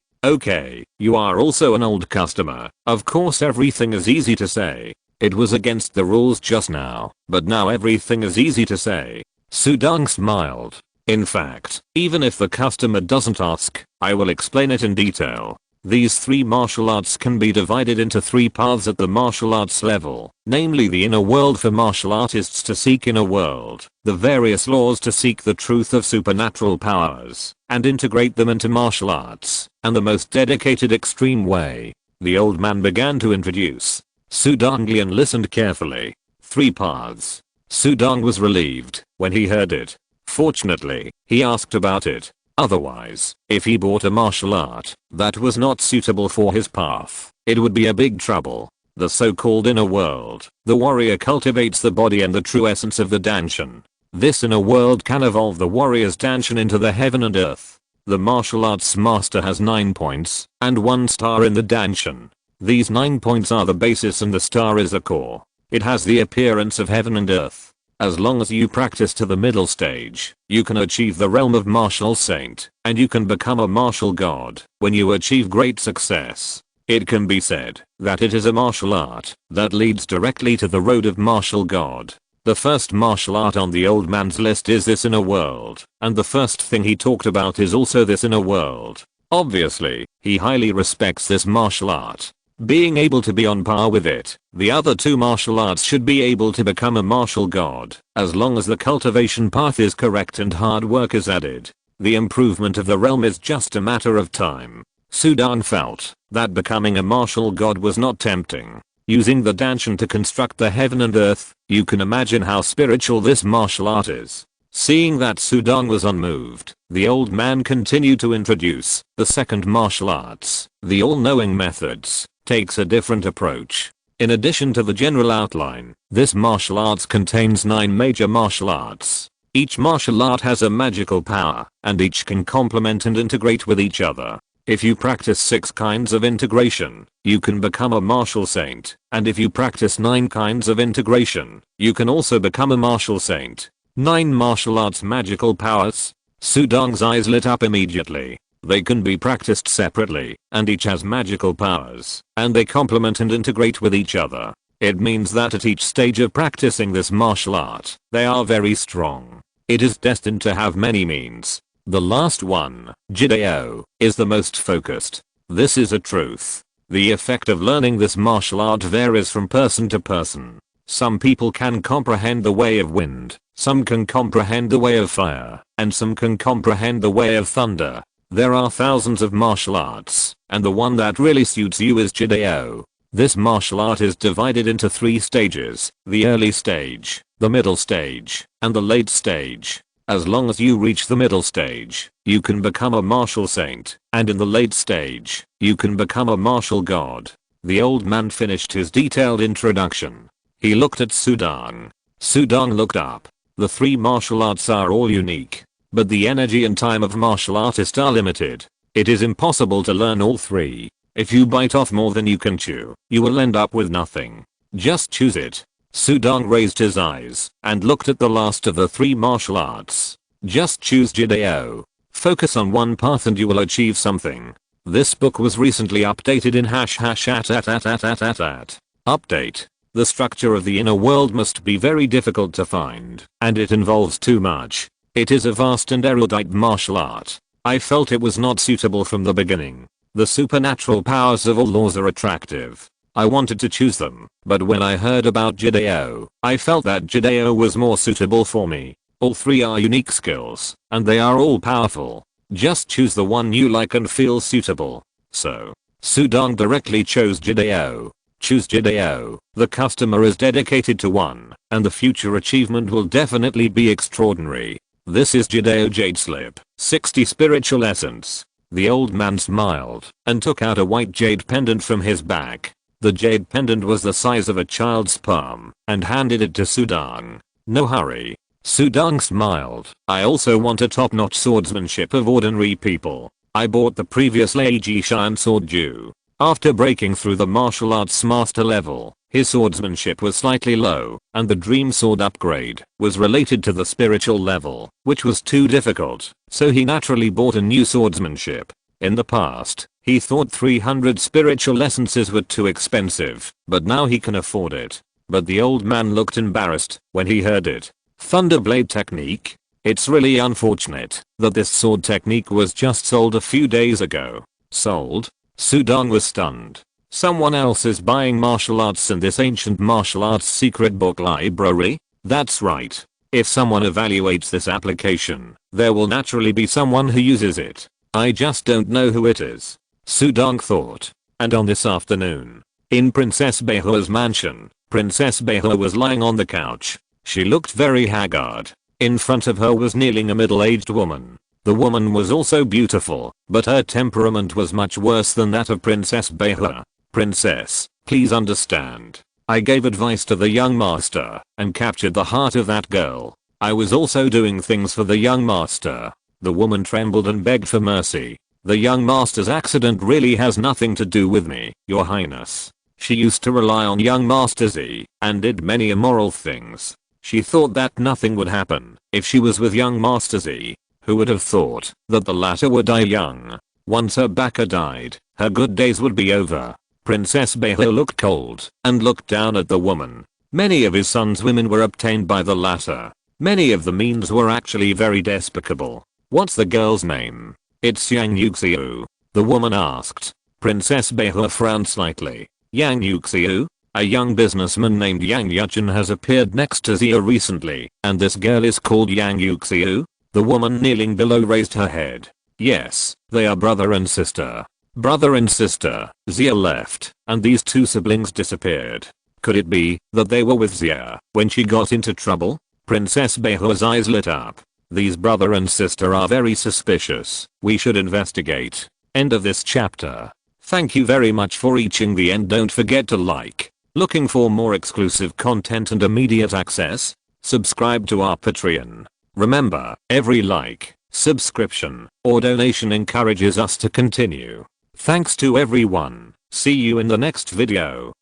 you are also an old customer. Of course everything is easy to say. It was against the rules just now, but now everything is easy to say. Sudang smiled. In fact, even if the customer doesn't ask, I will explain it in detail. These 3 martial arts can be divided into 3 paths at the martial arts level, namely the inner world for martial artists to seek inner world, the various laws to seek the truth of supernatural powers, and integrate them into martial arts, and the most dedicated extreme way. The old man began to introduce. Sudanglian listened carefully. 3 paths. Sudang was relieved when he heard it. Fortunately, he asked about it. Otherwise, if he bought a martial art that was not suitable for his path, it would be a big trouble. The so-called inner world. The warrior cultivates the body and the true essence of the Dantian. This inner world can evolve the warrior's Dantian into the heaven and earth. The martial arts master has 9 points and 1 star in the Dantian. These 9 points are the basis and the star is the core. It has the appearance of heaven and earth. As long as you practice to the middle stage, you can achieve the realm of martial saint, and you can become a martial god when you achieve great success. It can be said that it is a martial art that leads directly to the road of martial god. The first martial art on the old man's list is this inner world, and the first thing he talked about is also this inner world. Obviously, he highly respects this martial art. Being able to be on par with it, the other 2 martial arts should be able to become a martial god, as long as the cultivation path is correct and hard work is added. The improvement of the realm is just a matter of time. Sudan felt that becoming a martial god was not tempting. Using the Dantian to construct the heaven and earth, you can imagine how spiritual this martial art is. Seeing that Sudan was unmoved, the old man continued to introduce the second martial arts, the all-knowing methods. Takes a different approach. In addition to the general outline, this martial arts contains 9 major martial arts. Each martial art has a magical power, and each can complement and integrate with each other. If you practice 6 kinds of integration, you can become a martial saint, and if you practice 9 kinds of integration, you can also become a martial saint. 9 martial arts magical powers. Sudang's eyes lit up immediately. They can be practiced separately, and each has magical powers, and they complement and integrate with each other. It means that at each stage of practicing this martial art, they are very strong. It is destined to have many means. The last one, Jidao, is the most focused. This is a truth. The effect of learning this martial art varies from person to person. Some people can comprehend the way of wind, some can comprehend the way of fire, and some can comprehend the way of thunder. There are thousands of martial arts, and the one that really suits you is Jidao. This martial art is divided into 3 stages, the early stage, the middle stage, and the late stage. As long as you reach the middle stage, you can become a martial saint, and in the late stage, you can become a martial god. The old man finished his detailed introduction. He looked at Sudang. Sudang looked up. The 3 martial arts are all unique. But the energy and time of martial artist are limited. It is impossible to learn all 3. If you bite off more than you can chew, you will end up with nothing. Just choose it. Sudang raised his eyes and looked at the last of the 3 martial arts. Just choose Jidao. Focus on one path and you will achieve something. This book was recently updated in #@. Update. The structure of the inner world must be very difficult to find, and it involves too much. It is a vast and erudite martial art. I felt it was not suitable from the beginning. The supernatural powers of all laws are attractive. I wanted to choose them, but when I heard about Jidao, I felt that Jidao was more suitable for me. All 3 are unique skills, and they are all powerful. Just choose the one you like and feel suitable. So, Sudang directly chose Jidao. Choose Jidao. The customer is dedicated to one, and the future achievement will definitely be extraordinary. This is Jidao Jade Slip, 60 spiritual essence. The old man smiled and took out a white jade pendant from his bag. The jade pendant was the size of a child's palm and handed it to Sudang. No hurry. Sudang smiled. I also want a top-notch swordsmanship of ordinary people. I bought the previous Leiji Shian sword due. After breaking through the martial arts master level, his swordsmanship was slightly low, and the dream sword upgrade was related to the spiritual level, which was too difficult, so he naturally bought a new swordsmanship. In the past, he thought 300 spiritual essences were too expensive, but now he can afford it. But the old man looked embarrassed when he heard it. Thunderblade technique? It's really unfortunate that this sword technique was just sold a few days ago. Sold? Sudong was stunned. Someone else is buying martial arts in this ancient martial arts secret book library? That's right. If someone evaluates this application, there will naturally be someone who uses it. I just don't know who it is. Sudong thought. And on this afternoon, in Princess Beihua's mansion, Princess Beihua was lying on the couch. She looked very haggard. In front of her was kneeling a middle-aged woman. The woman was also beautiful, but her temperament was much worse than that of Princess Beihua. Princess, please understand. I gave advice to the young master and captured the heart of that girl. I was also doing things for the young master. The woman trembled and begged for mercy. The young master's accident really has nothing to do with me, Your Highness. She used to rely on young Master Z and did many immoral things. She thought that nothing would happen if she was with young Master Z. Who would have thought that the latter would die young? Once her Baka died, her good days would be over. Princess Beihua looked cold and looked down at the woman. Many of his son's women were obtained by the latter. Many of the means were actually very despicable. What's the girl's name? It's Yang Yuxiu. The woman asked. Princess Beihua frowned slightly. Yang Yuxiu? A young businessman named Yang Yujin has appeared next to Zia recently, and this girl is called Yang Yuxiu? The woman kneeling below raised her head. Yes, they are brother and sister. Brother and sister. Zia left, and these two siblings disappeared. Could it be that they were with Zia when she got into trouble? Princess Beihua's eyes lit up. These brother and sister are very suspicious. We should investigate. End of this chapter. Thank you very much for reaching the end. Don't forget to like. Looking for more exclusive content and immediate access? Subscribe to our Patreon. Remember, every like, subscription, or donation encourages us to continue. Thanks to everyone. See you in the next video.